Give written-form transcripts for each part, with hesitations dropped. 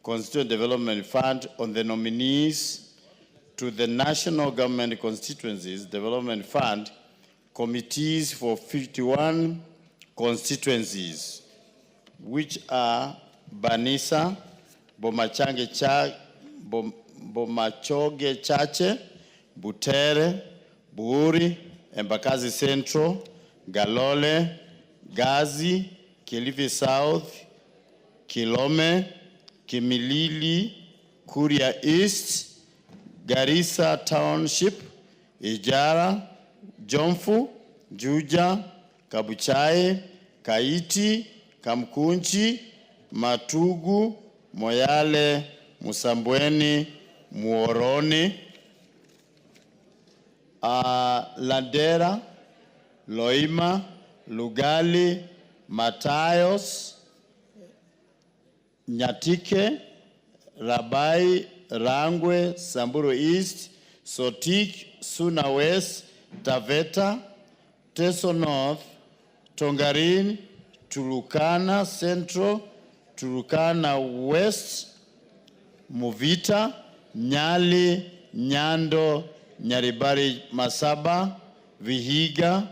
Constituent Development Fund on the nominees to the National Government Constituencies Development Fund committees for 51 constituencies, which are Banisa, Bomachoge Chache, Butere, Buri, Embakasi Central, Galole, Gazi, Kilifi South, Kilome, Kimilili, Kuria East, Garissa Township, Ijara, Jomfu, Juja, Kabuchai, Kaiti, Kamkunji, Matugu, Moyale, Musambweni, Muoroni, Landera, Loima, Lugali, Matayos, Nyatike, Rabai, Rangwe, Samburu East, Sotik, Suna West, Taveta, Teso North, Tongarin, Turukana Central, Turukana West, Muvita, Nyali, Nyando, Nyaribari Masaba, Vihiga,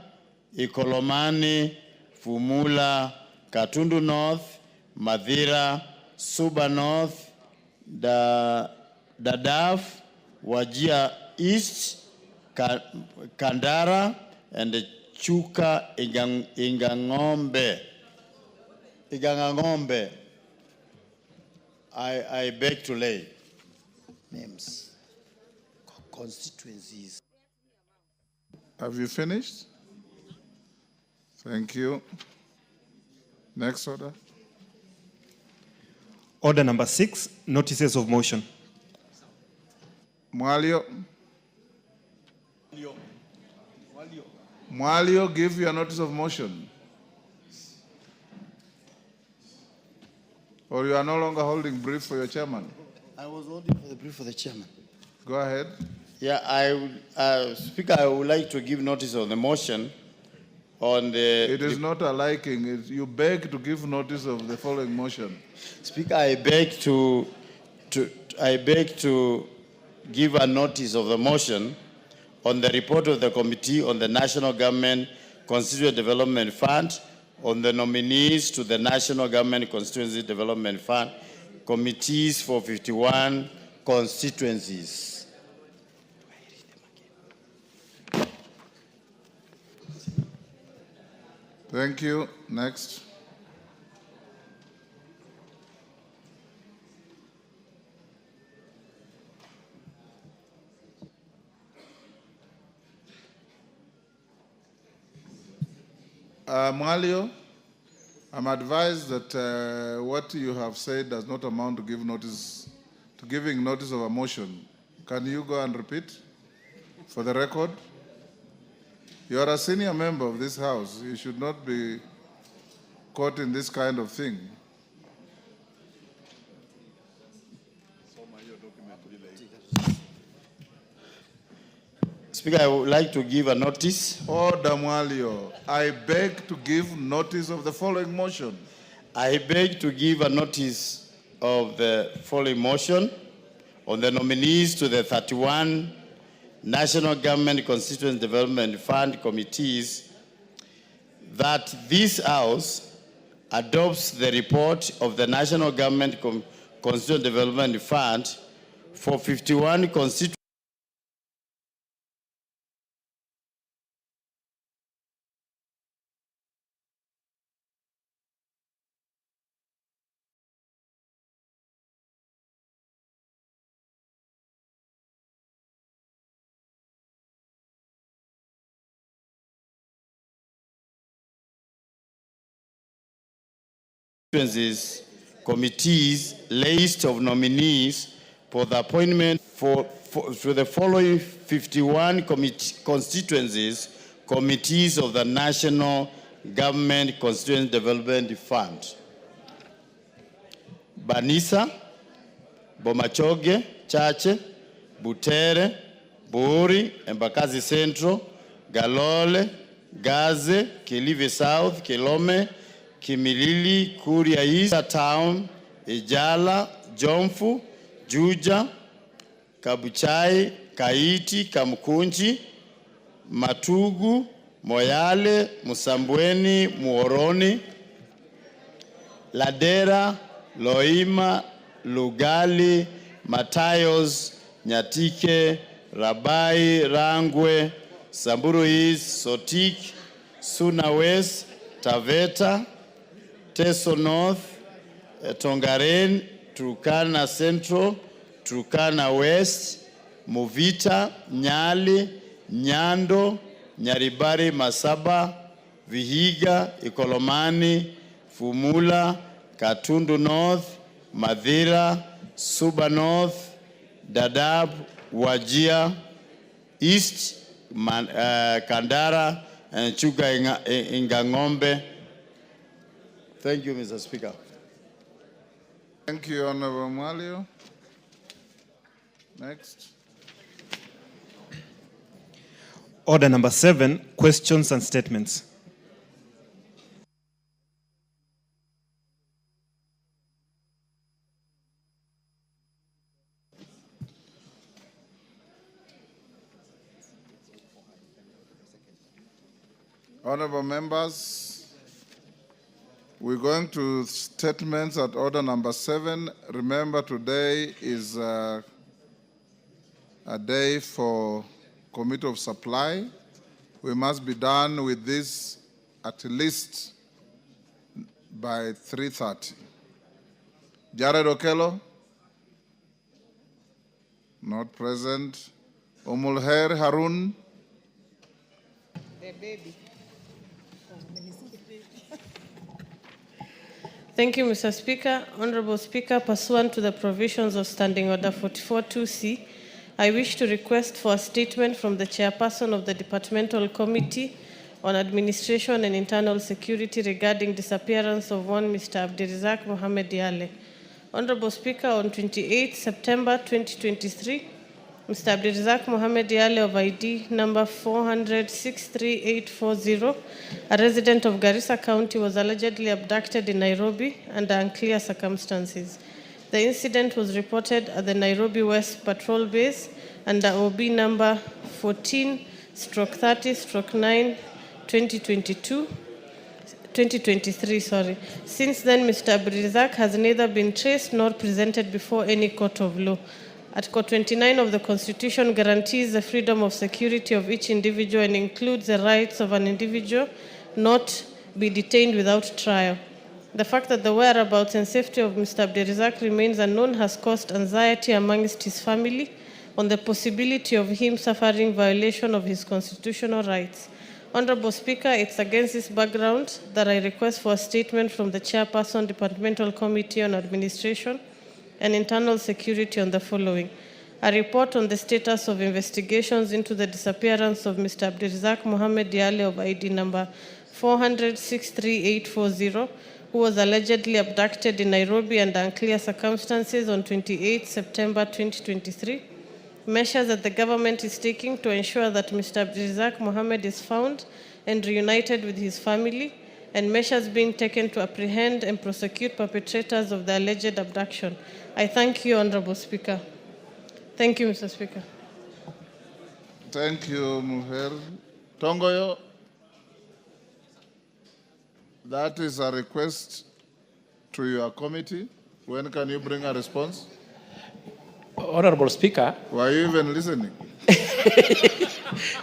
Ikolomani, Fumula, Katundu North, Madhira, Suba North, Dadaab, Wajir East, Kandara, and the Chuka Ingangombe. I beg to lay names, constituencies. Have you finished? Thank you. Next order. Order number 6, notices of motion. Mwalio, give your notice of motion. Or you are no longer holding brief for your chairman? I was holding for the brief for the chairman. Go ahead. Yeah, Speaker, I would like to give notice of the motion on the... It is not a liking. You beg to give notice of the following motion. Speaker, I beg to give a notice of the motion on the report of the Committee on the National Government Constituent Development Fund on the nominees to the National Government Constituency Development Fund committees for 51 constituencies. Thank you. Next. Mwalio, I'm advised that what you have said does not amount to giving notice of a motion. Can you go and repeat for the record? You are a senior member of this House. You should not be caught in this kind of thing. Speaker, I would like to give a notice. Order, Mwalio. I beg to give notice of the following motion. I beg to give a notice of the following motion on the nominees to the 31 National Government Constituent Development Fund committees that this House adopts the report of the National Government Constituent Development Fund for 51 constituencies committees list of nominees for the appointment for the following 51 constituencies committees of the National Government Constituent Development Fund. Banisa, Bomachoge Chache, Butere, Buri, Embakasi Central, Galole, Gaze, Kilifi South, Kilome, Kimilili, Kuria East Town, Ijala, Jomfu, Juja, Kabuchai, Kaiti, Kamkunji, Matugu, Moyale, Musambweni, Muoroni, Ladera, Loima, Lugali, Matayos, Nyatike, Rabai, Rangwe, Samburu East, Sotik, Suna West, Taveta, Teso North, Tongaren, Turkana Central, Turkana West, Muvita, Nyali, Nyando, Nyaribari, Masaba, Vihiga, Ikolomani, Fumula, Katundu North, Madhira, Suba North, Dadaab, Wajir, East, Kandara, and Chuka Ingangombe. Thank you, Mr. Speaker. Thank you, Honorable Mwalio. Next. Order number 7, questions and statements. Honorable members, we're going to statements at order number 7. Remember, today is a day for Committee of Supply. We must be done with this at least by 3:30. Jared Okello? Not present. Omulher Harun? The baby. Thank you, Mr. Speaker. Honorable Speaker, pursuant to the provisions of Standing Order 44-2C, I wish to request for a statement from the Chairperson of the Departmental Committee on Administration and Internal Security regarding disappearance of one Mr. Abdirizak Mohamed Yale. Honorable Speaker, on 28 September 2023, Mr. Abdirizak Mohamed Yale of ID number 400-63840, a resident of Garissa County, was allegedly abducted in Nairobi under unclear circumstances. The incident was reported at the Nairobi West Patrol Base under OB number 14/30/9/2023. Since then, Mr. Abdirizak has neither been traced nor presented before any court of law. Article 29 of the Constitution guarantees the freedom of security of each individual and includes the rights of an individual not be detained without trial. The fact that the whereabouts and safety of Mr. Abdirizak remains unknown has caused anxiety amongst his family on the possibility of him suffering violation of his constitutional rights. Honorable Speaker, it's against this background that I request for a statement from the Chairperson, Departmental Committee on Administration and Internal Security on the following: a report on the status of investigations into the disappearance of Mr. Abdirizak Mohamed Yale of ID number 400-63840, who was allegedly abducted in Nairobi under unclear circumstances on 28 September 2023. Measures that the government is taking to ensure that Mr. Abdirizak Mohamed is found and reunited with his family, and measures being taken to apprehend and prosecute perpetrators of the alleged abduction. I thank you, Honorable Speaker. Thank you, Mr. Speaker. Thank you, Muher. Tongoyo, that is a request to your committee. When can you bring a response? Honorable Speaker. Were you even listening?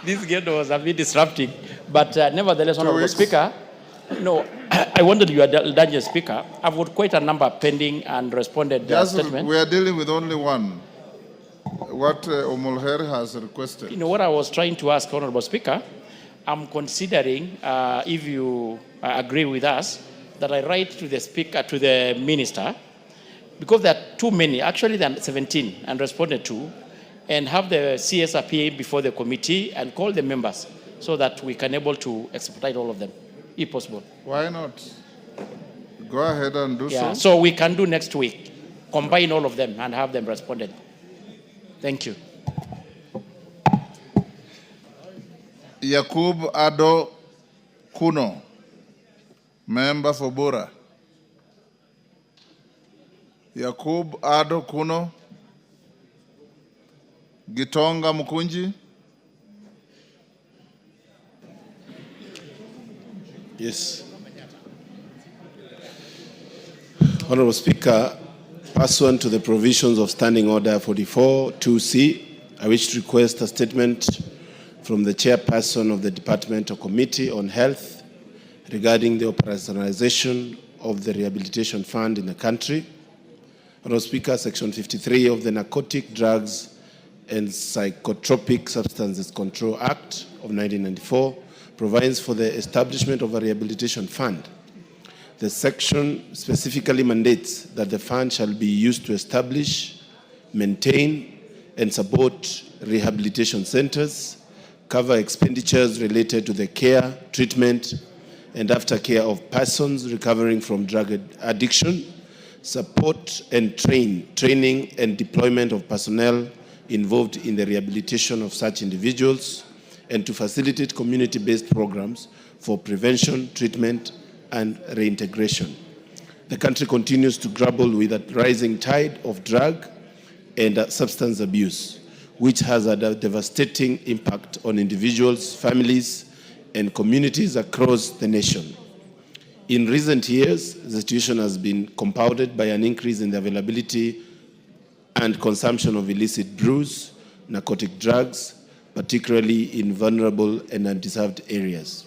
This game was a bit disrupting, but nevertheless, Honorable weeks. Speaker, no, I wanted your indulgence, Speaker. I've got quite a number pending and responded statement. We are dealing with only one. What Omulher has requested. You know what I was trying to ask, Honorable Speaker? I'm considering, if you agree with us, that I write to the Speaker, to the Minister, because there are too many, actually there are 17 and responded to, and have the CS appear before the committee and call the members so that we can able to expedite all of them, if possible. Why not? Go ahead and do so. So we can do next week, combine all of them and have them responded. Thank you. Yakub Ado Kuno, member for Bora. Yakub Ado Kuno, Gitonga Mukunji. Yes. Honorable Speaker, pursuant to the provisions of Standing Order 44-2C, I wish to request a statement from the Chairperson of the Departmental Committee on Health regarding the operationalization of the Rehabilitation Fund in the country. Honorable Speaker, Section 53 of the Narcotic Drugs and Psychotropic Substances Control Act of 1994 provides for the establishment of a rehabilitation fund. The section specifically mandates that the fund shall be used to establish, maintain, and support rehabilitation centers, cover expenditures related to the care, treatment, and aftercare of persons recovering from drug addiction, support and training and deployment of personnel involved in the rehabilitation of such individuals, and to facilitate community-based programs for prevention, treatment, and reintegration. The country continues to grapple with a rising tide of drug and substance abuse, which has had a devastating impact on individuals, families, and communities across the nation. In recent years, the situation has been compounded by an increase in the availability and consumption of illicit brews, narcotic drugs, particularly in vulnerable and undeserved areas.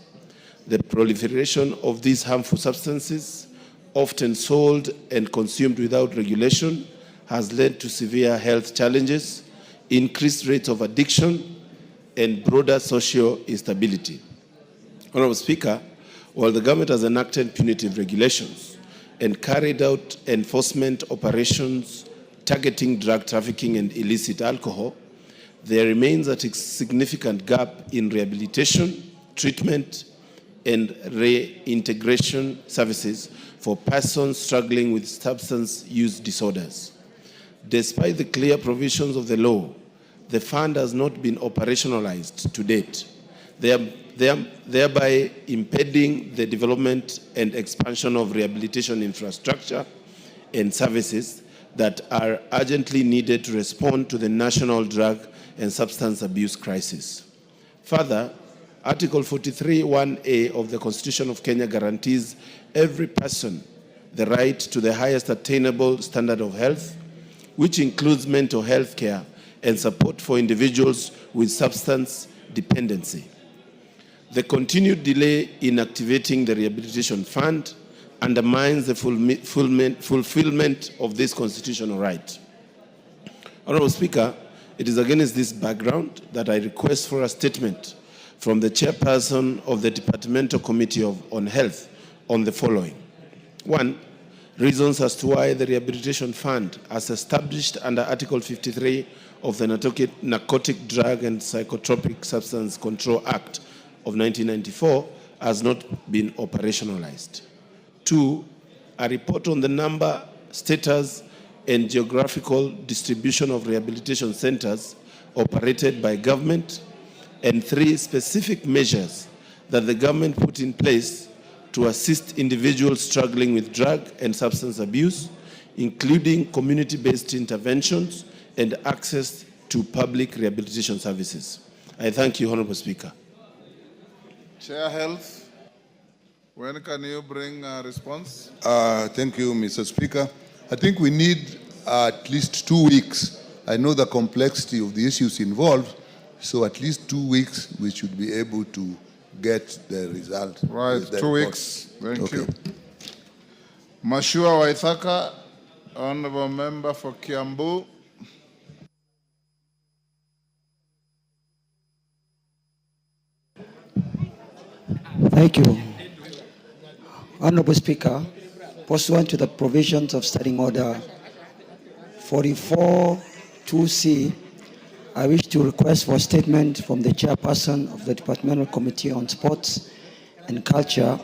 The proliferation of these harmful substances, often sold and consumed without regulation, has led to severe health challenges, increased rates of addiction, and broader social instability. Honorable Speaker, while the government has enacted punitive regulations and carried out enforcement operations targeting drug trafficking and illicit alcohol, there remains a significant gap in rehabilitation, treatment, and reintegration services for persons struggling with substance use disorders. Despite the clear provisions of the law, the fund has not been operationalized to date, thereby impeding the development and expansion of rehabilitation infrastructure and services that are urgently needed to respond to the national drug and substance abuse crisis. Further, Article 43(1)(a) of the Constitution of Kenya guarantees every person the right to the highest attainable standard of health, which includes mental health care and support for individuals with substance dependency. The continued delay in activating the Rehabilitation Fund undermines the fulfillment of this constitutional right. Honorable Speaker, it is against this background that I request for a statement from the Chairperson of the Departmental Committee on Health on the following. 1, reasons as to why the Rehabilitation Fund, as established under Article 53 of the Narcotic Drug and Psychotropic Substance Control Act of 1994, has not been operationalized. 2, a report on the number, status, and geographical distribution of rehabilitation centers operated by government. And 3, specific measures that the government put in place to assist individuals struggling with drug and substance abuse, including community-based interventions and access to public rehabilitation services. I thank you, Honorable Speaker. Chair Health, when can you bring a response? Thank you, Mr. Speaker. I think we need at least 2 weeks. I know the complexity of the issues involved, so at least 2 weeks we should be able to get the result. Right, 2 report. weeks. Thank you. Okay. Mashua Waithaka, Honorable Member for Kiambu. Thank you. Honorable Speaker, pursuant to the provisions of Standing Order 44-2C, I wish to request for a statement from the Chairperson of the Departmental Committee on Sports and Culture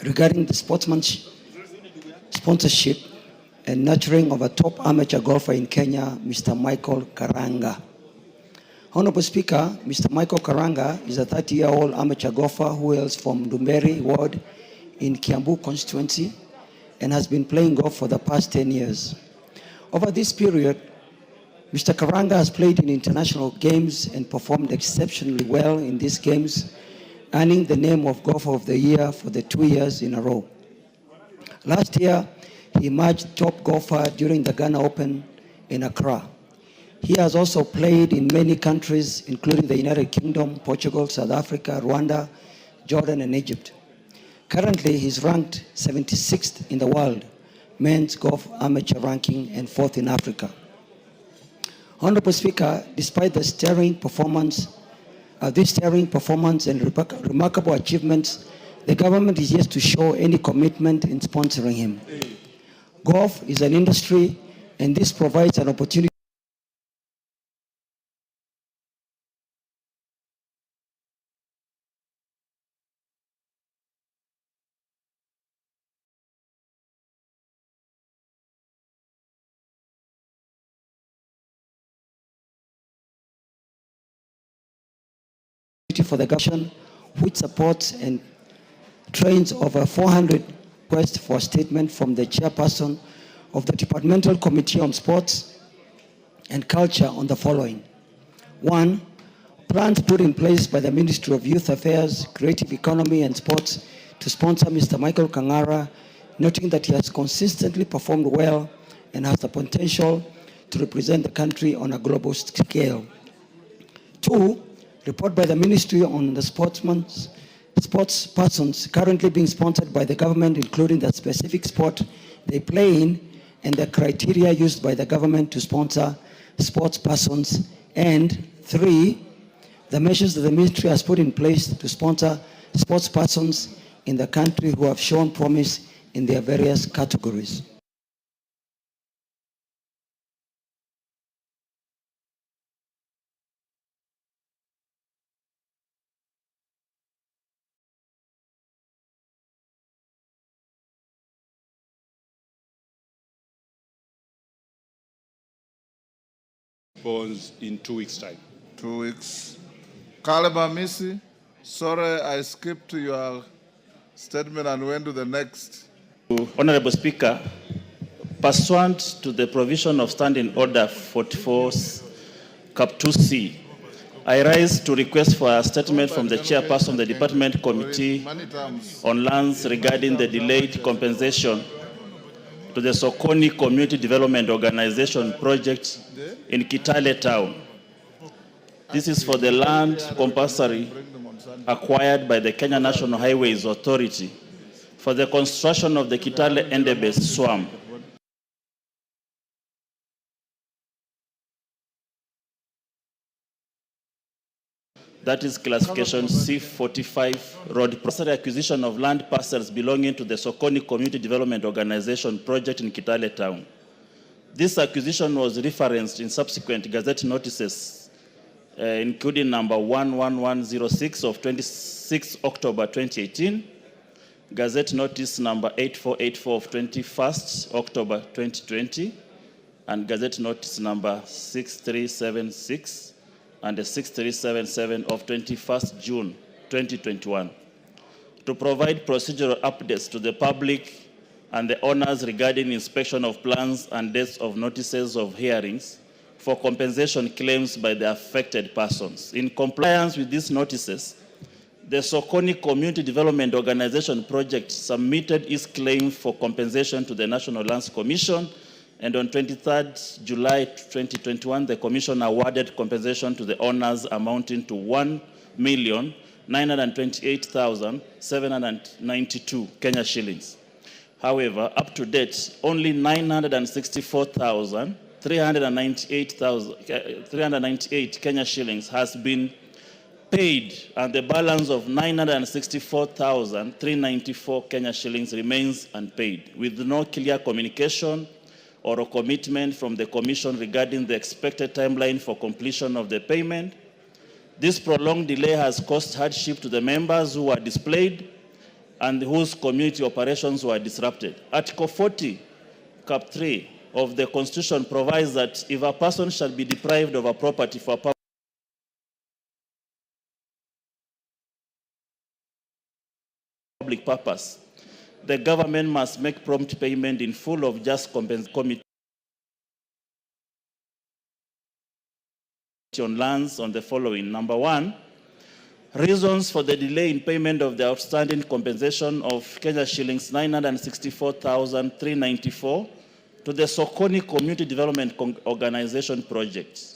regarding the sponsorship and nurturing of a top amateur golfer in Kenya, Mr. Michael Karanga. Honorable Speaker, Mr. Michael Karanga is a 30-year-old amateur golfer who hails from Dumberi Ward in Kiambu constituency. and has been playing golf for the past 10 years. Over this period, Mr. Karanga has played in international games and performed exceptionally well in these games, earning the name of Golfer of the Year for the 2 years in a row. Last year, he emerged top golfer during the Ghana Open in Accra. He has also played in many countries, including the United Kingdom, Portugal, South Africa, Rwanda, Jordan, and Egypt. Currently, he's ranked 76th in the world, men's golf amateur ranking, and 4th in Africa. Honorable Speaker, despite the sterling performance and remarkable achievements, the government is yet to show any commitment in sponsoring him. Golf is an industry, and this provides an opportunity for the government, which supports and trains over 400 requests for a statement from the chairperson of the Departmental Committee on Sports and Culture on the following. 1. Plans put in place by the Ministry of Youth Affairs, Creative Economy and Sports to sponsor Mr. Michael Kangara, noting that he has consistently performed well and has the potential to represent the country on a global scale. 2. Report by the Ministry on the sports persons currently being sponsored by the government, including the specific sport they play in and the criteria used by the government to sponsor sports persons. And 3, the measures that the ministry has put in place to sponsor sports persons in the country who have shown promise in their various categories. Bonds in 2 weeks' time. 2 weeks. Kaleba Misi, sorry I skipped your statement and went to the next. Honorable Speaker, pursuant to the provision of Standing Order 44 Cap 2C, I rise to request for a statement from the chairperson of the Department Committee on Lands regarding the delayed compensation to the Sokoni Community Development Organization project in Kitale Town. This is for the land compulsory acquired by the Kenya National Highways Authority for the construction of the Kitale Endebe Swamp. That is classification C45 road. Process acquisition of land parcels belonging to the Sokoni Community Development Organization project in Kitale Town. This acquisition was referenced in subsequent Gazette notices, including number 11106 of 26 October 2018, Gazette notice number 8484 of 21st October 2020, and Gazette notice number 6376 and the 6377 of 21st June 2021 to provide procedural updates to the public and the owners regarding inspection of plans and dates of notices of hearings for compensation claims by the affected persons. In compliance with these notices, the Sokoni Community Development Organization project submitted its claim for compensation to the National Lands Commission, and on 23rd July 2021, the Commission awarded compensation to the owners amounting to 1,928,792 Kenya shillings. However, up to date, only 964,398 Kenya shillings has been paid, and the balance of 964,394 Kenya shillings remains unpaid, with no clear communication or a commitment from the Commission regarding the expected timeline for completion of the payment. This prolonged delay has caused hardship to the members who were displaced and whose community operations were disrupted. Article 40, Cap 3 of the Constitution provides that if a person shall be deprived of a property for a public purpose, the government must make prompt payment in full of just committee on lands on the following. Number one, reasons for the delay in payment of the outstanding compensation of Kenya shillings 964,394 to the Sokoni Community Development Organization projects.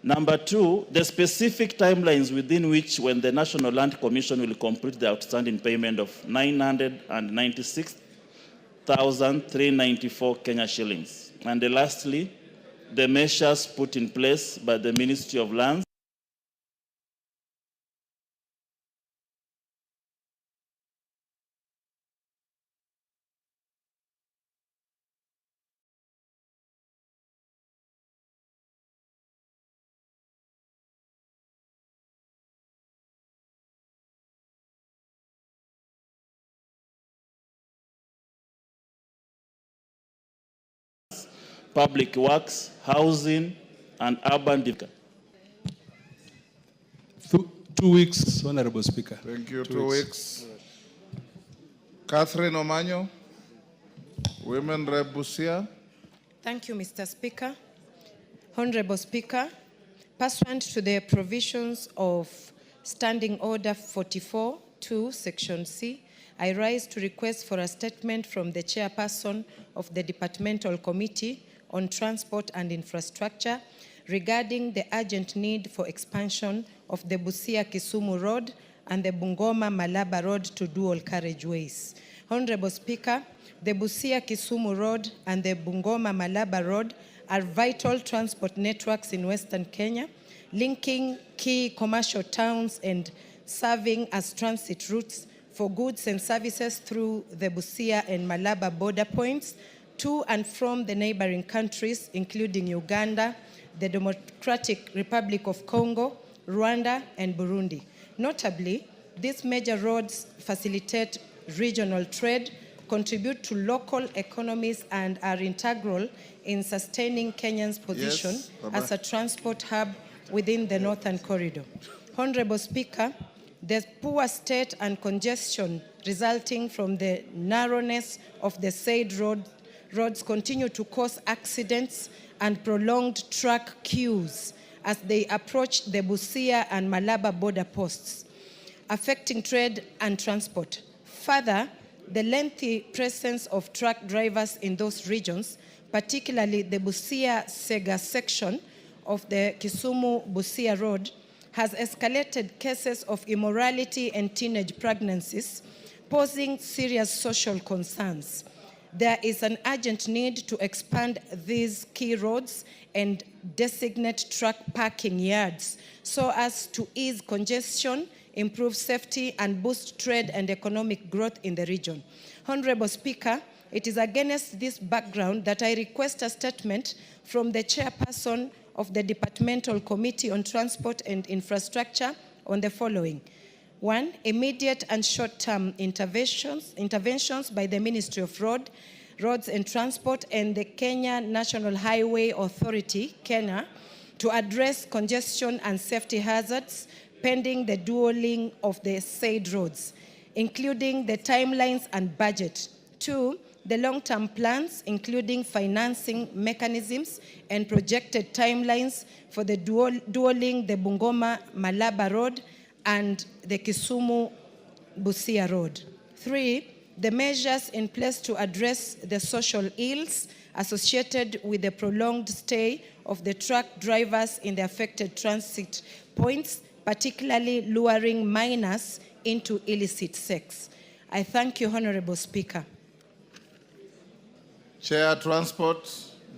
Number two, the specific timelines within which when the National Land Commission will complete the outstanding payment of 996,394 Kenya shillings. And lastly, the measures put in place by the Ministry of Lands Public Works, Housing, and Urban Development. 2 weeks, Honorable Speaker. Thank you. 2 weeks. Catherine Omanyo, Women Rep Busia. Thank you, Mr. Speaker. Honorable Speaker, pursuant to the provisions of Standing Order 44-2, Section C, I rise to request for a statement from the chairperson of the Departmental Committee on Transport and Infrastructure regarding the urgent need for expansion of the Busia-Kisumu Road and the Bungoma-Malaba Road to dual carriageways. Honorable Speaker, the Busia-Kisumu Road and the Bungoma-Malaba Road are vital transport networks in Western Kenya, linking key commercial towns and serving as transit routes for goods and services through the Busia and Malaba border points to and from the neighboring countries, including Uganda, the Democratic Republic of Congo, Rwanda, and Burundi. Notably, these major roads facilitate regional trade, contribute to local economies, and are integral in sustaining Kenya's position as a transport hub within the Northern Corridor. Honorable Speaker, the poor state and congestion resulting from the narrowness of the said roads continue to cause accidents and prolonged truck queues as they approach the Busia and Malaba border posts, affecting trade and transport. Further, the lengthy presence of truck drivers in those regions, particularly the Busia-Sega section of the Kisumu-Busia Road, has escalated cases of immorality and teenage pregnancies, posing serious social concerns. There is an urgent need to expand these key roads and designate truck parking yards so as to ease congestion, improve safety, and boost trade and economic growth in the region. Honorable Speaker, it is against this background that I request a statement from the chairperson of the Departmental Committee on Transport and Infrastructure on the following. 1, immediate and short-term interventions by the Ministry of Roads and Transport and the Kenya National Highway Authority, KENHA, to address congestion and safety hazards pending the dualling of the said roads, including the timelines and budget. 2, the long-term plans, including financing mechanisms and projected timelines for the dualling the Bungoma-Malaba Road and the Kisumu-Busia Road. 3, the measures in place to address the social ills associated with the prolonged stay of the truck drivers in the affected transit points, particularly luring minors into illicit sex. I thank you, Honorable Speaker. Chair Transport,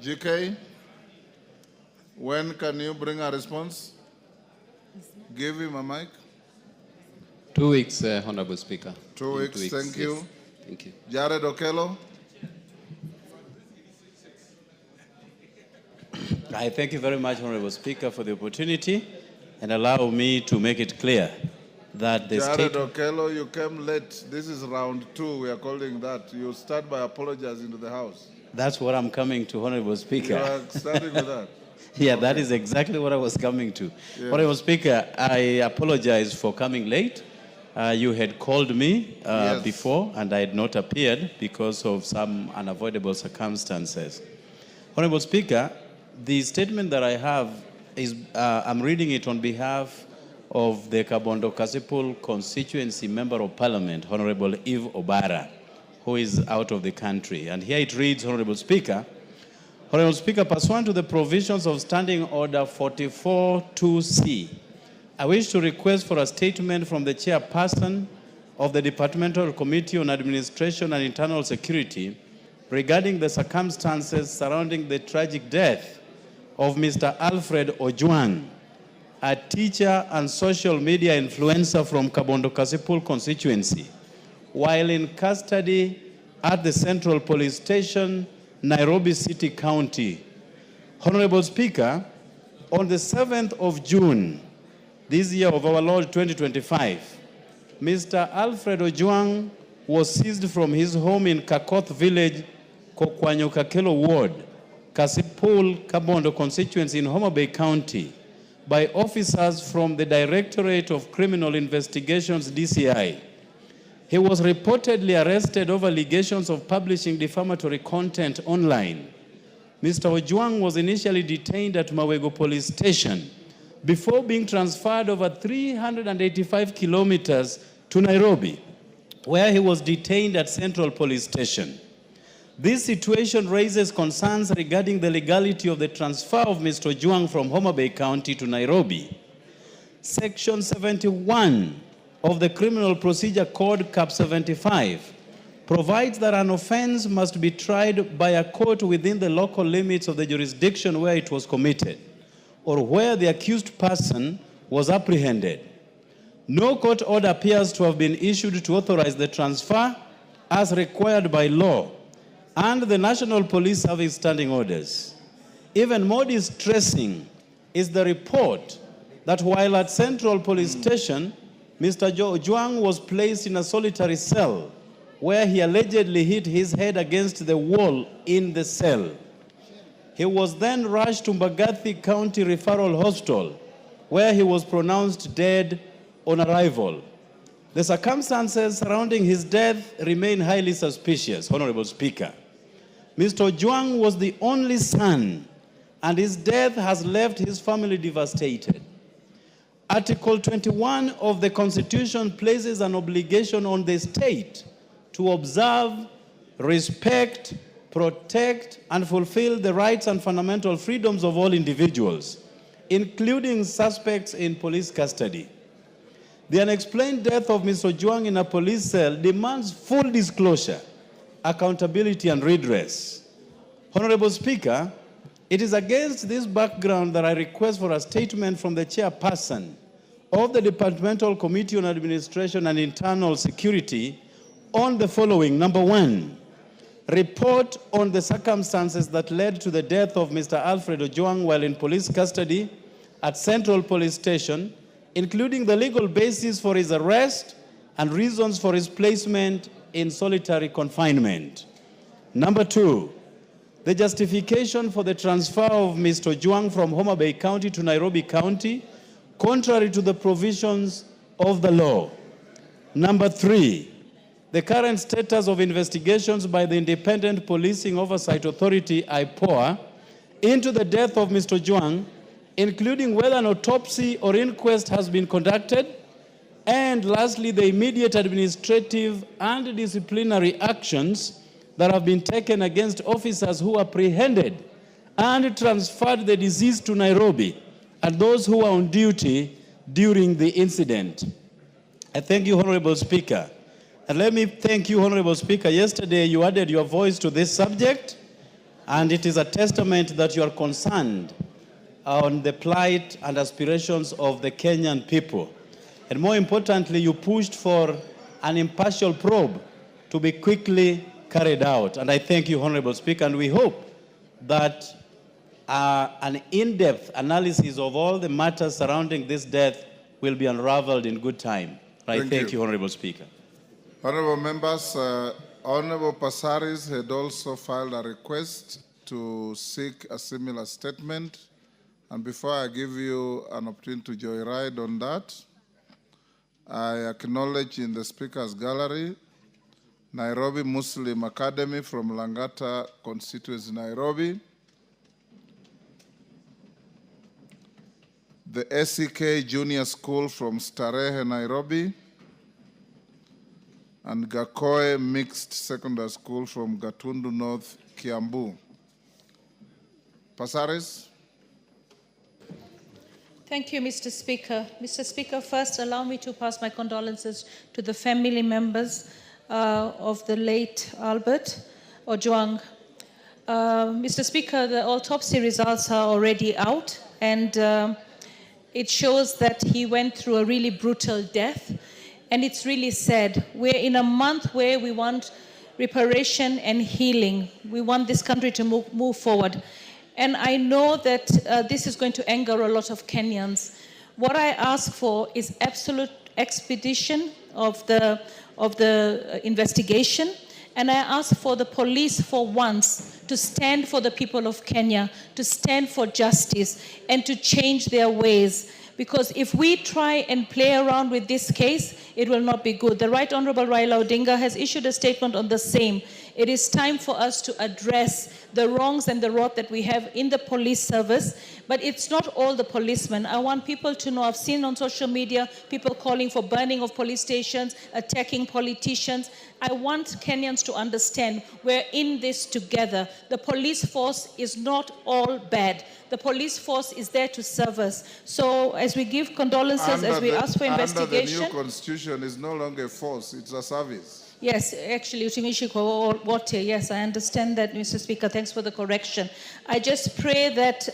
GK, when can you bring a response? Give him a mic. 2 weeks, Honorable Speaker. 2 weeks, thank you. Yes. Thank you. Jared Okello. I thank you very much, Honorable Speaker, for the opportunity, and allow me to make it clear that the Jared state... Okello, you came late. This is round 2, we are calling that. You start by apologizing to the House. That's what I'm coming to, Honorable Speaker. You are starting with that. Yeah, okay. That is exactly what I was coming to. Yes. Honorable Speaker, I apologize for coming late. You had called me Yes. before, and I had not appeared because of some unavoidable circumstances. Honorable Speaker, the statement that I have is, I'm reading it on behalf of the Kabondo Kasipul constituency member of parliament, Honorable Eve Obara, who is out of the country. And here it reads, Honorable Speaker, pursuant to the provisions of Standing Order 44-2C, I wish to request for a statement from the chairperson of the Departmental Committee on Administration and Internal Security regarding the circumstances surrounding the tragic death of Mr. Alfred Ojwang, a teacher and social media influencer from Kabondo Kasipul constituency, while in custody at the Central Police Station, Nairobi City County. Honorable Speaker, on the 7th of June, this year of our Lord 2025, Mr. Alfred Ojwang was seized from his home in Kakoth Village, Kokwanyo Kakelo Ward, Kasipul, Kabondo constituency in Homa Bay County by officers from the Directorate of Criminal Investigations, DCI. He was reportedly arrested over allegations of publishing defamatory content online. Mr. Ojwang was initially detained at Mawego Police Station before being transferred over 385 kilometers to Nairobi, where he was detained at Central Police Station. This situation raises concerns regarding the legality of the transfer of Mr. Ojwang from Homa Bay County to Nairobi. Section 71 of the Criminal Procedure Code, Cap 75, provides that an offense must be tried by a court within the local limits of the jurisdiction where it was committed, or where the accused person was apprehended. No court order appears to have been issued to authorize the transfer as required by law and the National Police Service standing orders. Even more distressing is the report that while at Central Police Station, Mr. Ojwang was placed in a solitary cell where he allegedly hit his head against the wall in the cell. He was then rushed to Mbagathi County Referral Hospital, where he was pronounced dead on arrival. The circumstances surrounding his death remain highly suspicious, Honorable Speaker. Mr. Ojwang was the only son, and his death has left his family devastated. Article 21 of the Constitution places an obligation on the state to observe, respect, protect, and fulfill the rights and fundamental freedoms of all individuals, including suspects in police custody. The unexplained death of Mr. Ojwang in a police cell demands full disclosure, accountability, and redress. Honorable Speaker, it is against this background that I request for a statement from the chairperson of the Departmental Committee on Administration and Internal Security on the following. Number one, report on the circumstances that led to the death of Mr. Alfred Ojwang while in police custody at Central Police Station, including the legal basis for his arrest and reasons for his placement in solitary confinement. Number two, the justification for the transfer of Mr. Ojwang from Homa Bay County to Nairobi County, contrary to the provisions of the law. Number three, the current status of investigations by the Independent Policing Oversight Authority, IPOA, into the death of Mr. Ojwang, including whether an autopsy or inquest has been conducted, and lastly, the immediate administrative and disciplinary actions that have been taken against officers who apprehended and transferred the deceased to Nairobi and those who were on duty during the incident. I thank you, Honorable Speaker. And let me thank you, Honorable Speaker. Yesterday, you added your voice to this subject, and it is a testament that you are concerned on the plight and aspirations of the Kenyan people. And more importantly, you pushed for an impartial probe to be quickly carried out. And I thank you, Honorable Speaker, and we hope that an in-depth analysis of all the matters surrounding this death will be unraveled in good time. I thank you, Honorable Speaker. Honorable members, Honorable Passaris had also filed a request to seek a similar statement. And before I give you an opportunity to joyride on that, I acknowledge in the Speaker's Gallery Nairobi Muslim Academy from Langata constituency, Nairobi, the SEK Junior School from Starehe, Nairobi, and Gakoe Mixed Secondary School from Gatundu North, Kiambu. Passaris. Thank you, Mr. Speaker. Mr. Speaker, first allow me to pass my condolences to the family members of the late Albert Ojwang. Mr. Speaker, the autopsy results are already out, and it shows that he went through a really brutal death, and it's really sad. We're in a month where we want reparation and healing. We want this country to move forward. And I know that this is going to anger a lot of Kenyans. What I ask for is absolute expedition of the investigation, and I ask for the police for once to stand for the people of Kenya, to stand for justice, and to change their ways. Because if we try and play around with this case, it will not be good. The Right Honorable Raila Odinga has issued a statement on the same. It is time for us to address the wrongs and the rot that we have in the police service, but it's not all the policemen. I want people to know, I've seen on social media people calling for burning of police stations, attacking politicians. I want Kenyans to understand we're in this together. The police force is not all bad. The police force is there to serve us. So as we give condolences, as we ask for investigation. Under the new constitution, is no longer a force, it's a service. Yes, actually, yes, I understand that, Mr. Speaker. Thanks for the correction. I just pray that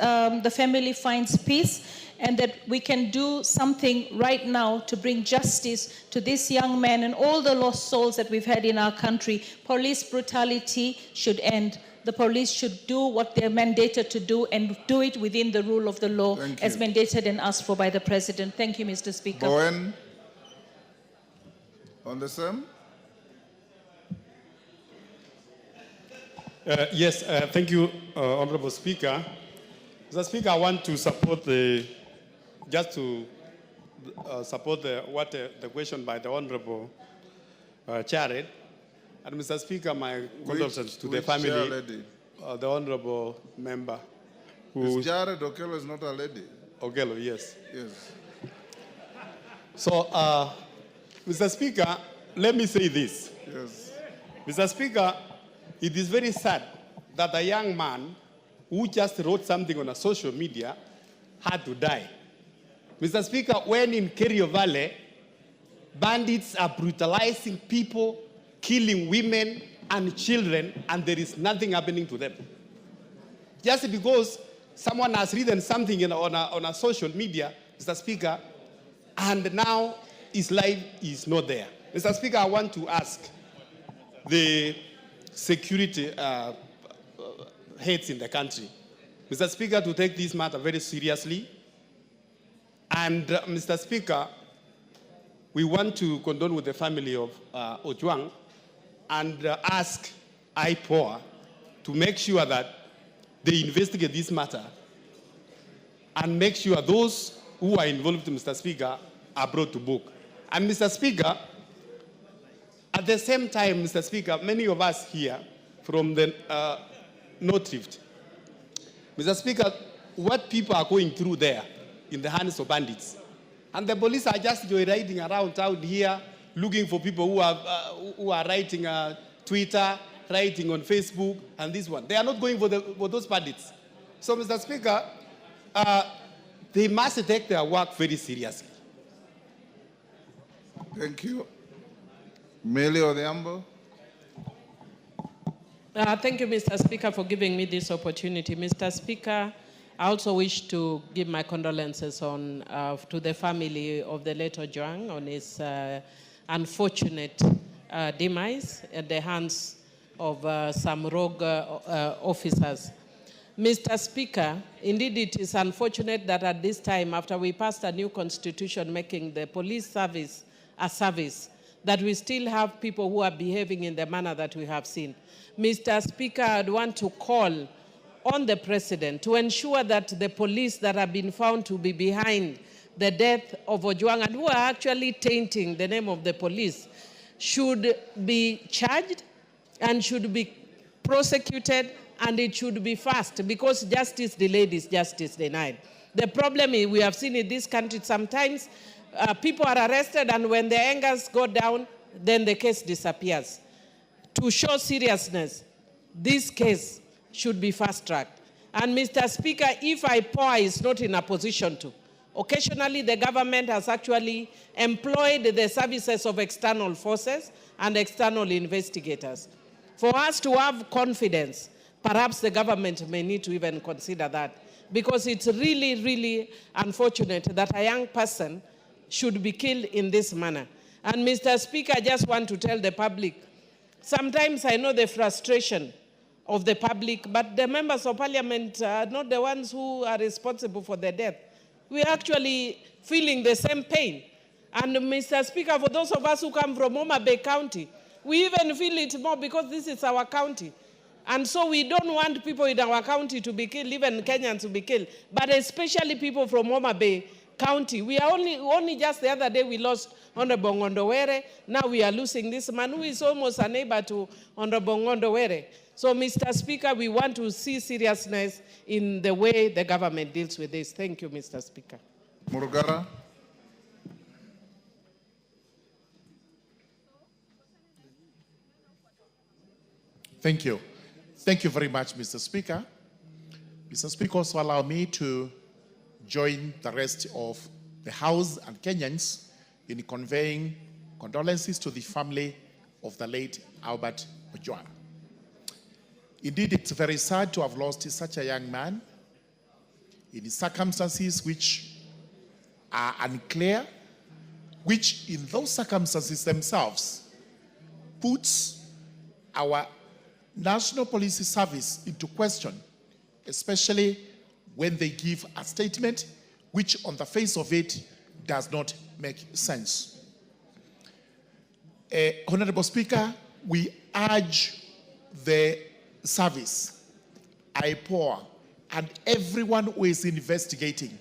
the family finds peace and that we can do something right now to bring justice to this young man and all the lost souls that we've had in our country. Police brutality should end. The police should do what they're mandated to do and do it within the rule of the law as mandated and asked for by the President. Thank you, Mr. Speaker. Bowen, on the same? Yes, thank you, Honorable Speaker. Mr. Speaker, I want to support the question by the Honorable Jared. And Mr. Speaker, my condolences to the family, the Honorable member. Is Jared Okello is not a lady? Okello, yes. Yes. So, Mr. Speaker, let me say this. Yes. Mr. Speaker, it is very sad that a young man who just wrote something on a social media had to die. Mr. Speaker, when in Kerio Valley, bandits are brutalizing people, killing women and children, and there is nothing happening to them. Just because someone has written something on a social media, Mr. Speaker, and now his life is not there. Mr. Speaker, I want to ask the security heads in the country, Mr. Speaker, to take this matter very seriously. And Mr. Speaker, we want to condole with the family of Ojwang and ask IPOA to make sure that they investigate this matter and make sure those who are involved, Mr. Speaker, are brought to book. And Mr. Speaker, at the same time, Mr. Speaker, many of us here from the North Rift, Mr. Speaker, what people are going through there in the hands of bandits. And the police are just joyriding around town here, looking for people who are writing Twitter, writing on Facebook, and this one. They are not going for those bandits. So, Mr. Speaker, they must take their work very seriously. Thank you. Mele Odhiambo. Thank you, Mr. Speaker, for giving me this opportunity. Mr. Speaker, I also wish to give my condolences to the family of the late Ojwang on his unfortunate demise at the hands of some rogue officers. Mr. Speaker, indeed it is unfortunate that at this time, after we passed a new constitution making the police service a service, that we still have people who are behaving in the manner that we have seen. Mr. Speaker, I'd want to call on the President to ensure that the police that have been found to be behind the death of Ojwang and who are actually tainting the name of the police should be charged and should be prosecuted, and it should be fast, because justice delayed is justice denied. The problem is we have seen in this country sometimes people are arrested, and when their angers go down, then the case disappears. To show seriousness, this case should be fast-tracked. And Mr. Speaker, if IPOA is not in a position to, occasionally the government has actually employed the services of external forces and external investigators. For us to have confidence, perhaps the government may need to even consider that, because it's really, really unfortunate that a young person should be killed in this manner. And Mr. Speaker, I just want to tell the public, sometimes I know the frustration of the public, but the members of parliament are not the ones who are responsible for the death. We are actually feeling the same pain. And Mr. Speaker, for those of us who come from Homa Bay County, we even feel it more because this is our county. And so we don't want people in our county to be killed, even Kenyans to be killed, but especially people from Homa Bay County. We are only just the other day we lost Honorable Ngondowere. Now we are losing this man who is almost a neighbor to Honorable Ngondowere. So, Mr. Speaker, we want to see seriousness in the way the government deals with this. Thank you, Mr. Speaker. Murugara. Thank you. Thank you very much, Mr. Speaker. Mr. Speaker, also allow me to join the rest of the House and Kenyans in conveying condolences to the family of the late Albert Ojwang. Indeed, it's very sad to have lost such a young man in circumstances which are unclear, which in those circumstances themselves puts our National Police Service into question, especially when they give a statement which on the face of it does not make sense. Honorable Speaker, we urge the service, IPOA, and everyone who is investigating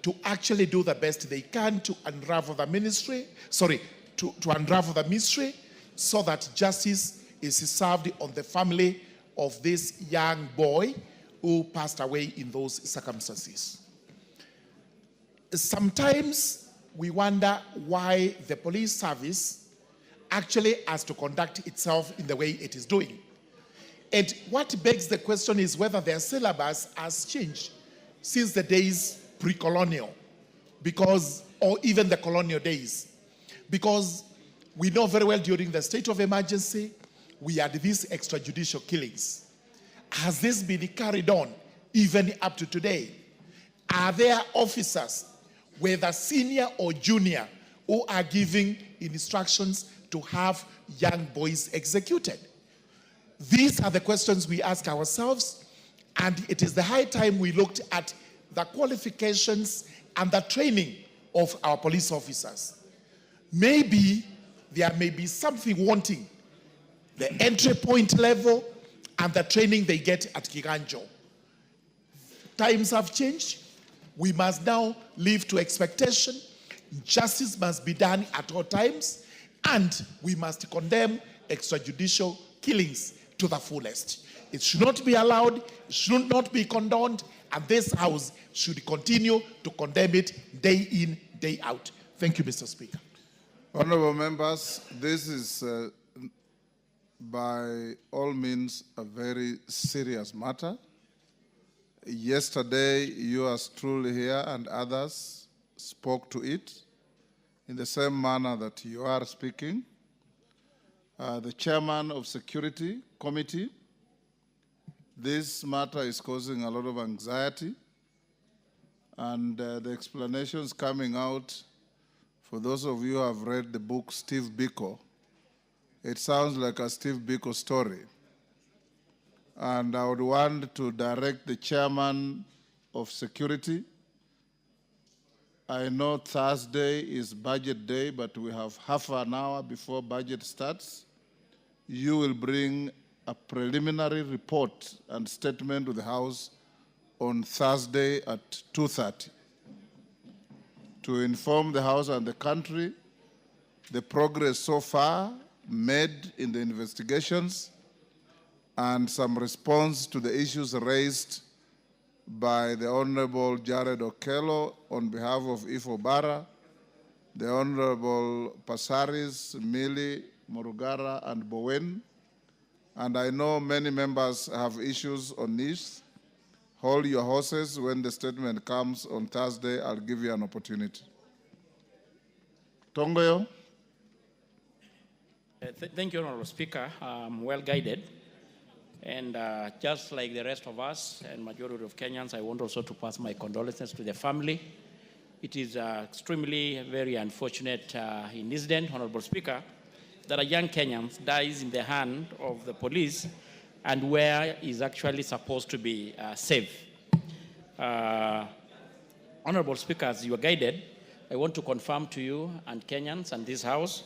to actually do the best they can to unravel the ministry, to unravel the mystery so that justice is served on the family of this young boy who passed away in those circumstances. Sometimes we wonder why the police service actually has to conduct itself in the way it is doing. And what begs the question is whether their syllabus has changed since the days pre-colonial, or even the colonial days. Because we know very well during the state of emergency, we had these extrajudicial killings. Has this been carried on even up to today? Are there officers, whether senior or junior, who are giving instructions to have young boys executed? These are the questions we ask ourselves, and it is the high time we looked at the qualifications and the training of our police officers. Maybe there may be something wanting, the entry point level and the training they get at Kiganjo. Times have changed. We must now live to expectation. Justice must be done at all times, and we must condemn extrajudicial killings to the fullest. It should not be allowed, it should not be condoned, and this House should continue to condemn it day in, day out. Thank you, Mr. Speaker. Honorable members, this is by all means a very serious matter. Yesterday, yours truly here and others spoke to it in the same manner that you are speaking. The chairman of Security Committee, this matter is causing a lot of anxiety, and the explanations coming out, for those of you who have read the book Steve Biko, it sounds like a Steve Biko story. And I would want to direct the chairman of security. I know Thursday is budget day, but we have half an hour before budget starts. You will bring a preliminary report and statement to the House on Thursday at 2:30. to inform the House and the country the progress so far made in the investigations and some response to the issues raised by the Honorable Jared Okello on behalf of Ifo Bara, the Honorable Pasaris, Mili, Morugara, and Bowen. And I know many members have issues on this. Hold your horses. When the statement comes on Thursday, I'll give you an opportunity. Tongoyo. Thank you, Honorable Speaker. Well guided. And just like the rest of us and majority of Kenyans, I want also to pass my condolences to the family. It is extremely very unfortunate incident, Honorable Speaker, that a young Kenyan dies in the hand of the police and where is actually supposed to be safe. Honorable Speaker, as you are guided, I want to confirm to you and Kenyans and this House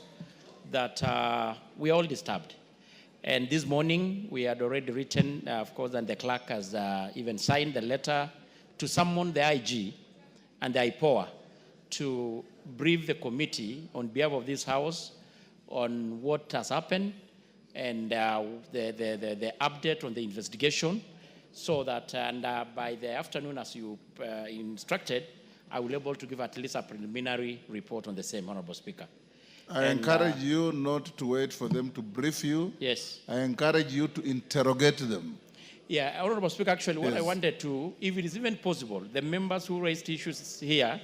that we are all disturbed. And this morning, we had already written, of course, and the clerk has even signed the letter to summon the IG and the IPOA to brief the committee on behalf of this House on what has happened and the update on the investigation, so that by the afternoon, as you instructed, I will be able to give at least a preliminary report on the same, Honorable Speaker. I encourage you not to wait for them to brief you. Yes. I encourage you to interrogate them. Yeah, Honorable Speaker, actually what I wanted to, if it is even possible, the members who raised issues here,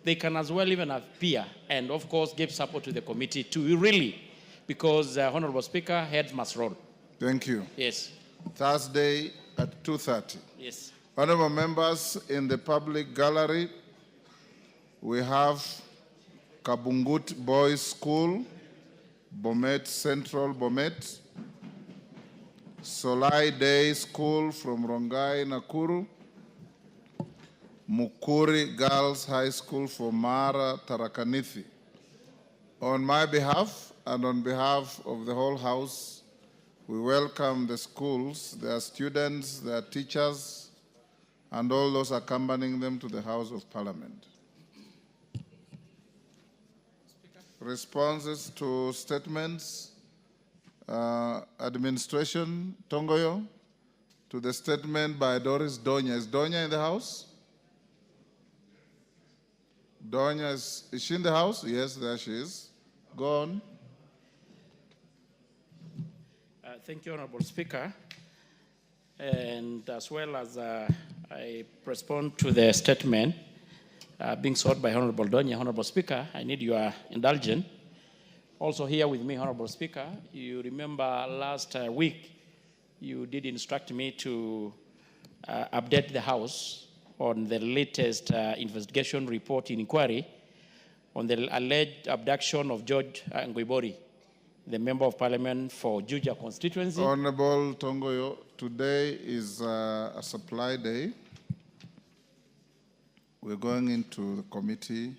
they can as well even appear and of course give support to the committee to really, because Honorable Speaker, heads must roll. Thank you. Yes. Thursday at 2:30. Yes. Honorable members, in the public gallery, we have Kabungut Boys School, Bomet Central, Bomet, Solai Day School from Rongai, Nakuru, Mukuri Girls High School for Mara, Tarakanithi. On my behalf and on behalf of the whole House, we welcome the schools, their students, their teachers, and all those accompanying them to the House of Parliament. Responses to statements, administration, Tongoyo, to the statement by Doris Donya. Is Donya in the house? Donya, is she in the house? Yes, there she is. Go on. Thank you, Honorable Speaker. And as well as I respond to the statement being sought by Honorable Donya, Honorable Speaker, I need your indulgence. Also here with me, Honorable Speaker, you remember last week you did instruct me to update the House on the latest investigation report in inquiry on the alleged abduction of George Nguibori, the Member of Parliament for Juja constituency. Honorable Tongoyo, today is a supply day. We're going into the committee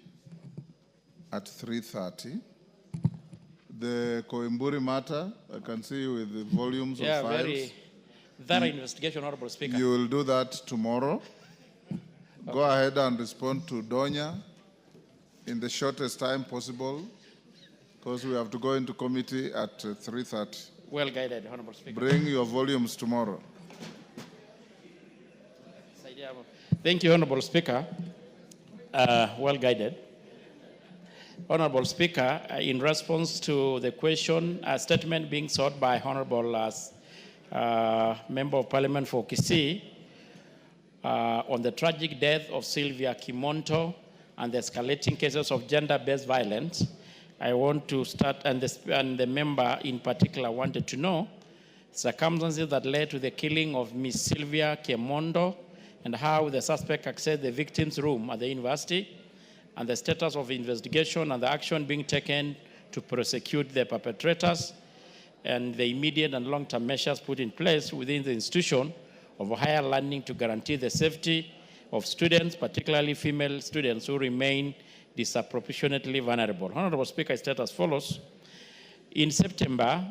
at 3:30. The Koimburi matter, I can see you with the volumes of files. Very thorough investigation, Honorable Speaker. You will do that tomorrow. Okay. Go ahead and respond to Donya in the shortest time possible, because we have to go into committee at 3:30. Well guided, Honorable Speaker. Bring your volumes tomorrow. Thank you, Honorable Speaker. Well guided. Honorable Speaker, in response to the question, a statement being sought by Honorable Member of Parliament for Kisii on the tragic death of Sylvia Kimonto and the escalating cases of gender-based violence, I want to start, and the member in particular wanted to know circumstances that led to the killing of Miss Sylvia Kimonto and how the suspect accessed the victim's room at the university, and the status of investigation and the action being taken to prosecute the perpetrators, and the immediate and long-term measures put in place within the institution of higher learning to guarantee the safety of students, particularly female students who remain disproportionately vulnerable. Honorable Speaker, I state as follows. In September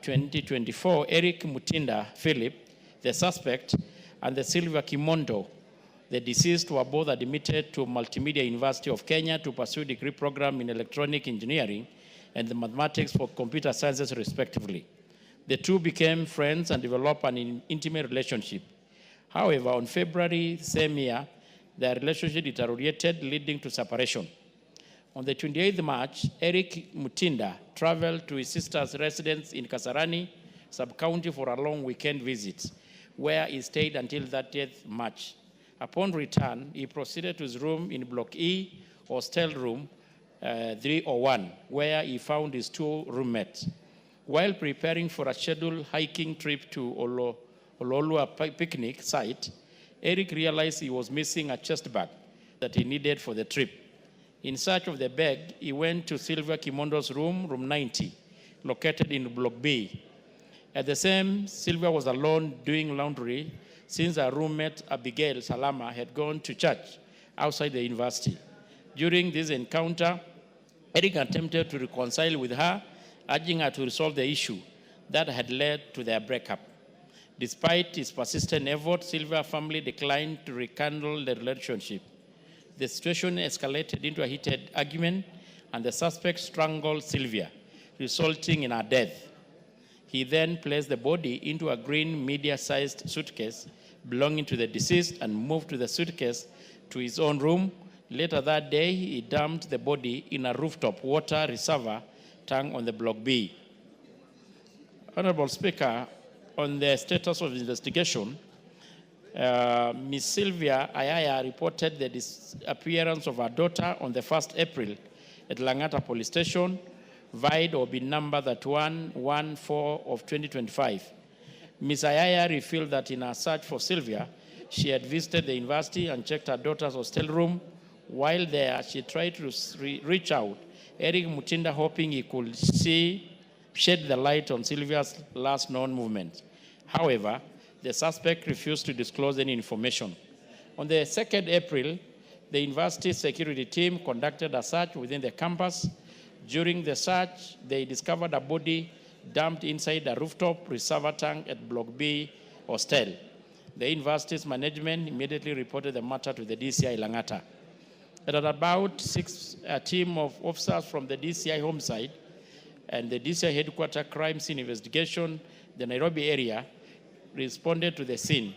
2024, Eric Mutinda Philip, the suspect, and the Sylvia Kimonto The deceased were both admitted to Multimedia University of Kenya to pursue a degree program in electronic engineering and the mathematics for computer sciences, respectively. The two became friends and developed an intimate relationship. However, on February same year, their relationship deteriorated, leading to separation. On the 28th March, Eric Mutinda traveled to his sister's residence in Kasarani, sub-county, for a long weekend visit, where he stayed until 30th March. Upon return, he proceeded to his room in Block E, hostel room 301, where he found his two roommates. While preparing for a scheduled hiking trip to Ololua picnic site, Eric realized he was missing a chest bag that he needed for the trip. In search of the bag, he went to Sylvia Kimondo's room, room 90, located in Block B. At the same, Sylvia was alone doing laundry since her roommate, Abigail Salama, had gone to church outside the university. During this encounter, Eric attempted to reconcile with her, urging her to resolve the issue that had led to their breakup. Despite his persistent efforts, Sylvia's family declined to rekindle the relationship. The situation escalated into a heated argument, and the suspect strangled Sylvia, resulting in her death. He then placed the body into a green media-sized suitcase belonging to the deceased and moved the suitcase to his own room. Later that day, he dumped the body in a rooftop water reservoir tank on the Block B. Honorable Speaker, on the status of investigation, Ms. Sylvia Ayaya reported the disappearance of her daughter on the 1st April at Langata Police Station, VIDE or bin number 3114 of 2025. Ms. Ayaya revealed that in her search for Sylvia, she had visited the university and checked her daughter's hostel room. While there, she tried to reach out Eric Mutinda, hoping he could shed the light on Sylvia's last known movement. However, the suspect refused to disclose any information. On the 2nd April, the university security team conducted a search within the campus. During the search, they discovered a body dumped inside a rooftop reservoir tank at Block B hostel. The university's management immediately reported the matter to the DCI Langata. At about 6, a team of officers from the DCI homicide and the DCI headquarters crime scene investigation, the Nairobi area, responded to the scene.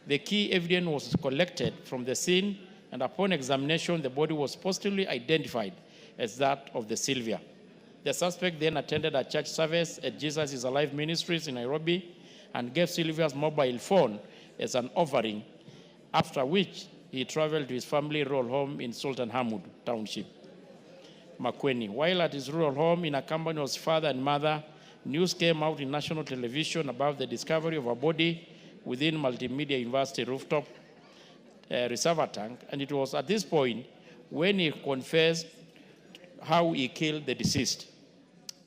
The key evidence was collected from the scene, and upon examination, the body was positively identified as that of the Sylvia. The suspect then attended a church service at Jesus is Alive Ministries in Nairobi and gave Sylvia's mobile phone as an offering, after which he traveled to his family rural home in Sultan Hamud Township, Makueni. While at his rural home in a company of his father and mother, news came out in national television about the discovery of a body within Multimedia University rooftop reservoir tank, and it was at this point when he confessed how he killed the deceased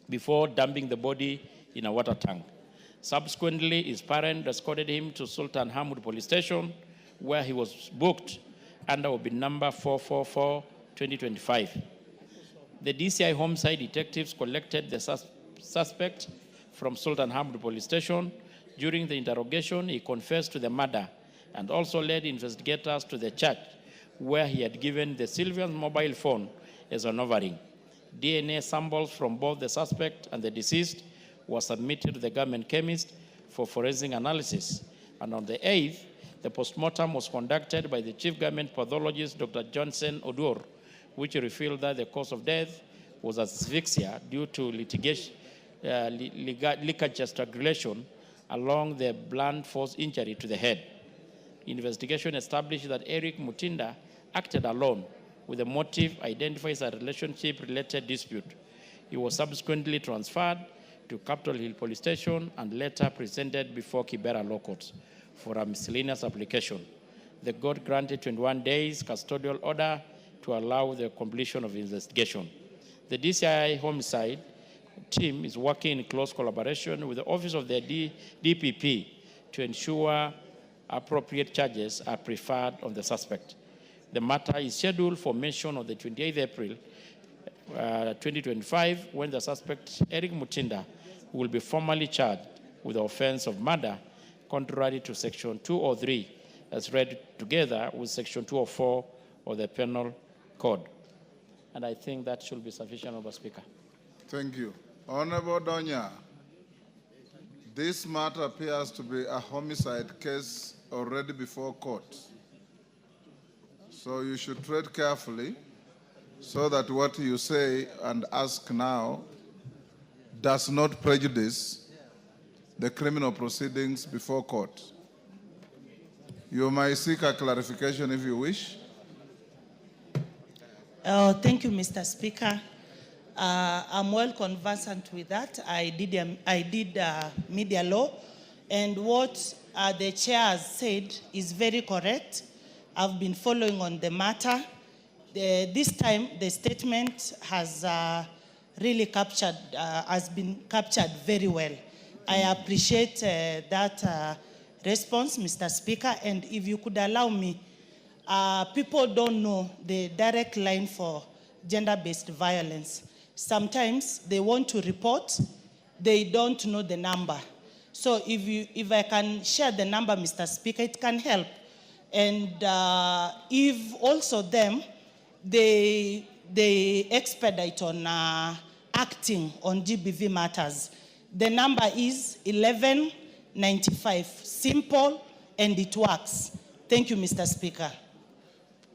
before dumping the body in a water tank. Subsequently, his parents escorted him to Sultan Hamud Police Station, where he was booked under bin number 444, 2025. The DCI homicide detectives collected the suspect from Sultan Hamud Police Station. During the interrogation, he confessed to the murder and also led investigators to the church where he had given the Sylvia's mobile phone as an offering. DNA samples from both the suspect and the deceased were submitted to the government chemist for forensic analysis. And on the 8th, the postmortem was conducted by the chief government pathologist, Dr. Johnson Odur, which revealed that the cause of death was asphyxia due to leakage strangulation along the blunt force injury to the head. Investigation established that Eric Mutinda acted alone with the motive identified as a relationship-related dispute. He was subsequently transferred to Capitol Hill Police Station and later presented before Kibera Law Courts for a miscellaneous application. The court granted 21 days custodial order to allow the completion of investigation. The DCI homicide team is working in close collaboration with the Office of the DPP to ensure appropriate charges are preferred on the suspect. The matter is scheduled for mention on the 28th April 2025, when the suspect, Eric Mutinda, will be formally charged with the offense of murder, contrary to Section 203 as read together with Section 204 of the Penal Code. And I think that should be sufficient, Honorable Speaker. Thank you. Honorable Donya, this matter appears to be a homicide case already before court. So you should tread carefully so that what you say and ask now does not prejudice the criminal proceedings before court. You may seek a clarification if you wish. Thank you, Mr. Speaker. I'm well conversant with that. I did media law, and what the chair has said is very correct. I've been following on the matter. This time, the statement has really has been captured very well. I appreciate that response, Mr. Speaker, and if you could allow me, people don't know the direct line for gender-based violence. Sometimes they want to report, they don't know the number. So if I can share the number, Mr. Speaker, it can help. And if also them, they expedite on acting on GBV matters. The number is 1195. Simple, and it works. Thank you, Mr. Speaker.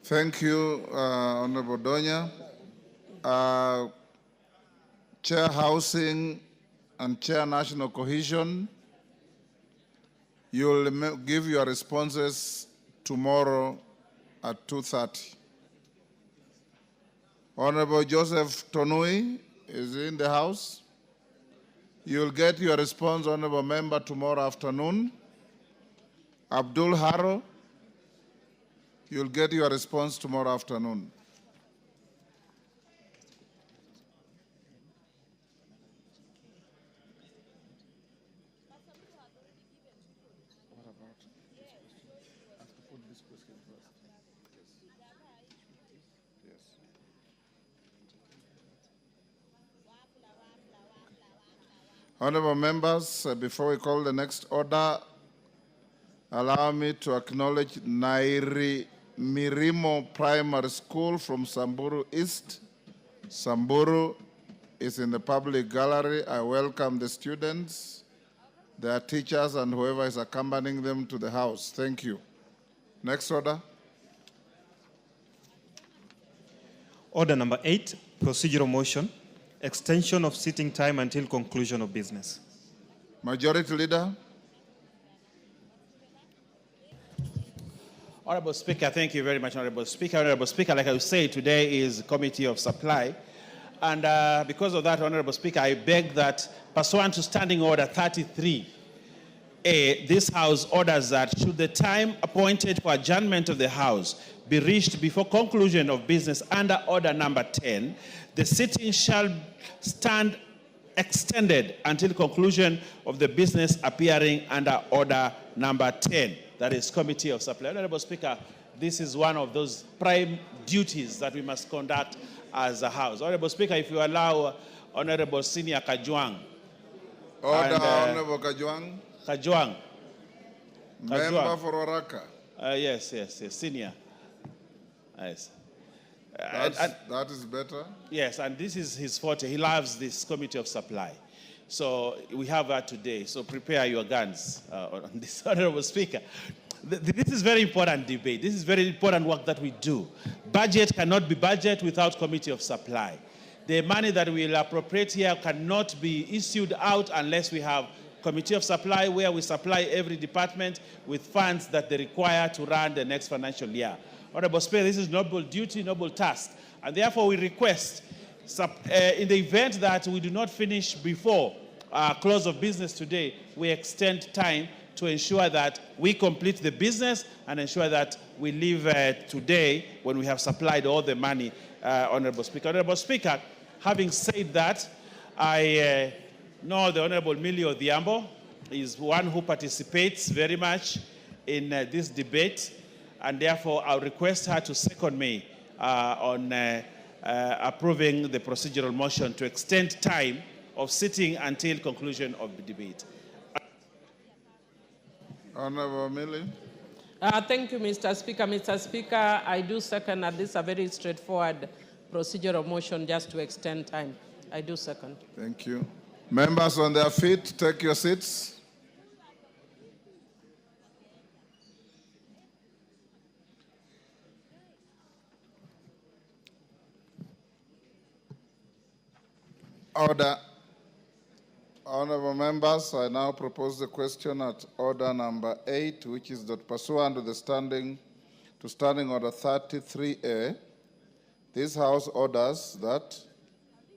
Thank you, Honorable Donya. Chair Housing and Chair National Cohesion, you'll give your responses tomorrow at 2:30. Honorable Joseph Tonui is in the House. You'll get your response, Honorable Member, tomorrow afternoon. Abdul Haro, you'll get your response tomorrow afternoon. Honorable members, before we call the next order, allow me to acknowledge Nairi Mirimo Primary School from Samburu East. Samburu is in the public gallery. I welcome the students, their teachers, and whoever is accompanying them to the house. Thank you. Next order. Order number 8, procedural motion, extension of sitting time until conclusion of business. Majority Leader. Honorable Speaker, thank you very much, Honorable Speaker. Honorable Speaker, like I said, today is Committee of Supply. And because of that, Honorable Speaker, I beg that pursuant to Standing Order 33A, this House orders that should the time appointed for adjournment of the House be reached before conclusion of business under Order number 10, the sitting shall stand extended until conclusion of the business appearing under Order number 10. That is Committee of Supply. Honorable Speaker, this is one of those prime duties that we must conduct as a House. Honorable Speaker, if you allow Honorable Senior Kajwang. Order, Honorable Kajwang. Kajwang. Member for Oraka. Yes, Senior. Yes. That is better. Yes, and this is his forte. He loves this Committee of Supply. So we have that today. So prepare your guns on this, Honorable Speaker. This is very important debate. This is very important work that we do. Budget cannot be budget without Committee of Supply. The money that we will appropriate here cannot be issued out unless we have Committee of Supply where we supply every department with funds that they require to run the next financial year. Honorable Speaker, this is noble duty, noble task. And therefore we request, in the event that we do not finish before close of business today, we extend time to ensure that we complete the business and ensure that we leave today when we have supplied all the money, Honorable Speaker. Honorable Speaker, having said that, I know the Honorable Millie Odhiambo is one who participates very much in this debate, and therefore I'll request her to second me on approving the procedural motion to extend time of sitting until conclusion of the debate. Honorable Millie. Thank you, Mr. Speaker. Mr. Speaker, I do second that this is a very straightforward procedural motion just to extend time. I do second. Thank you. Members on their feet, take your seats. Order. Honorable members, I now propose the question at order number 8, which is that pursuant to the Standing Order 33A, this House orders that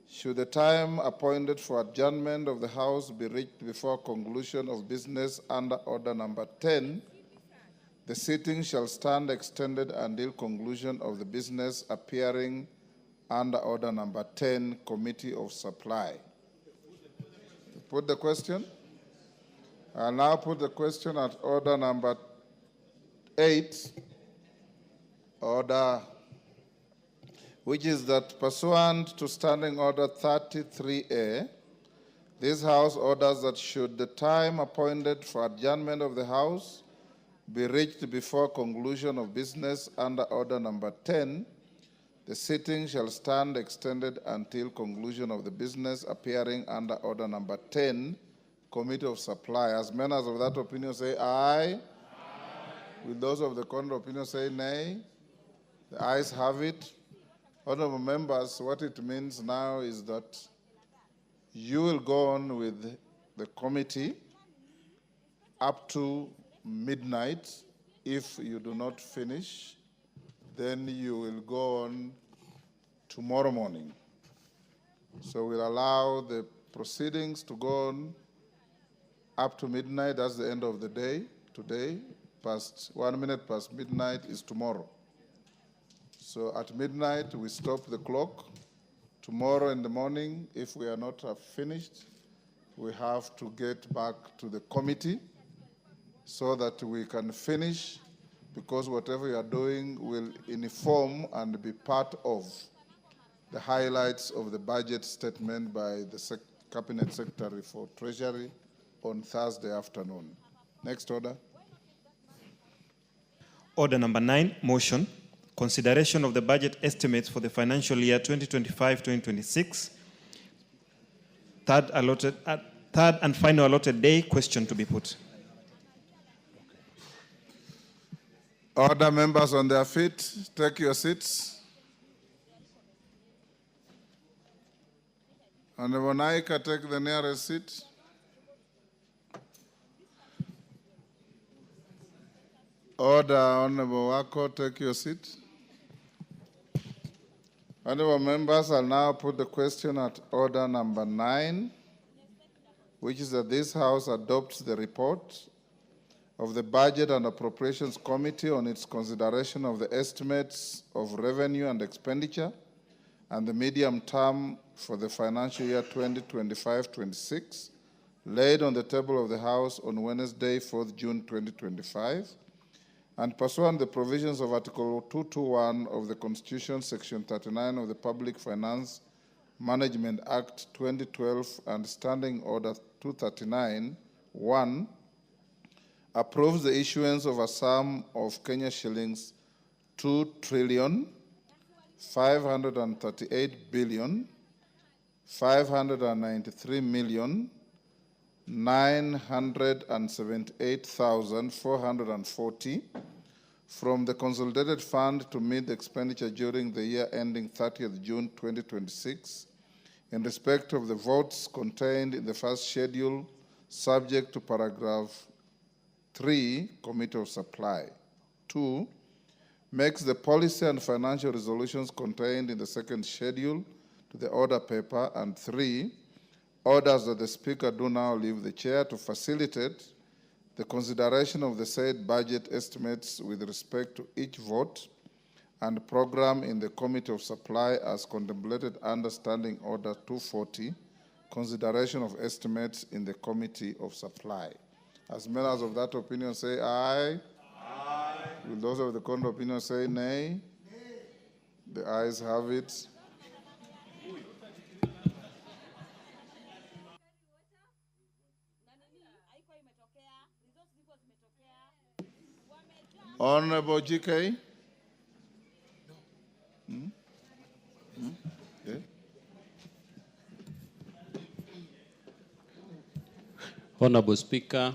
should the time appointed for adjournment of the House be reached before conclusion of business under Order number 10, the sitting shall stand extended until conclusion of the business appearing under Order number 10, Committee of Supply. Put the question. I now put the question at order number 8, order, which is that pursuant to Standing Order 33A, this House orders that should the time appointed for adjournment of the House be reached before conclusion of business under Order number 10, the sitting shall stand extended until conclusion of the business appearing under Order number 10, Committee of Supply. As members of that opinion say aye. Aye. Will those of the contrary opinion say nay? The ayes have it. Honorable members, what it means now is that you will go on with the committee up to midnight. If you do not finish, then you will go on tomorrow morning. So we'll allow the proceedings to go on up to midnight. That's the end of the day today. 1 minute past midnight is tomorrow. So at midnight, we stop the clock. Tomorrow in the morning, if we are not finished, we have to get back to the committee so that we can finish, because whatever you are doing will inform and be part of the highlights of the budget statement by the Cabinet Secretary for Treasury on Thursday afternoon. Next order. Order number 9, motion. Consideration of the budget estimates for the financial year 2025-2026. Third and final allotted day, question to be put. Order, members on their feet, take your seats. Honorable Naika, take the nearest seat. Order, Honorable Wako, take your seat. Honorable members, I'll now put the question at order number 9, which is that this House adopts the report of the Budget and Appropriations Committee on its consideration of the estimates of revenue and expenditure and the medium term for the financial year 2025-26, laid on the table of the House on Wednesday, 4th June 2025, and pursuant to the provisions of Article 221 of the Constitution, Section 39 of the Public Finance Management Act 2012 and Standing Order 239-1, approves the issuance of a sum of Kenya shillings 2,538,593,978,440 from the Consolidated Fund to meet the expenditure during the year ending 30th June 2026 in respect of the votes contained in the first schedule, subject to paragraph 3, Committee of Supply. 2, makes the policy and financial resolutions contained in the second schedule to the order paper. And 3, orders that the Speaker do now leave the chair to facilitate the consideration of the said budget estimates with respect to each vote and program in the Committee of Supply as contemplated under Standing Order 240, consideration of estimates in the Committee of Supply. As members of that opinion say aye. Aye. Will those of the contrary opinion say nay? Nay. The ayes have it. Honorable GK. Okay. Honorable Speaker.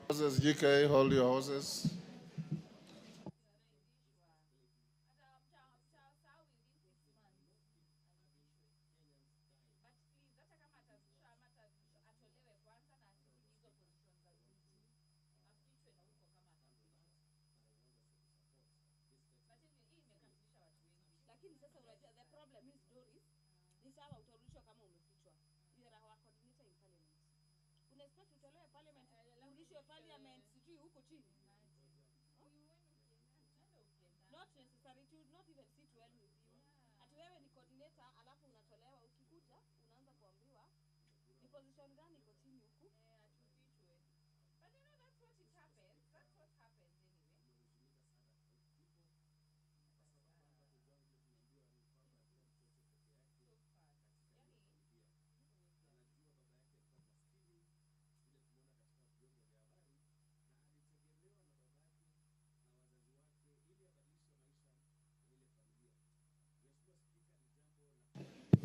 Horses, GK, hold your horses.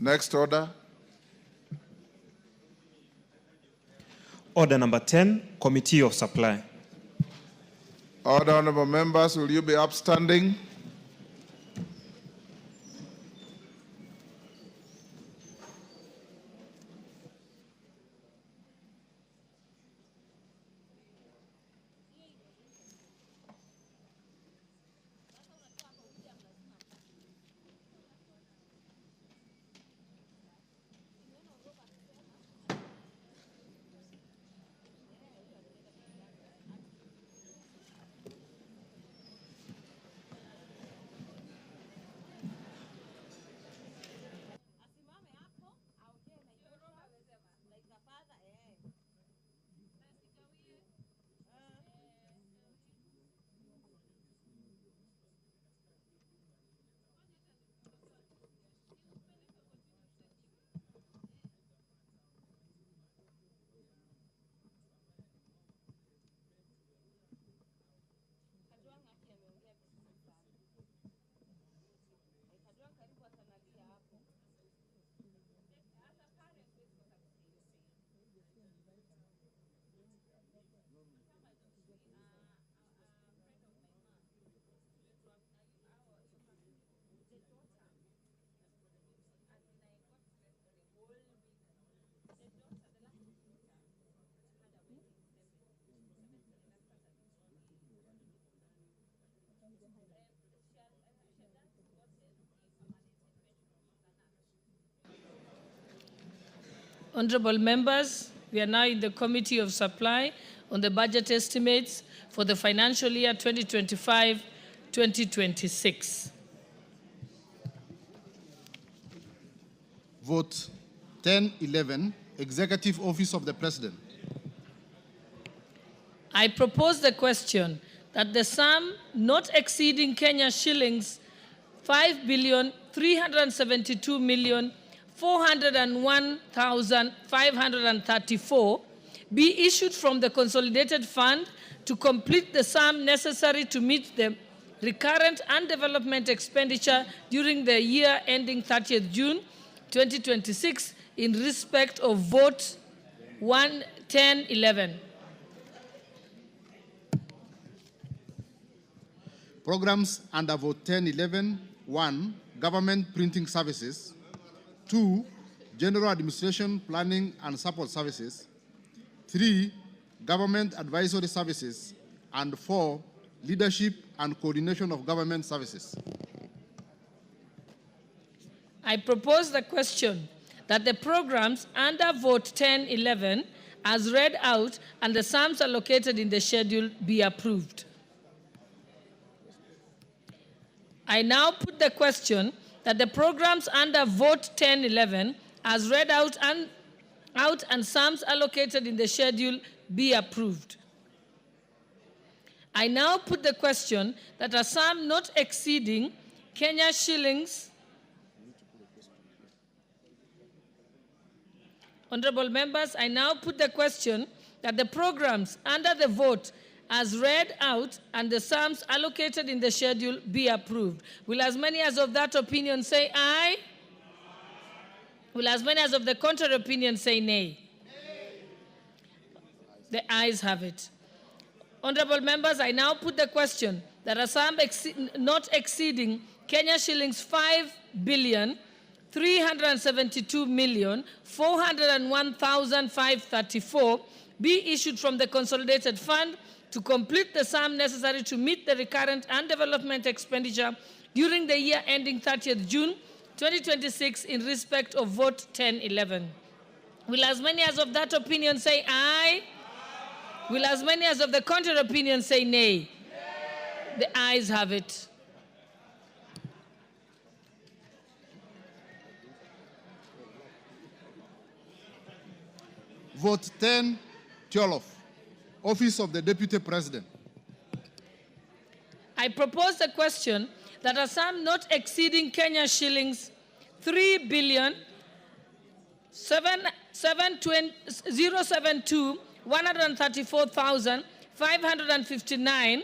Next order. Order number 10, Committee of Supply. Order, honorable members, will you be upstanding? Honorable members, we are now in the Committee of Supply on the budget estimates for the financial year 2025-2026. Vote 1011, Executive Office of the President. I propose the question that the sum not exceeding Kenya shillings 5,372,401,534 be issued from the Consolidated Fund to complete the sum necessary to meet the recurrent and development expenditure during the year ending 30th June 2026 in respect of vote 1011. Programs under vote 1011. 1. Government printing services. 2. General administration, planning and support services. 3. Government advisory services. And 4. Leadership and coordination of government services. I propose the question that the programs under vote 1011 as read out and the sums allocated in the schedule be approved. I now put the question that the programs under vote 1011 as read out and sums allocated in the schedule be approved. I now put the question that a sum not exceeding Kenya shillings. Honorable members, I now put the question that the programs under the vote as read out and the sums allocated in the schedule be approved. Will as many as of that opinion say aye? Will as many as of the contrary opinion say nay? The ayes have it. Honorable members, I now put the question that a sum not exceeding Kenya shillings 5,372,401,534 be issued from the consolidated fund to complete the sum necessary to meet the recurrent and development expenditure during the year ending 30th June 2026 in respect of vote 1011. Will as many as of that opinion say aye? Will as many as of the contrary opinion say nay? The ayes have it. Vote 10-12, Office of the Deputy President. I propose the question that a sum not exceeding Kenya shillings 3,072,134,559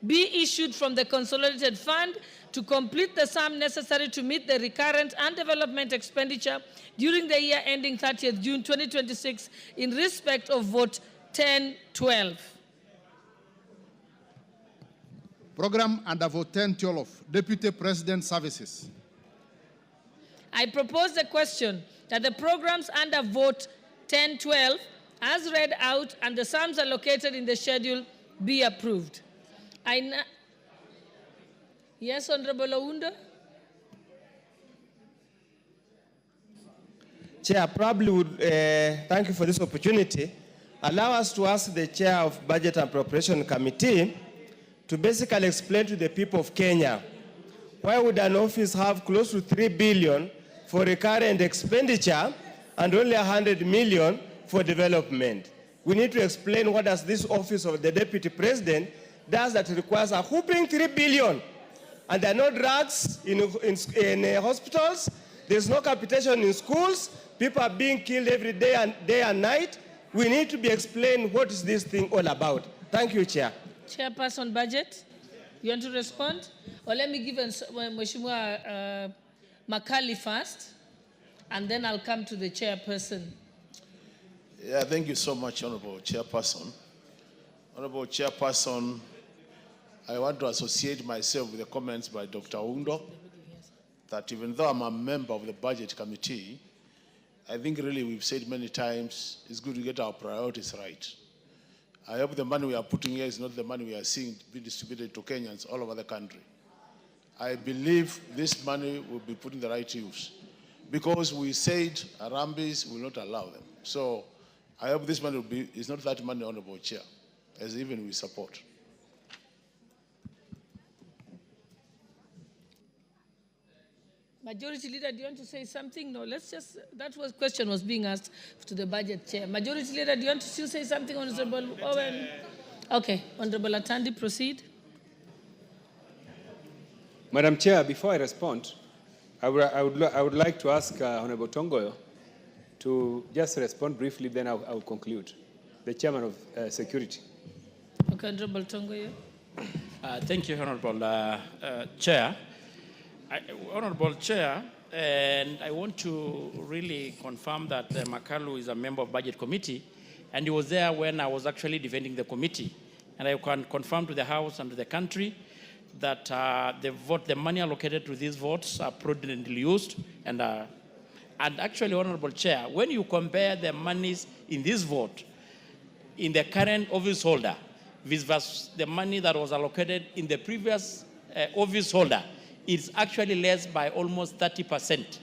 be issued from the consolidated fund to complete the sum necessary to meet the recurrent and development expenditure during the year ending 30th June 2026 in respect of vote 1012. Program under vote 10-12, Deputy President Services. I propose the question that the programs under vote 1012 as read out and the sums allocated in the schedule be approved. Yes, Honorable Ounda. Chair, probably would thank you for this opportunity. Allow us to ask the Chair of Budget and Appropriation Committee to basically explain to the people of Kenya why would an office have close to 3 billion for recurrent expenditure and only 100 million for development. We need to explain what does this office of the Deputy President does that requires a whopping 3 billion. And there are no drugs in hospitals, there's no capitation in schools, people are being killed every day and night. We need to be explained what is this thing all about. Thank you, Chair. Chairperson Budget, you want to respond? Or let me give Mheshimiwa Makali first, and then I'll come to the chairperson. Yeah, thank you so much, Honorable Chairperson. Honorable Chairperson, I want to associate myself with the comments by Dr. Undo, that even though I'm a member of the Budget Committee, I think really we've said many times, it's good to get our priorities right. I hope the money we are putting here is not the money we are seeing be distributed to Kenyans all over the country. I believe this money will be put in the right use, because we said Harambes will not allow them. So I hope this money will be, is not that money, Honorable Chair, as even we support. Majority Leader, do you want to say something? No, let's just, that was question was being asked to the Budget Chair. Majority Leader, do you want to still say something, Honorable Owen? Okay, Honorable Atandi, proceed. Madam Chair, before I respond, I would like to ask Honorable Tongoyo to just respond briefly, then I'll conclude. The Chairman of Security. Okay, Honorable Tongoyo. Thank you, Honorable Chair. Honorable Chair, and I want to really confirm that Makalu is a member of Budget Committee, and he was there when I was actually defending the committee. And I can confirm to the House and to the country that the money allocated to these votes are prudently used. And actually, Honorable Chair, when you compare the monies in this vote in the current office holder versus the money that was allocated in the previous office holder, it's actually less by almost 30%.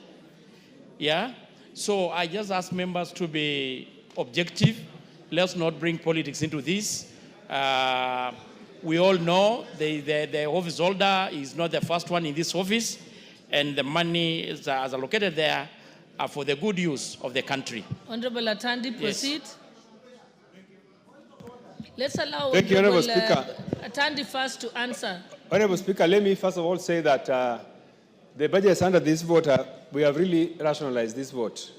Yeah? So I just ask members to be objective. Let's not bring politics into this. We all know the office holder is not the first one in this office, and the money is allocated there for the good use of the country. Honorable Atandi, proceed. Yes. Let's allow Thank you, Honorable Speaker. Atandi first to answer. Honorable Speaker, let me first of all say that the budgets under this vote, we have really rationalized this vote.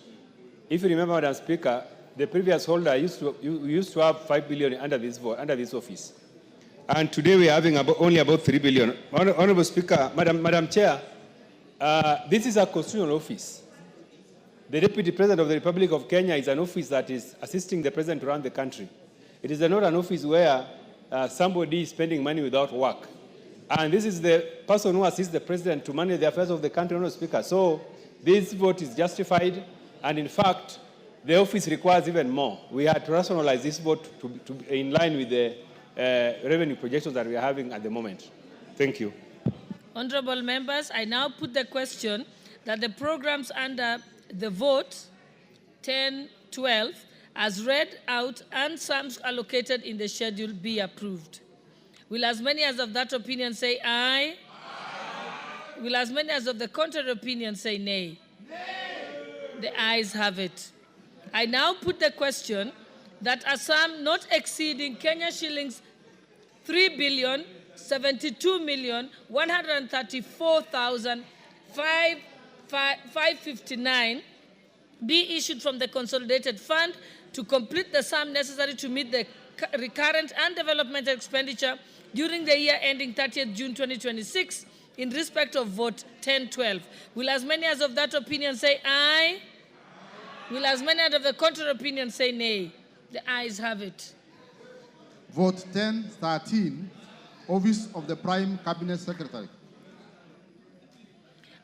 If you remember, Madam Speaker, the previous holder used to have 5 billion under this office. And today we are having only about 3 billion. Honorable Speaker, Madam Chair, this is a constitutional office. The Deputy President of the Republic of Kenya is an office that is assisting the President to run the country. It is not an office where somebody is spending money without work. And this is the person who assists the President to manage the affairs of the country, Honorable Speaker. So this vote is justified, and in fact, the office requires even more. We had to rationalize this vote to in line with the revenue projections that we are having at the moment. Thank you. Honorable members, I now put the question that the programs under the vote 10-12 as read out and sums allocated in the schedule be approved. Will as many as of that opinion say aye? Aye. Will as many as of the contrary opinion say nay? Nay. The ayes have it. I now put the question that a sum not exceeding Kenya shillings 3,072,134,559 be issued from the consolidated fund to complete the sum necessary to meet the recurrent and development expenditure during the year ending 30th June 2026 in respect of vote 10-12. Will as many as of that opinion say aye? Will as many as of the contrary opinion say nay? The ayes have it. Vote 10-13, Office of the Prime Cabinet Secretary.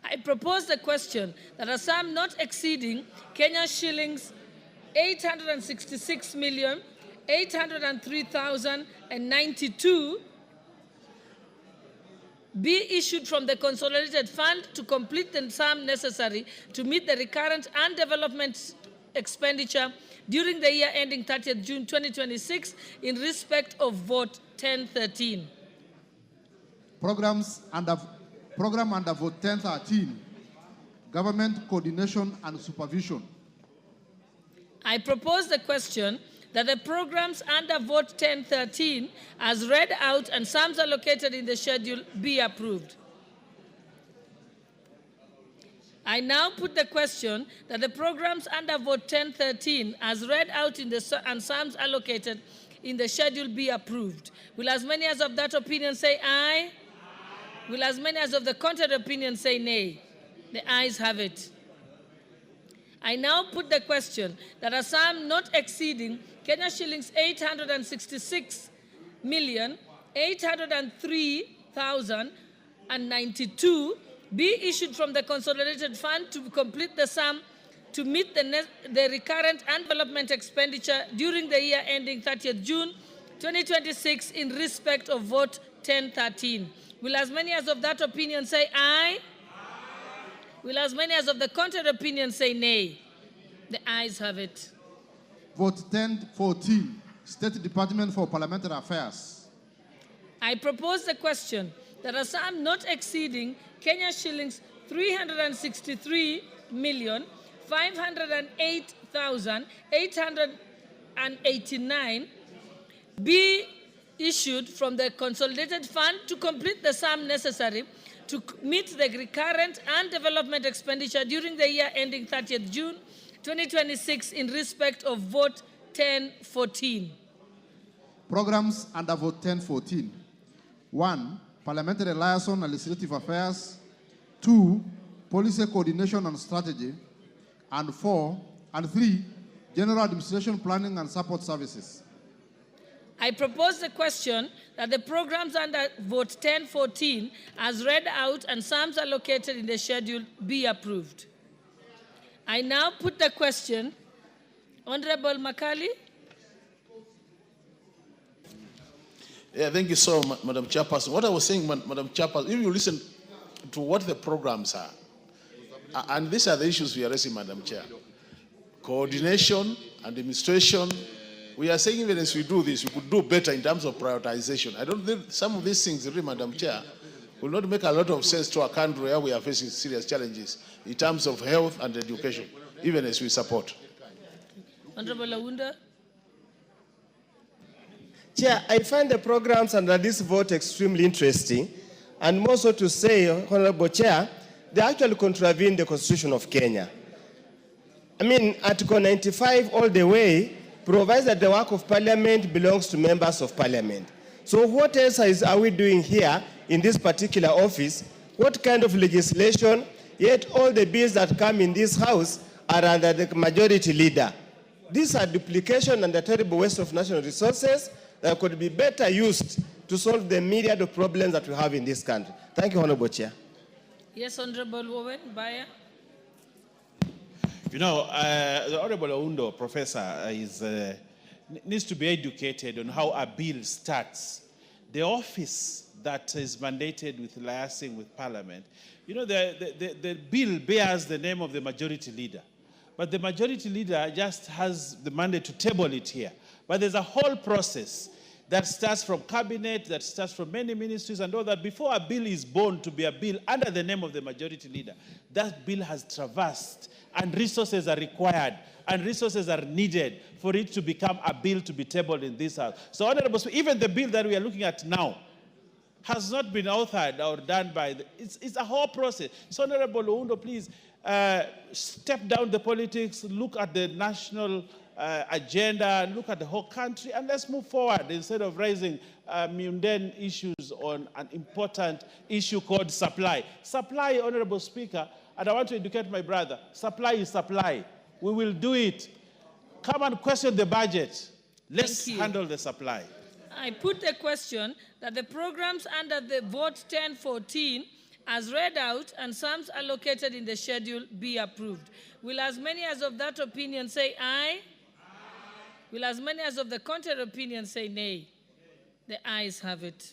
I propose the question that a sum not exceeding Kenya shillings 866,803,092 be issued from the consolidated fund to complete the sum necessary to meet the recurrent and development expenditure during the year ending 30th June 2026 in respect of vote 10-13. Program under vote 10-13, Government Coordination and Supervision. I propose the question that the programs under vote 10-13 as read out and sums allocated in the schedule be approved. I now put the question that the programs under vote 10-13 as read out in the and sums allocated in the schedule be approved. Will as many as of that opinion say aye? Aye. Will as many as of the contrary opinion say nay? The ayes have it. I now put the question that a sum not exceeding Kenya shillings 866,803,092 be issued from the consolidated fund to complete the sum to meet the recurrent and development expenditure during the year ending 30th June 2026 in respect of vote 10-13. Will as many as of that opinion say aye? Aye. Will as many as of the contrary opinion say nay? The ayes have it. Vote 10-14, State Department for Parliamentary Affairs. I propose the question that a sum not exceeding Kenya shillings 363,508,889 be issued from the consolidated fund to complete the sum necessary to meet the recurrent and development expenditure during the year ending 30th June 2026 in respect of vote 10-14. Programs under vote 10-14. 1, Parliamentary Liaison and Legislative Affairs. 2, Policy Coordination and Strategy. And 3, General Administration Planning and Support Services. I propose the question that the programs under vote 10-14 as read out and sums allocated in the schedule be approved. I now put the question. Honorable Makali. Yeah, thank you so much, Madam Chairperson. What I was saying, Madam Chairperson, if you listen to what the programs are, and these are the issues we are raising, Madam Chair. Coordination, administration. We are saying even as we do this, we could do better in terms of prioritization. I don't think some of these things, really, Madam Chair, will not make a lot of sense to a country where we are facing serious challenges in terms of health and education, even as we support. Honorable Awunda. Chair, I find the programs under this vote extremely interesting, and more so to say, Honorable Chair, they actually contravene the Constitution of Kenya. I mean, Article 95 all the way provides that the work of Parliament belongs to members of Parliament. So what else are we doing here in this particular office? What kind of legislation? Yet all the bills that come in this house are under the majority leader. These are duplication and a terrible waste of national resources that could be better used to solve the myriad of problems that we have in this country. Thank you, Honorable Chair. Yes, Honorable Wowen Baya. You know, the Honorable Oundo, Professor, needs to be educated on how a bill starts. The office that is mandated with liaising with Parliament, you know, the bill bears the name of the majority leader. But the majority leader just has the mandate to table it here. But there's a whole process that starts from cabinet, that starts from many ministries and all that. Before a bill is born to be a bill under the name of the majority leader, that bill has traversed and resources are required and resources are needed for it to become a bill to be tabled in this house. So, Honorable Speaker, even the bill that we are looking at now has not been authored or done by it's a whole process. So, Honorable Oundo, please step down the politics, look at the national agenda, look at the whole country, and let's move forward instead of raising mundane issues on an important issue called supply. Supply, Honorable Speaker, and I want to educate my brother, supply is supply. We will do it. Come and question the budget. Let's handle the supply. I put the question that the programs under the vote 1014 as read out and sums allocated in the schedule be approved. Will as many as of that opinion say aye? Will as many as of the contrary opinion say nay? The ayes have it.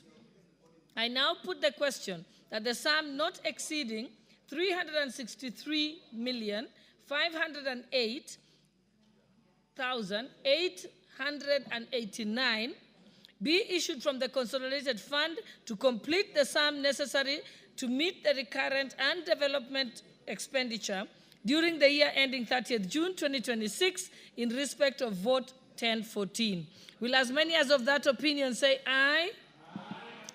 I now put the question that the sum not exceeding 363,508,889 be issued from the consolidated fund to complete the sum necessary to meet the recurrent and development expenditure during the year ending 30th June 2026 in respect of vote 1014. Will as many as of that opinion say aye?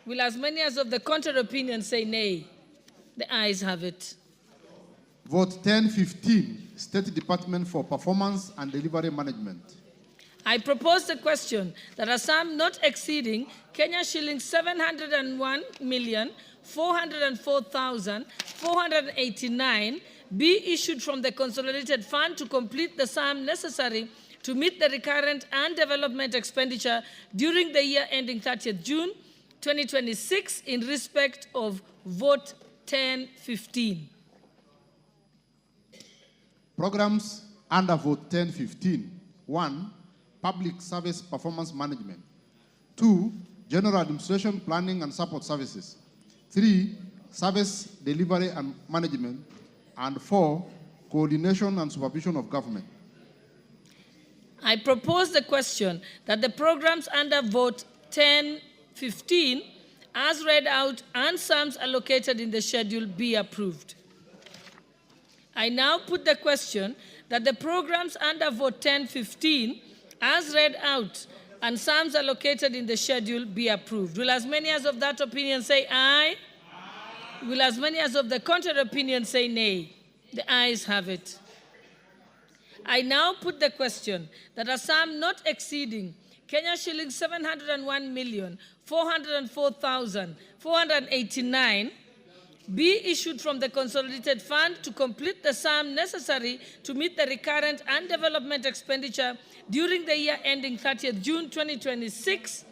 Will as many as of the contrary opinion say nay? The ayes have it. Vote 1015, State Department for Performance and Delivery Management. I propose the question that a sum not exceeding Kenya shillings 701,404,489 be issued from the consolidated fund to complete the sum necessary to meet the recurrent and development expenditure during the year ending 30th June 2026 in respect of vote 1015. Programs under vote 1015. 1. Public Service Performance Management. 2. General Administration Planning and Support Services. 3. Service Delivery and Management. And 4. Coordination and Supervision of Government. I propose the question that the programs under vote 1015 as read out and sums allocated in the schedule be approved. I now put the question that the programs under vote 1015 as read out and sums allocated in the schedule be approved. Will as many as of that opinion say aye? Aye. Will as many as of the contrary opinion say nay? The ayes have it. I now put the question that a sum not exceeding Kenya shillings 701,404,489 be issued from the consolidated fund to complete the sum necessary to meet the recurrent and development expenditure during the year ending 30th June 2026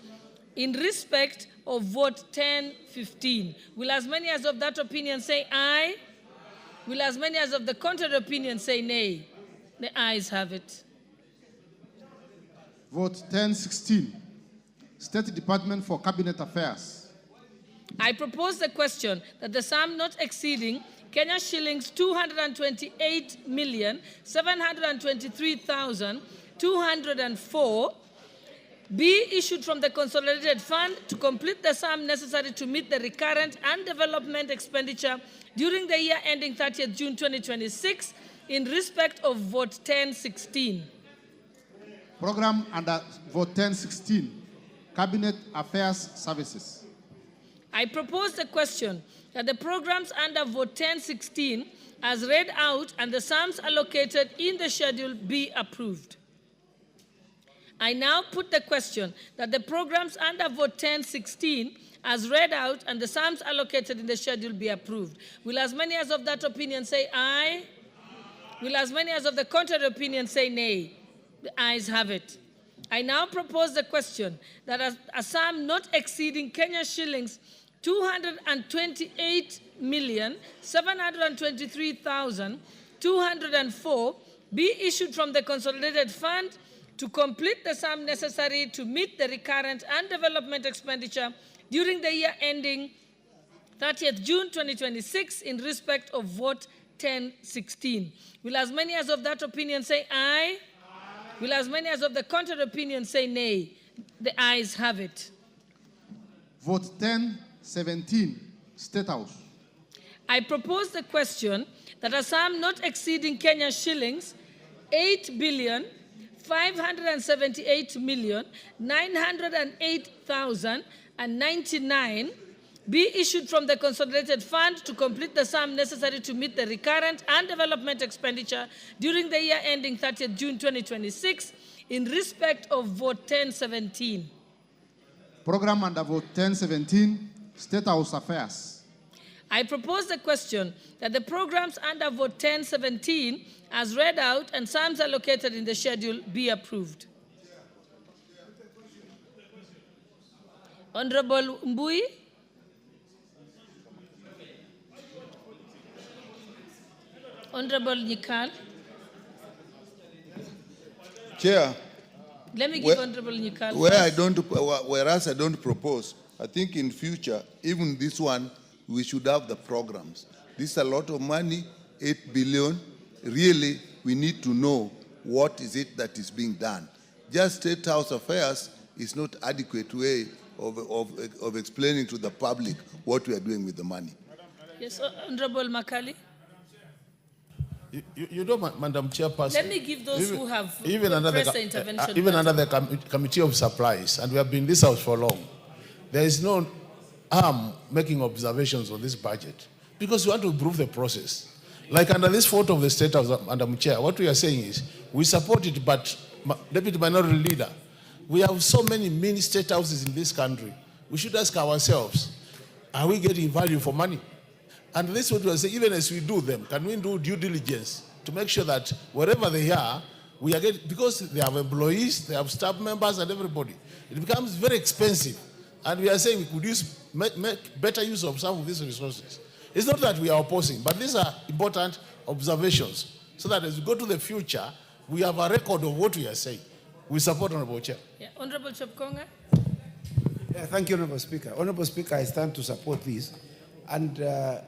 in respect of vote 1015. Will as many as of that opinion say aye? Will as many as of the contrary opinion say nay? The ayes have it. Vote 1016, State Department for Cabinet Affairs. I propose the question that the sum not exceeding Kenya shillings 228,723,204 be issued from the consolidated fund to complete the sum necessary to meet the recurrent and development expenditure during the year ending 30th June 2026 in respect of vote 1016. Program under vote 1016, Cabinet Affairs Services. I propose the question that the programs under Vote 1016 as read out and the sums allocated in the schedule be approved. I now put the question that the programs under Vote 1016 as read out and the sums allocated in the schedule be approved. Will as many as of that opinion say aye? Will as many as of the contrary opinion say nay? The ayes have it. I now propose the question that a sum not exceeding Kenya shillings 228,723,204 be issued from the consolidated fund to complete the sum necessary to meet the recurrent and development expenditure during the year ending 30th June 2026 in respect of Vote 1016. Will as many as of that opinion say aye? Will as many as of the contrary opinion say nay? The ayes have it. Vote 1017, State House. I propose the question that a sum not exceeding Kenya shillings 8,578,908,099 be issued from the consolidated fund to complete the sum necessary to meet the recurrent and development expenditure during the year ending 30th June 2026 in respect of Vote 1017. Program under Vote 1017, State House Affairs. I propose the question that the programs under Vote 1017 as read out and sums allocated in the schedule be approved. Honorable Mbui. Honorable Nyikal. Chair. Let me give Honorable Nyikal. Whereas I don't propose, I think in future, even this one, we should have the programs. This is a lot of money, 8 billion. Really, we need to know what is it that is being done. Just State House affairs is not adequate way of explaining to the public what we are doing with the money. Yes, Honorable Makali. You know, Madam Chairperson. Let me give those who have even under the intervention. Even under the Committee of Supplies, and we have been in this house for long, there is no harm making observations on this budget because we want to improve the process. Like under this photo of the State House, Madam Chair, what we are saying is we support it, but Deputy Minority Leader, we have so many mini state houses in this country. We should ask ourselves, are we getting value for money? And this is what we are saying, even as we do them, can we do due diligence to make sure that wherever they are, we are getting, because they have employees, they have staff members and everybody. It becomes very expensive. And we are saying we could make better use of some of these resources. It's not that we are opposing, but these are important observations so that as we go to the future, we have a record of what we are saying. We support Honorable Chair. Yeah, Honorable Chepkonga. Yeah, thank you, Honorable Speaker. Honorable Speaker, I stand to support this. And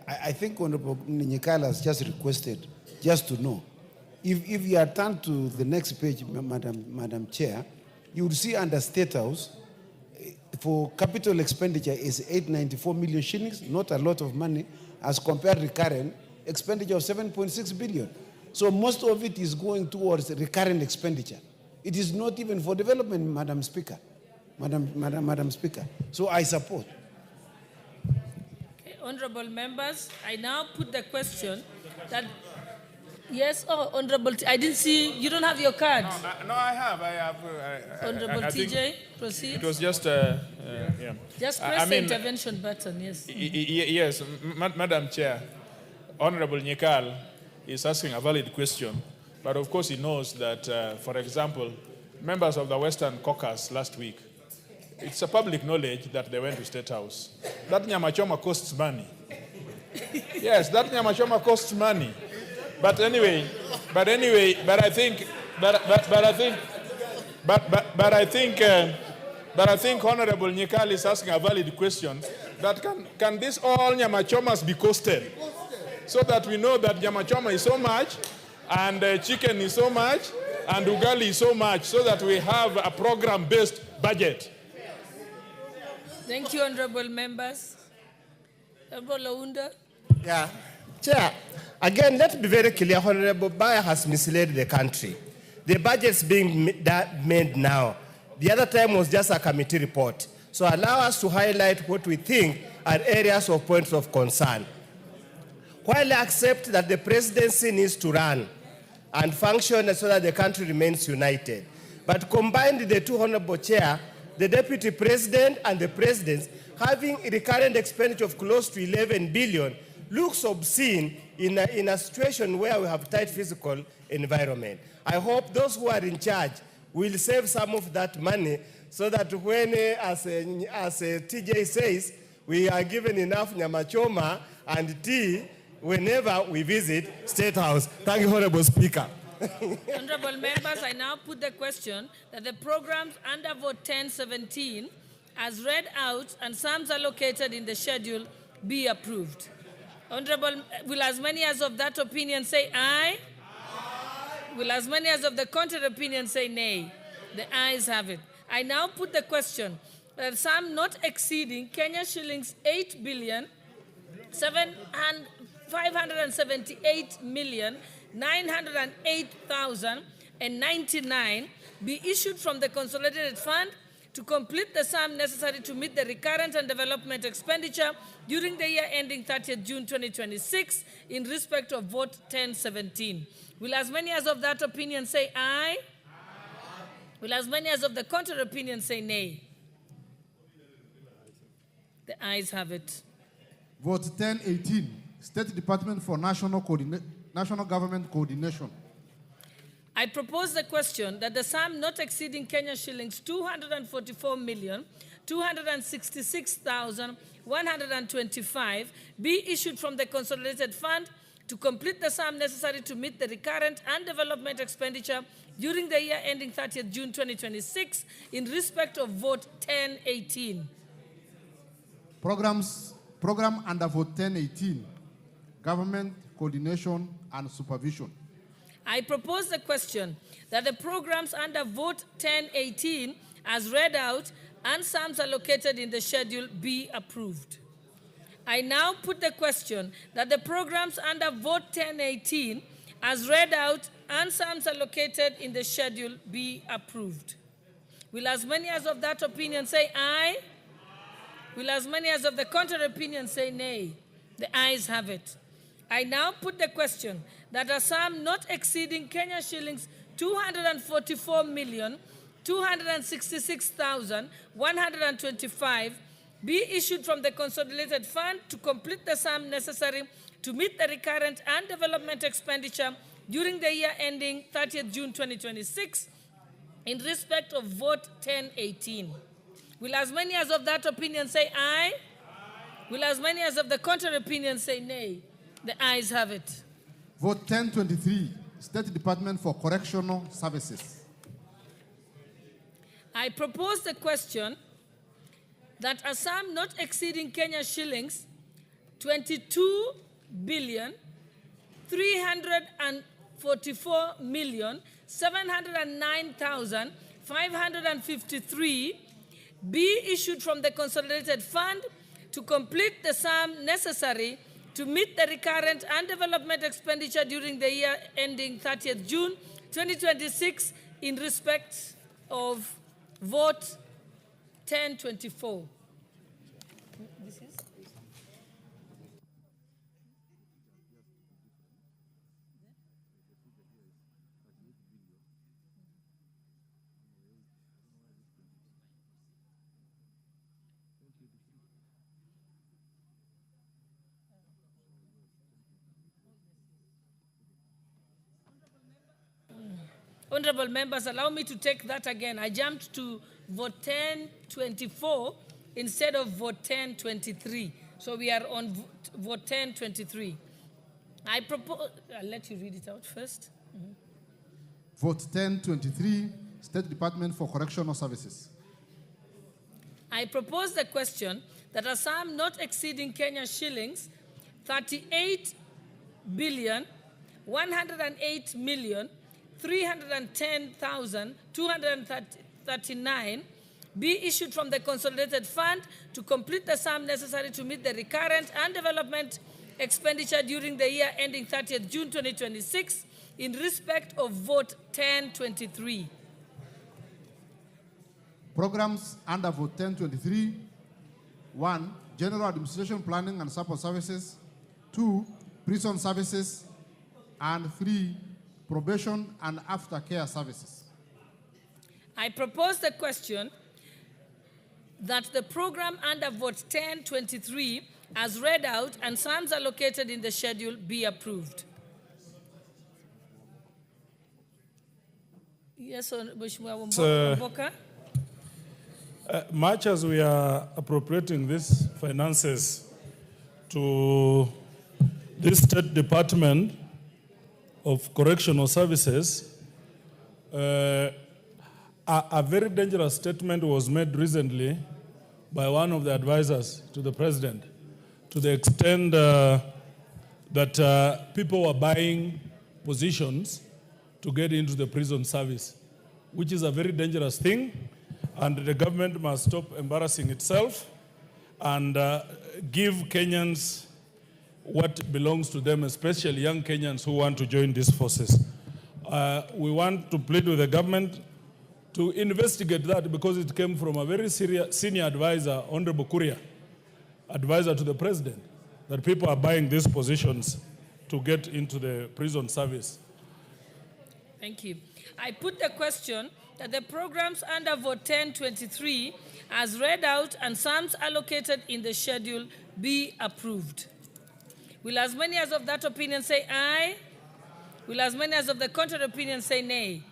I think Honorable Nyikala has just requested just to know. If you are turned to the next page, Madam Chair, you will see under State House, for capital expenditure is 894 million shillings, not a lot of money, as compared to recurrent expenditure of 7.6 billion. So most of it is going towards recurrent expenditure. It is not even for development, Madam Speaker. Madam Speaker. So I support. Okay, honorable members, I now put the question that yes, Honorable, I didn't see, you don't have your card. No, I have. Honorable TJ, proceed. It was just, yeah. Just press the intervention button, yes. Yes, Madam Chair, Honorable Nyikal is asking a valid question, but of course he knows that, for example, members of the Western Caucus last week, it's a public knowledge that they went to State House. That nyamachoma costs money. Yes, that nyamachoma costs money. But I think Honorable Nyikal is asking a valid question that can this all nyamachomas be costed so that we know that nyamachoma is so much and chicken is so much and ugali is so much so that we have a program-based budget. Thank you, honorable members. Honorable Ounda. Yeah. Chair, again, let's be very clear. Honorable Bayer has misled the country. The budget's being made now. The other time was just a committee report. So allow us to highlight what we think and areas of points of concern. While I accept that the presidency needs to run and function so that the country remains united, but combined the two honorable chair, the deputy president and the presidents, having a recurrent expenditure of close to 11 billion looks obscene in a situation where we have tight physical environment. I hope those who are in charge will save some of that money so that when, as TJ says, we are given enough nyamachoma and tea whenever we visit State House. Thank you, Honorable Speaker. Honorable members, I now put the question that the programs under Vote 1017, as read out and sums allocated in the schedule, be approved. Honorable, will as many as of that opinion say aye? Aye. Will as many as of the contrary opinion say nay? The ayes have it. I now put the question that sum not exceeding Kenya shillings 8,578,908,099 be issued from the consolidated fund to complete the sum necessary to meet the recurrent and development expenditure during the year ending 30th June 2026 in respect of Vote 1017. Will as many as of that opinion say aye? Aye. Will as many as of the contrary opinion say nay? The ayes have it. Vote 1018, State Department for National Government Coordination. I propose the question that the sum not exceeding Kenya shillings 244,266,125 be issued from the consolidated fund to complete the sum necessary to meet the recurrent and development expenditure during the year ending 30th June 2026 in respect of Vote 1018. Program under Vote 1018, Government Coordination and Supervision. I propose the question that the programs under Vote 1018, as read out, and sums allocated in the schedule be approved. I now put the question that the programs under Vote 1018, as read out, and sums allocated in the schedule be approved. Will as many as of that opinion say aye? Will as many as of the contrary opinion say nay? The ayes have it. I now put the question that a sum not exceeding Kenya shillings 244,266,125 be issued from the consolidated fund to complete the sum necessary to meet the recurrent and development expenditure during the year ending 30th June 2026 in respect of Vote 1018. Will as many as of that opinion say aye? Aye. Will as many as of the contrary opinion say nay? The ayes have it. Vote 1023, State Department for Correctional Services. I propose the question that a sum not exceeding Kenya shillings 22,344,709,553 be issued from the consolidated fund to complete the sum necessary to meet the recurrent and development expenditure during the year ending 30th June 2026 in respect of Vote 1024. This is? Honorable members, allow me to take that again. I jumped to Vote 1024 instead of Vote 1023. So we are on Vote 1023. I propose, I'll let you read it out first. Mm-hmm. Vote 1023, State Department for Correctional Services. I propose the question that a sum not exceeding Kenya shillings 38,108,310,239 be issued from the consolidated fund to complete the sum necessary to meet the recurrent and development expenditure during the year ending 30th June 2026 in respect of Vote 1023. Programs under Vote 1023. 1. general administration planning and support services. 2, prison services. And 3, probation and aftercare services. I propose the question that the program under vote 1023 as read out and sums allocated in the schedule be approved. Yes, Mheshimiwa Wamboka. Much as we are appropriating these finances to this State Department of Correctional Services, a very dangerous statement was made recently by one of the advisors to the president, to the extent that people were buying positions to get into the prison service, which is a very dangerous thing, and the government must stop embarrassing itself and give Kenyans what belongs to them, especially young Kenyans who want to join these forces. We want to plead with the government to investigate that, because it came from a very senior advisor, Honorable Kuria, advisor to the president, that people are buying these positions to get into the prison service. Thank you. I put the question that the programs under vote 1023 as read out and sums allocated in the schedule be approved. Will as many as of that opinion say aye? Will as many as of the contrary opinion say nay?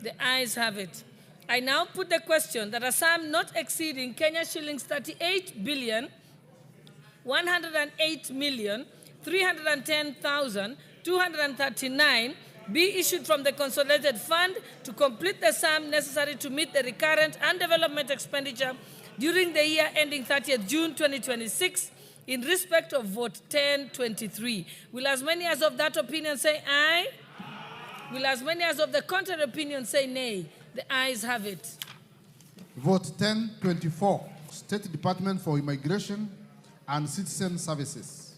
The ayes have it. I now put the question that a sum not exceeding Kenya shillings 38,108,310,239 be issued from the consolidated fund to complete the sum necessary to meet the recurrent and development expenditure during the year ending 30th June 2026 in respect of vote 1023. Will as many as of that opinion say aye? Will as many as of the contrary opinion say nay? The ayes have it. Vote 1024, State Department for Immigration and Citizen Services.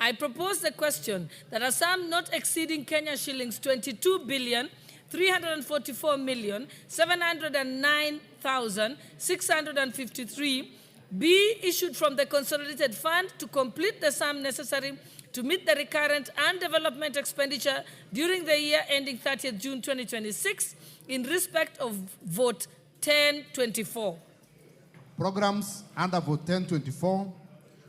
I propose the question that a sum not exceeding Kenya shillings 22,344,709,653 be issued from the consolidated fund to complete the sum necessary to meet the recurrent and development expenditure during the year ending 30th June 2026 in respect of vote 1024. Programs under vote 1024.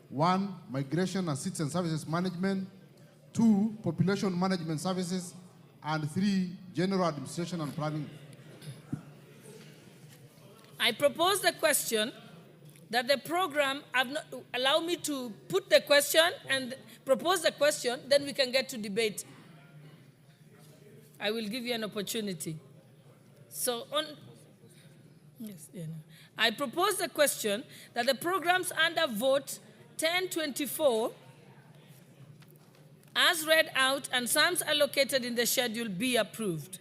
1, Migration and Citizen Services Management. 2, Population Management Services. And 3, General Administration and Planning. I propose the question that the program, allow me to put the question and propose the question, then we can get to debate. I will give you an opportunity. So I propose the question that the programs under vote 1024 as read out and sums allocated in the schedule be approved.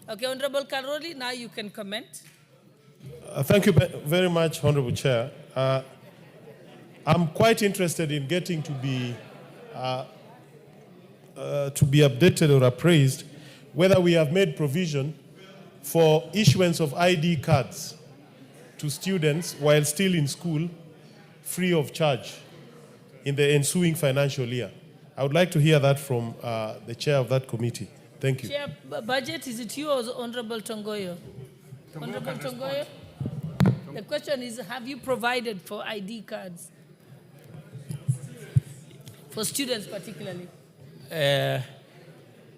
Okay, Honorable Karoli, now you can comment. Thank you very much, Honorable Chair. I'm quite interested in getting to be updated or appraised whether we have made provision for issuance of ID cards to students while still in school free of charge in the ensuing financial year. I would like to hear that from the chair of that committee. Thank you. Chair, budget, is it you or Honorable Tongoyo? Honorable Tongoyo? The question is, have you provided for ID cards? For students particularly?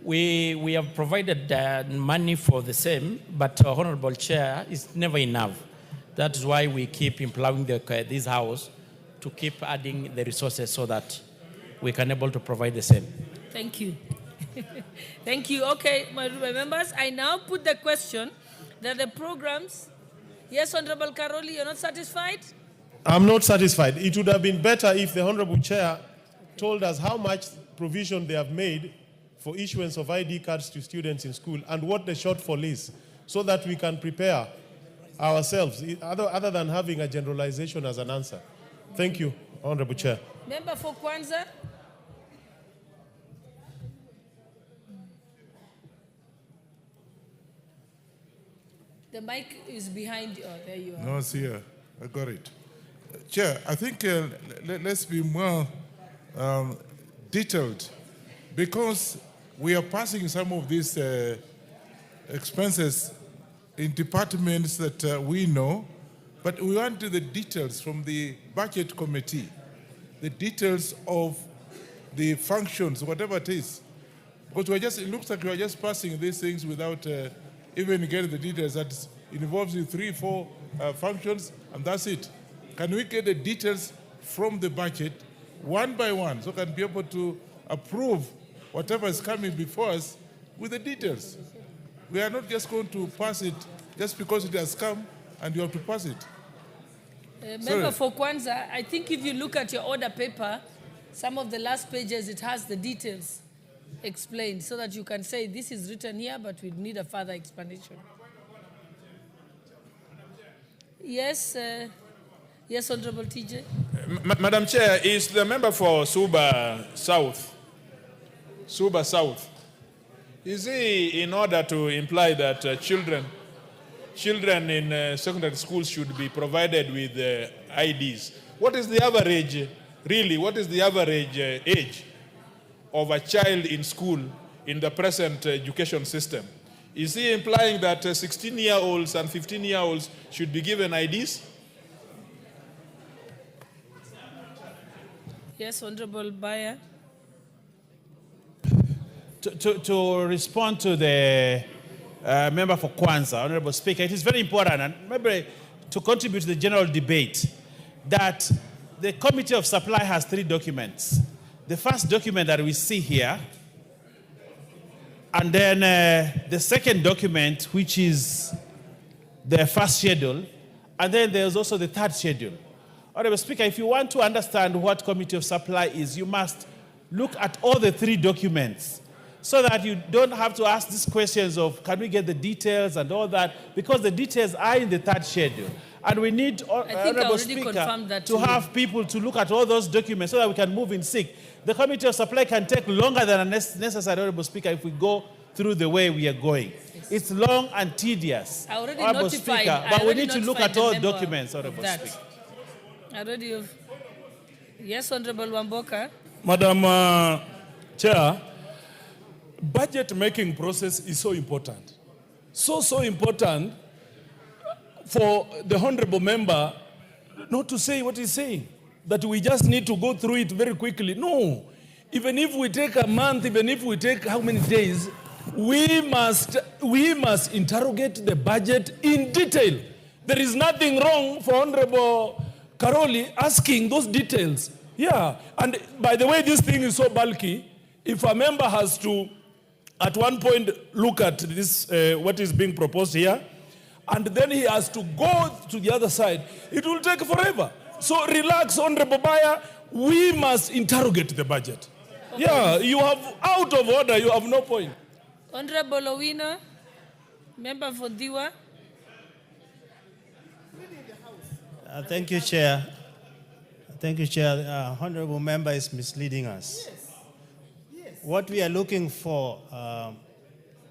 We have provided money for the same, but Honorable Chair, it's never enough. That's why we keep employing this house to keep adding the resources so that we can able to provide the same. Thank you. Thank you. Okay, my members, I now put the question that the programs... Yes, Honorable Karoli, you're not satisfied? I'm not satisfied. It would have been better if the Honorable Chair told us how much provision they have made for issuance of ID cards to students in school and what the shortfall is, so that we can prepare ourselves, other than having a generalization as an answer. Thank you, Honorable Chair. Member for Kwanza. The mic is behind you. Oh, there you are. No, it's here. I got it. Chair, I think let's be more detailed, because we are passing some of these expenses in departments that we know, but we want the details from the budget committee, the details of the functions, whatever it is. Because it looks like we are just passing these things without even getting the details. That involves the 3-4 functions, and that's it. Can we get the details from the budget one by one, so can be able to approve whatever is coming before us with the details? We are not just going to pass it just because it has come and you have to pass it. Member for Kwanza, I think if you look at your order paper, some of the last pages, it has the details explained, so that you can say this is written here, but we need a further explanation. Yes, yes, Honorable TJ. Madam Chair, is the member for Suba South, is he in order to imply that children in secondary schools should be provided with IDs? What is the average, really, what is the average age of a child in school in the present education system? Is he implying that 16-year-olds and 15-year-olds should be given IDs? Yes, Honorable Bayer. To respond to the member for Kwanza, Honorable Speaker, it is very important, and maybe to contribute to the general debate, that the Committee of Supply has 3 documents. The first document that we see here, and then the second document, which is the first schedule, and then there's also the third schedule. Honorable Speaker, if you want to understand what Committee of Supply is, you must look at all the 3 documents, so that you don't have to ask these questions of can we get the details and all that, because the details are in the third schedule. And we need, Honorable Speaker, to have people to look at all those documents so that we can move in sync. The Committee of Supply can take longer than necessary, Honorable Speaker, if we go through the way we are going. Yes. It's long and tedious, Honorable Speaker, but we need to look at all documents, Honorable Speaker. Yes, Honorable Wamboka. Madam Chair, budget making process is so important. So important for the honorable member not to say what he's saying, that we just need to go through it very quickly. No, even if we take a month, even if we take how many days, we must interrogate the budget in detail. There is nothing wrong for Honorable Karoli asking those details. Yeah, and by the way, this thing is so bulky, if a member has to, at one point, look at this, what is being proposed here, and then he has to go to the other side, it will take forever. So relax, Honorable Bayer, we must interrogate the budget. Okay. Yeah, you have out of order, you have no point. Honorable Owino, member for Diwa. Thank you, Chair. Thank you, Chair. Honorable member is misleading us. Yes. Yes. What we are looking for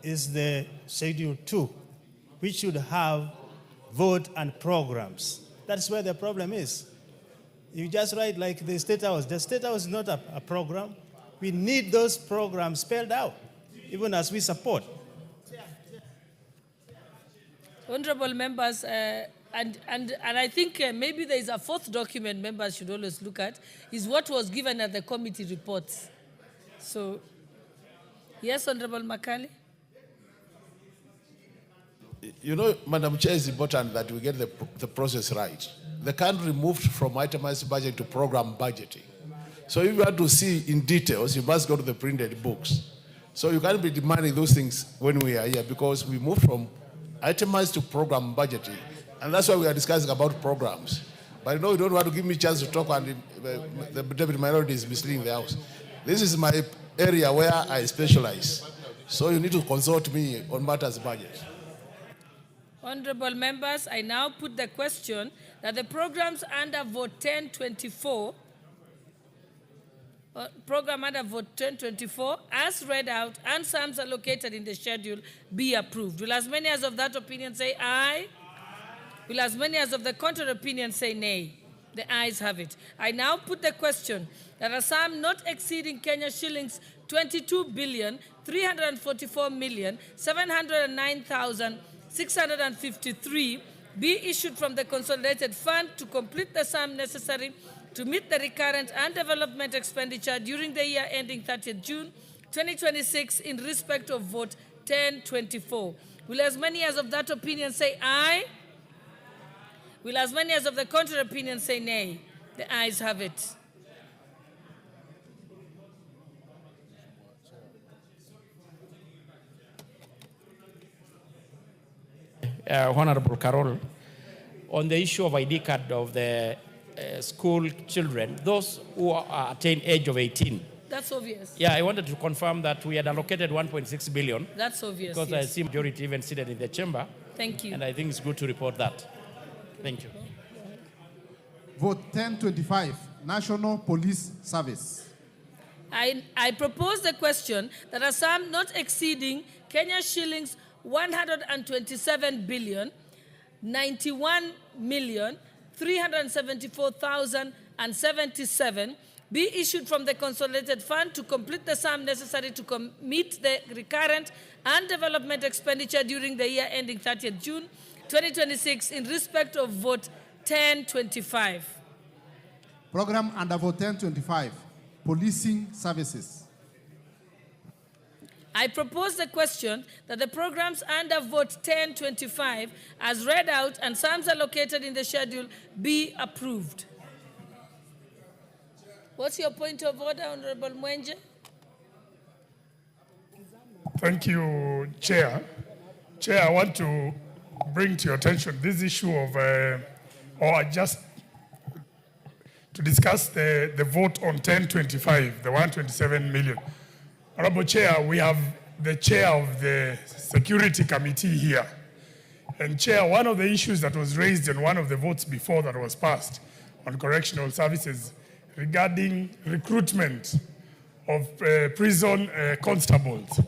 is the Schedule 2, which should have vote and programs. That's where the problem is. You just write like the State House. The State House is not a program. We need those programs spelled out, even as we support. Honorable members, and I think maybe there is a fourth document members should always look at, is what was given at the committee reports. So, yes, Honorable Makali. You know, Madam Chair, it's important that we get the process right. The country moved from itemized budget to program budgeting. So if you want to see in details, you must go to the printed books. So you can't be demanding those things when we are here, because we moved from itemized to program budgeting. And that's why we are discussing about programs. But you know, you don't want to give me a chance to talk, and the deputy minority is misleading the House. This is my area where I specialize. So you need to consult me on matters budget. Honorable members, I now put the question that the programs under Vote 1024, program under Vote 1024, as read out and sums allocated in the schedule, be approved. Will as many as of that opinion say aye? Will as many as of the contrary opinion say nay? The ayes have it. I now put the question that a sum not exceeding Kenya shillings 22,344,709,653 be issued from the consolidated fund to complete the sum necessary to meet the recurrent and development expenditure during the year ending 30th June 2026 in respect of vote 1024. Will as many as of that opinion say aye? Will as many as of the contrary opinion say nay? The ayes have it. Honorable Carol, on the issue of ID card of the school children, those who attain age of 18. That's obvious. Yeah, I wanted to confirm that we had allocated 1.6 billion. That's obvious. Because yes. I see majority even seated in the chamber. Thank you. And I think it's good to report that. Thank you. Vote 1025, National Police Service. I propose the question that a sum not exceeding Kenya shillings 127 billion 91 million 374,077 be issued from the consolidated fund to complete the sum necessary to meet the recurrent and development expenditure during the year ending 30th June 2026 in respect of vote 1025. Program under vote 1025, Policing Services. I propose the question that the programs under vote 1025 as read out and sums allocated in the schedule be approved. What's your point of order, Honorable Mwenje? Thank you, Chair. Chair, I want to bring to your attention this issue of, or just to discuss the vote on 1025, the 127 million. Honorable Chair, we have the chair of the Security Committee here. And Chair, one of the issues that was raised in one of the votes before that was passed on correctional services regarding recruitment of prison constables.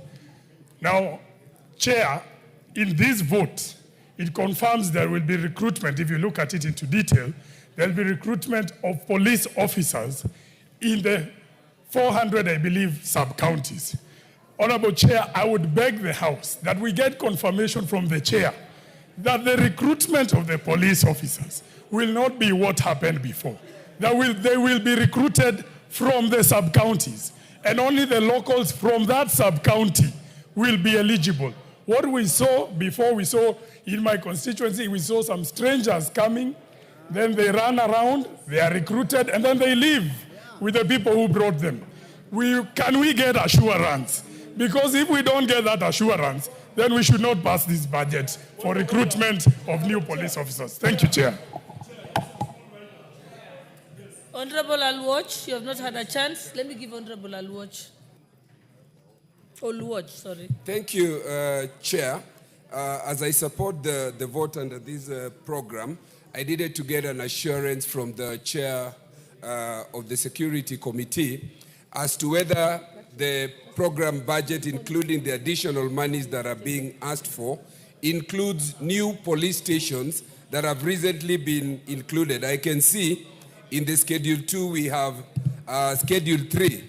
Now, Chair, in this vote, it confirms there will be recruitment. If you look at it into detail, there will be recruitment of police officers in the 400, I believe, sub-counties. Honorable Chair, I would beg the House that we get confirmation from the Chair that the recruitment of the police officers will not be what happened before. They will be recruited from the sub-counties, and only the locals from that sub-county will be eligible. What we saw before, we saw in my constituency, we saw some strangers coming, then they run around, they are recruited, and then they leave with the people who brought them. Can we get assurance? Because if we don't get that assurance, then we should not pass this budget for recruitment of new police officers. Thank you, Chair. Honorable Alwatch, you have not had a chance. Let me give Honorable Alwatch. Oluwatch, sorry. Thank you, Chair. As I support the vote under this program, I needed to get an assurance from the Chair of the Security Committee as to whether the program budget, including the additional monies that are being asked for, includes new police stations that have recently been included. I can see in the Schedule 2 we have Schedule 3,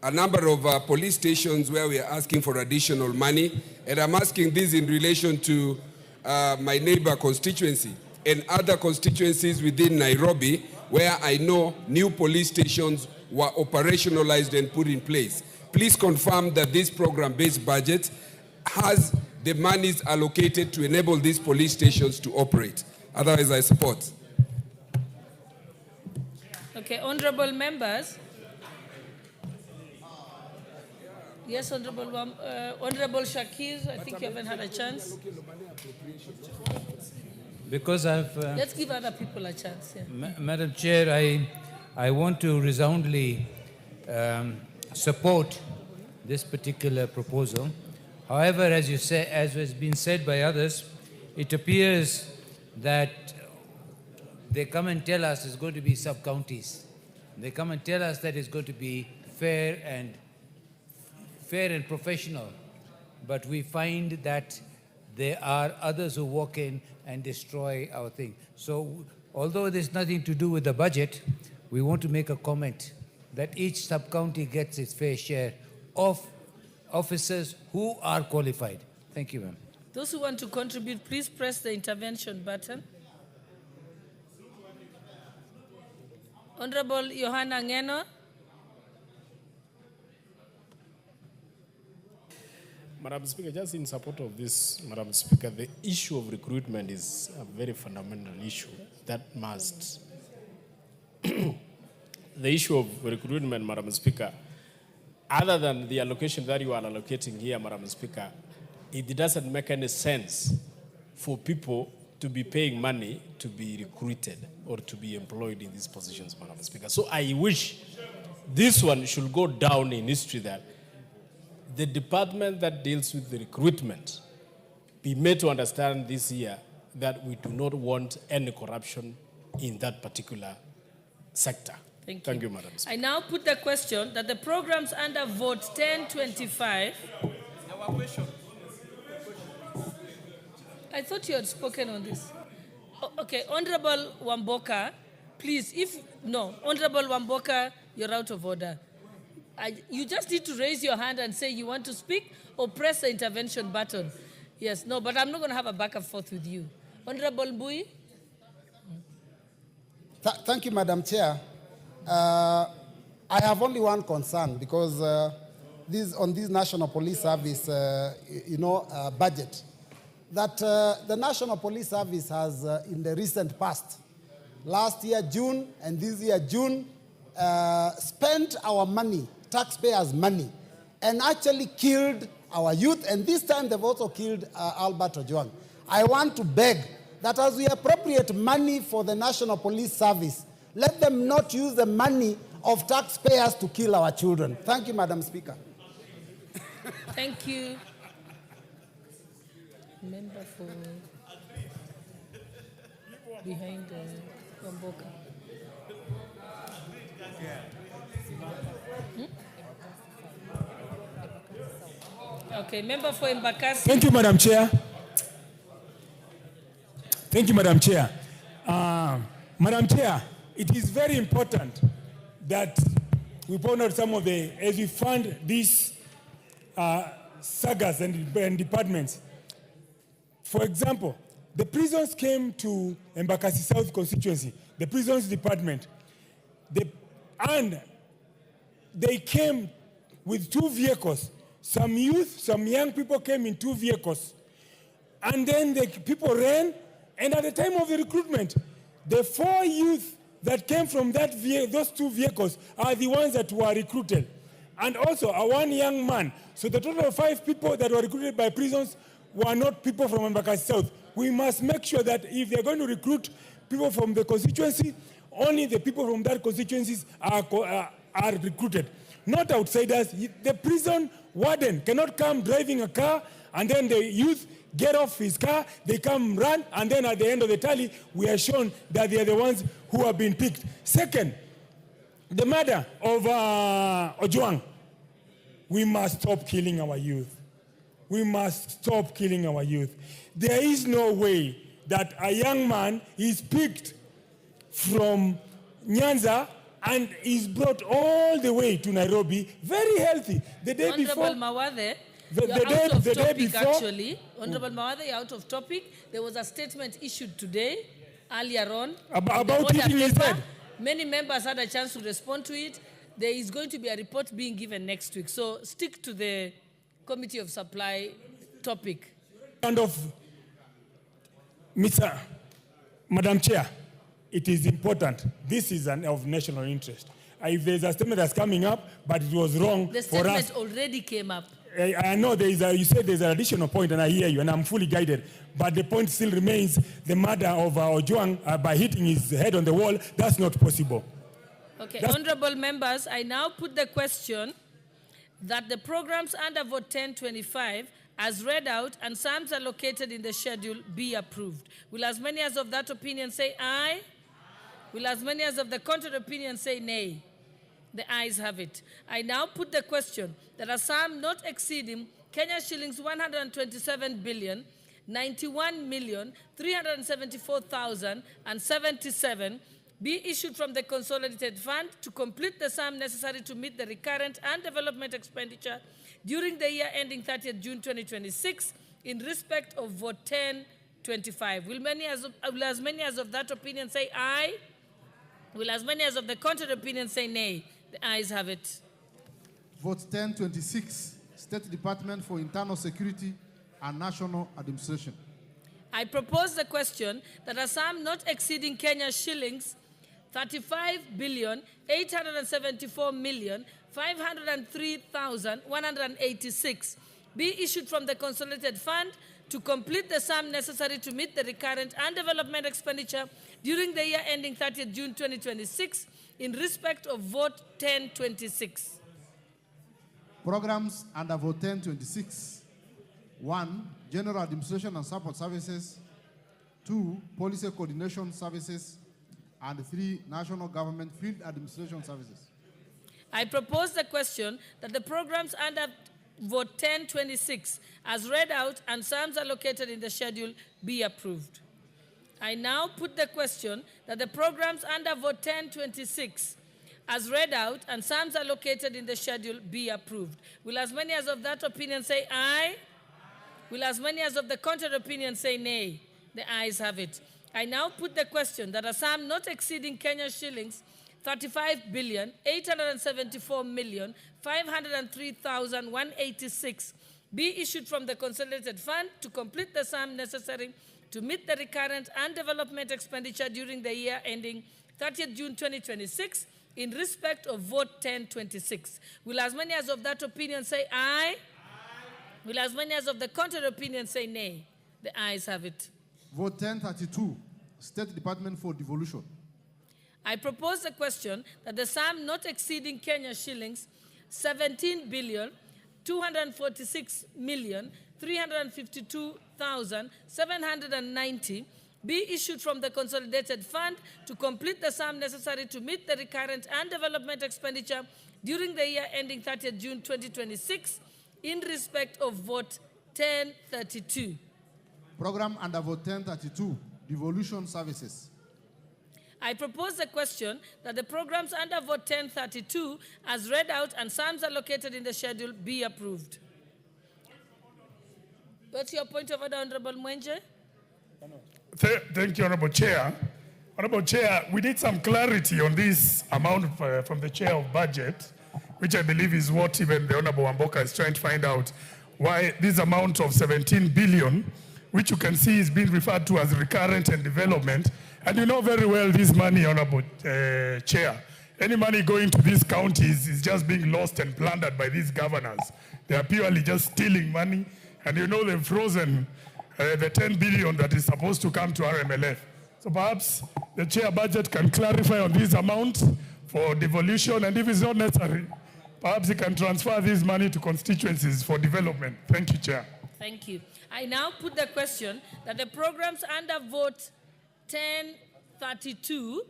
a number of police stations where we are asking for additional money, and I'm asking this in relation to my neighbor constituency and other constituencies within Nairobi where I know new police stations were operationalized and put in place. Please confirm that this program-based budget has the monies allocated to enable these police stations to operate. Otherwise, I support. Okay, honorable members. Yes, Honorable Shakir, I think you haven't had a chance. Because I've... Let's give other people a chance. Yeah. Madam Chair, I want to resoundingly support this particular proposal. However, as you say, as has been said by others, it appears that they come and tell us it's going to be sub-counties. They come and tell us that it's going to be fair and professional. But we find that there are others who walk in and destroy our thing. So although there's nothing to do with the budget, we want to make a comment that each sub-county gets its fair share of officers who are qualified. Thank you, ma'am. Those who want to contribute, please press the intervention button. Honorable Johanna Ngeno. Madam Speaker, just in support of this, Madam Speaker, the issue of recruitment is a very fundamental issue that must. The issue of recruitment, Madam Speaker, other than the allocation that you are allocating here, Madam Speaker, it doesn't make any sense for people to be paying money to be recruited or to be employed in these positions, Madam Speaker. So I wish this one should go down in history that the department that deals with the recruitment be made to understand this year that we do not want any corruption in that particular sector. Thank you, Madam Speaker. I now put the question that the programs under Vote 1025. I thought you had spoken on this. Okay, Honorable Wamboka, please, Honorable Wamboka, you're out of order. You just need to raise your hand and say you want to speak or press the intervention button. Yes, no, but I'm not going to have a back and forth with you. Honorable Mbui. Thank you, Madam Chair. I have only one concern because on this National Police Service, budget, that the National Police Service has, in the recent past, last year June and this year June, spent our money, taxpayers' money, and actually killed our youth, and this time they've also killed Albert Ojwang. I want to beg that as we appropriate money for the National Police Service, let them not use the money of taxpayers to kill our children. Thank you, Madam Speaker. Thank you. Member for behind Wamboka. Okay, member for Embakasi. Thank you, Madam Chair. Thank you, Madam Chair. Madam Chair, it is very important that we point out some of the, as we fund these sagas and departments. For example, the prisons came to Embakasi South constituency, the prisons department, and they came with 2 vehicles. Some youth, some young people came in 2 vehicles. And then the people ran, and at the time of the recruitment, the 4 youth that came from those 2 vehicles are the ones that were recruited. And also a 1 young man. So the total of 5 people that were recruited by prisons were not people from Embakasi South. We must make sure that if they're going to recruit people from the constituency, only the people from that constituencies are recruited, not outsiders. The prison warden cannot come driving a car and then the youth get off his car, they come run, and then at the end of the tally, we are shown that they are the ones who have been picked. Second, the murder of Ojwang. We must stop killing our youth. We must stop killing our youth. There is no way that a young man is picked from Nyanza and is brought all the way to Nairobi, very healthy. The day before. Honorable Mawathe, actually. Honorable Mawathe, you're out of topic. There was a statement issued today, earlier on. About hitting his head. Many members had a chance to respond to it. There is going to be a report being given next week. So stick to the Committee of Supply topic. And of Madam Chair, it is important. This is of national interest. If there's a statement that's coming up, but it was wrong the for us. The statement already came up. I know you said there's an additional point, and I hear you, and I'm fully guided. But the point still remains, the murder of Ojwang by hitting his head on the wall, that's not possible. Okay, honorable members, I now put the question that the programs under Vote 1025 as read out and sums allocated in the schedule be approved. Will as many as of that opinion say aye? Will as many as of the contrary opinion say nay? The ayes have it. I now put the question that a sum not exceeding Kenya shillings 127 billion 91,374,077 be issued from the Consolidated Fund to complete the sum necessary to meet the recurrent and development expenditure during the year ending 30th June 2026 in respect of vote 1025. Will as many as of that opinion say aye? Will as many as of the contrary opinion say nay? The ayes have it. Vote 1026, State Department for Internal Security and National Administration. I propose the question that a sum not exceeding Kenya shillings 35,874,503,186 be issued from the Consolidated Fund to complete the sum necessary to meet the recurrent and development expenditure during the year ending 30th June 2026 in respect of vote 1026. Programs under vote 1026. 1. General Administration and Support Services. 2. Policy Coordination Services. And 3. National Government Field Administration Services. I propose the question that the programs under vote 1026 as read out and sums allocated in the schedule be approved. I now put the question that the programs under vote 1026 as read out and sums allocated in the schedule be approved. Will as many as of that opinion say aye? Will as many as of the contrary opinion say nay? The ayes have it. I now put the question that a sum not exceeding Kenya shillings 35,874,503,186 be issued from the Consolidated Fund to complete the sum necessary to meet the recurrent and development expenditure during the year ending 30th June 2026 in respect of vote 1026. Will as many as of that opinion say aye? Will as many as of the contrary opinion say nay? The ayes have it. Vote 1032, State Department for Devolution. I propose the question that the sum not exceeding Kenya shillings 17,246,352,790 be issued from the Consolidated Fund to complete the sum necessary to meet the recurrent and development expenditure during the year ending 30th June 2026 in respect of vote 1032. Program under vote 1032, Devolution Services. I propose the question that the programs under vote 1032 as read out and sums allocated in the schedule be approved. What's your point of order, Honorable Mwenje? Thank you, Honorable Chair. Honorable Chair, we need some clarity on this amount from the Chair of Budget, which I believe is what even the Honorable Wamboka is trying to find out, why this amount of 17 billion, which you can see is being referred to as recurrent and development. And you know very well this money, Honorable Chair. Any money going to these counties is just being lost and plundered by these governors. They are purely just stealing money. And you know they've frozen the 10 billion that is supposed to come to RMLF. So perhaps the Chair Budget can clarify on this amount for devolution, and if it's not necessary, perhaps he can transfer this money to constituencies for development. Thank you, Chair. Thank you. I now put the question that the programs under vote 1032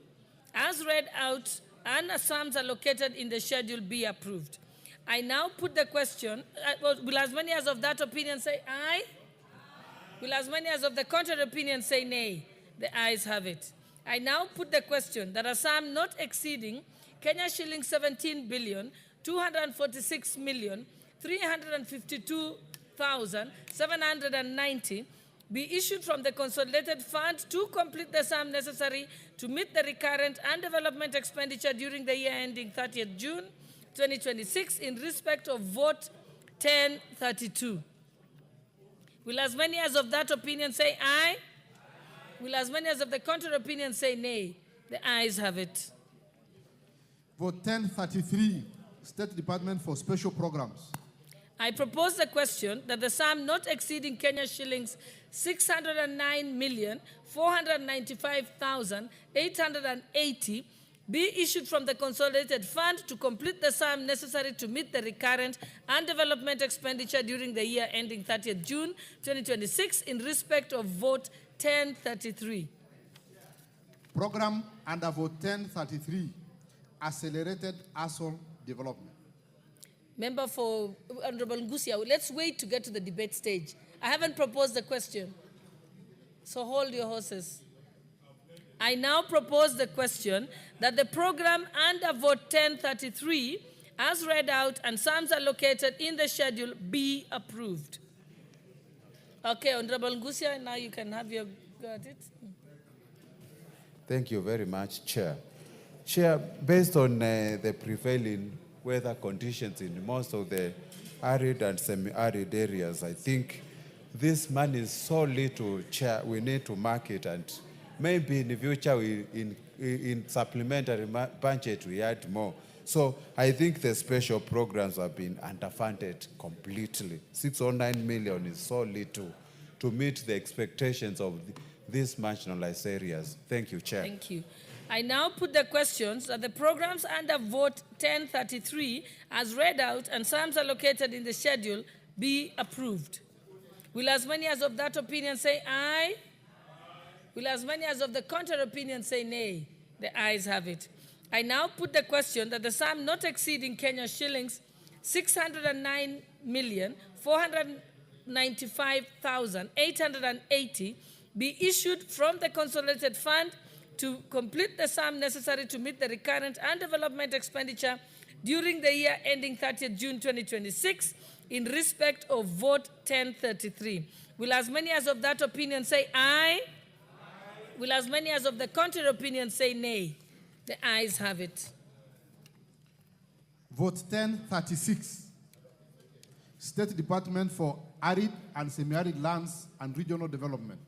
as read out and the sums allocated in the schedule be approved. I now put the question, will as many as of that opinion say aye? Will as many as of the contrary opinion say nay? The ayes have it. I now put the question that a sum not exceeding Kenya shilling 17,246,352,790 be issued from the Consolidated Fund to complete the sum necessary to meet the recurrent and development expenditure during the year ending 30th June 2026 in respect of vote 1032. Will as many as of that opinion say aye? Will as many as of the contrary opinion say nay? The ayes have it. Vote 1033, State Department for Special Programs. I propose the question that the sum not exceeding Kenya shillings 609,495,880 be issued from the Consolidated Fund to complete the sum necessary to meet the recurrent and development expenditure during the year ending 30th June 2026 in respect of vote 1033. Program under vote 1033, Accelerated ASOL Development. Member for Honorable Ngusia, let's wait to get to the debate stage. I haven't proposed the question. So hold your horses. I now propose the question that the program under vote 1033, as read out and sums allocated in the schedule, be approved. Okay, Honorable Ngusia, now you can have your go at it. Thank you very much, Chair. Chair, based on the prevailing weather conditions in most of the arid and semi-arid areas, I think this money is so little, Chair, we need to mark it, and maybe in the future, in supplementary budget, we add more. So I think the special programs have been underfunded completely. 609 million is so little to meet the expectations of these marginalized areas. Thank you, Chair. Thank you. I now put the questions that the programs under vote 1033, as read out and sums allocated in the schedule, be approved. Will as many as of that opinion say aye? Will as many as of the contrary opinion say nay? The ayes have it. I now put the question that the sum not exceeding Kenya shillings 609,495,880 be issued from the consolidated fund to complete the sum necessary to meet the recurrent and development expenditure during the year ending 30th June 2026 in respect of vote 1033. Will as many as of that opinion say aye? Will as many as of the contrary opinion say nay? The ayes have it. Vote 1036. State Department for Arid and Semi-Arid Lands and Regional Development.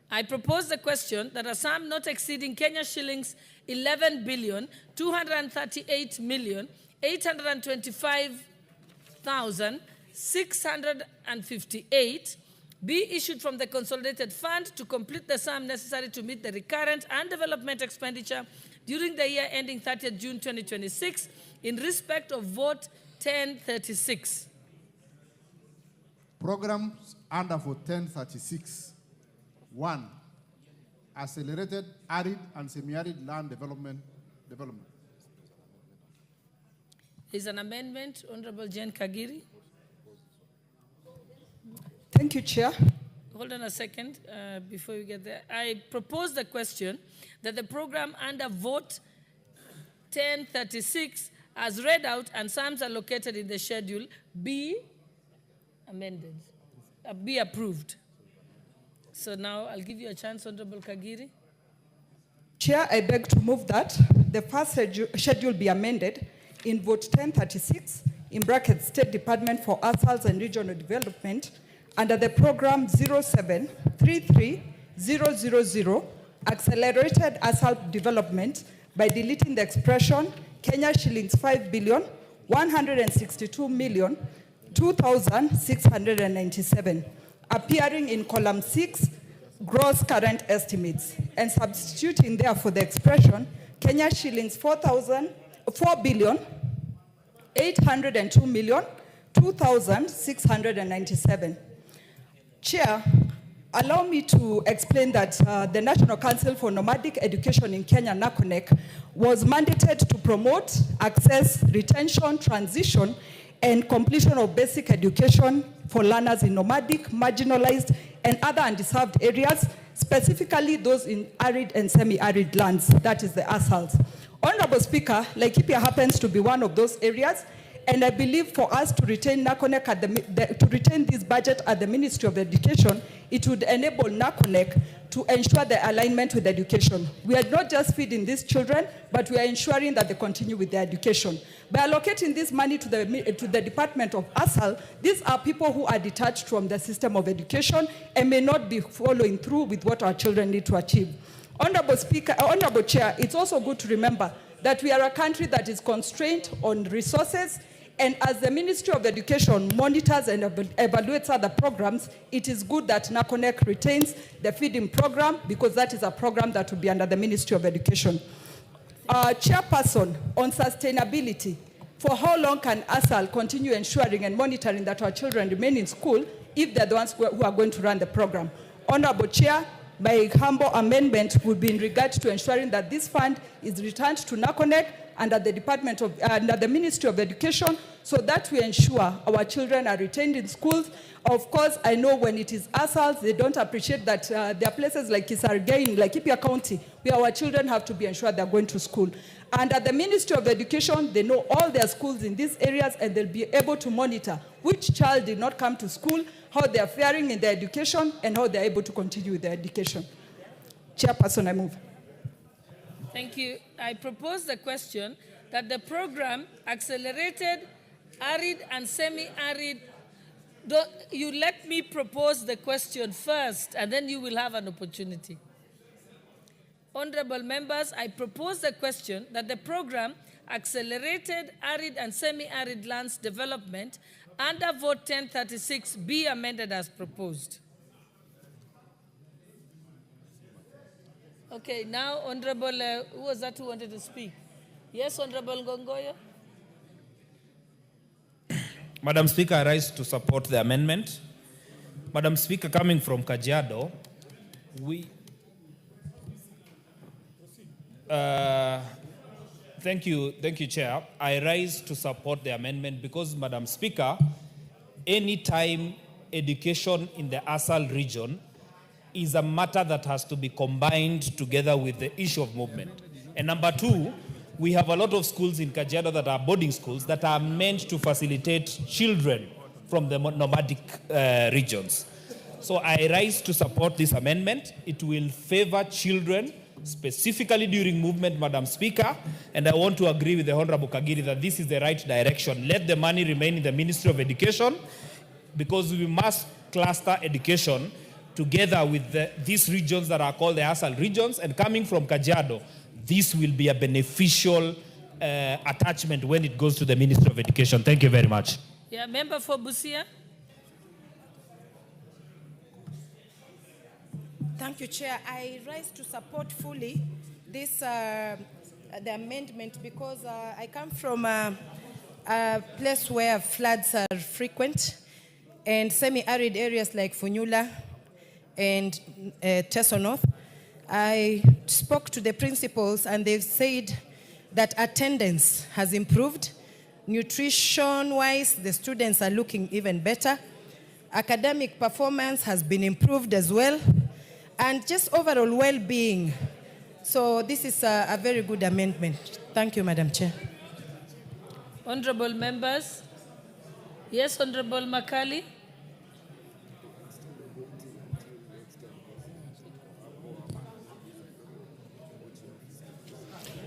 I propose the question that a sum not exceeding Kenya shillings 11,238,825,658 be issued from the consolidated fund to complete the sum necessary to meet the recurrent and development expenditure during the year ending 30th June 2026 in respect of vote 1036. Programs under vote 1036. 1. Accelerated arid and semi-arid land development. Is an amendment, Honorable Jane Kagiri. Thank you, Chair. Hold on a second before you get there. I propose the question that the program under vote 1036, as read out and sums allocated in the schedule, be amended, be approved. So now I'll give you a chance, Honorable Kagiri. Chair, I beg to move that the first schedule be amended in vote 1036, in brackets State Department for Asphalt and Regional Development, under the program 0733000, Accelerated Asphalt Development, by deleting the expression Kenya shillings 5,162,002,697, appearing in column 6, gross current estimates, and substituting therefore the expression Kenya shillings 4,802,002,697. Chair, allow me to explain that the National Council for Nomadic Education in Kenya, NACONEC, was mandated to promote access, retention, transition, and completion of basic education for learners in nomadic, marginalized, and other undeserved areas, specifically those in arid and semi-arid lands, that is the ASALs. Honorable Speaker, Laikipia happens to be one of those areas, and I believe for us to retain NACONEC to retain this budget at the Ministry of Education, it would enable NACONEC to ensure the alignment with education. We are not just feeding these children, but we are ensuring that they continue with their education. By allocating this money to the Department of ASAL, these are people who are detached from the system of education and may not be following through with what our children need to achieve. Honorable Speaker, Honorable Chair, it's also good to remember that we are a country that is constrained on resources, and as the Ministry of Education monitors and evaluates other programs, it is good that NACONEC retains the feeding program, because that is a program that will be under the Ministry of Education. Chairperson, on sustainability, for how long can ASAL continue ensuring and monitoring that our children remain in school if they're the ones who are going to run the program? Honorable Chair, my humble amendment would be in regard to ensuring that this fund is returned to NACONEC under the Ministry of Education, so that we ensure our children are retained in schools. Of course, I know when it is ASALs, they don't appreciate that there are places like Kisargei in Laikipia County where our children have to be ensured they're going to school. And at the Ministry of Education, they know all their schools in these areas, and they'll be able to monitor which child did not come to school, how they're faring in their education, and how they're able to continue with their education. Chairperson, I move. Thank you. I propose the question that the program accelerated arid and semi-arid. You let me propose the question first, and then you will have an opportunity. Honorable members, I propose the question that the program accelerated arid and semi-arid lands development under Vote 1036 be amended as proposed. Okay, now, Honorable, who was that who wanted to speak? Yes, Honorable Ngongoyo. Madam Speaker, I rise to support the amendment. Madam Speaker, coming from Kajiado, thank you, Chair. I rise to support the amendment because, Madam Speaker, anytime education in the ASAL region is a matter that has to be combined together with the issue of movement. And number two, we have a lot of schools in Kajiado that are boarding schools that are meant to facilitate children from the nomadic regions. So I rise to support this amendment. It will favor children, specifically during movement, Madam Speaker, and I want to agree with the Honorable Kagiri that this is the right direction. Let the money remain in the Ministry of Education, because we must cluster education together with these regions that are called the ASAL regions, and coming from Kajiado, this will be a beneficial attachment when it goes to the Ministry of Education. Thank you very much. Yeah, member for Busia. Thank you, Chair. I rise to support fully this the amendment because I come from a place where floods are frequent, and semi-arid areas like Funyula and Teso North. I spoke to the principals, and they've said that attendance has improved. Nutrition-wise, the students are looking even better. Academic performance has been improved as well, and just overall well-being. So this is a very good amendment. Thank you, Madam Chair. Honorable members. Yes, Honorable Makali.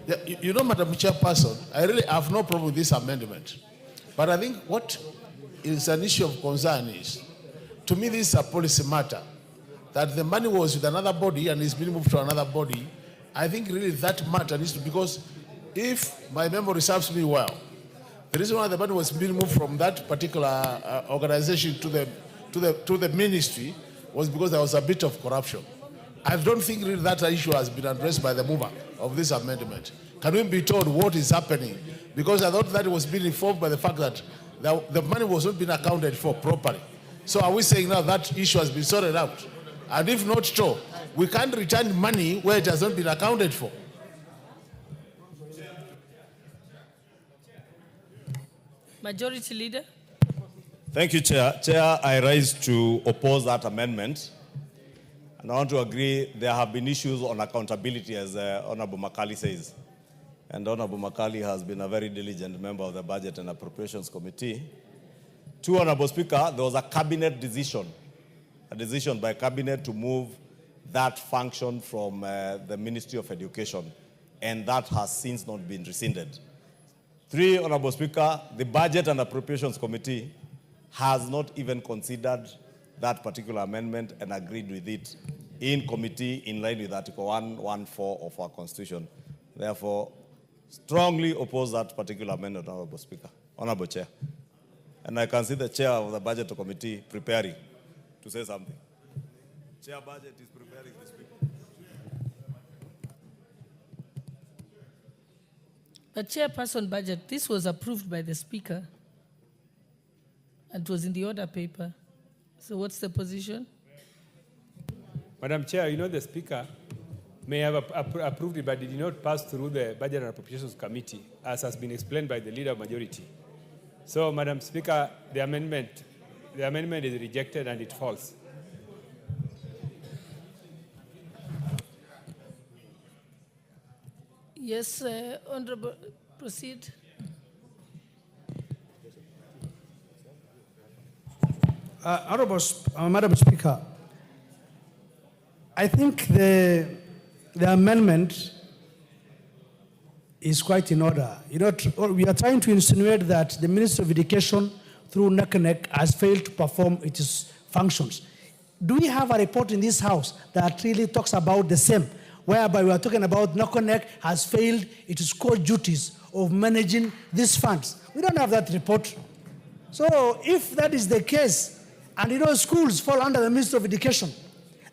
Yeah, you know, Madam Chairperson, I really have no problem with this amendment. But I think what is an issue of concern is, to me, this is a policy matter. That the money was with another body and is being moved to another body. I think really that matter needs to, because if my memory serves me well, the reason why the money was being moved from that particular organization to the ministry was because there was a bit of corruption. I don't think really that issue has been addressed by the mover of this amendment. Can we be told what is happening? Because I thought that it was being informed by the fact that the money was not being accounted for properly. So are we saying now that issue has been sorted out? And if not so, we can't return money where it has not been accounted for. Majority Leader. Thank you, Chair. Chair, I rise to oppose that amendment. And I want to agree there have been issues on accountability, as Honorable Makali says. And Honorable Makali has been a very diligent member of the Budget and Appropriations Committee. To Honorable Speaker, there was a cabinet decision, a decision by cabinet to move that function from the Ministry of Education, and that has since not been rescinded. 3, Honorable Speaker, the Budget and Appropriations Committee has not even considered that particular amendment and agreed with it in committee in line with Article 114 of our Constitution. Therefore, strongly oppose that particular amendment, Honorable Speaker, Honorable Chair. And I can see the Chair of the Budget Committee preparing to say something. Chair Budget is preparing to speak. But Chairperson Budget, this was approved by the Speaker and it was in the order paper. So what's the position? Madam Chair, you know the Speaker may have approved it, but it did not pass through the Budget and Appropriations Committee, as has been explained by the Leader of Majority. So, Madam Speaker, the amendment is rejected and it falls. Yes, Honorable, proceed. Madam Speaker, I think the amendment is quite in order. You know, we are trying to insinuate that the Minister of Education, through NACONEC, has failed to perform its functions. Do we have a report in this House that really talks about the same, whereby we are talking about NACONEC has failed its core duties of managing these funds? We don't have that report. So if that is the case, and you know schools fall under the Minister of Education,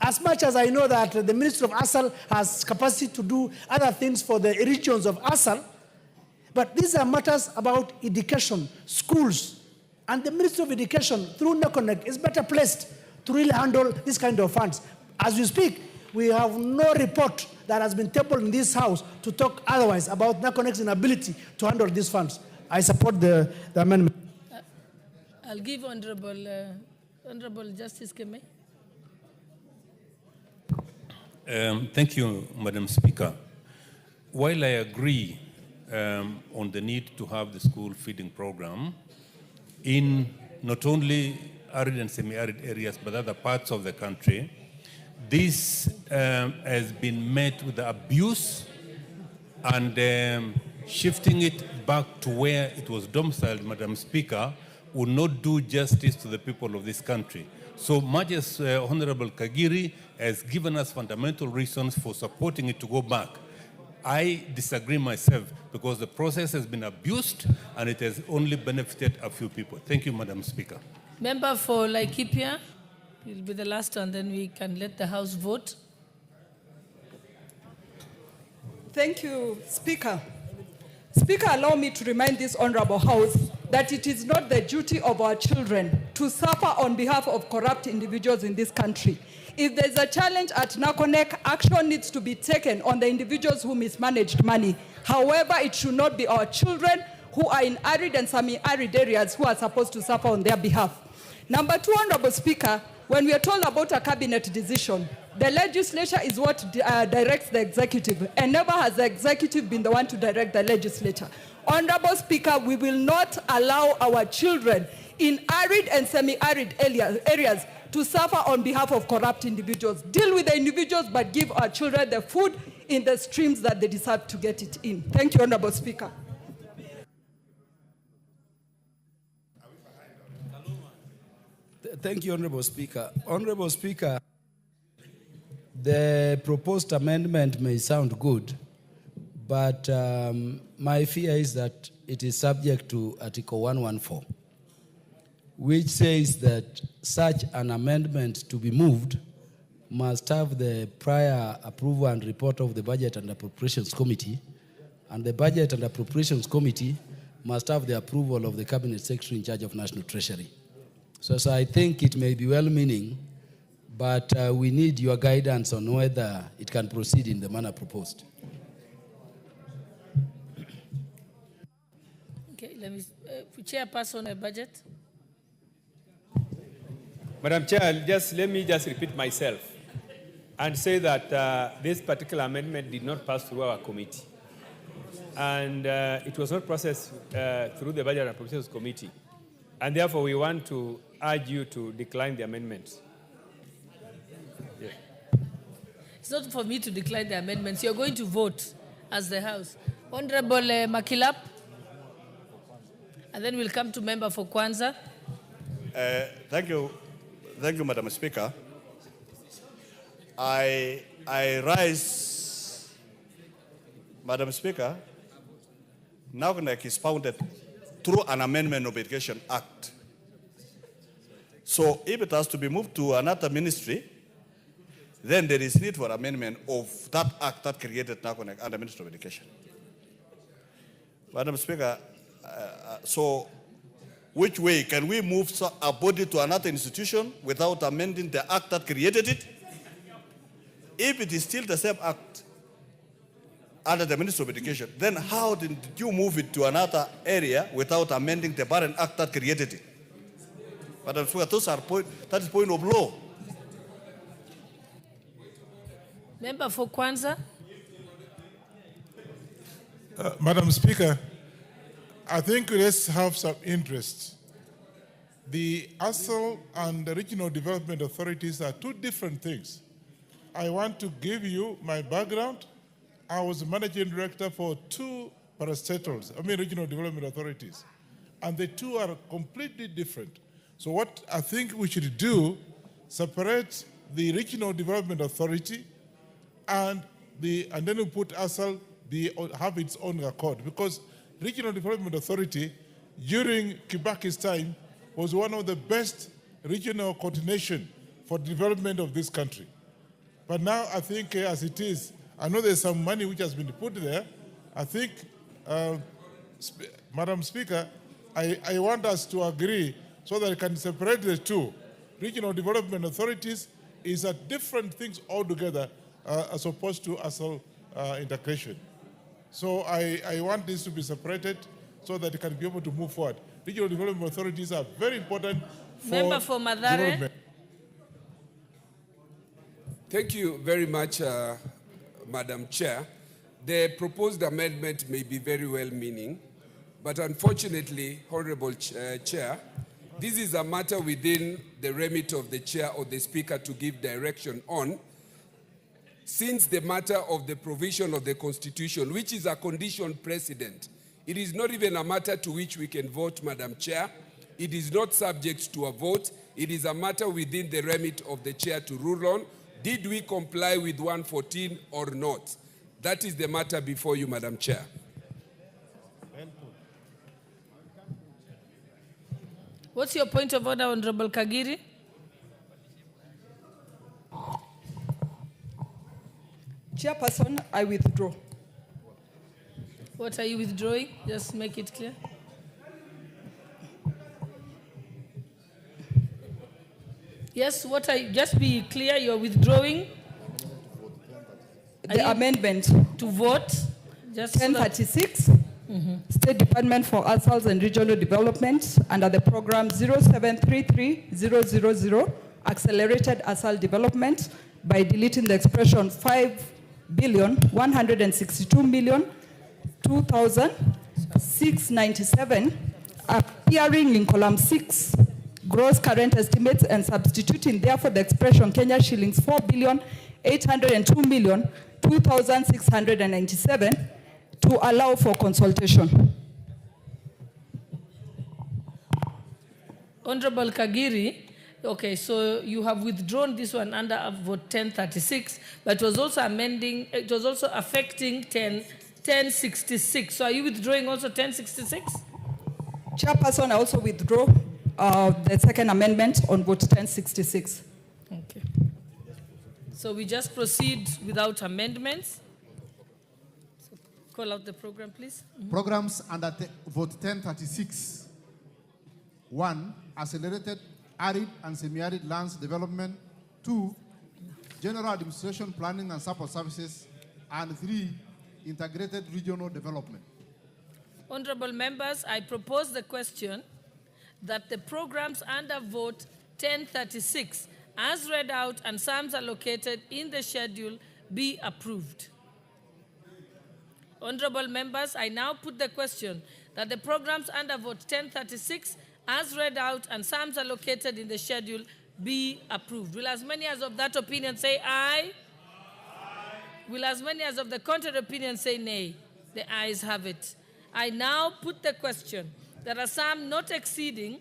as much as I know that the Minister of ASAL has capacity to do other things for the regions of ASAL, but these are matters about education, schools, and the Minister of Education, through NACONEC, is better placed to really handle this kind of funds. As we speak, we have no report that has been tabled in this House to talk otherwise about NACONEC's inability to handle these funds. I support the amendment. I'll give Honorable Justice Keme. Thank you, Madam Speaker. While I agree on the need to have the school feeding program in not only arid and semi-arid areas, but other parts of the country, this has been met with abuse and shifting it back to where it was domiciled, Madam Speaker, would not do justice to the people of this country. So much as Honorable Kagiri has given us fundamental reasons for supporting it to go back, I disagree myself because the process has been abused and it has only benefited a few people. Thank you, Madam Speaker. Member for Laikipia, you'll be the last and then we can let the House vote. Thank you, Speaker. Speaker, allow me to remind this Honorable House that it is not the duty of our children to suffer on behalf of corrupt individuals in this country. If there's a challenge at NACONEC, action needs to be taken on the individuals who mismanaged money. However, it should not be our children who are in arid and semi-arid areas who are supposed to suffer on their behalf. Number two, Honorable Speaker, when we are told about a cabinet decision, the legislature is what directs the executive, and never has the executive been the one to direct the legislature. Honorable Speaker, we will not allow our children in arid and semi-arid areas to suffer on behalf of corrupt individuals. Deal with the individuals, but give our children the food in the streams that they deserve to get it in. Thank you, Honorable Speaker. Thank you, Honorable Speaker. Honorable Speaker, the proposed amendment may sound good, but my fear is that it is subject to Article 114, which says that such an amendment to be moved must have the prior approval and report of the Budget and Appropriations Committee, and the Budget and Appropriations Committee must have the approval of the Cabinet Secretary in charge of National Treasury. So I think it may be well-meaning, but we need your guidance on whether it can proceed in the manner proposed. Okay, let me, Chairperson, budget. Madam Chair, let me repeat myself and say that this particular amendment did not pass through our committee. And it was not processed through the Budget and Appropriations Committee. And therefore, we want to urge you to decline the amendments. Yeah. It's not for me to decline the amendments. You're going to vote as the House. Honorable Makilap. And then we'll come to member for Kwanza. Thank you, Madam Speaker. I rise, Madam Speaker, NACONEC is founded through an amendment of Education Act. So if it has to be moved to another ministry, then there is need for amendment of that act that created NACONEC and the Ministry of Education. Madam Speaker, so which way can we move a body to another institution without amending the act that created it? if it is still the same act under the Ministry of Education, then how did you move it to another area without amending the parent act that created it? But I'm sure that is point of law. Member for Kwanza. Madam Speaker, I think let's have some interest. The ASL and the regional development authorities are two different things. I want to give you my background. I was managing director for two parastatals, regional development authorities. And the two are completely different. So what I think we should do, separate the regional development authority and then we put ASL have its own accord. Because regional development authority during Kibaki's time was one of the best regional coordination for development of this country. But now I think as it is, I know there's some money which has been put there. I think, Madam Speaker, I want us to agree so that I can separate the two. Regional development authorities is a different things altogether as opposed to ASL integration. So I want this to be separated so that it can be able to move forward. Regional development authorities are very important for Member for Madare. development. Thank you very much, Madam Chair. The proposed amendment may be very well-meaning, but unfortunately, Honorable Chair, this is a matter within the remit of the Chair or the Speaker to give direction on, since the matter of the provision of the Constitution, which is a condition precedent, it is not even a matter to which we can vote, Madam Chair. It is not subject to a vote. It is a matter within the remit of the Chair to rule on. Did we comply with 114 or not? That is the matter before you, Madam Chair. What's your point of order, Honorable Kagiri? Chairperson, I withdraw. What are you withdrawing? Just make it clear. Yes, just be clear, you're withdrawing. The amendment to vote. Just 1036, State Department for Asals and Regional Development under the program 0733-000, Accelerated Asal Development, by deleting the expression 5,162,002,697, appearing in column 6, gross current estimates, and substituting therefore the expression Kenya shillings 4,802,002,697 to allow for consultation. Honorable Kagiri, okay, so you have withdrawn this one under vote 1036, but it was also affecting 1066. So are you withdrawing also 1066? Chairperson, I also withdraw the second amendment on vote 1066. Okay. So we just proceed without amendments. So call out the program, please. Programs under vote 1036. 1, accelerated arid and semi-arid lands development. 2, general administration planning and support services. And 3, integrated regional development. Honorable members, I propose the question that the programs under vote 1036, as read out and sums allocated in the schedule, be approved. Honorable members, I now put the question that the programs under vote 1036, as read out and sums allocated in the schedule, be approved. Will as many as of that opinion say aye? Aye. Will as many as of the contrary opinion say nay? The ayes have it. I now put the question that a sum not exceeding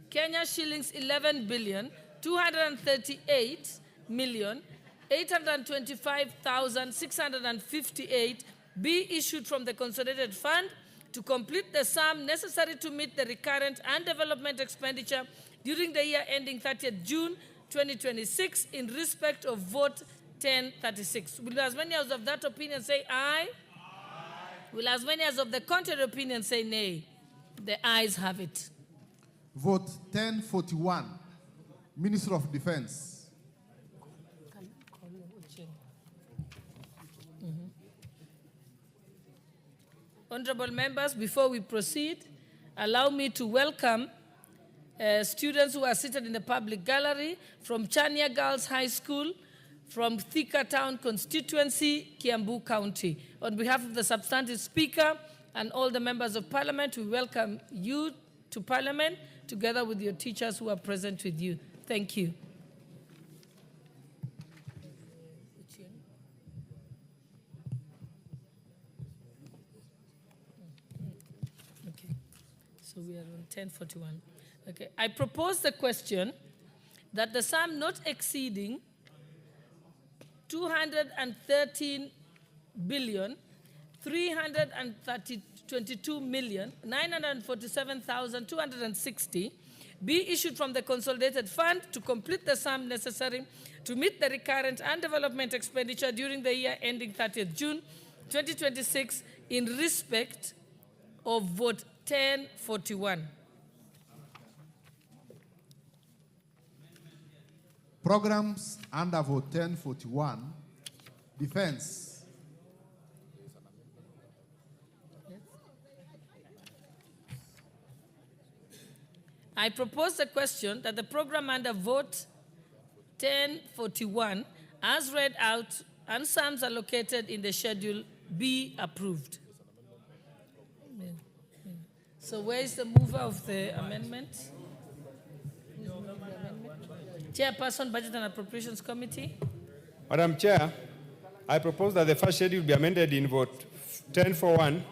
Kenya shillings 11,238,825,658 be issued from the consolidated fund to complete the sum necessary to meet the recurrent and development expenditure during the year ending 30th June 2026 in respect of vote 1036. Will as many as of that opinion say aye? Aye. Will as many as of the contrary opinion say nay? The ayes have it. Vote 1041, Minister of Defense. Honorable members, before we proceed, allow me to welcome students who are seated in the public gallery from Chania Girls High School, from Thika Town constituency, Kiambu County. On behalf of the substantive speaker and all the members of parliament, we welcome you to parliament together with your teachers who are present with you. Thank you. Okay, so we are on 1041. Okay, I propose the question that the sum not exceeding 213,322,947,260 be issued from the consolidated fund to complete the sum necessary to meet the recurrent and development expenditure during the year ending 30th June 2026 in respect of vote 1041. Programs under vote 1041, defense. I propose the question that the program under vote 1041, as read out, and sums allocated in the schedule be approved. So where is the mover of the amendment? Chairperson, Budget and Appropriations Committee. Madam Chair, I propose that the first schedule be amended in vote 1041,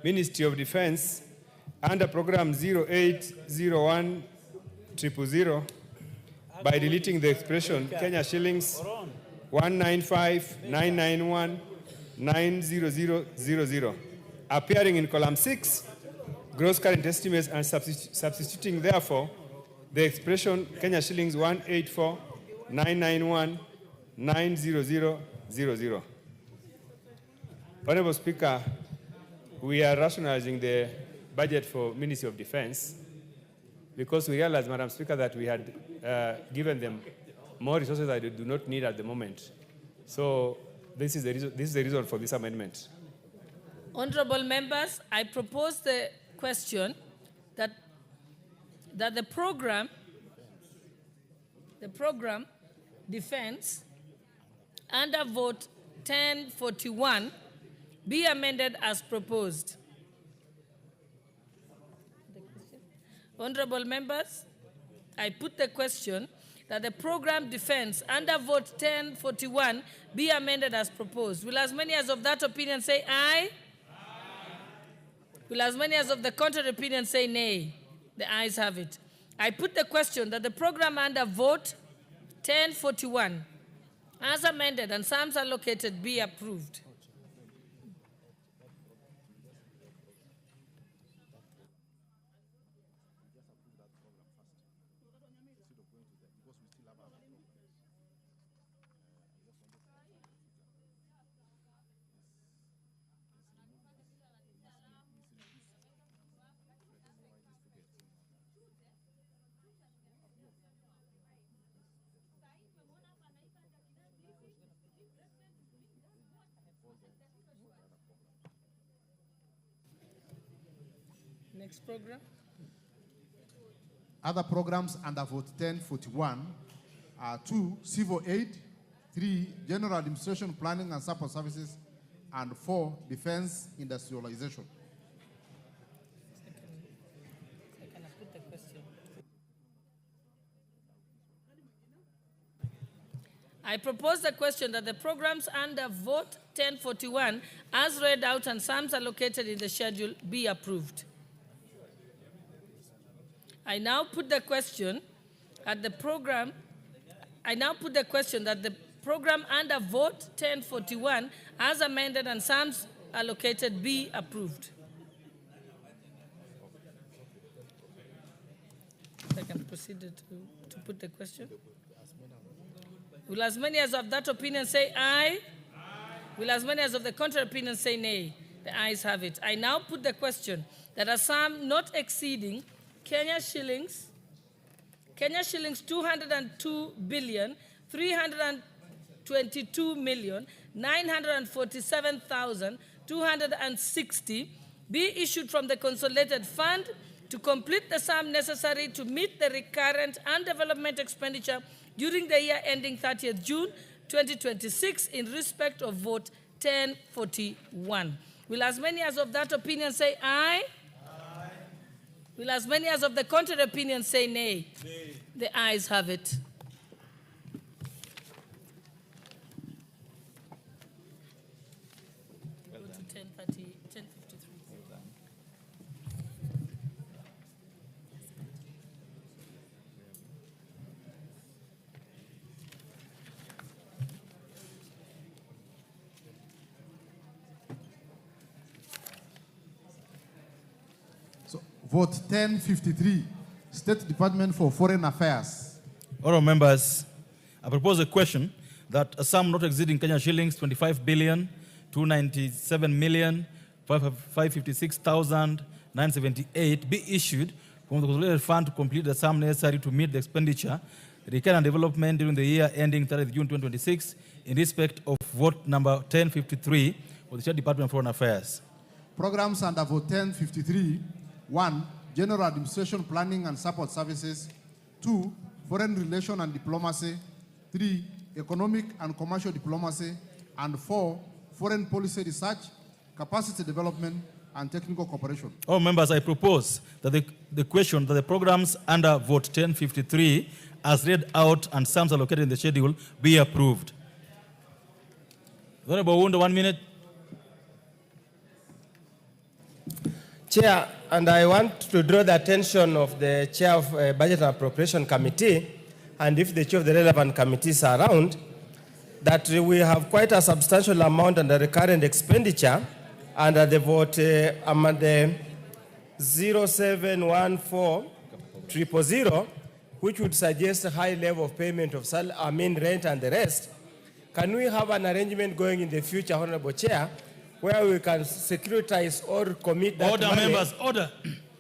Ministry of Defense, under program 080100, by deleting the expression Kenya shillings 195,991,90000, appearing in column 6, gross current estimates, and substituting therefore the expression Kenya shillings 184,991,90000. Honorable Speaker, we are rationalizing the budget for Ministry of Defense because we realized, Madam Speaker, that we had given them more resources that they do not need at the moment. So this is the reason for this amendment. Honorable members, I propose the question that the program defense under vote 1041 be amended as proposed. Honorable members, I put the question that the program defense under vote 1041 be amended as proposed. Will as many as of that opinion say aye? Will as many as of the contrary opinion say nay? The ayes have it. I put the question that the program under vote 1041, as amended and sums allocated, be approved. Next program. Other programs under vote 1041 are 2, civil aid, 3, general administration, planning and support services, and 4, defense industrialization. I propose the question that the programs under vote 1041, as read out and sums allocated in the schedule, be approved. I now put the question that the program under vote 1041, as amended and sums allocated, be approved. I can proceed to put the question. Will as many as of that opinion say aye? Will as many as of the contrary opinion say nay? The ayes have it. I now put the question that a sum not exceeding Kenya shillings 202,322,947,260 260 be issued from the consolidated fund to complete the sum necessary to meet the recurrent and development expenditure during the year ending 30th June 2026 in respect of vote 1041. Will as many as of that opinion say aye? Aye. Will as many as of the contrary opinion say nay? Nay. The ayes have it. Vote 1053, State Department for Foreign Affairs. Honourable members, I propose a question that a sum not exceeding Kenya shillings 25,297,556,978 be issued from the consolidated fund to complete the sum necessary to meet the expenditure, recurrent and development during the year ending 30th June 2026 in respect of vote number 1053 of the State Department of Foreign Affairs. Programs under vote 1053. 1. General Administration, Planning and Support Services. 2. Foreign Relation and Diplomacy. 3. Economic and Commercial Diplomacy. And 4. Foreign Policy Research, Capacity Development, and Technical Cooperation. All members, I propose that the question that the programs under vote 1053 as read out and sums allocated in the schedule be approved. Honorable Wundo, 1 minute. Chair, and I want to draw the attention of the Chair of Budget and Appropriation Committee, and if the Chair of the relevant committees are around, that we have quite a substantial amount under the current expenditure under the vote among the 0714-000, which would suggest a high level of payment of rent and the rest. Can we have an arrangement going in the future, Honorable Chair, where we can securitize or commit that order, money members, order,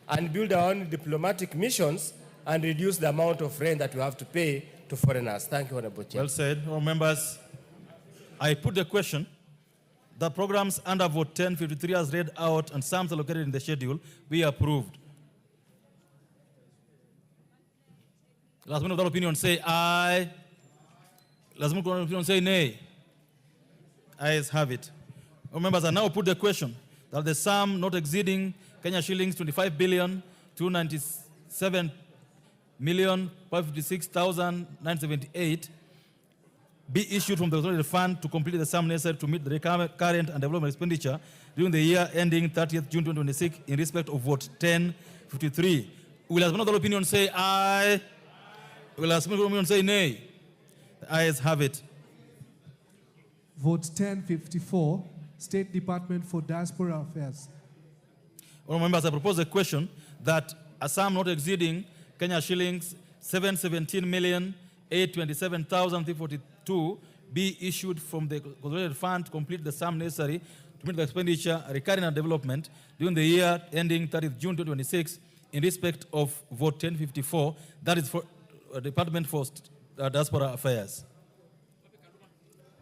and build our own diplomatic missions and reduce the amount of rent that we have to pay to foreigners? Thank you, Honorable Chair. Well said. All members, I put the question. The programs under vote 1053 as read out and sums allocated in the schedule be approved. Last one of that opinion say aye. Last one of that opinion say nay. Ayes have it. All members, I now put the question that the sum not exceeding Kenya shillings 25,297,556,978 be issued from the consolidated fund to complete the sum necessary to meet the current and development expenditure during the year ending 30th June 2026 in respect of vote 1053. Will as another opinion say aye? Will as another opinion say nay? The ayes have it. Vote 1054. State Department for Diaspora Affairs. All members, I propose a question that a sum not exceeding Kenya shillings 717,827,342 be issued from the consolidated fund to complete the sum necessary to meet the expenditure, recurring and development during the year ending 30th June 2026 in respect of vote 1054, that is for Department for Diaspora Affairs.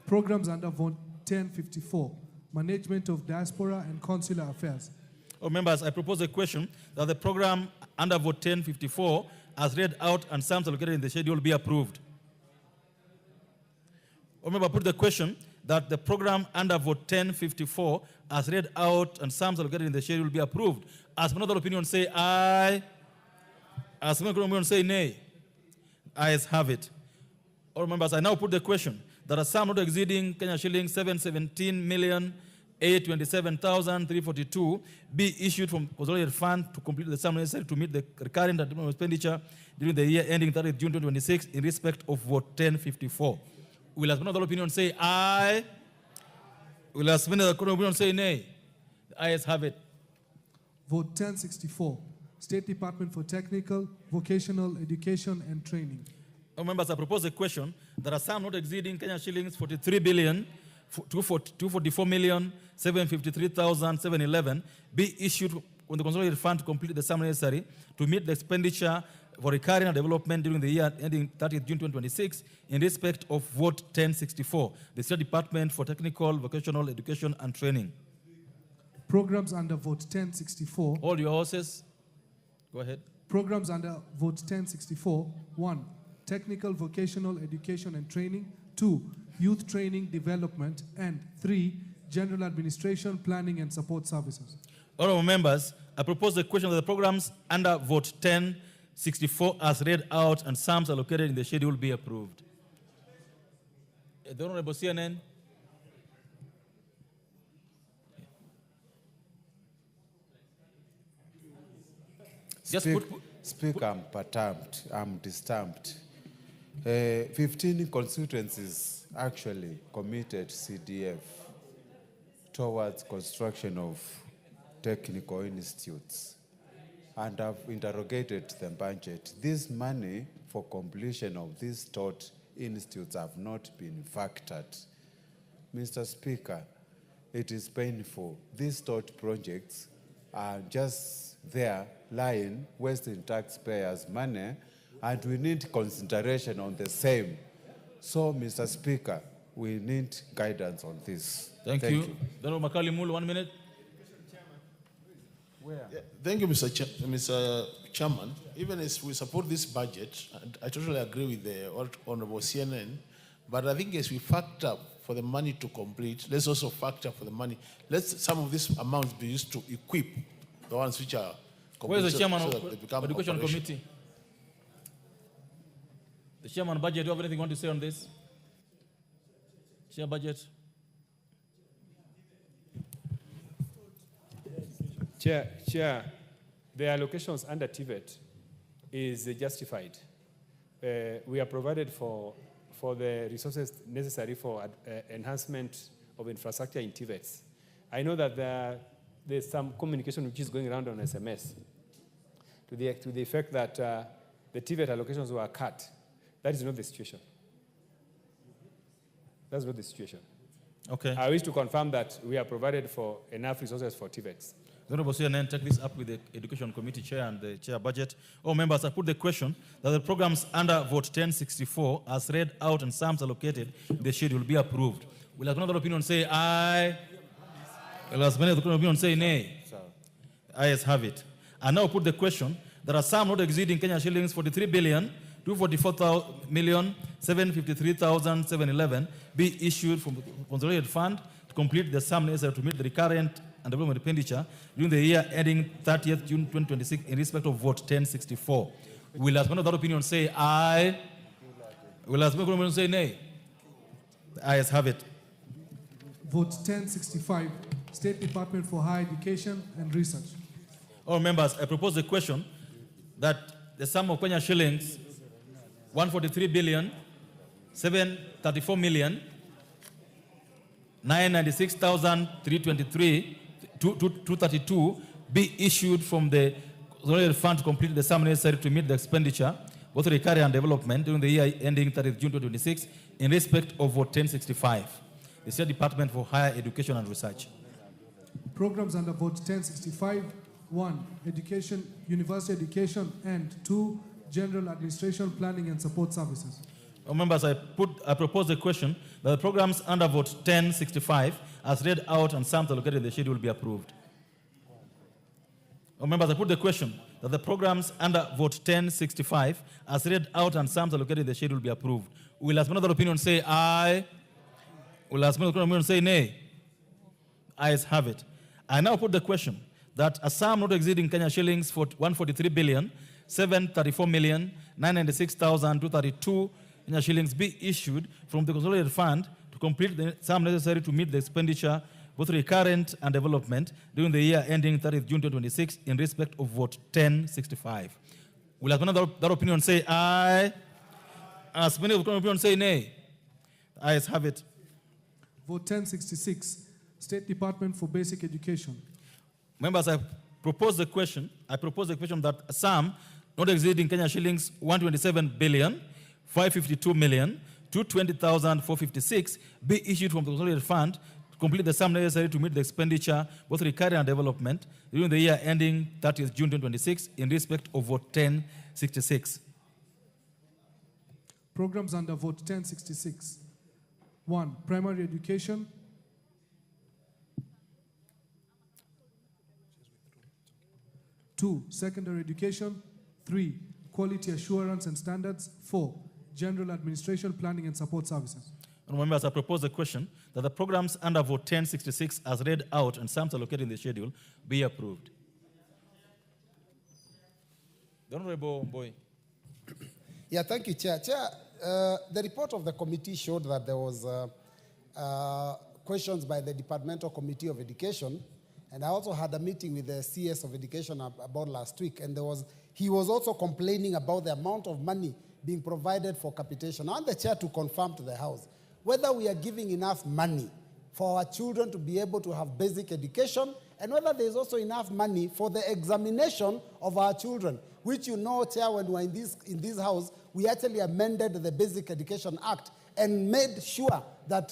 Programs under vote 1054. Management of Diaspora and Consular Affairs. Oh, members, I propose a question that the program under vote 1054 as read out and sums allocated in the schedule be approved. Oh, member, put the question that the program under vote 1054 as read out and sums allocated in the schedule be approved. As another opinion say aye. As another opinion say nay. Ayes have it. All members, I now put the question that a sum not exceeding Kenya shillings 717,827,342 be issued from consolidated fund to complete the sum necessary to meet the recurrent and development expenditure during the year ending 30th June 2026 in respect of vote 1054. Will as another opinion say aye? Will as another opinion say nay? The ayes have it. Vote 1064. State Department for Technical, Vocational Education and Training. Members, I propose a question that a sum not exceeding Kenya shillings 43,244,753,711 be issued on the consolidated fund to complete the sum necessary to meet the expenditure for recurring and development during the year ending 30th June 2026 in respect of vote 1064, the State Department for Technical, Vocational Education and Training. Programs under vote 1064. All your horses. Go ahead. Programs under vote 1064. 1. Technical vocational education and training. 2. Youth training development. And 3. General administration, planning and support services. Honorable members, I propose the question that the programs under vote 1064 as read out and sums allocated in the schedule be approved. The Honorable CNN. Speaker, I'm perturbed. I'm disturbed. 15 constituencies actually committed CDF towards construction of technical institutes, and I've interrogated the budget. This money for completion of these taught institutes have not been factored. Mr. Speaker, it is painful. These taught projects are just there lying, wasting taxpayers' money, and we need consideration on the same. So, Mr. Speaker, we need guidance on this. Thank you. Honorable Makali Mulu, 1 minute. Yeah, thank you, Mr. Chairman. Even as we support this budget, and I totally agree with the Honorable CNN, but I think as we factor for the money to complete, let's also factor for the money. Let some of these amounts be used to equip the ones which are complete. Where's the chairman so of that they become Education operational. Committee? The chairman of budget, do you have anything you want to say on this? Chair budget. Chair, the allocations under TVET is justified. We are provided for the resources necessary for enhancement of infrastructure in TVETs. I know that there's some communication which is going around on SMS to the effect that the TVET allocations were cut. That is not the situation. That's not the situation. Okay. I wish to confirm that we are provided for enough resources for TVETs. The Honorable CNN take this up with the Education Committee Chair and the Chair Budget. All members, I put the question that the programs under vote 1064 as read out and sums allocated in the schedule be approved. Will another opinion say aye? Will as many opinion say nay? Ayes have it. I now put the question that a sum not exceeding Kenya shillings 43,244,753,711 be issued from the consolidated fund to complete the sum necessary to meet the recurrent and development expenditure during the year ending 30th June 2026 in respect of vote 1064. Will as one of that opinion say aye? Will as one of that opinion say nay? The ayes have it. Vote 1065, State Department for Higher Education and Research. All members, I propose the question that the sum of Kenya shillings 143 billion 734 million 996,323 be issued from the consolidated fund to complete the sum necessary to meet the expenditure, both recurring and development, during the year ending 30th June 2026, in respect of vote 1065. The State Department for Higher Education and Research. Programs under vote 1065. 1. Education, university education, and 2. General administration, planning and support services. Members, I propose the question that the programs under vote 1065 as read out and sums allocated in the schedule be approved. Members, I put the question that the programs under vote 1065 as read out and sums allocated in the schedule be approved. Will as another opinion say aye? Will as another opinion say nay? Ayes have it. I now put the question that a sum not exceeding Kenya shillings for 143 billion 734 million 996,232 Kenya shillings be issued from the consolidated fund to complete the sum necessary to meet the expenditure, both recurrent and development, during the year ending 30th June 2026 in respect of vote 1065. Will as another that opinion say aye? As many of the opinion say nay? Ayes have it. Vote 1066, State Department for Basic Education. Members, I propose the question that a sum not exceeding Kenya shillings 127 billion 552 million 220,456 be issued from the consolidated fund to complete the sum necessary to meet the expenditure, both recurring and development, during the year ending 30th June 2026 in respect of vote 1066. Programs under vote 1066. 1. Primary education. 2, secondary education. 3, quality assurance and standards. 4, general administration, planning and support services. Honourable members, I propose the question that the programs under vote 1066 as read out and sums allocated in the schedule be approved. The Honourable Boy. Yeah, thank you, Chair. Chair, the report of the committee showed that there was questions by the Departmental Committee of Education, and I also had a meeting with the CS of Education about last week, and he was also complaining about the amount of money being provided for capitation. I want the Chair to confirm to the House whether we are giving enough money for our children to be able to have basic education, and whether there is also enough money for the examination of our children, which you know, Chair, when we were in this House, we actually amended the Basic Education Act and made sure that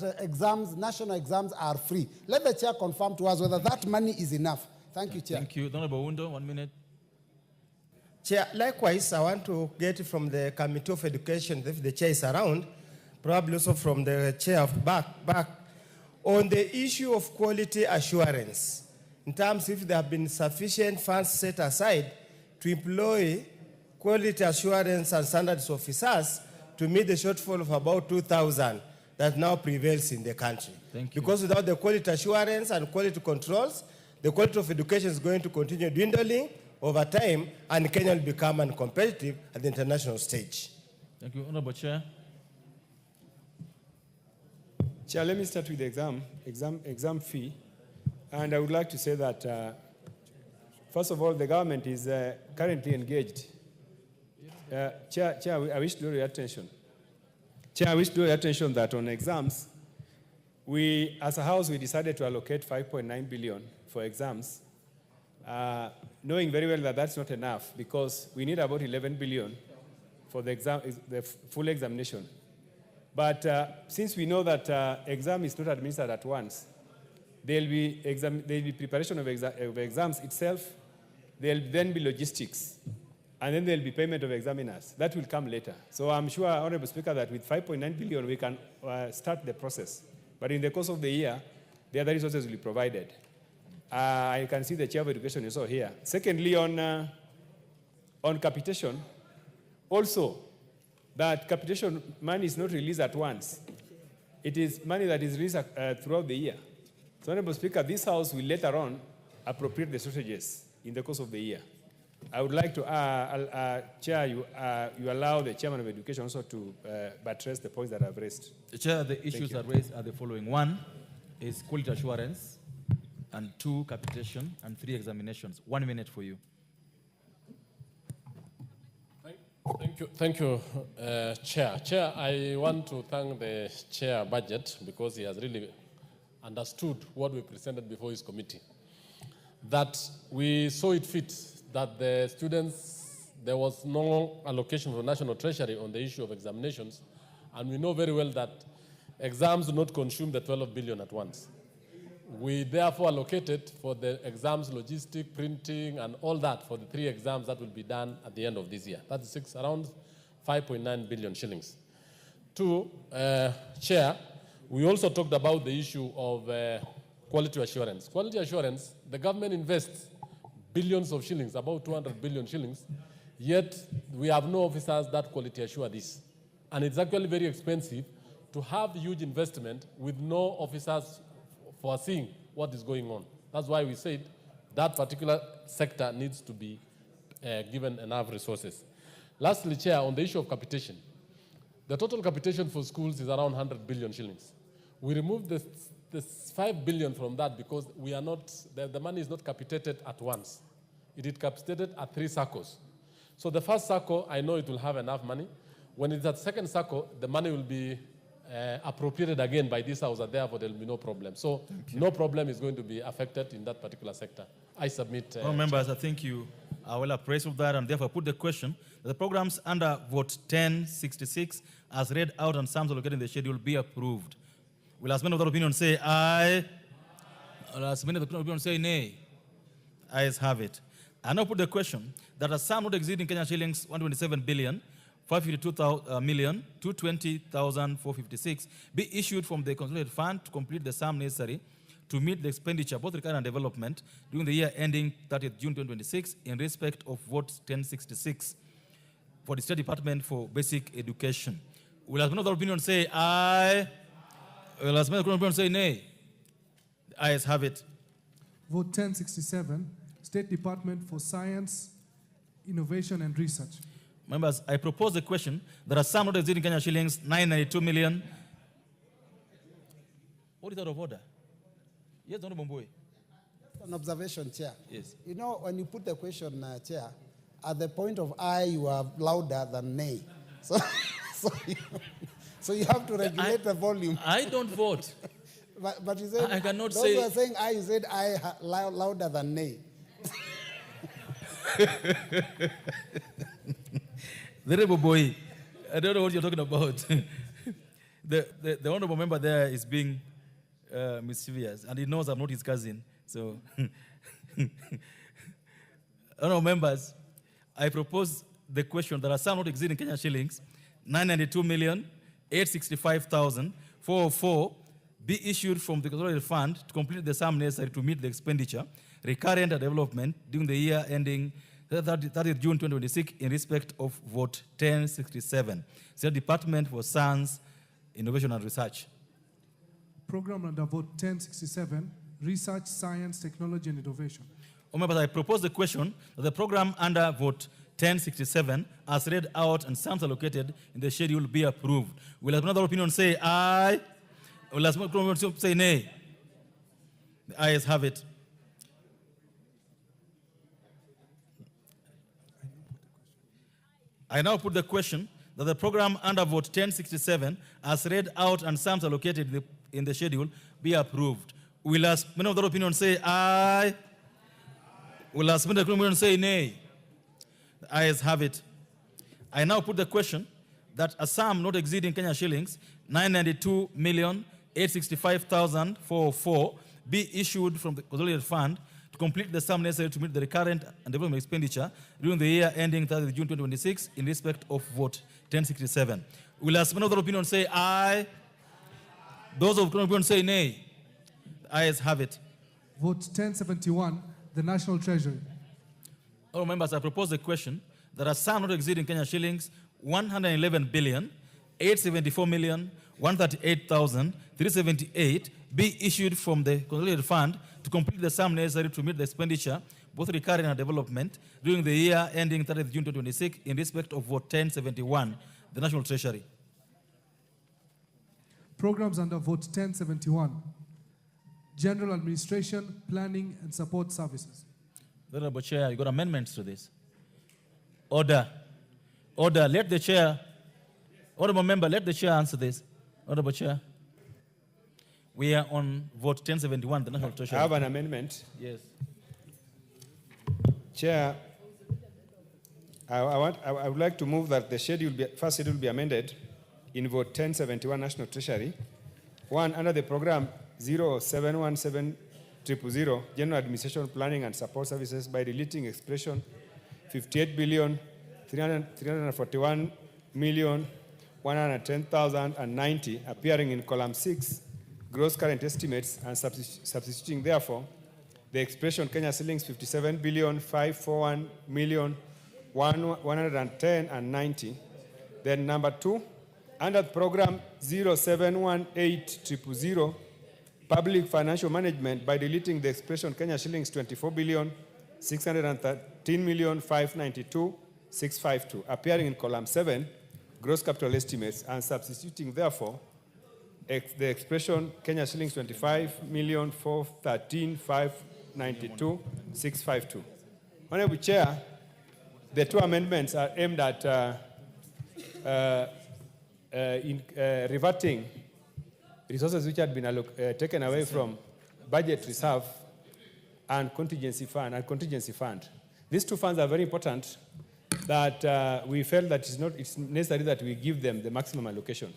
national exams are free. Let the Chair confirm to us whether that money is enough. Thank you, Chair. Thank you. Honourable Undo, 1 minute. Chair, likewise, I want to get from the Committee of Education, if the Chair is around, probably also from the Chair of back, on the issue of quality assurance, in terms if there have been sufficient funds set aside to employ quality assurance and standards officers to meet the shortfall of about 2,000 that now prevails in the country. Thank you. Because without the quality assurance and quality controls, the quality of education is going to continue dwindling over time, and Kenya will become uncompetitive at the international stage. Thank you. Honourable Chair. Chair, let me start with the exam fee. And I would like to say that, first of all, the government is currently engaged. Chair, I wish to draw your attention. Chair, I wish to draw your attention that on exams, we, as a House, we decided to allocate 5.9 billion for exams, knowing very well that that's not enough because we need about 11 billion for the full examination. But since we know that exam is not administered at once, there'll be preparation of exams itself, there'll then be logistics, and then there'll be payment of examiners. That will come later. So I'm sure, Honourable Speaker, that with 5.9 billion, we can start the process. But in the course of the year, the other resources will be provided. I can see the Chair of Education is also here. Secondly, on capitation, also, that capitation money is not released at once. It is money that is released throughout the year. So, Honourable Speaker, this House will later on appropriate the strategies in the course of the year. I would like to, Chair, you allow the Chairman of Education also to buttress the points that I've raised. Chair, the issues that raised are the following. 1 is quality assurance, and 2, capitation, and 3, examinations. 1 minute for you. Thank you, Chair. Chair, I want to thank the Chair Budget because he has really understood what we presented before his committee. That we saw it fit that the students, there was no allocation for National Treasury on the issue of examinations, and we know very well that exams do not consume the 12 billion at once. We therefore allocated for the exams, logistic, printing, and all that for the 3 exams that will be done at the end of this year. That's around 5.9 billion shillings. 2, Chair, we also talked about the issue of quality assurance. Quality assurance, the government invests billions of shillings, about 200 billion shillings, yet we have no officers that quality assure this. And it's actually very expensive to have huge investment with no officers foreseeing what is going on. That's why we said that particular sector needs to be given enough resources. Lastly, Chair, on the issue of capitation, the total capitation for schools is around 100 billion shillings. We removed the 5 billion from that because we are not, the money is not capitated at once. It is capitated at 3 circles. So the first circle, I know it will have enough money. When it's at second circle, the money will be appropriated again by this House, and therefore there will be no problem. So no problem is going to be affected in that particular sector. I submit. Members, I think you are well appraised of that, and therefore put the question that the programs under vote 1066 as read out and sums allocated in the schedule be approved. Will as many of that opinion say aye? Will as many of the opinion say nay? Ayes have it. I now put the question that a sum not exceeding Kenya shillings 127 billion 552,220,456 be issued from the consolidated fund to complete the sum necessary to meet the expenditure, both recurrent and development, during the year ending 30th June 2026 in respect of vote 1066 for the State Department for Basic Education. Will as another opinion say aye? Will as another opinion say nay? The ayes have it. Vote 1067, State Department for Science, Innovation and Research. Members, I propose the question. There are some not exceeding Kenya shillings 992 million. What is out of order? Yes, Honorable Mbui. An observation, Chair. Yes. You know, when you put the question, Chair, at the point of aye, you are louder than nay. So you have to regulate the volume. I don't vote. But you said, I cannot those say. who are saying aye, you said aye louder than nay. The rebel boy, I don't know what you're talking about. the honorable member there is being mischievous, and he knows I'm not his cousin. So, honorable members, I propose the question. There are some not exceeding Kenya shillings 992,865,404 be issued from the consolidated fund to complete the sum necessary to meet the expenditure recurrent and development during the year ending 30th June 2026 in respect of vote 1067. State Department for Science, Innovation and Research. Program under vote 1067, Research, Science, Technology and Innovation. Members, I propose the question that the program under vote 1067 as read out and sums allocated in the schedule be approved. Will another opinion say aye? Will another opinion say nay? The ayes have it. I now put the question that the program under vote 1067 as read out and sums allocated in the schedule be approved. Will as many of the opinion say aye? Will as many of the opinion say nay? The ayes have it. I now put the question that a sum not exceeding Kenya shillings 992,865,404 be issued from the consolidated fund to complete the sum necessary to meet the recurrent and development expenditure during the year ending 30th June 2026 in respect of vote 1067. Will as many of the opinion say aye? Those of the opinion say nay? The ayes have it. Vote 1071, the National Treasury. All members, I propose the question that a sum not exceeding Kenya shillings 111,874,138,378 be issued from the consolidated fund to complete the sum necessary to meet the expenditure, both recurring and development, during the year ending 30th June 2026 in respect of vote 1071, the National Treasury. Programs under vote 1071, General Administration, Planning and Support Services. Honorable Chair, you got amendments to this. Order. Order. Let the chair, honorable member, let the chair answer this. Honorable Chair. We are on vote 1071, the National Treasury. I have an amendment. Yes. Chair, I would like to move that the first schedule be amended in vote 1071 National Treasury. One, under the program 071700, General Administration, Planning and Support Services, by deleting expression 58,341,110,090 appearing in column 6, gross current estimates, and substituting therefore the expression Kenya shillings 57,541,110,90. Then number 2, under program 071800, Public Financial Management, by deleting the expression Kenya shillings 24,613,592,652 appearing in column 7, gross capital estimates, and substituting therefore the expression Kenya shillings 25,413,592,652. Honorable Chair, the two amendments are aimed at reverting resources which had been taken away from budget reserve and contingency fund. These two funds are very important that we felt that it's necessary that we give them the maximum allocation.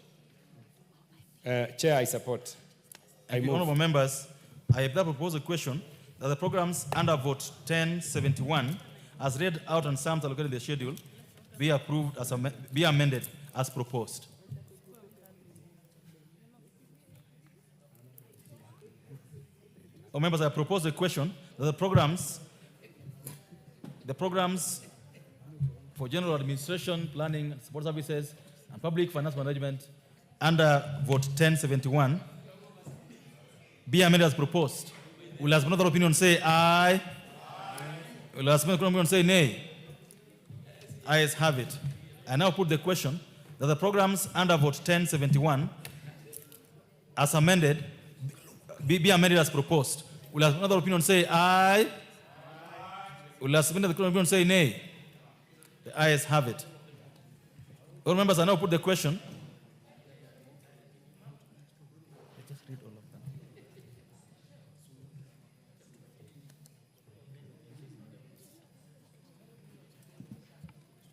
Chair, I support. Honorable members, I have now proposed a question that the programs under vote 1071 as read out and sums allocated in the schedule be approved as be amended as proposed. Members, I propose a question that the programs for general administration, planning, support services, and public finance management under vote 1071 be amended as proposed. Will as another opinion say aye? Will as another opinion say nay? Ayes have it. I now put the question that the programs under vote 1071 as amended be amended as proposed. Will as another opinion say aye? Will as another opinion say nay? The ayes have it. All members, I now put the question.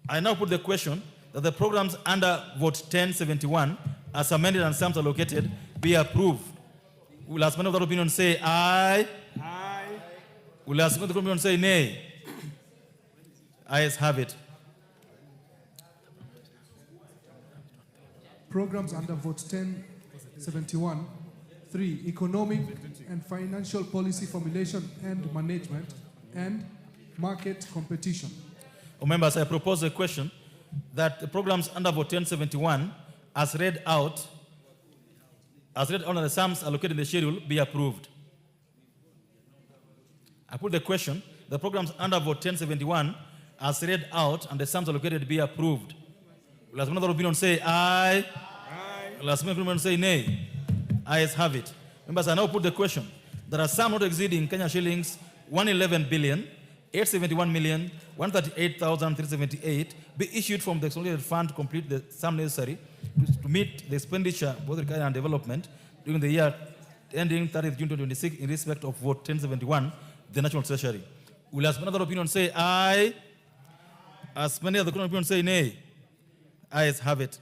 I now put the question that the programs under vote 1071 as amended and sums allocated be approved. Will as many of that opinion say aye? Aye. Will as many of the opinion say nay? Ayes have it. Programs under vote 1071. 3. Economic and financial policy formulation and management and market competition. Members, I propose a question that the programs under vote 1071 as read out under the sums allocated in the schedule be approved. I put the question, the programs under vote 1071 as read out and the sums allocated be approved. Will as another opinion say aye? Aye. Will as another opinion say nay? Ayes have it. Members, I now put the question that a sum not exceeding Kenya shillings 111,871,138,378 be issued from the consolidated fund to complete the sum necessary to meet the expenditure both recurring and development during the year ending 30th June 2026 in respect of vote 1071, the National Treasury. Will as another opinion say aye? As many other opinions say nay? Ayes have it.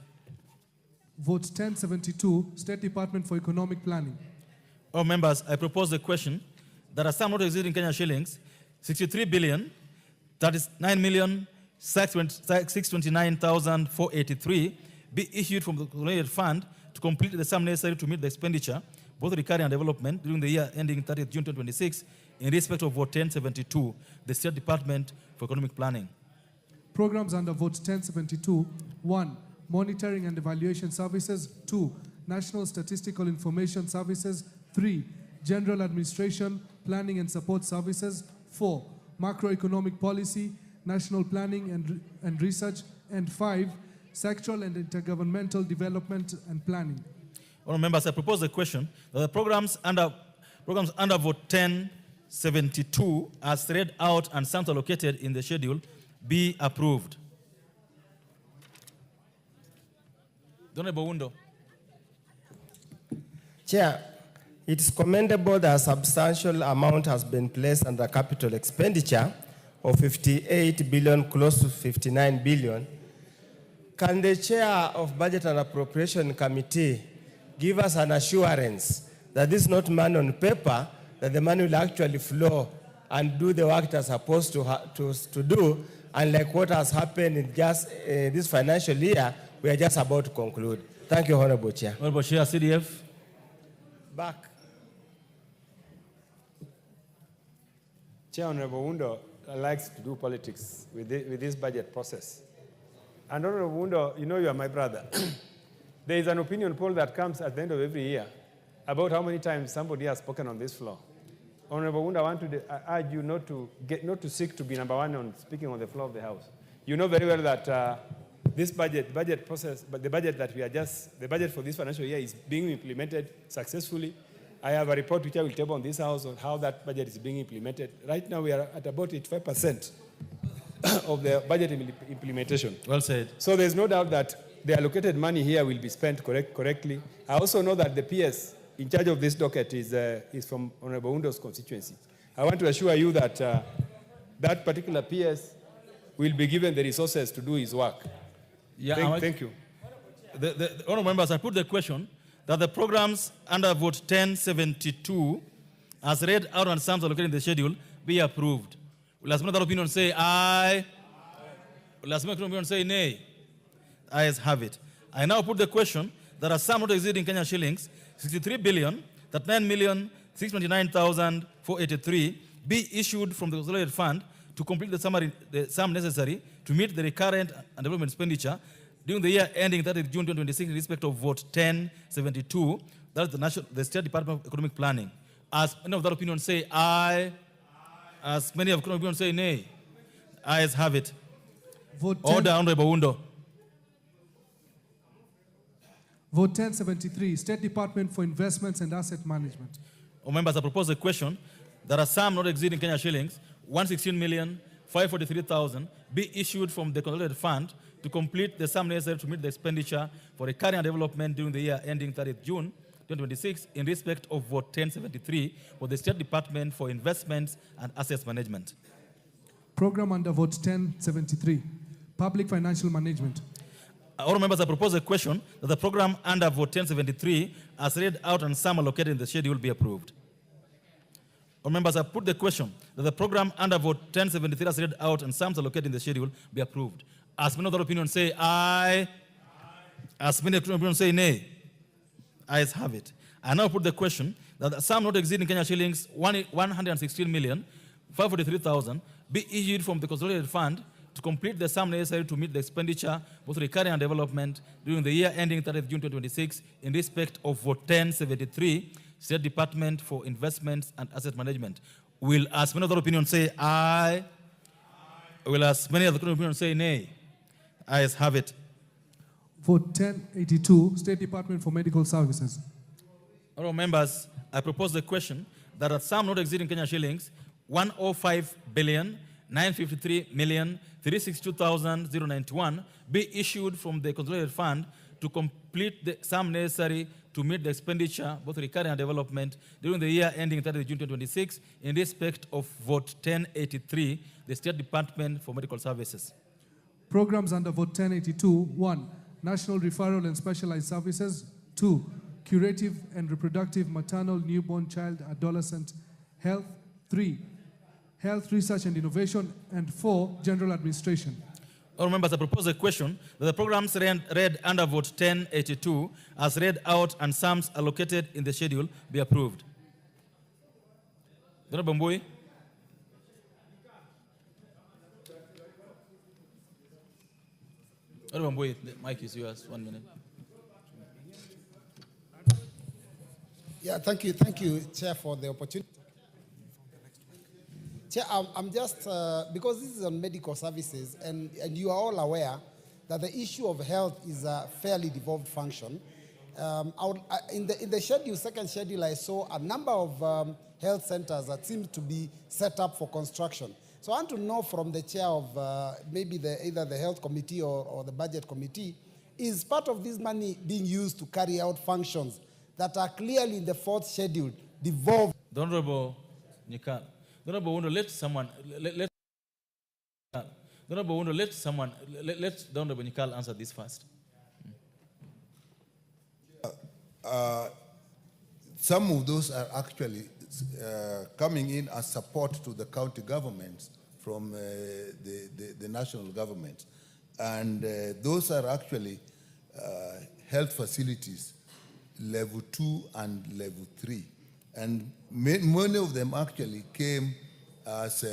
Vote 1072, State Department for Economic Planning. All members, I propose the question that a sum not exceeding Kenya shillings 63,039,629,483 be issued from the consolidated fund to complete the sum necessary to meet the expenditure, both recurring and development, during the year ending 30th June 2026 in respect of vote 1072, the State Department for Economic Planning. Programs under vote 1072. 1. Monitoring and Evaluation Services. 2. National Statistical Information Services. 3. General Administration, Planning and Support Services. 4. Macroeconomic Policy, National Planning and Research. And 5. Sectoral and Intergovernmental Development and Planning. All members, I propose the question that the programs under vote 1072 as read out and sums allocated in the schedule be approved. Honorable Wundo. Chair, it is commendable that a substantial amount has been placed under capital expenditure of 58 billion, close to 59 billion. Can the chair of Budget and Appropriation Committee give us an assurance that this is not money on paper, that the money will actually flow and do the work it is supposed to do, unlike what has happened in just this financial year, we are just about to conclude. Thank you, Honorable Chair. Honorable Chair, CDF. Back. Chair Honorable Wundo likes to do politics with this budget process. And Honorable Wundo, you know you are my brother. There is an opinion poll that comes at the end of every year about how many times somebody has spoken on this floor. Honorable Wundo, I want to urge you not to seek to be number one on speaking on the floor of the House. You know very well that this budget process, but the budget for this financial year is being implemented successfully. I have a report which I will table on this House on how that budget is being implemented. Right now we are at about 85% of the budget implementation. Well said. So there's no doubt that the allocated money here will be spent correctly. I also know that the PS in charge of this docket is from Honorable Wundo's constituency. I want to assure you that that particular PS will be given the resources to do his work. Yeah, thank you. The honorable members, I put the question that the programs under vote 1072, as read out and sums allocated in the schedule, be approved. Will as another opinion say aye? Will as another opinion say nay? Ayes have it. I now put the question that a sum not exceeding Kenya shillings 63 billion, 39 million, 629,483 be issued from the consolidated fund to complete the sum necessary to meet the recurrent and development expenditure during the year ending 30th June 2026 in respect of vote 1072, that's the State Department of Economic Planning. As many of that opinion say aye, as many of that opinion say nay, ayes have it. Vote Order, Honorable Undo. Vote 1073, State Department for Investments and Asset Management. Members, I propose a question that a sum not exceeding Kenya shillings 116,543,000 be issued from the consolidated fund to complete the sum necessary to meet the expenditure for recurring and development during the year ending 30th June 2026 in respect of vote 1073 for the State Department for Investments and Assets Management. Program under vote 1073, Public Financial Management. All members, I propose a question that the program under vote 1073 as read out and sum allocated in the schedule be approved. All members, I put the question that the program under vote 1073 as read out and sums allocated in the schedule be approved. As many of the opinions say aye, as many of the opinions say nay, ayes have it. I now put the question that the sum not exceeding Kenya shillings 116,543,000 be issued from the consolidated fund to complete the sum necessary to meet the expenditure both recurring and development during the year ending 30th June 2026 in respect of vote 1073, State Department for Investments and Asset Management. Will as many of the opinions say aye? Will as many of the opinions say nay? Ayes have it. Vote 1082, State Department for Medical Services. Honourable members, I propose the question that a sum not exceeding Kenya shillings 105,953,362,091 be issued from the consolidated fund to complete the sum necessary to meet the expenditure, both recurring and development, during the year ending 30 June 2026 in respect of vote 1083, the State Department for Medical Services. Programs under vote 1082, 1. National Referral and Specialized Services. 2. Curative and Reproductive Maternal, Newborn, Child, Adolescent Health. 3. Health Research and Innovation. And 4. General Administration. All members, I propose a question that the programs read under vote 1082 as read out and sums allocated in the schedule be approved. Honorable Mbui. Honorable Mbui, the mic is yours. 1 minute. Yeah, thank you, Chair, for the opportunity. Chair, I'm just, because this is on medical services, and you are all aware that the issue of health is a fairly devolved function. In the schedule, second schedule, I saw a number of health centers that seem to be set up for construction. So I want to know from the chair of maybe either the health committee or the budget committee, is part of this money being used to carry out functions that are clearly in the fourth schedule devolved? The Honorable Nyika. The Honorable Undo, let the Honorable Nyikal answer this first. Some of those are actually coming in as support to the county governments from the national government. And those are actually health facilities, level 2 and level 3. And many of them actually came as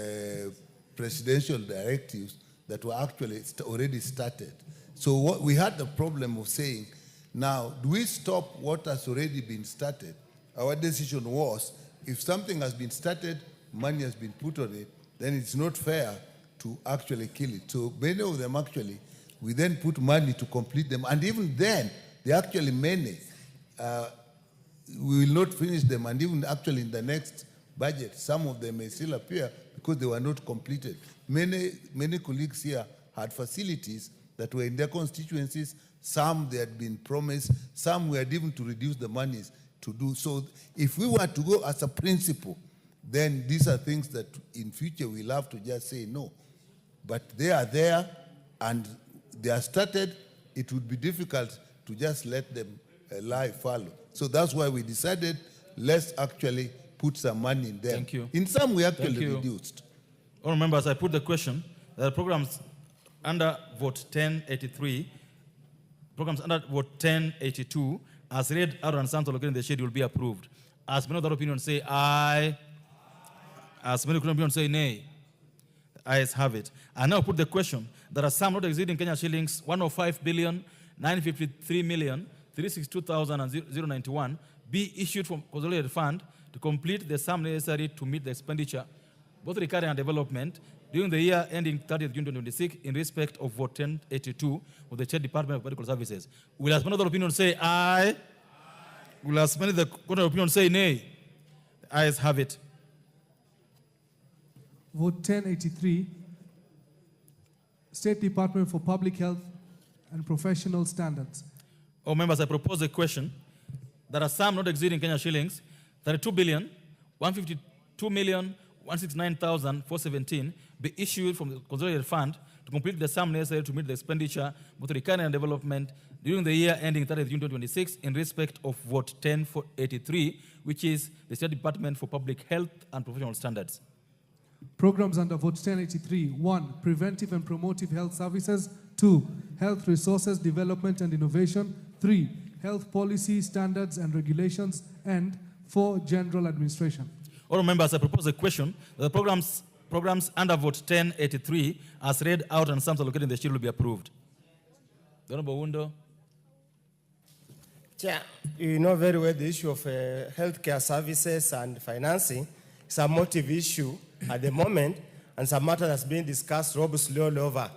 presidential directives that were actually already started. So what we had the problem of saying, now, do we stop what has already been started? Our decision was, if something has been started, money has been put on it, then it's not fair to actually kill it. So many of them actually, we then put money to complete them. And even then, they actually many, we will not finish them. And even actually in the next budget, some of them may still appear because they were not completed. Many colleagues here had facilities that were in their constituencies. Some they had been promised, some we had even to reduce the monies to do. So if we were to go as a principle, then these are things that in future we'll have to just say no. But they are there and they are started. It would be difficult to just let them lie fallow. So that's why we decided, let's actually put some money in there. Thank you. In some we actually reduced. All members, I put the question that the programs under vote 1083, programs under vote 1082, as read out and sums allocated in the schedule will be approved. As many other opinions say aye. As many opinions say nay. Ayes have it. I now put the question that a sum not exceeding Kenya shillings 105,953,362,091 be issued from consolidated fund to complete the sum necessary to meet the expenditure, both recurring and development, during the year ending 30th June 2026 in respect of vote 1082 of the State Department of Medical Services. Will as many other opinions say aye? Will as many the other opinions say nay? Ayes have it. Vote 1083, State Department for Public Health and Professional Standards. Oh, members, I propose a question that a sum not exceeding Kenya shillings 32,152,169,417 be issued from the consolidated fund to complete the sum necessary to meet the expenditure, both recurring and development, during the year ending 30th June 2026 in respect of vote 1083, which is the State Department for Public Health and Professional Standards. Programs under vote 1083. 1. Preventive and promotive health services. 2. Health resources development and innovation. 3. Health policy, standards and regulations. And 4. General administration. All members, I propose a question that the programs under vote 1083 as read out and sums allocated in the sheet will be approved. The Honorable Wundo. Chair, you know very well the issue of healthcare services and financing is a motive issue at the moment, and some matter that's being discussed robustly all over.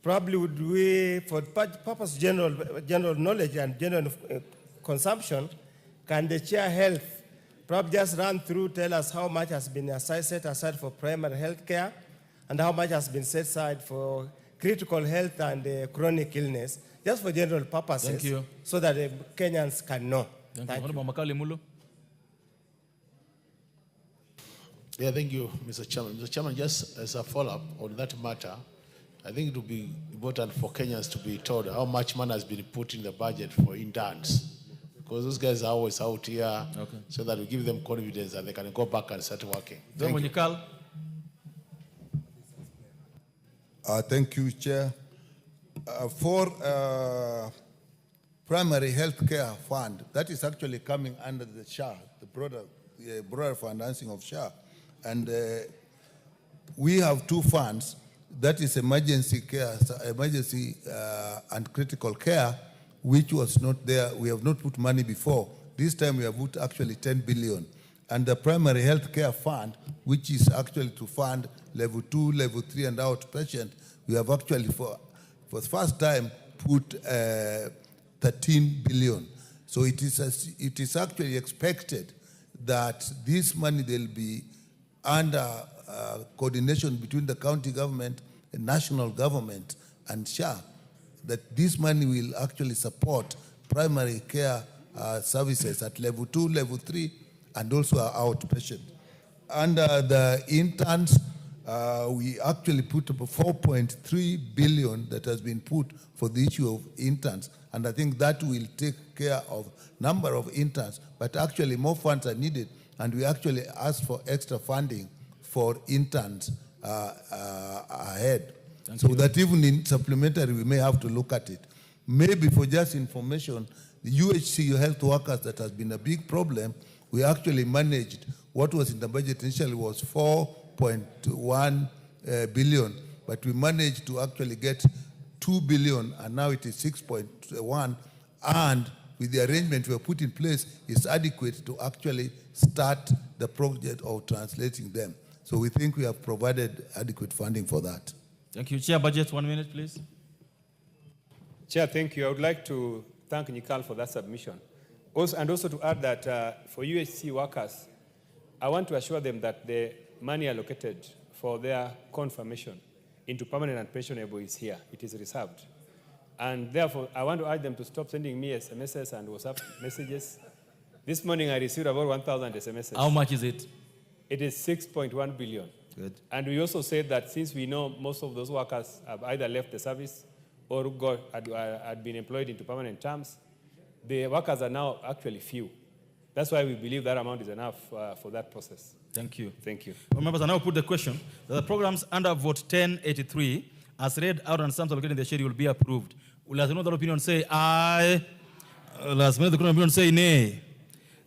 Probably would we, for purpose general knowledge and general consumption, can the chair health probably just run through, tell us how much has been set aside for primary health care and how much has been set aside for critical health and chronic illness, just for general purposes. Thank you. So that Kenyans can know. Thank you. Honorable Makali Mulu. Yeah, thank you, Mr. Chairman. Mr. Chairman, just as a follow-up on that matter, I think it would be important for Kenyans to be told how much money has been put in the budget for interns. Because those guys are always out here, so that we give them confidence that they can go back and start working. Thank you. Thank you, Chair. For primary health care fund, that is actually coming under the SHA, the broader financing of SHA. And we have two funds, that is emergency care, emergency and critical care, which was not there. We have not put money before. This time we have put actually 10 billion. And the primary health care fund, which is actually to fund level 2, level 3 and outpatient, we have actually for the first time put 13 billion. So it is actually expected that this money will be under coordination between the county government, the national government, and SHA, that this money will actually support primary care services at level 2, level 3, and also our outpatient. Under the interns, we actually put about 4.3 billion that has been put for the issue of interns, and I think that will take care of number of interns, but actually more funds are needed, and we actually asked for extra funding for interns ahead. So that even in supplementary, we may have to look at it. Maybe for just information, the UHC health workers, that has been a big problem. We actually managed, what was in the budget initially was 4.1 billion, but we managed to actually get 2 billion, and now it is 6.1, and with the arrangement we have put in place, is adequate to actually start the project of translating them. So we think we have provided adequate funding for that. Thank you. Chair, budget, 1 minute, please. Chair, thank you. I would like to thank Nikal for that submission. And also to add that for UHC workers, I want to assure them that the money allocated for their confirmation into permanent and pensionable is here. It is reserved. And therefore, I want to urge them to stop sending me SMSs and WhatsApp messages. This morning, I received about 1,000 SMSs. How much is it? It is 6.1 billion. Good. And we also said that since we know most of those workers have either left the service or had been employed into permanent terms, the workers are now actually few. That's why we believe that amount is enough for that process. Thank you. Thank you. Well, members, I now put the question that the programs under vote 1083, as read out and sums allocated in the schedule, will be approved. Will as another opinion say aye? Will as another opinion say nay?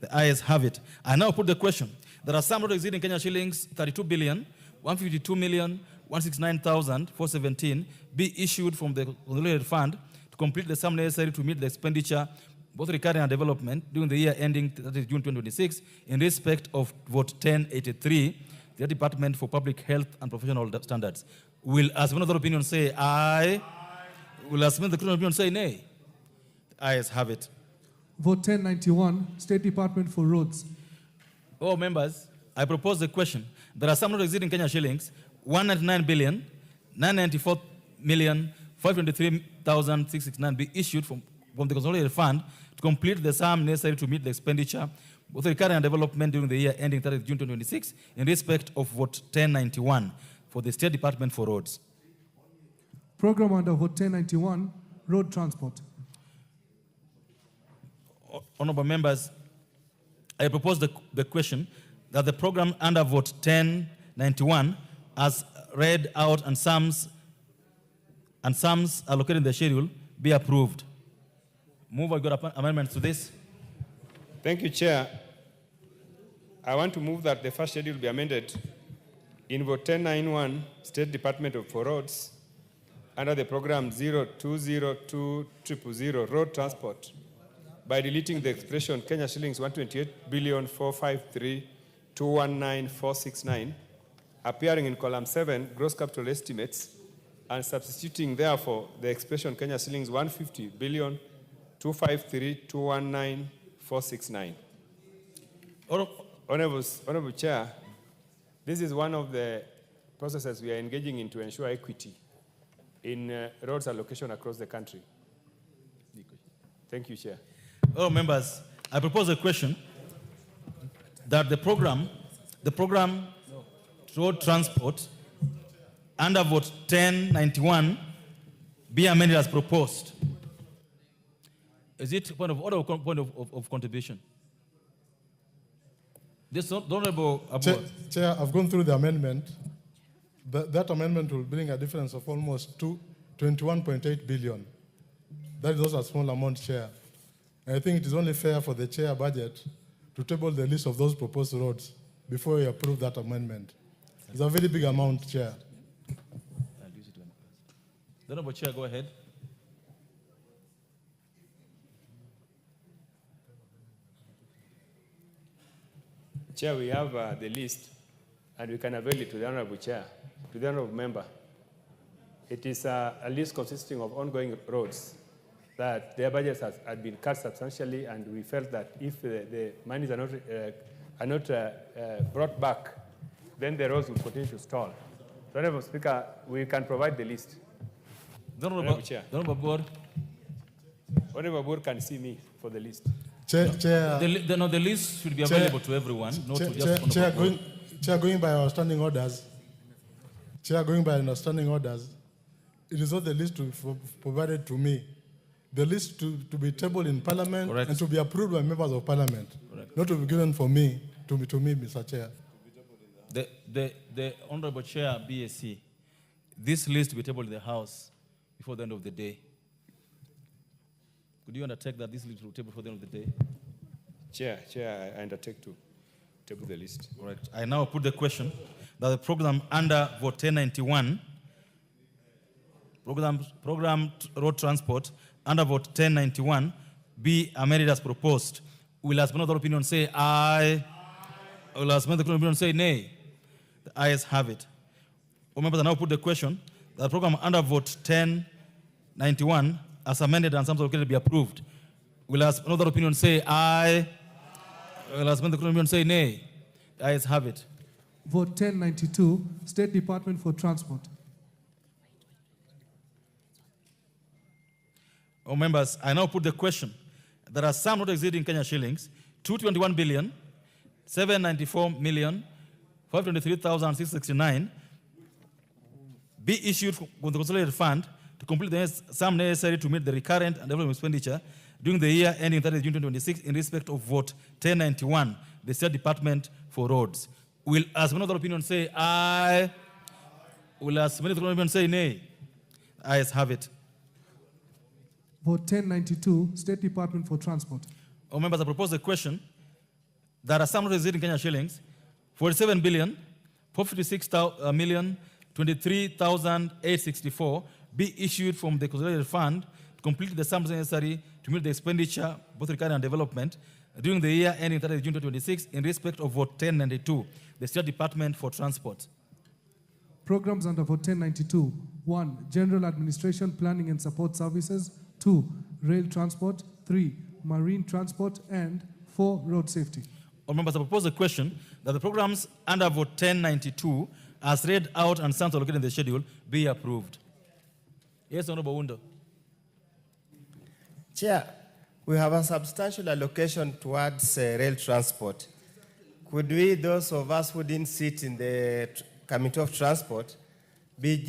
The ayes have it. I now put the question. There are some not exceeding Kenya shillings 32 billion, 152 million, 169,417 be issued from the consolidated fund to complete the sum necessary to meet the expenditure, both recurring and development, during the year ending 30 June 2026 in respect of Vote 1083, the Department for Public Health and Professional Standards. Will, as one other opinion, say aye? Will, as one other opinion, say nay? The ayes have it. Vote 1091, State Department for Roads. Oh, members, I propose the question. There are some not exceeding Kenya shillings 199 billion, 994 million, 523,669 be issued from the consolidated fund to complete the sum necessary to meet the expenditure, both recurring and development, during the year ending 30 June 2026 in respect of Vote 1091 for the State Department for Roads. Program under Vote 1091, Road Transport. Honorable members, I propose the question that the program under Vote 1091 as read out and sums allocated in the schedule be approved. Move, I got amendments to this. Thank you, Chair. I want to move that the first schedule be amended in Vote 1091, State Department for Roads, under the program 020200 Road Transport, by deleting the expression Kenya shillings 128,453,219,469, appearing in column 7, gross capital estimates, and substituting therefore the expression Kenya shillings 150,253,219,469. Honorable Chair, this is one of the processes we are engaging in to ensure equity in roads allocation across the country. Thank you, Chair. Oh, members, I propose a question that the program road transport under Vote 1091 be amended as proposed. Is it point of order or point of contribution? This honorable Chair, I've gone through the amendment. That amendment will bring a difference of almost 21.8 billion. That is also a small amount, Chair. I think it is only fair for the chair budget to table the list of those proposed roads before we approve that amendment. It's a very big amount, Chair. The Honorable Chair, go ahead. Chair, we have the list, and we can avail it to the Honorable Chair, to the Honorable Member. It is a list consisting of ongoing roads that their budgets had been cut substantially, and we felt that if the monies are not brought back, then the roads will continue to stall. So, Honorable Speaker, we can provide the list. Honorable Chair. Honorable Board. Honorable Board can see me for the list. Chair, the list should be available to everyone, not to just Chair, going by our standing orders. Chair, going by our standing orders, it is not the list to be provided to me. The list to be tabled in Parliament. Correct. And to be approved by members of Parliament. Correct. Not to be given for me, to me, Mr. Chair. The Honorable Chair, BSC, this list will be tabled in the House before the end of the day. Could you undertake that this list will be tabled before the end of the day? Chair, I undertake to table the list. Correct. I now put the question that the program under Vote 1091, program road transport, under Vote 1091, be amended as proposed. Will as another opinion say aye? Will as another opinion say nay? The ayes have it. Members, I now put the question that the program under Vote 1091, as amended and some located, be approved. Will as another opinion say aye? Will as another opinion say nay? The ayes have it. Vote 1092, State Department for Transport. Members, I now put the question. There are some not exceeding Kenya shillings 221 billion, 794 million, 523,669 be issued from the consolidated fund to complete the sum necessary to meet the recurrent and development expenditure during the year ending 30 June 2026 in respect of Vote 1091, the State Department for Roads. Will as many other opinion say aye? Will as many other opinion say nay? Ayes have it. Vote 1092, State Department for Transport. Members, I propose a question that a sum not exceeding Kenya shillings 47 billion 456 million 23,864 be issued from the consolidated fund to complete the sums necessary to meet the expenditure, both recurring and development, during the year ending 30 June 2026 in respect of Vote 1092, the State Department for Transport. Programs under Vote 1092. 1. General Administration, Planning and Support Services. 2. Rail Transport. 3. Marine Transport. And 4. Road Safety. All members, I propose a question that the programs under Vote 1092, as read out and sums allocated in the schedule, be approved. Yes, Honorable Wundo. Chair, we have a substantial allocation towards rail transport. Could we, those of us who didn't sit in the Committee of Transport, be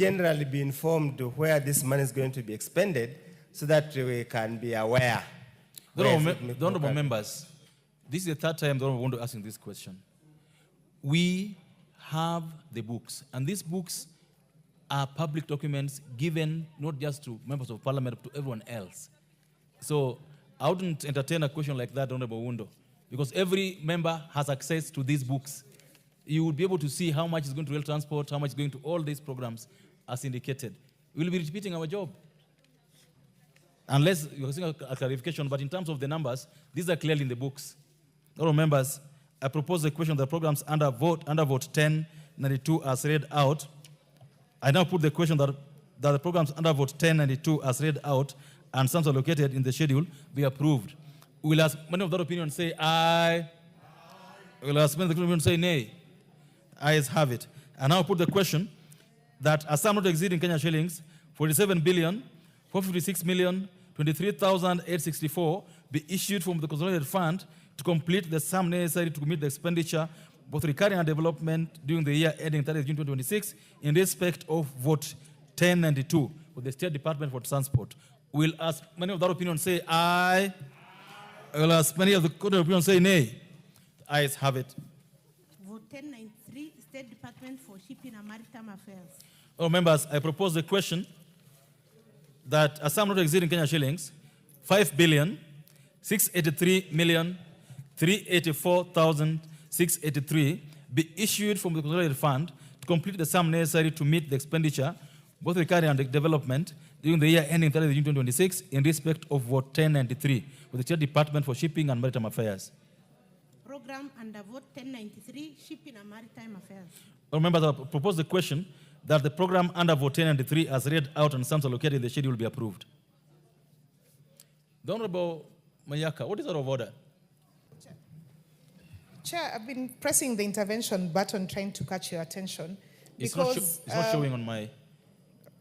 informed where this money is going to be expended so that we can be aware? The honorable members, this is the third time the honorable Wundo asking this question. We have the books, and these books are public documents given not just to members of parliament, but to everyone else. So I wouldn't entertain a question like that, Honorable Wundo, because every member has access to these books. You will be able to see how much is going to rail transport, how much is going to all these programs as indicated. We will be repeating our job. Unless you're seeing a clarification, but in terms of the numbers, these are clearly in the books. Honorable members, I propose the question of the programs under vote 1092 as read out. I now put the question that the programs under vote 1092 as read out and sums allocated in the schedule be approved. Will ask many of that opinion say aye. Will ask many of the opinion say nay. Ayes have it. And now put the question that a sum not exceeding Kenya shillings 47 billion 456 million 23,864 be issued from the consolidated fund to complete the sum necessary to meet the expenditure, both recurring and development, during the year ending 30 June 2026 in respect of vote 1092 with the State Department for Transport. We'll ask many of that opinion say aye. We'll ask many of the opinion say nay. Ayes have it. Vote 1093, State Department for Shipping and Maritime Affairs. Oh, members, I propose the question that a sum not exceeding Kenya shillings 5 billion 683 million 384,683 be issued from the consolidated fund to complete the sum necessary to meet the expenditure, both recurring and development, during the year ending 30 June 2026 in respect of Vote 1093 with the State Department for Shipping and Maritime Affairs. Program under Vote 1093, Shipping and Maritime Affairs. All members, I propose the question that the program under Vote 1093 as read out and sums allocated in the schedule be approved. The Honorable Mayaka, what is out of order? Chair, I've been pressing the intervention button trying to catch your attention. It's not showing on my...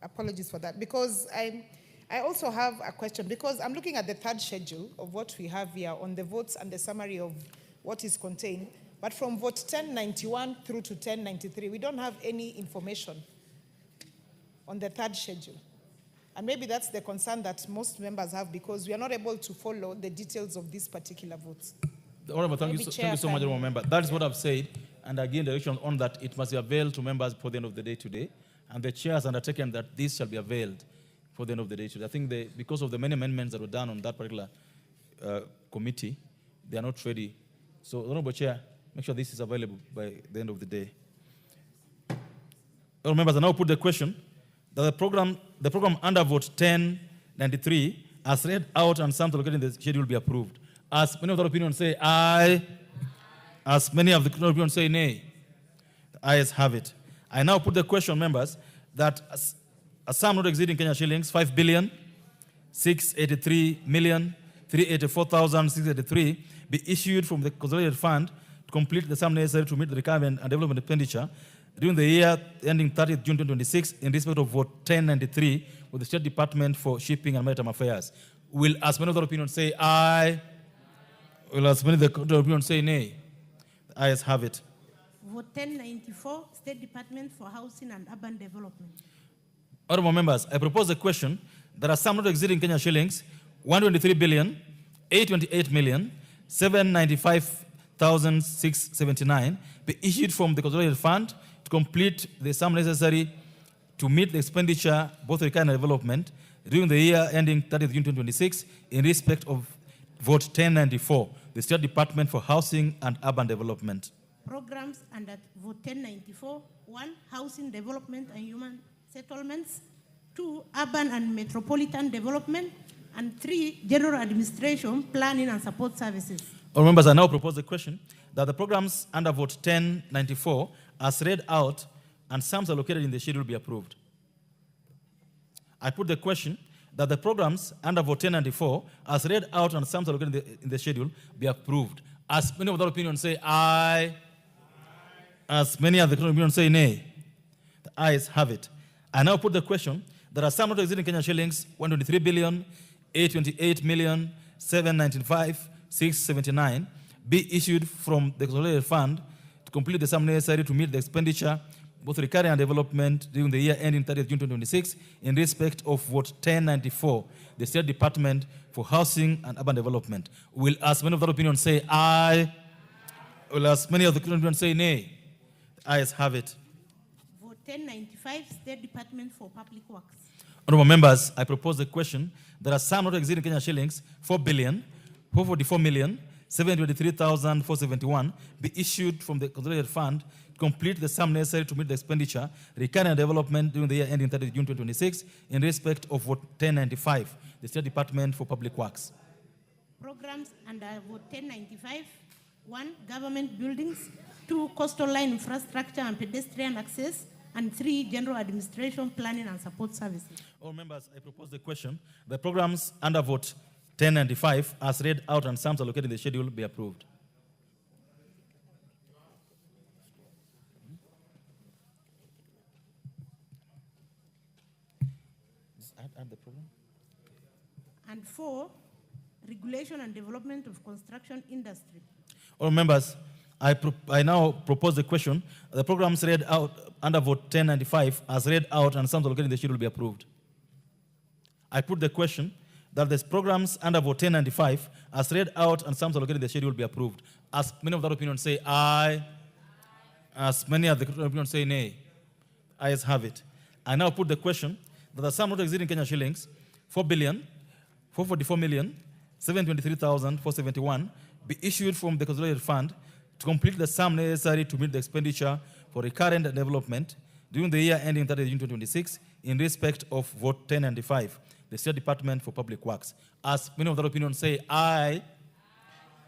Apologies for that. Because I also have a question, because I'm looking at the third schedule of what we have here on the votes and the summary of what is contained. But from vote 1091 through to 1093, we don't have any information on the third schedule. And maybe that's the concern that most members have, because we are not able to follow the details of these particular votes. Honorable, thank you so much, Honorable Member. That is what I've said, and again, direction on that it must be availed to members for the end of the day today, and the chair has undertaken that this shall be availed for the end of the day today. I think because of the many amendments that were done on that particular committee, they are not ready. So, Honorable Chair, make sure this is available by the end of the day. Honorable members, I now put the question that the program under Vote 1093, as read out and sums allocated in the schedule, be approved. As many of the opinions say aye, as many of the opinions say nay, the ayes have it. I now put the question, members, that a sum not exceeding Kenya shillings 5 billion 683 million 384,683 be issued from the consolidated fund to complete the sum necessary to meet the recurrent and development expenditure during the year ending 30th June 2026 in respect of Vote 1093 with the State Department for Shipping and Maritime Affairs. Will as many of the opinions say aye? Will as many of the opinions say nay? The ayes have it. Vote 1094, State Department for Housing and Urban Development. Honorable members, I propose a question that a sum not exceeding Kenya shillings 123 billion 828 million 795,679 be issued from the consolidated fund to complete the sum necessary to meet the expenditure, both recurring and development, during the year ending 30th June 2026 in respect of Vote 1094 the State Department for Housing and Urban Development. Programs under vote 1094, 1, housing development and human settlements, 2, urban and metropolitan development, and 3, general administration, planning and support services. All members, I now propose the question that the programs under vote 1094 as read out and sums allocated in the schedule be approved. I put the question that the programs under vote 1094 as read out and sums allocated in the schedule be approved. As many of the opinions say aye, as many of the opinions say nay, the ayes have it. I now put the question that a sum not exceeding Kenyan shillings 123 billion 828 million 795 679 be issued from the consolidated fund to complete the sum necessary to meet the expenditure, both recurring and development, during the year ending 30th June 2026, in respect of vote 1094, the State Department for Housing and Urban Development. Will as many of the opinions say aye? Will as many of the opinions say nay? The ayes have it. Vote 1095, State Department for Public Works. Honorable members, I propose the question that a sum not exceeding Kenyan shillings 4,444,723,471 be issued from the consolidated fund to complete the sum necessary to meet the expenditure, recurring and development during the year ending 30 June 2026 in respect of vote 1095, the State Department for Public Works. Programs under vote 1095, 1, government buildings, 2, coastal line infrastructure and pedestrian access, and 3, general administration, planning and support services. All members, I propose the question. The programs under vote 1095, as read out and sums allocated in the schedule, be approved. Add the program. And 4, regulation and development of construction industry. All members, I now propose the question. The programs read out under vote 1095, as read out and sums allocated in the schedule, be approved. I put the question that the programs under vote 1095, as read out and sums allocated in the schedule, be approved. As many of the opinions say aye, as many of the opinions say nay, ayes have it. I now put the question that the sum not exceeding Kenyan shillings 4,444,723,471 be issued from the consolidated fund to complete the sum necessary to meet the expenditure for recurrent development during the year ending 30 June 2026 in respect of vote 1095, the State Department for Public Works. As many of the opinions say aye,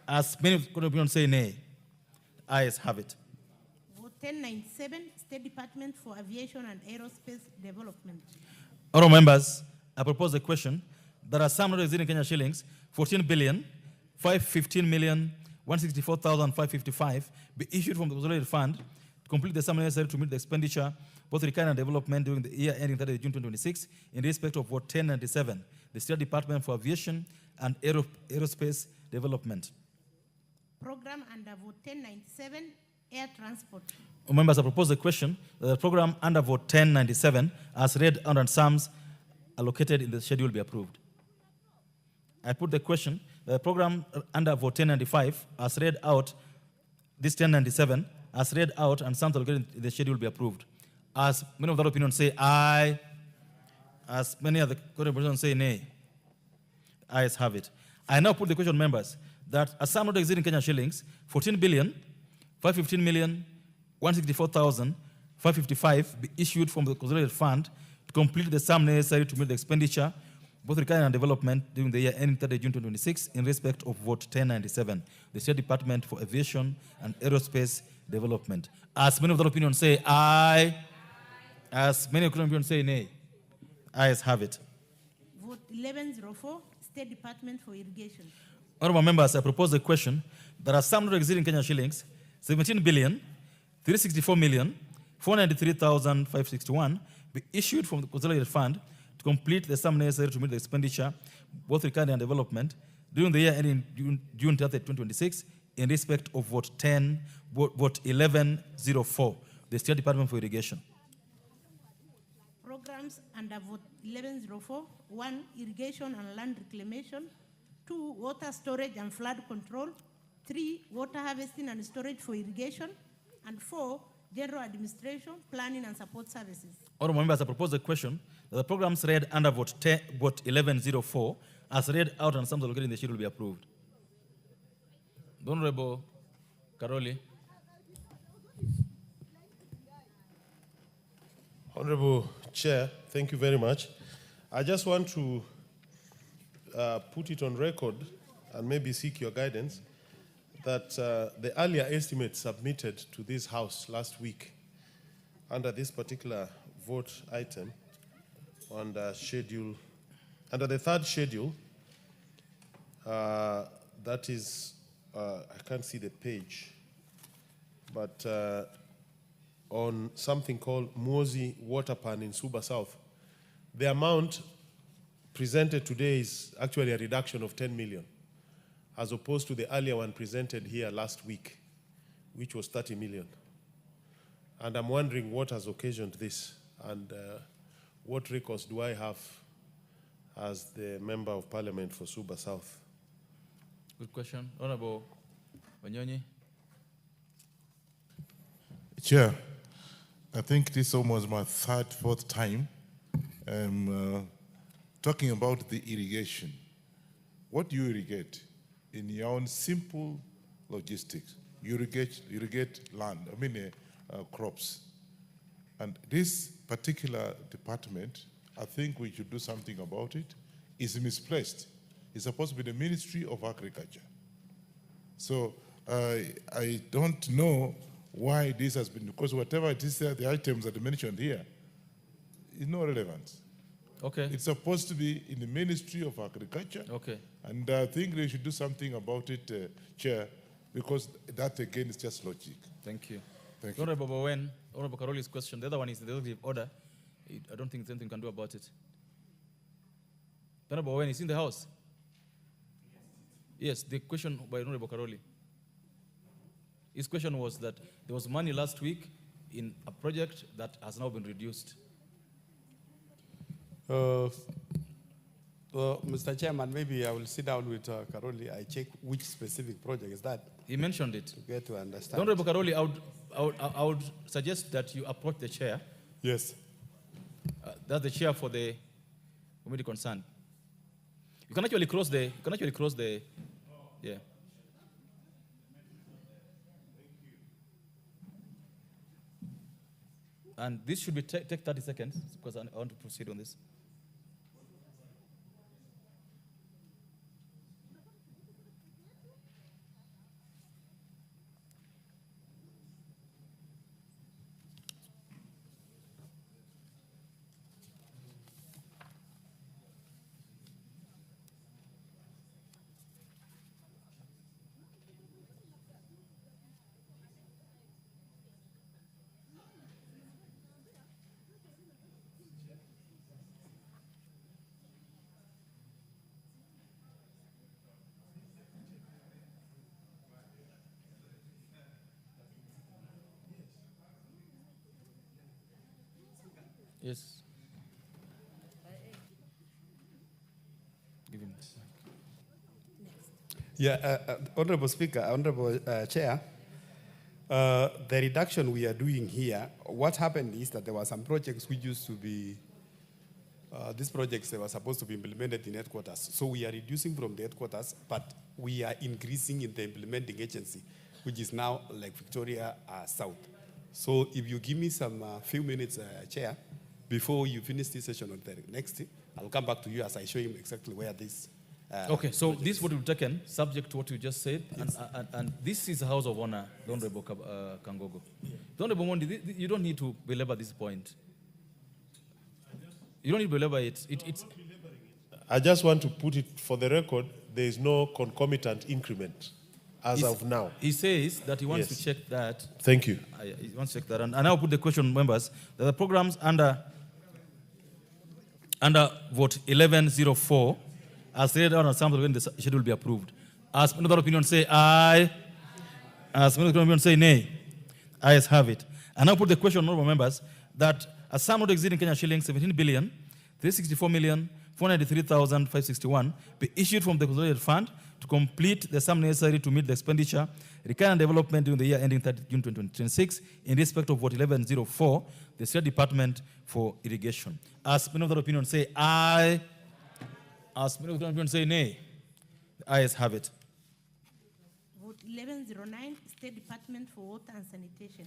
as many of the opinions say nay, ayes have it. Vote 1097, State Department for Aviation and Aerospace Development. Honorable members, I propose the question that a sum not exceeding Kenyan shillings 14,515,164,555 be issued from the consolidated fund to complete the sum necessary to meet the expenditure, both recurring and development, during the year ending 30 June 2026 in respect of vote 1097, the State Department for Aviation and Aerospace Development. Program under vote 1097, air transport. Members, I propose the question that the program under vote 1097, as read out and sums allocated in the schedule, be approved. I put the question that the program under vote 1095, as read out, this 1097, as read out and sums allocated in the schedule, be approved. As many of the opinions say aye, as many of the opinions say nay, ayes have it. I now put the question, members, that a sum not exceeding Kenyan shillings 14,515,164,555 be issued from the consolidated fund to complete the sum necessary to meet the expenditure, both recurring and development, during the year ending 30 June 2026 in respect of vote 1097, the State Department for Aviation and Aerospace Development. As many of the opinions say aye, as many of the opinions say nay, ayes have it. Vote 1104, State Department for Irrigation. Honorable members, I propose the question that a sum not exceeding Kenyan shillings 17,364,493,561 be issued from the consolidated fund to complete the sum necessary to meet the expenditure, both recurring and development, during the year ending June 30, 2026, in respect of vote 1104, the State Department for Irrigation. Programs under vote 1104, 1, irrigation and land reclamation, 2, water storage and flood control, 3, water harvesting and storage for irrigation, and 4, general administration, planning and support services. Honorable members, I propose the question that the programs read under vote 1104, as read out and sums allocated in the schedule, will be approved. The Honorable Karoli. Honorable Chair, thank you very much. I just want to put it on record and maybe seek your guidance that the earlier estimate submitted to this House last week under this particular vote item on the schedule, under the third schedule, that is, I can't see the page, but on something called Mozi Water Pan in Suba South, the amount presented today is actually a reduction of 10 million, as opposed to the earlier one presented here last week, which was 30 million. And I'm wondering what has occasioned this, and what records do I have as the Member of Parliament for Suba South? Good question. Honorable Wanyonyi. Chair, I think this is almost my fourth time talking about the irrigation. What do you irrigate? In your own simple logistics, you irrigate land, crops. And this particular department, I think we should do something about it, is misplaced. It's supposed to be the Ministry of Agriculture. So I don't know why this has been, because whatever it is, the items that are mentioned here, is no relevance. Okay. It's supposed to be in the Ministry of Agriculture. Okay. And I think they should do something about it, Chair, because that again is just logic. Thank you. Thank you. Honorable Bowen, Honorable Karoli's question. The other one is the executive order. I don't think there's anything you can do about it. Honorable Bowen is in the House. Yes, the question by Honorable Karoli. His question was that there was money last week in a project that has now been reduced. Mr. Chairman, maybe I will sit down with Karoli. I check which specific project is that. He mentioned it. To get to understand. Honorable Karoli, I would suggest that you approach the chair. Yes. That's the chair for the committee concerned. You can actually cross the. Yeah. And this should be take 30 seconds because I want to proceed on this. Yes. Give him this. Yeah, Honorable Speaker, Honorable Chair, the reduction we are doing here, what happened is that there were some projects which used to be, these projects they were supposed to be implemented in headquarters. So we are reducing from the headquarters, but we are increasing in the implementing agency, which is now like Victoria South. So if you give me some few minutes, Chair, before you finish this session on the next, I'll come back to you as I show him exactly where this. Okay, so this would be taken, subject to what you just said, yes. and this is the House of Honor, the Honorable Kangogo. The Honorable Mondi, you don't need to belabor this point. You don't need to belabor it. I just want to put it for the record, there is no concomitant increment as of now. He says that he wants to check that. Thank you. He wants to check that. And I'll put the question, members, that the programs under vote 1104, as laid out on sample when the schedule will be approved. As another opinion say aye. As another opinion say nay. Ayes have it. And I'll put the question, honorable members, that a sum not exceeding Kenya shillings 17,364,493,561 be issued from the consolidated fund to complete the sum necessary to meet the expenditure required and development during the year ending 30 June 2026 in respect of vote 1104, the State Department for Irrigation. As many of the opinion say aye. As many of the opinion say nay. The ayes have it. Vote 1109, State Department for Water and Sanitation.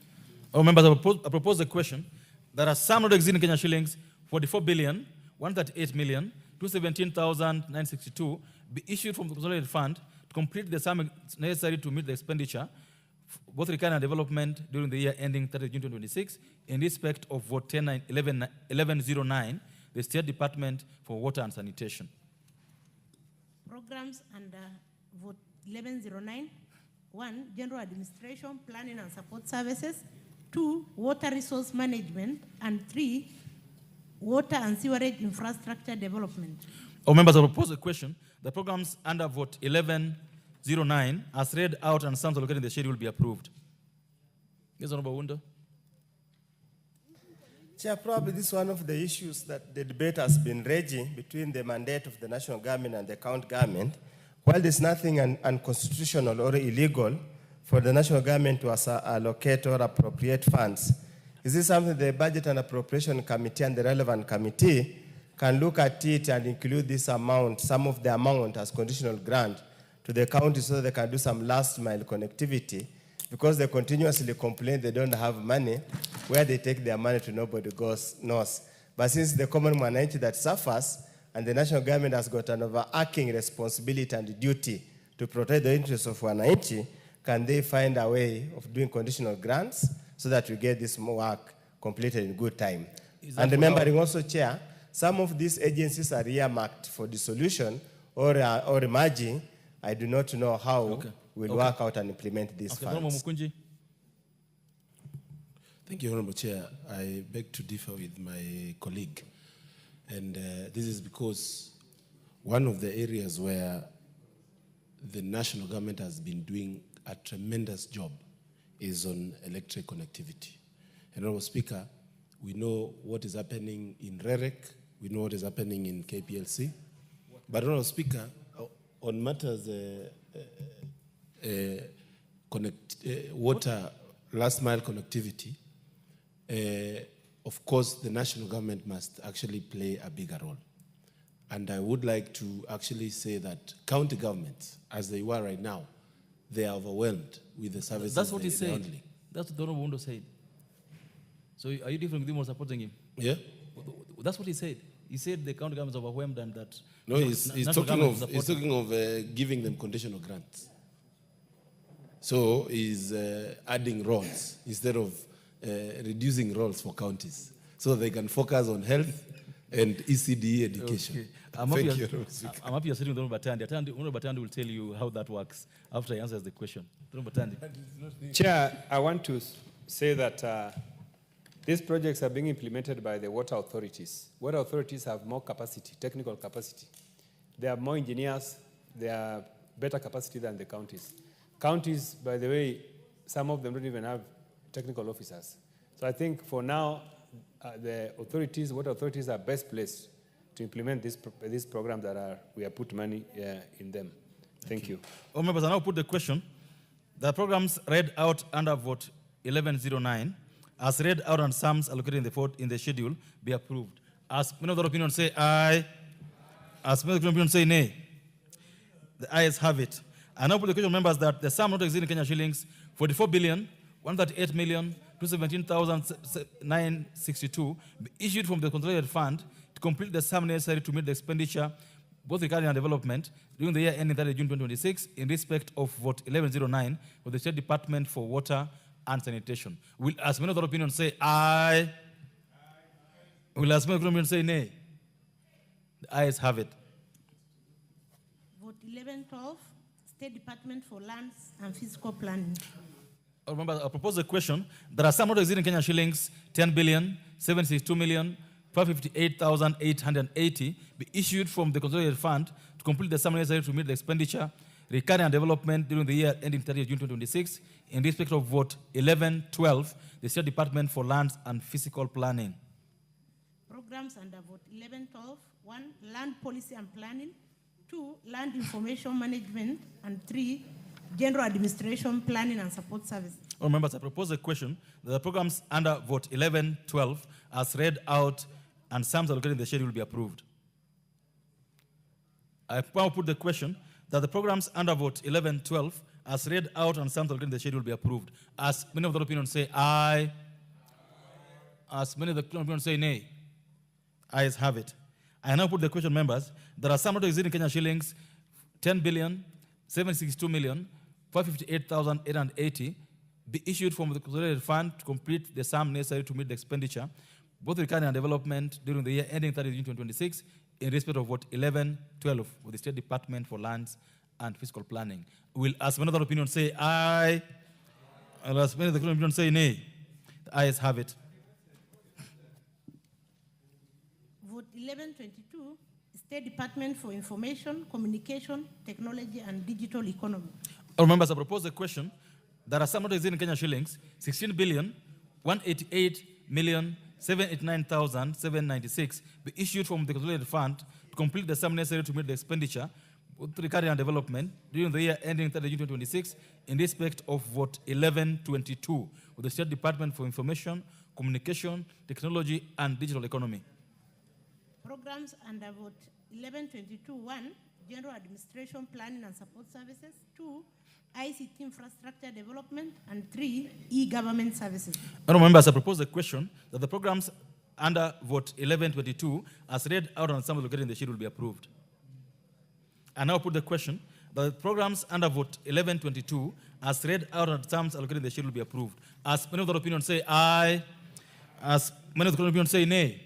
Members, I propose the question. There are some not exceeding Kenya shillings 44,138,217,962 be issued from the consolidated fund to complete the sum necessary to meet the expenditure, both recurrent and development during the year ending 30 June 2026, in respect of Vote 1109, the State Department for Water and Sanitation. Programs under Vote 1109. 1. General Administration, Planning and Support Services. 2. Water Resource Management. And 3. Water and Sewerage Infrastructure Development. Members, I propose a question. The programs under Vote 1109, as read out and sums allocated in the schedule, will be approved. Yes, Honorable Wundo. Chair, probably this is one of the issues that the debate has been raging between the mandate of the national government and the county government. While there's nothing unconstitutional or illegal for the national government to allocate or appropriate funds, is this something the Budget and Appropriation Committee and the relevant committee can look at it and include this amount, some of the amount as conditional grant to the county so that they can do some last mile connectivity, because they continuously complain they don't have money. Where they take their money to, nobody knows. But since the common mwananchi that suffers, and the national government has got an overarching responsibility and duty to protect the interests of wananchi, can they find a way of doing conditional grants so that we get this work completed in good time? And remembering also, Chair, some of these agencies are earmarked for dissolution or merging. I do not know how we'll work out and implement these funds. Thank you, Honorable Chair. I beg to differ with my colleague. And this is because one of the areas where the national government has been doing a tremendous job is on electric connectivity. And Honorable Speaker, we know what is happening in REREC, we know what is happening in KPLC. But Honorable Speaker, on matters water last mile connectivity, of course, the national government must actually play a bigger role. And I would like to actually say that county governments, as they were right now, they are overwhelmed with the services. That's what he said. That's what Honorable Wundo said. So are you different with him or supporting him? Yeah. That's what he said. He said the county government is overwhelmed and that... No, he's talking of giving them conditional grants. So he's adding roles instead of reducing roles for counties so they can focus on health and ECDE education. Okay. I'm happy you're sitting with Honorable Batandi. Honorable Batandi will tell you how that works after he answers the question. Honorable Batandi. Chair, I want to say that these projects are being implemented by the water authorities. Water authorities have more capacity, technical capacity. They have more engineers. They have better capacity than the counties. Counties, by the way, some of them don't even have technical officers. So I think for now, the authorities, water authorities are best placed to implement these programs that we have put money in them. Thank you. All members, I now put the question. The programs read out under Vote 1109, as read out on sums allocated in the vote in the schedule, be approved. As many of the opinion say aye, as many of the opinion say nay. The ayes have it. I now put the question, members, that the sum not exceeding Kenya shillings 44,138,217,962 be issued from the consolidated fund to complete the sum necessary to meet the expenditure, both recurring and development, during the year ending 30 June 2026, in respect of Vote 1109 of the State Department for Water and Sanitation. Will as many of the opinion say aye? Will as many of the opinion say nay? The ayes have it. Vote 1112, State Department for Lands and Fiscal Planning. Remember, I propose a question. There are some not exceeding Kenya shillings 10,762,558,880 be issued from the consolidated fund to complete the sum necessary to meet the expenditure, recurring and development during the year ending 30 June 2026, in respect of Vote 1112, the State Department for Lands and Physical Planning. Programs under Vote 1112. 1. Land Policy and Planning. 2. Land Information Management. And 3. General Administration, Planning and Support Service. All members, I propose a question that the programs under Vote 1112, as read out and sums allocated in the schedule, will be approved. I now put the question that the programs under Vote 1112, as read out and summed allocated in the schedule will be approved. As many of the opinions say aye, as many of the opinions say nay, ayes have it. I now put the question, members. There are some not exceeding Kenya shillings 10,762,558,880 be issued from the consolidated fund to complete the sum necessary to meet the expenditure, both recurring and development, during the year ending 30 June 2026, in respect of what 1112 of the State Department for Lands and Fiscal Planning. Will, as many of the opinions say aye, and as many of the opinions say nay, the ayes have it. Vote 1122, State Department for Information, Communication, Technology and Digital Economy. All members, I propose a question. There are some not exceeding Kenya shillings 16,188,789,796 be issued from the consolidated fund to complete the sum necessary to meet the expenditure with recurring and development during the year ending 30 June 2026 in respect of vote 1122 with the State Department for Information, Communication, Technology and Digital Economy. Programs under vote 1122, 1, General Administration, Planning and Support Services, 2, ICT Infrastructure Development, and 3, E-Government Services. Honourable members, I propose a question that the programs under vote 1122 as read out and some located in the schedule will be approved. I now put the question that the programs under vote 1122 as read out and some allocated in the schedule will be approved. As many of the opinions say aye, as many of the opinions say nay,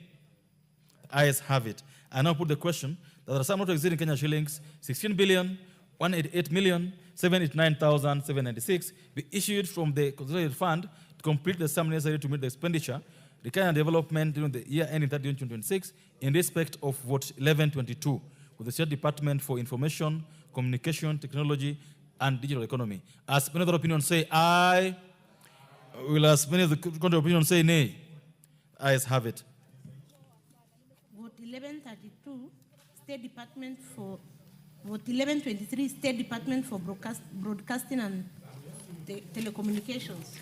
ayes have it. I now put the question that there are some not exceeding Kenya shillings 16,188,789,796 be issued from the consolidated fund to complete the sum necessary to meet the expenditure, recurring and development during the year ending 30 June 2026 in respect of vote 1122 with the State Department for Information, Communication, Technology and Digital Economy. As many of the opinions say aye, will as many of the contrary opinions say nay, ayes have it. Vote 1132, State Department for vote 1123, State Department for Broadcasting and Telecommunications.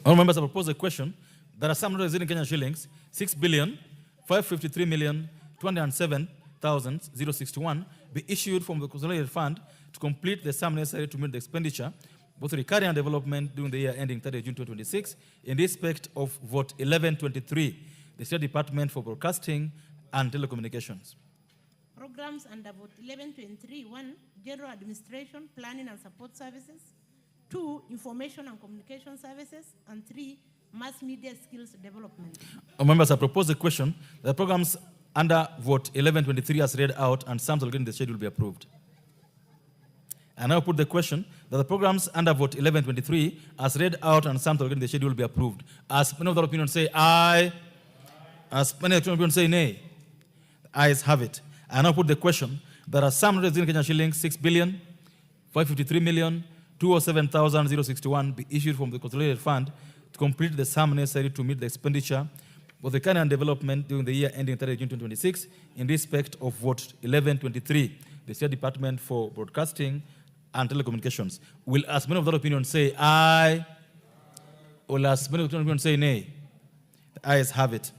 All members, I propose a question. There are some not exceeding Kenyan shillings 6,553,207,061 be issued from the consolidated fund to complete the sum necessary to meet the expenditure, both recurring and development during the year ending 30 June 2026, in respect of vote 1123, the State Department for Broadcasting and Telecommunications. Programs under vote 1123, 1, General Administration, Planning and Support Services, 2, Information and Communication Services, and 3, Mass Media Skills Development. Members, I propose a question. The programs under vote 1123 as read out and sums allocated in the schedule will be approved. I now put the question that the programs under vote 1123 as read out and sums allocated in the schedule will be approved. As many of the opinions say aye, as many of the opinions say nay, ayes have it. I now put the question. There are some not exceeding Kenya shillings 6,553,207,061 be issued from the consolidated fund to complete the sum necessary to meet the expenditure of the recurring and development during the year ending 30 June 2026 in respect of vote 1123, the State Department for Broadcasting and Telecommunications. Will as many of the opinions say aye, or as many of the opinions say nay? The ayes have it.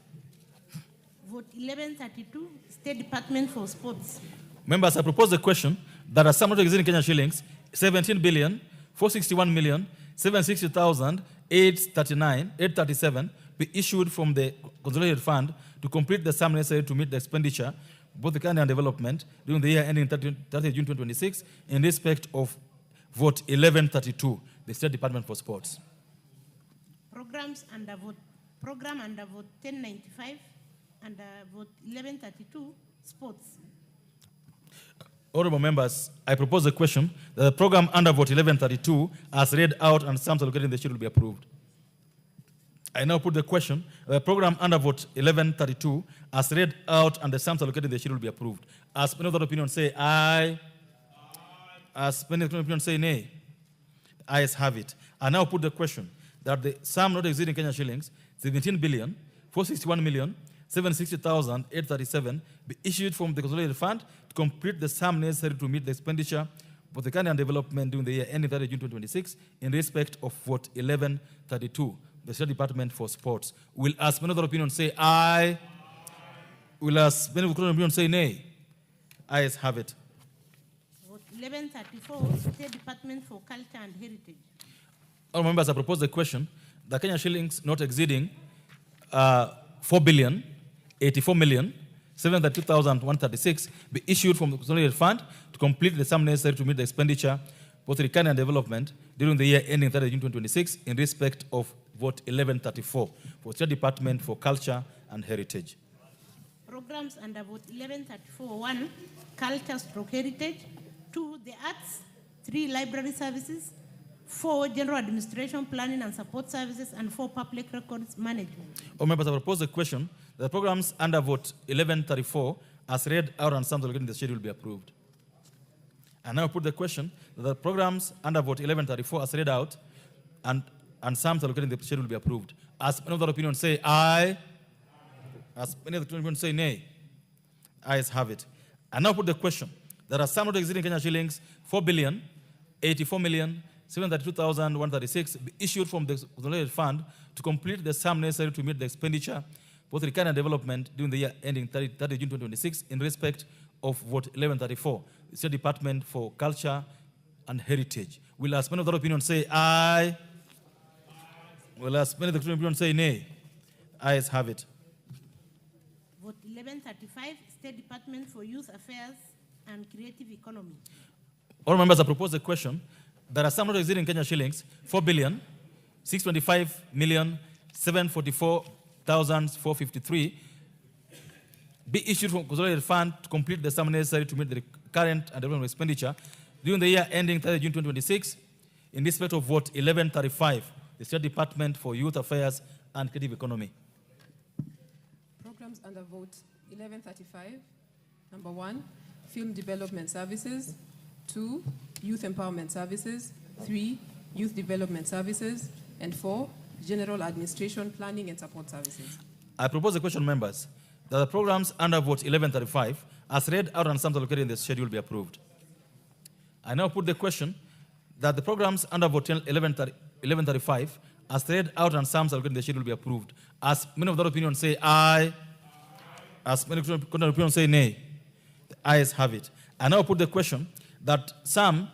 Vote 1132, State Department for Sports. Members, I propose a question that are some not exceeding Kenya shillings 17,461,760,837 be issued from the consolidated fund to complete the sum necessary to meet the expenditure, both the recurring and development during the year ending 30 June 2026 in respect of vote 1132, the State Department for Sports. Program under vote 1095 and vote 1132, Sports. Honorable members, I propose a question that the program under vote 1132 as read out and sums allocated in the schedule will be approved. I now put the question that the program under vote 1132 as read out and the sums allocated in the schedule will be approved. As many of the opinions say aye, as many of the opinions say nay, the ayes have it. I now put the question that the sum not exceeding Kenya shillings 17,461,760,837 be issued from the consolidated fund to complete the sum necessary to meet the expenditure for the recurring and development during the year ending 30 June 2026 in respect of vote 1132, the State Department for Sports. Will as many of the opinions say aye? Will as many of the opinions say nay? Ayes have it. Vote 1134, State Department for Culture and Heritage. All members, I propose the question: the Kenya shillings not exceeding 4,084,732,136 be issued from the consolidated fund to complete the sum necessary to meet the expenditure, both recurring and development, during the year ending 30 June 2026, in respect of vote 1134 for State Department for Culture and Heritage. Programs under vote 1134: 1, Culture / Heritage; 2, the Arts; 3, Library Services; 4, General Administration, Planning and Support Services; and 4, Public Records Management. All members, I propose the question that the programs under vote 1134, as read out and sums allocated in the schedule, be approved. And now put the question that the programs under vote 1134, as read out and sums allocated in the schedule, be approved. As many of the opinion say aye, as many of the opinion say nay, ayes have it. And now put the question that a sum not exceeding Kenya shillings 4,084,732,136 be issued from the consolidated fund to complete the sum necessary to meet the expenditure, both recurring and development, during the year ending 30 June 2026, in respect of vote 1134, the State Department for Culture and Heritage. Will as many of the opinion say aye? Will as many of the opinion say nay? Ayes have it. Vote 1135, State Department for Youth Affairs and Creative Economy. All members, I propose the question that a sum not exceeding Kenya shillings 4,625,744,453 be issued from consolidated fund to complete the sum necessary to meet the current and development expenditure during the year ending 30 June 2026, in respect of vote 1135, the State Department for Youth Affairs and Creative Economy. Programs under vote 1135. Number 1, Film Development Services; 2, Youth Empowerment Services; 3, Youth Development Services; and 4, General Administration, Planning and Support Services. I propose the question, members, that the programs under vote 1135, as read out and sums allocated in the schedule, be approved. I now put the question that the programs under vote 1135, as read out and sums allocated in the schedule, be approved. As many of the opinion say aye, as many of the opinion say nay, the ayes have it. I now put the question that sum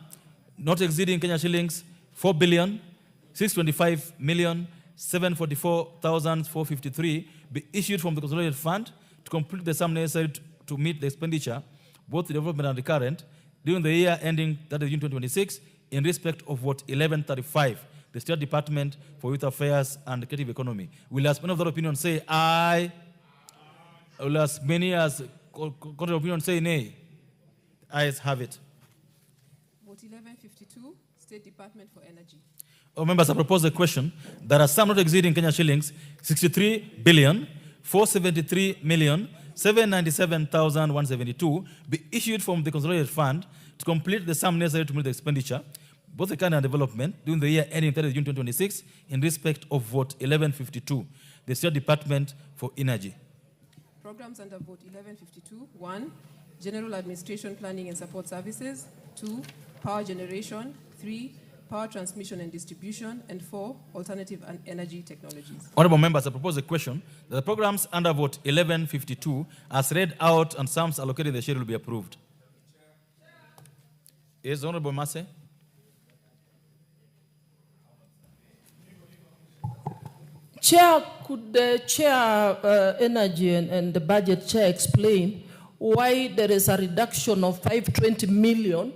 not exceeding Kenya shillings 4,625,744,453 be issued from the consolidated fund to complete the sum necessary to meet the expenditure, both development and recurrent, during the year ending 30 June 2026, in respect of vote 1135, the State Department for Youth Affairs and Creative Economy. Will as many of the opinion say aye? Will as many as contrary opinion say nay? The ayes have it. Vote 1152, State Department for Energy. All members, I propose the question that a sum not exceeding Kenya shillings 63,473,797,172 be issued from the consolidated fund to complete the sum necessary to meet the expenditure, both recurrent and development, during the year ending 30 June 2026, in respect of vote 1152, the State Department for Energy. Programs under vote 1152. 1, General Administration, Planning and Support Services; 2, Power Generation; 3, Power Transmission and Distribution; and 4, Alternative and Energy Technologies. Honorable members, I propose a question that the programs under vote 1152, as read out and sums allocated in the schedule, be approved. Yes, Honorable Massey. Chair, could the chair, energy and the budget chair explain why there is a reduction of 520 million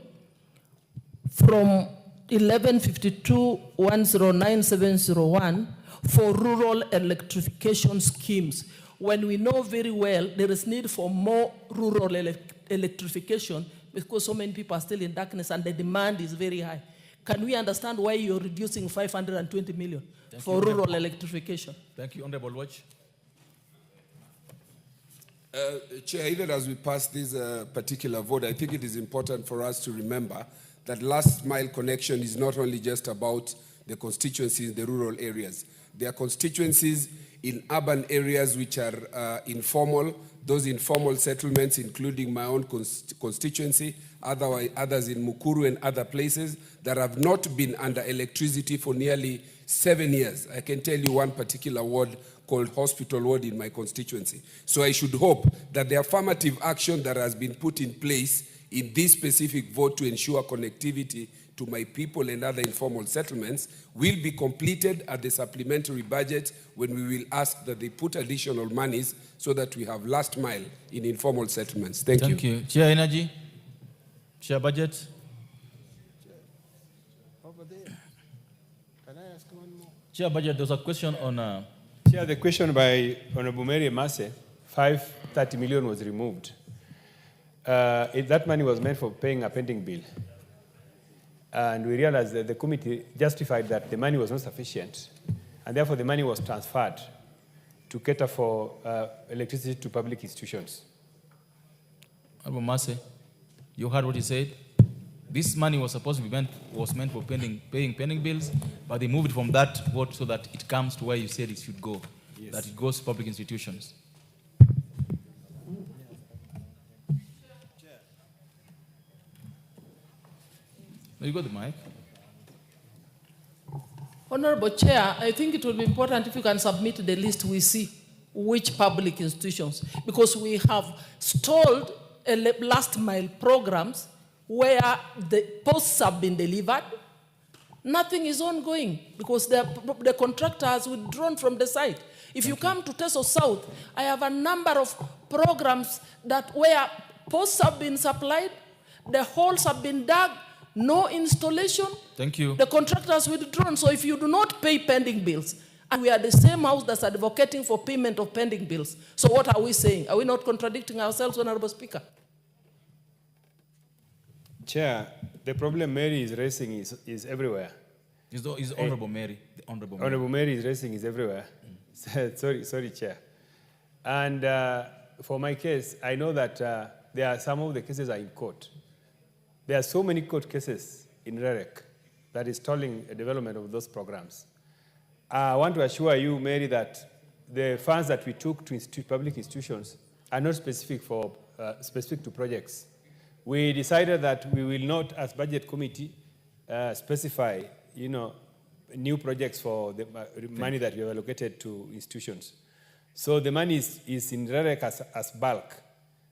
from 1152-109-701 for rural electrification schemes, when we know very well there is need for more rural electrification because so many people are still in darkness and the demand is very high? Can we understand why you're reducing 520 million for rural electrification? Thank you, Honorable Watch. Chair, even as we pass this particular vote, I think it is important for us to remember that last mile connection is not only just about the constituencies in the rural areas. There are constituencies in urban areas which are informal, those informal settlements, including my own constituency, others in Mukuru and other places that have not been under electricity for nearly 7 years. I can tell you one particular ward called Hospital Ward in my constituency. So I should hope that the affirmative action that has been put in place in this specific vote to ensure connectivity to my people and other informal settlements will be completed at the supplementary budget when we will ask that they put additional monies so that we have last mile in informal settlements. Thank you. Thank you. Chair Energy, Chair Budget. Over there. Can I ask one more? Chair Budget, there's a question on... Chair, the question by Honorable Mary Mase, 530 million was removed. That money was meant for paying a pending bill. And we realized that the committee justified that the money was not sufficient, and therefore the money was transferred to cater for electricity to public institutions. Honorable Mase, you heard what he said? This money was supposed to be meant for paying pending bills, but they moved it from that vote so that it comes to where you said it should go, Yes. that it goes to public institutions. You got the mic. Honorable Chair, I think it will be important if you can submit the list we see, which public institutions, because we have stalled last mile programs where the posts have been delivered. Nothing is ongoing because the contractor has withdrawn from the site. If you come to Teso South, I have a number of programs where posts have been supplied, the holes have been dug, no installation. Thank you. The contractor has withdrawn. So if you do not pay pending bills, and we are the same house that's advocating for payment of pending bills, so what are we saying? Are we not contradicting ourselves, Honorable Speaker? Chair, the problem Mary is raising is everywhere. Is Honorable Mary. The Honorable Mary. Honorable Mary is raising is everywhere. sorry, Chair. And for my case, I know that there are some of the cases are in court. There are so many court cases in REREC that is stalling the development of those programs. I want to assure you, Mary, that the funds that we took to public institutions are not specific to projects. We decided that we will not, as budget committee, specify, new projects for the money that we have allocated to institutions. So the money is in REREC as bulk.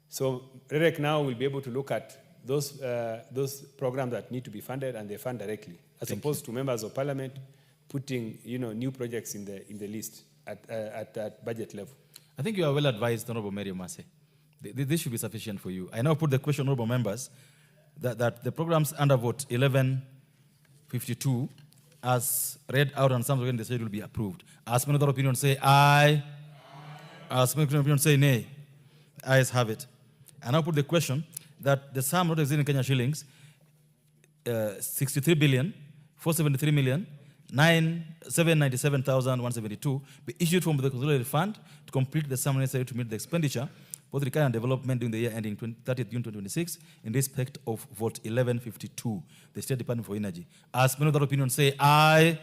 So REREC now will be able to look at those programs that need to be funded, and they fund directly, as opposed to members of parliament putting new projects in the list at budget level. I think you are well advised, Honorable Mary Mase. This should be sufficient for you. I now put the question, Honorable members, that the programs under vote 1152, as read out on some of the said will be approved. As many other opinions say aye. As many opinions say nay. Ayes have it. I now put the question that the sum not exceeding Kenya shillings 63 billion 473 million 797,172 be issued from the consolidated fund to complete the sum necessary to meet the expenditure both recurrent and development during the year ending 30th June 2026 in respect of vote 1152, the State Department for Energy. As many other opinions say aye.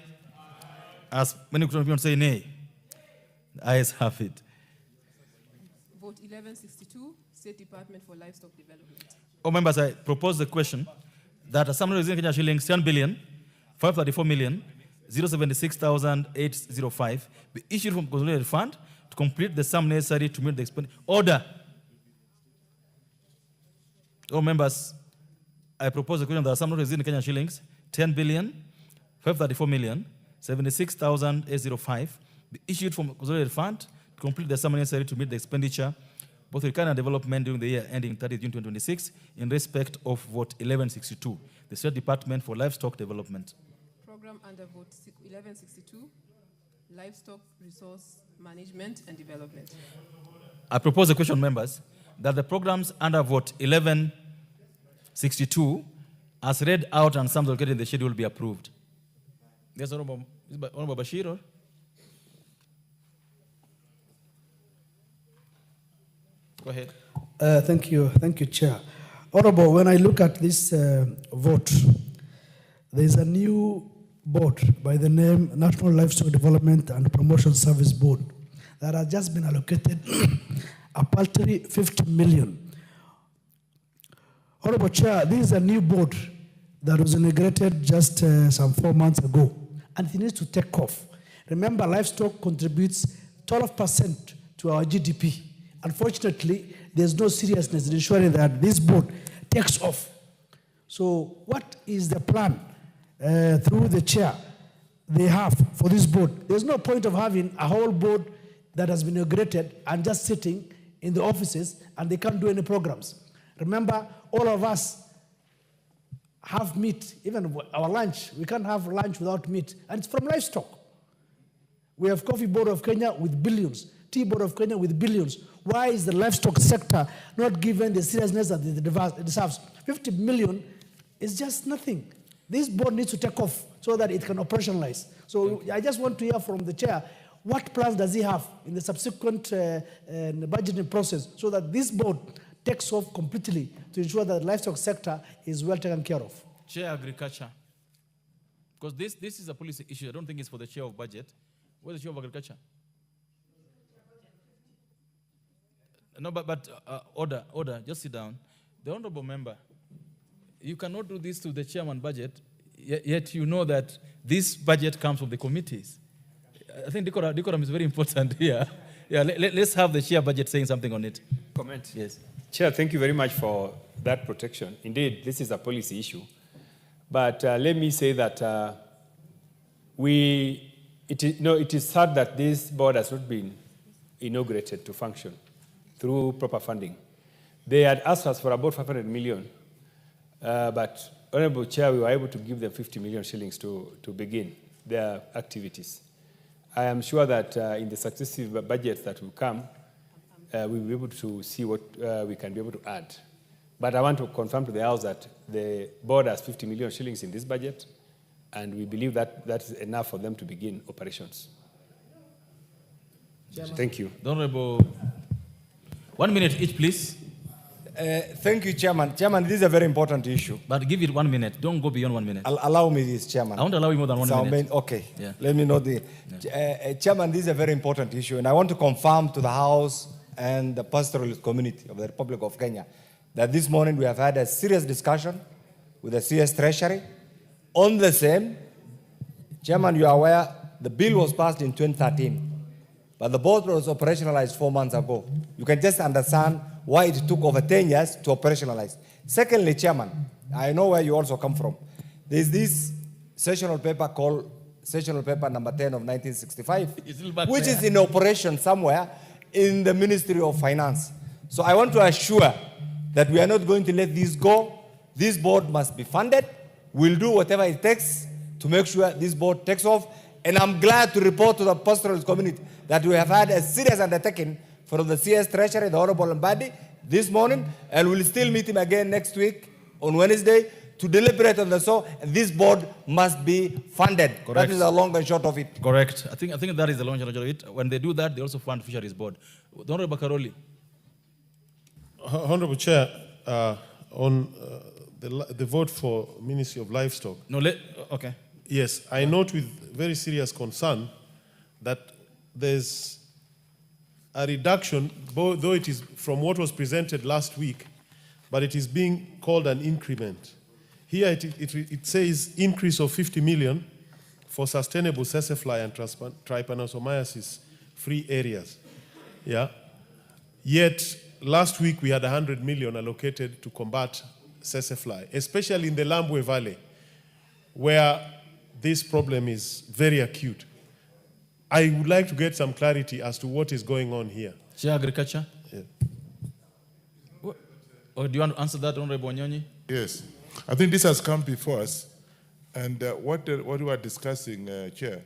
As many opinions say nay. Ayes have it. Vote 1162, State Department for Livestock Development. Oh, members, I propose the question that a sum of Kenya shillings 10 billion 534 million 076,805 be issued from consolidated fund to complete the sum necessary to meet the expenditure. Order. Oh, members, I propose the question that a sum of Kenya shillings 10 billion 534 million 76,805 be issued from consolidated fund to complete the sum necessary to meet the expenditure both recurrent and development during the year ending 30th June 2026 in respect of vote 1162, the State Department for Livestock Development. Program under vote 1162, Livestock Resource Management and Development. I propose the question, members, that the programs under vote 1162, as read out and sums located in the schedule, be approved. Yes, Honorable Bashir. Or? Go ahead. Thank you, Chair. Honorable, when I look at this vote, there is a new board by the name National Livestock Development and Promotion Service Board that has just been allocated a paltry 50 million. Honorable Chair, this is a new board that was inaugurated just some 4 months ago, and it needs to take off. Remember, livestock contributes 12% to our GDP. Unfortunately, there's no seriousness in ensuring that this board takes off. So what is the plan through the chair they have for this board? There's no point of having a whole board that has been inaugurated and just sitting in the offices and they can't do any programs. Remember, all of us have meat, even our lunch. We can't have lunch without meat, and it's from livestock. We have Coffee Board of Kenya with billions, Tea Board of Kenya with billions. Why is the livestock sector not given the seriousness that it deserves? 50 million is just nothing. This board needs to take off so that it can operationalize. So I just want to hear from the chair, what plans does he have in the subsequent budgeting process so that this board takes off completely to ensure that the livestock sector is well taken care of? Chair Agriculture. Because this is a policy issue. I don't think it's for the chair of budget. Where's the chair of agriculture? No, but order, just sit down. The honorable member, you cannot do this to the chairman budget, yet you know that this budget comes from the committees. I think decorum is very important here. Yeah, let's have the chair budget saying something on it. Comment. Yes. Chair, thank you very much for that protection. Indeed, this is a policy issue. But let me say that it is sad that this board has not been inaugurated to function through proper funding. They had asked us for about 500 million, but Honorable Chair, we were able to give them 50 million shillings to begin their activities. I am sure that in the successive budgets that will come, we'll be able to see what we can be able to add. But I want to confirm to the House that the board has 50 million shillings in this budget, and we believe that that is enough for them to begin operations. Chairman. Thank you. The Honorable, 1 minute each, please. Thank you, Chairman. Chairman, this is a very important issue. But give it 1 minute. Don't go beyond 1 minute. Allow me this, Chairman. I won't allow you more than 1 minute. Okay. Yeah. Let me know the... Chairman, this is a very important issue, and I want to confirm to the House and the pastoralist community of the Republic of Kenya that this morning we have had a serious discussion with the CS Treasury on the same. Chairman, you are aware the bill was passed in 2013, but the board was operationalized 4 months ago. You can just understand why it took over 10 years to operationalize. Secondly, Chairman, I know where you also come from. There's this sessional paper called Sessional Paper number 10 of 1965, which is in operation somewhere in the Ministry of Finance. So I want to assure that we are not going to let this go. This board must be funded. We'll do whatever it takes to make sure this board takes off. And I'm glad to report to the pastoralist community that we have had a serious undertaking from the CS Treasury, the Honorable Mbadi, this morning, and we'll still meet him again next week on Wednesday to deliberate on the so. This board must be funded. Correct. That is the long and short of it. Correct. I think that is the long and short of it. When they do that, they also fund Fisheries Board. The Honorable Karoli. Honorable Chair, on the vote for Ministry of Livestock. No, okay. Yes, I note with very serious concern that there's a reduction, though it is from what was presented last week, but it is being called an increment. Here it says increase of 50 million for sustainable sesefly and trypanosomiasis-free areas. Yeah. Yet last week we had 100 million allocated to combat sesefly, especially in the Lambwe Valley, where this problem is very acute. I would like to get some clarity as to what is going on here. Chair Agriculture? Yeah. Or do you want to answer that, Honorable Wanyonyi? Yes. I think this has come before us, and what we are discussing, Chair,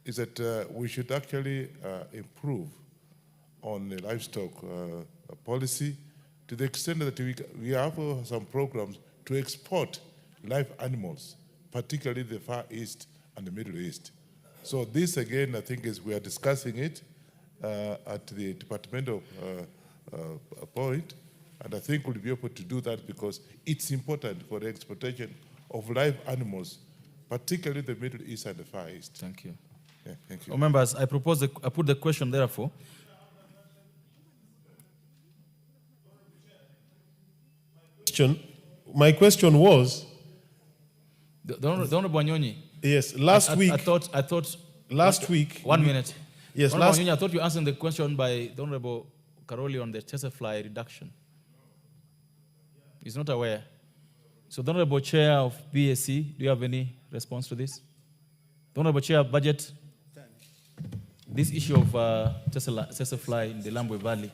is that we should actually improve on the livestock policy to the extent that we have some programs to export live animals, particularly the Far East and the Middle East. So this, again, I think we are discussing it at the departmental point, and I think we'll be able to do that because it's important for the exportation of live animals, particularly the Middle East and the Far East. Thank you. Yeah, thank you. Oh, members, I put the question therefore. My question was... The Honorable Wanyonyi. Yes, last week... I thought... Last week... 1 minute. Yes, Honorable Wanyonyi, I thought you answered the question by the Honorable Karoli on the sesefly reduction. He's not aware. So the Honorable Chair of BSC, do you have any response to this? The Honorable Chair of Budget, this issue of Tessa fly in the Lambwe Valley.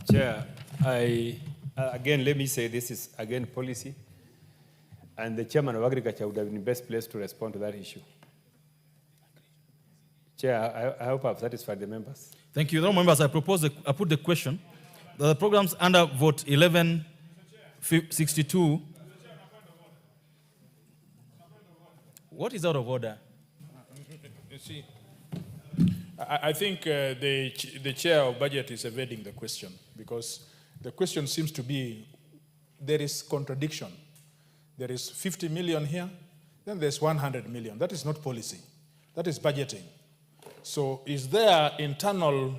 Chair, again, let me say this is again policy, and the Chairman of Agriculture would have been best placed to respond to that issue. Chair, I hope I've satisfied the members. Thank you. Members, I put the question. The programs under vote 1162. What is out of order? You see, I think the chair of budget is evading the question, because the question seems to be there is contradiction. There is 50 million here, then there's 100 million. That is not policy. That is budgeting. So is there internal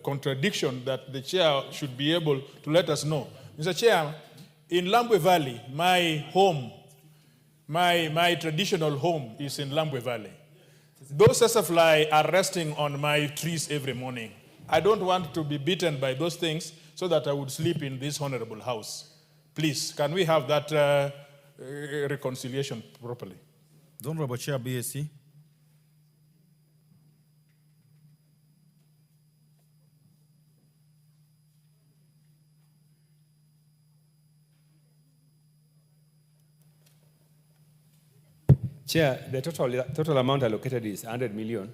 contradiction that the chair should be able to let us know? Mr. Chair, in Lambwe Valley, my home, my traditional home is in Lambwe Valley. Those sassafly are resting on my trees every morning. I don't want to be beaten by those things so that I would sleep in this honorable house. Please, can we have that reconciliation properly? The Honorable Chair, BSC. Chair, the total amount allocated is 100 million.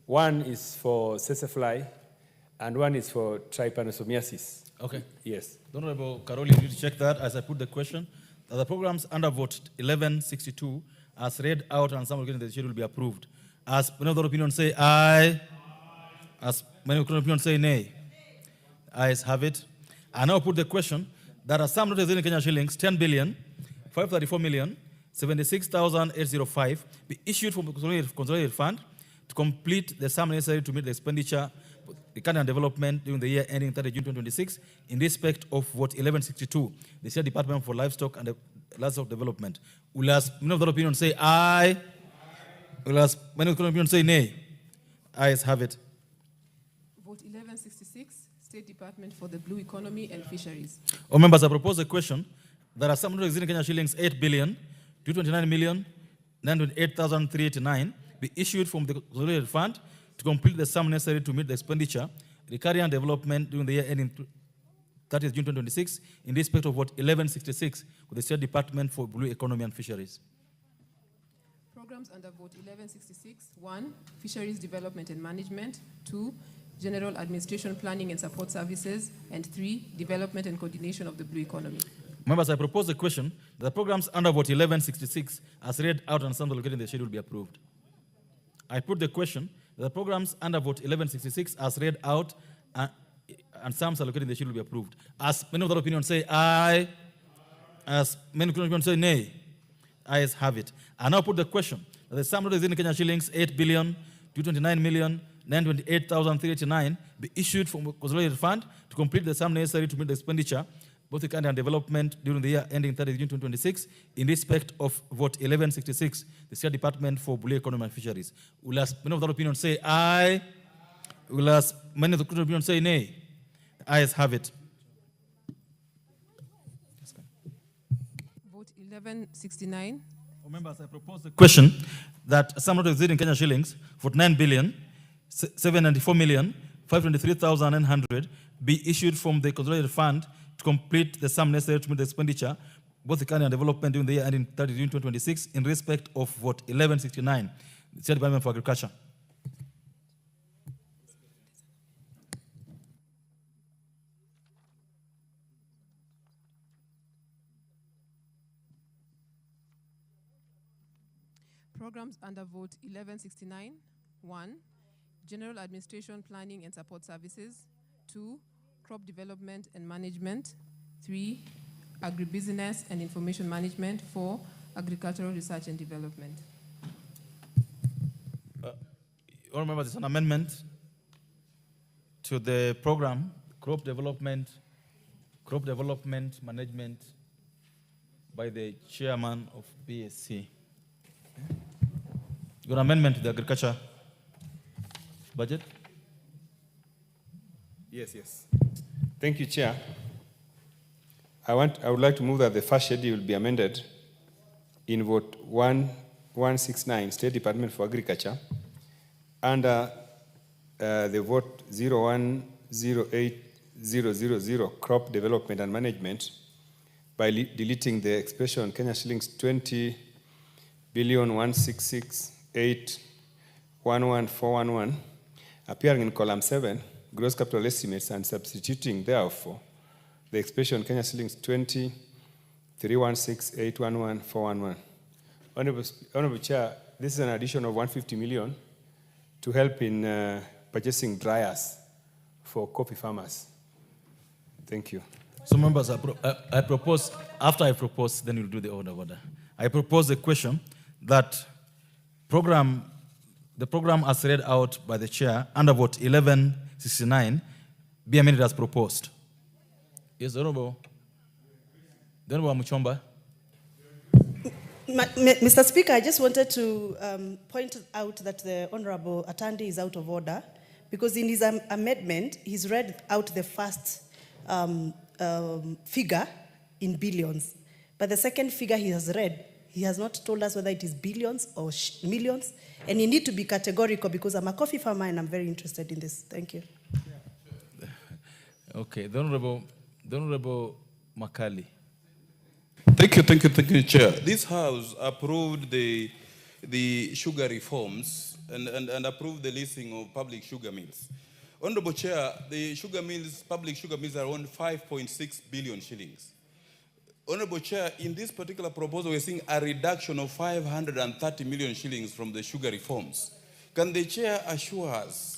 One is for sassafly, and one is for trypanosomiasis. Okay. Yes. The Honorable Karoli, you need to check that as I put the question. The programs under vote 1162, as read out and some of the schedule will be approved. As many of the opinion say aye, as many of the opinion say nay. Ayes have it. I now put the question that a sum not exceeding Kenya shillings 10 billion 534 million 76,805 be issued from the consolidated fund to complete the sum necessary to meet the expenditure recurrent and development during the year ending 30 June 2026 in respect of vote 1162, the State Department for Livestock and Livestock Development. Will as many of the opinion say aye? Will as many of the opinion say nay? Ayes have it. Vote 1166, State Department for the Blue Economy and Fisheries. All members, I propose a question. There are some not exceeding Kenya shillings 8 billion 229 million 908,389 be issued from the consolidated fund to complete the sum necessary to meet the expenditure recurrent and development during the year ending 30th June 2026 in respect of what 1166 with the State Department for Blue Economy and Fisheries. Programs under vote 1166: 1. Fisheries Development and Management; 2. General Administration Planning and Support Services; and 3. Development and Coordination of the Blue Economy. Members, I propose the question that the programs under vote 1166 as read out and some located in the schedule be approved. I put the question that the programs under vote 1166 as read out and some allocated in the schedule be approved. As many of the opinion say aye, as many of the opinion say nay, ayes have it. I now put the question that the sum of the Kenya shillings 8 billion 229 million 928,389 be issued from the consolidated fund to complete the sum necessary to meet the expenditure both recurrent and development during the year ending 30 June 2026 in respect of vote 1166, the State Department for Blue Economy and Fisheries. Will as many of the opinion say aye? Will as many of the opinion say nay? Ayes have it. Vote 1169. Members, I propose the question that sum not exceeding Kenya shillings 49 billion 794 million 523,900 be issued from the consolidated fund to complete the sum necessary to meet the expenditure, both the current and development during the year ending 30 June 2026 in respect of vote 1169, the State Department for Agriculture. Programs under vote 1169: 1. General Administration Planning and Support Services; 2. Crop Development and Management; 3. Agribusiness and Information Management; 4. Agricultural Research and Development. All members, it's an amendment to the program, Crop Development Management by the chairman of BSC. Your amendment to the agriculture budget? Yes. Thank you, Chair. I would like to move that the first schedule be amended in vote 1169, State Department for Agriculture, under the vote 0108000, Crop Development and Management, by deleting the expression Kenya shillings 20,166,811,411, appearing in column 7, gross capital estimates, and substituting therefore the expression Kenya shillings 20,316,811,411. Honorable Chair, this is an addition of 150 million to help in purchasing dryers for coffee farmers. Thank you. So members, I propose, after I propose, then we'll do the order. I propose a question that the program as read out by the chair under vote 1169 be amended as proposed. Yes, Honorable Muchomba. Mr. Speaker, I just wanted to point out that the Honorable Atandi is out of order because in his amendment, he's read out the first figure in billions. But the second figure he has read, he has not told us whether it is billions or millions. And you need to be categorical because I'm a coffee farmer and I'm very interested in this. Thank you. Okay, the Honorable Makali. Thank you, Chair. This House approved the sugar reforms and approved the listing of public sugar mills. Honorable Chair, the sugar mills, public sugar mills are around 5.6 billion shillings. Honorable Chair, in this particular proposal, we're seeing a reduction of 530 million shillings from the sugar reforms. Can the Chair assure us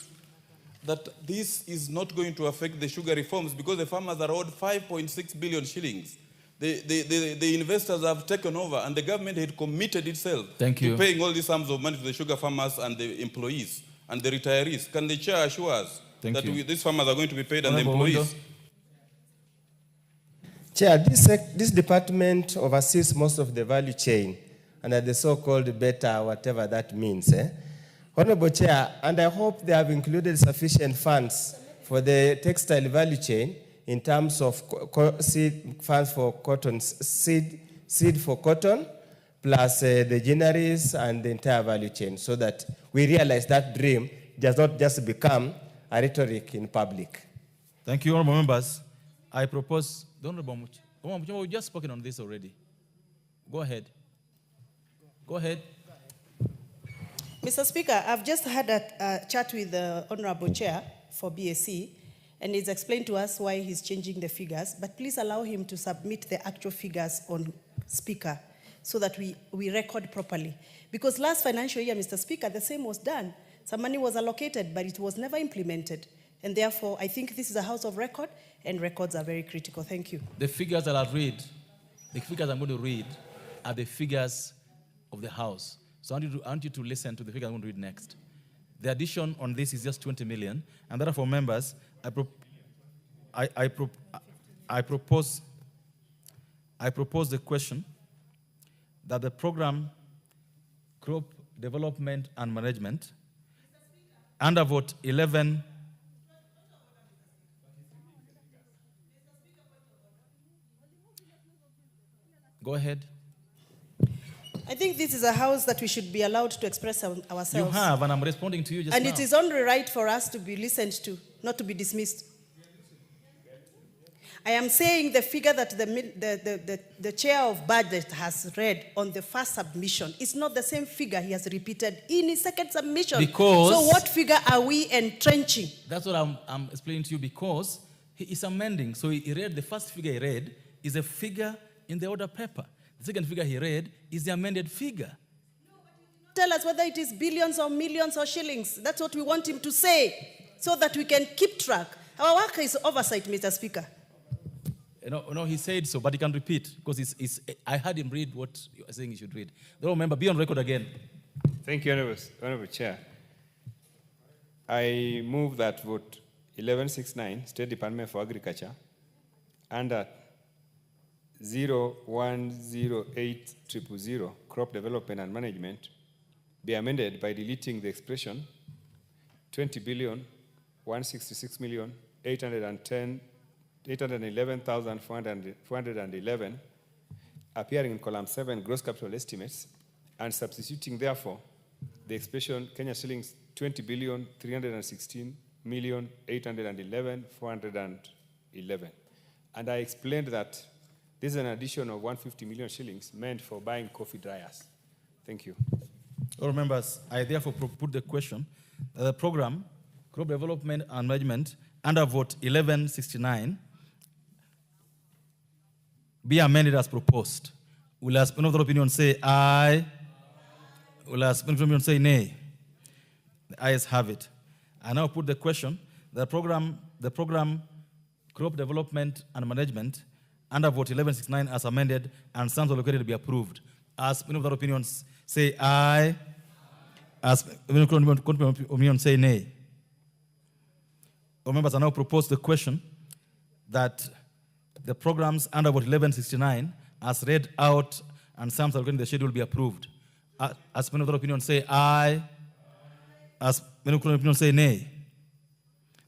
that this is not going to affect the sugar reforms because the farmers are owed 5.6 billion shillings? The investors have taken over and the government had committed itself to paying all these sums of money to the sugar farmers and the employees and the retirees. Can the Chair assure us that these farmers are going to be paid and the employees? Chair, this department oversees most of the value chain under the so-called beta, whatever that means. Honorable Chair, and I hope they have included sufficient funds for the textile value chain in terms of seed funds for cotton, seed for cotton, plus the granaries and the entire value chain, so that we realize that dream does not just become a rhetoric in public. Thank you, honorable members. I propose, the Honorable Muchomba, we've just spoken on this already. Go ahead. Go ahead. Mr. Speaker, I've just had a chat with the Honorable Chair for BSC, and he's explained to us why he's changing the figures, but please allow him to submit the actual figures on Speaker so that we record properly. Because last financial year, Mr. Speaker, the same was done. Some money was allocated, but it was never implemented. And therefore, I think this is a house of record, and records are very critical. Thank you. The figures that I've read, the figures I'm going to read are the figures of the house. So I want you to listen to the figure I'm going to read next. The addition on this is just 20 million, and therefore, members, I propose the question that the program Crop Development and Management under vote 11. Go ahead. I think this is a house that we should be allowed to express ourselves. You have, and I'm responding to you just now. And it is only right for us to be listened to, not to be dismissed. I am saying the figure that the chair of budget has read on the first submission is not the same figure he has repeated in his second submission. Because so what figure are we entrenching? That's what I'm explaining to you, because he is amending. So he read, the first figure he read is a figure in the order paper. The second figure he read is the amended figure. Tell us whether it is billions or millions or shillings. That's what we want him to say, so that we can keep track. Our work is oversight, Mr. Speaker. No, he said so, but he can repeat, because I heard him read what you are saying he should read. Don't remember, be on record again. Thank you, Honorable Chair. I move that vote 1169, State Department for Agriculture, under 0108000, Crop Development and Management, be amended by deleting the expression 20,166,810,411 811,411, appearing in column 7, gross capital estimates, and substituting, therefore, the expression Kenya shillings 20,316,811,411. And I explained that this is an addition of 150 million shillings meant for buying coffee dryers. Thank you. All members, I therefore put the question that the program, crop development and management, under vote 1169, be amended as proposed. Will as another opinion say aye? Will as another opinion say nay? The ayes have it. I now put the question: the program crop development and management under vote 1169 as amended and sums allocated to be approved. As many of the opinions say aye, as many opinions say nay. All members, I now propose the question that the programs under vote 1169 as read out and sums allocated in the schedule be approved. As many of the opinions say aye, as many opinions say nay.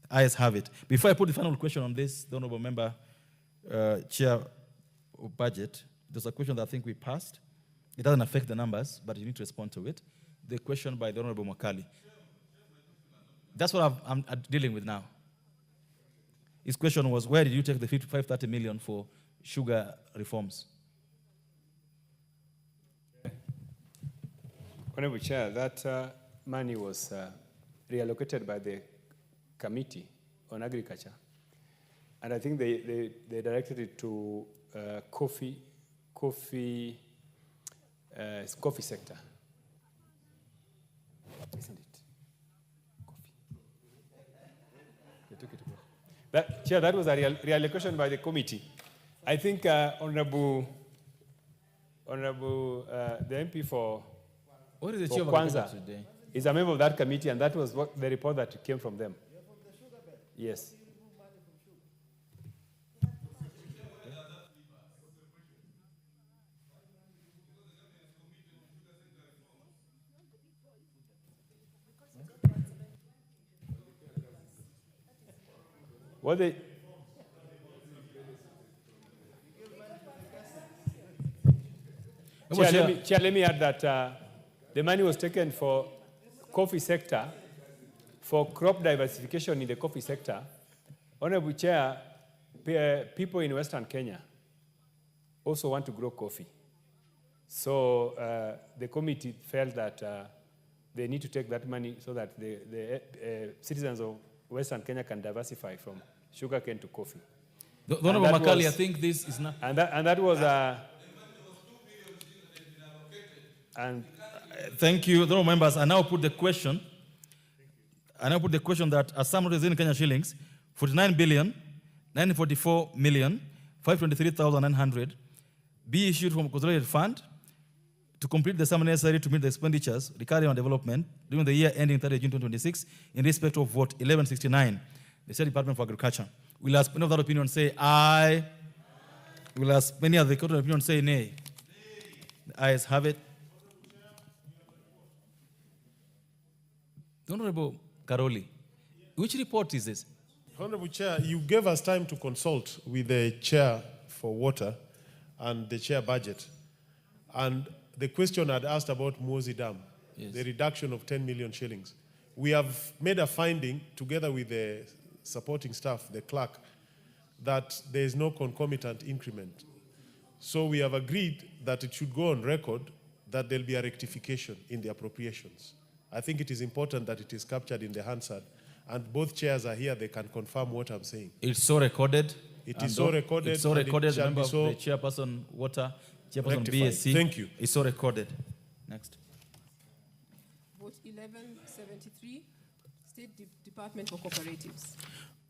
The ayes have it. Before I put the final question on this, the honorable member, chair of budget, there's a question that I think we passed. It doesn't affect the numbers, but you need to respond to it. The question by the honorable Makali. That's what I'm dealing with now. His question was, where did you take the 55-30 million for sugar reforms? Honorable Chair, that money was reallocated by the Committee on Agriculture. And I think they directed it to coffee sector. Isn't it? Coffee. They took it away. Chair, that was a reallocation by the committee. I think Honorable the MP for what is the chair of Kwanza today? Is a member of that committee, and that was what the report that came from them. Yes. What they Chair, let me add that the money was taken for coffee sector, for crop diversification in the coffee sector. Honorable Chair, people in Western Kenya also want to grow coffee. So the committee felt that they need to take that money so that the citizens of Western Kenya can diversify from sugarcane to coffee. The Honorable Makali, I think this is not... And that was thank you, honorable members. I now put the question. That a sum of in Kenya shillings, 49,944,523,900, be issued from consolidated fund to complete the sum necessary to meet the expenditures recurring on development during the year ending 30 June 2026 in respect of vote 1169, the State Department for Agriculture. Will as many of that opinion say aye? Will as many of the court opinion say nay? The ayes have it. The Honorable Karoli, which report is this? Honorable Chair, you gave us time to consult with the chair for water and the chair budget. And the question had asked about Muozi Dam, yes, the reduction of 10 million shillings. We have made a finding together with the supporting staff, the clerk, that there is no concomitant increment. So we have agreed that it should go on record that there'll be a rectification in the appropriations. I think it is important that it is captured in the Hansard, and both chairs are here, they can confirm what I'm saying. It's so recorded. It is so recorded. It's so recorded. Member of the chairperson water, chairperson rectified. BSC. Thank you. It's so recorded. Next. Vote 1173, State Department for Cooperatives.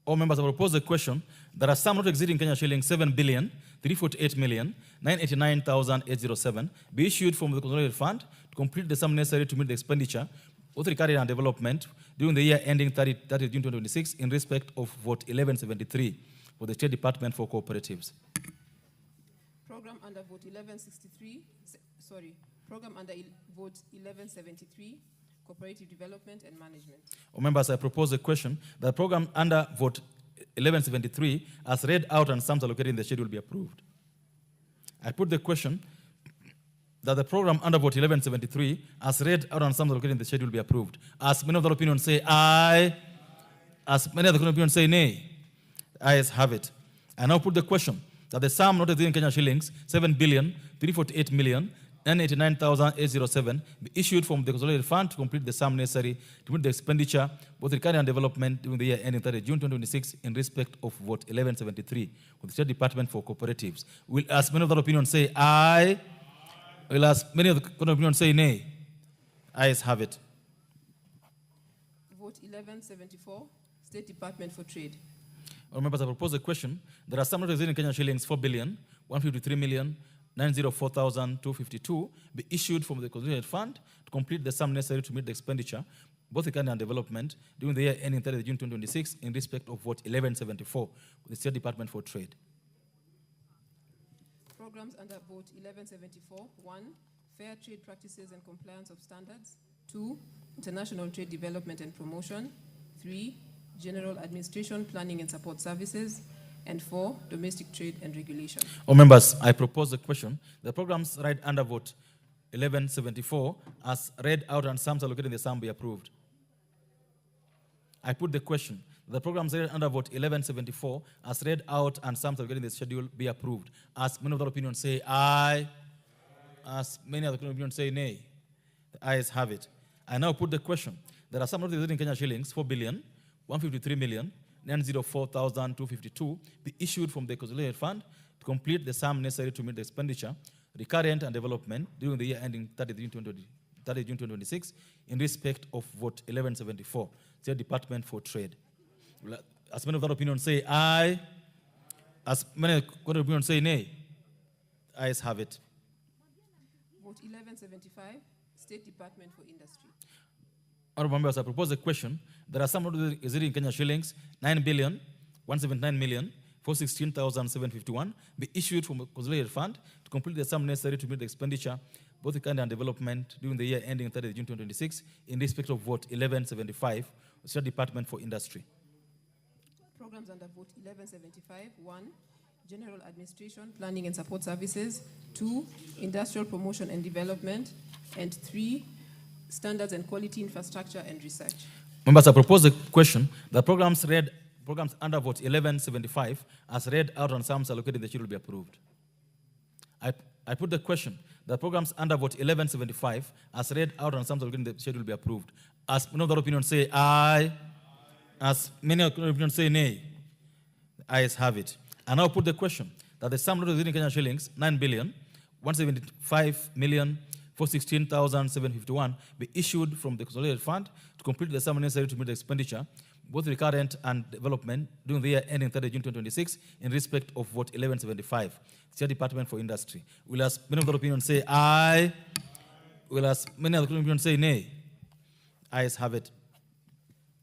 All members have proposed the question that a sum not exceeding Kenya shillings 7,348,989,807 be issued from the consolidated fund to complete the sum necessary to meet the expenditure of recurring and development during the year ending 30 June 2026 in respect of vote 1173 for the State Department for Cooperatives. Program under vote 1163, program under vote 1173, Cooperative Development and Management. Members, I propose a question that the program under vote 1173 as read out and sums allocated in the schedule be approved. I put the question that the program under vote 1173 as read out and sums allocated in the schedule be approved. As many of the opinions say aye, as many of the opinions say nay, ayes have it. I now put the question that the sum not exceeding Kenya shillings 7,348,989,807 be issued from the consolidated fund to complete the sum necessary to meet the expenditure, both recurring and development, during the year ending 30 June 2026 in respect of vote 1173 with the State Department for Cooperatives. Will as many of the opinions say aye? Will as many of the opinions say nay? Ayes have it. Vote 1174, State Department for Trade. All members, I propose a question. There are some not exceeding Kenya shillings 4,153,904,252 be issued from the consolidated fund to complete the sum necessary to meet the expenditure, both recurring and development, during the year ending 30 June 2026 in respect of vote 1174 with the State Department for Trade. Programs under vote 1174. 1. Fair trade practices and compliance of standards. 2. International trade development and promotion. 3. General administration, planning and support services. And 4. Domestic trade and regulation. All members, I propose a question. The programs right under vote 1174 as read out and sums allocated in the sum be approved. I put the question. The programs read under vote 1174 as read out and sums allocated in the schedule be approved. As many of the opinions say aye, as many of the opinions say nay, the ayes have it. I now put the question. There are some of the in Kenya shillings 4,153,904,252 be issued from the consolidated fund to complete the sum necessary to meet the expenditure, recurrent and development during the year ending 30 June 2026 in respect of vote 1174, State Department for Trade. As many of that opinion say aye, as many of that opinion say nay, ayes have it. Vote 1175, State Department for Industry. Honorable members, I propose a question. There are some exceeding Kenya shillings 9,179,416,751 be issued from a consolidated fund to complete the sum necessary to meet the expenditure, both recurrent and development, during the year ending 30 June 2026 in respect of vote 1175, State Department for Industry. Programs under vote 1175. 1. General administration, planning and support services. 2. Industrial promotion and development. And 3. Standards and quality infrastructure and research. Members, I propose a question. The programs under vote 1175 as read out on sums allocated in the schedule will be approved. I put the question. The programs under vote 1175 as read out on sums allocated in the schedule will be approved. As many of the opinions say aye, as many of the opinions say nay, the ayes have it. I now put the question that the sum not exceeding Kenya shillings 9,175,416,751 be issued from the consolidated fund to complete the sum necessary to meet the expenditure, both recurrent and development, during the year ending 30 June 2026 in respect of vote 1175, State Department for Industry. Will as many of the opinions say aye? Will as many of the opinions say nay? Ayes have it.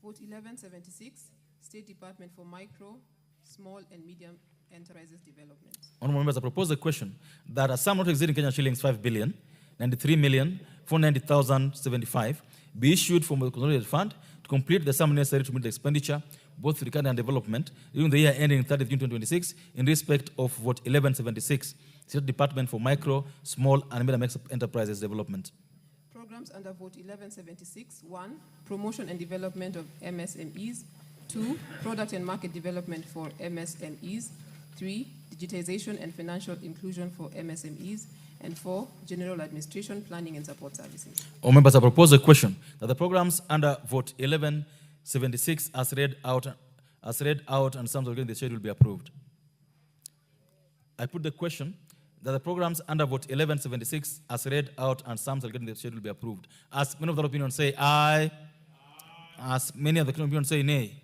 Vote 1176, State Department for Micro, Small and Medium Enterprises Development. Honorable members, I propose a question that a sum not exceeding Kenya shillings 5,093,490,075 be issued from the consolidated fund to complete the sum necessary to meet the expenditure, both recurrent and development, during the year ending 30 June 2026 in respect of vote 1176, State Department for Micro, Small and Medium Enterprises Development. Programs under vote 1176. 1. Promotion and development of MSMEs. 2. Product and market development for MSMEs. 3. Digitization and financial inclusion for MSMEs. And 4. General administration, planning and support services. All members, I propose a question that the programs under vote 1176 as read out and sums allocated in the schedule will be approved. I put the question that the programs under vote 1176 as read out and sums allocated in the schedule will be approved. As many of the opinions say aye, as many of the opinions say nay,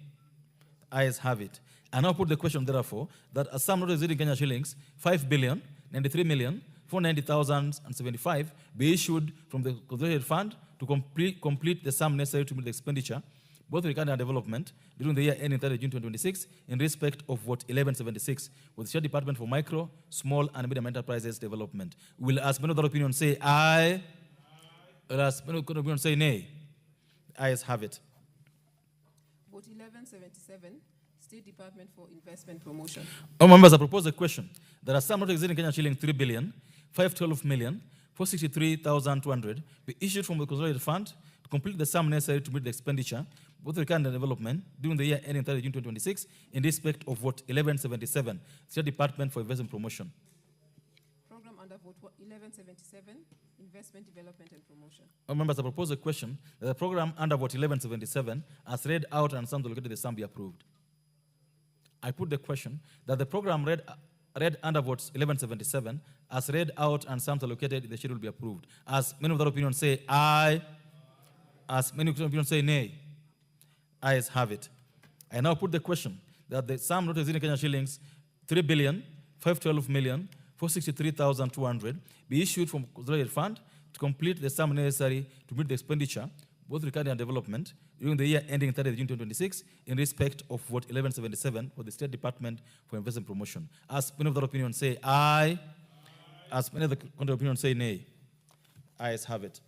ayes have it. I now put the question, therefore, that a sum not exceeding Kenya shillings 5,093,490,075 be issued from the consolidated fund to complete the sum necessary to meet the expenditure, both recurrent and development, during the year ending 30 June 2026 in respect of vote 1176 with the State Department for Micro, Small and Medium Enterprises Development. Will as many of the opinions say aye? Will as many of the opinions say nay? Ayes have it. Vote 1177, State Department for Investment Promotion. All members, I propose a question. There are some not exceeding Kenya shilling 3,512,463,200 be issued from the consolidated fund to complete the sum necessary to meet the expenditure, both recurrent and development, during the year ending 30 June 2026, in respect of Vote 1177, State Department for Investment Promotion. Program under Vote 1177, Investment Development and Promotion. All members, I propose a question that the program under Vote 1177, as read out and sums allocated the sum be approved. I put the question that the program read under Vote 1177, as read out and sums allocated in the schedule be approved. As many of the opinion say aye, as many of the opinion say nay, ayes have it. I now put the question that the sum not exceeding Kenya shillings 3,512,463,200 be issued from consolidated fund to complete the sum necessary to meet the expenditure, both recurring and development, during the year ending 30 June 2026, in respect of Vote 1177 for the State Department for Investment Promotion. As many of the opinion say aye, as many of the opinion say nay, ayes have it.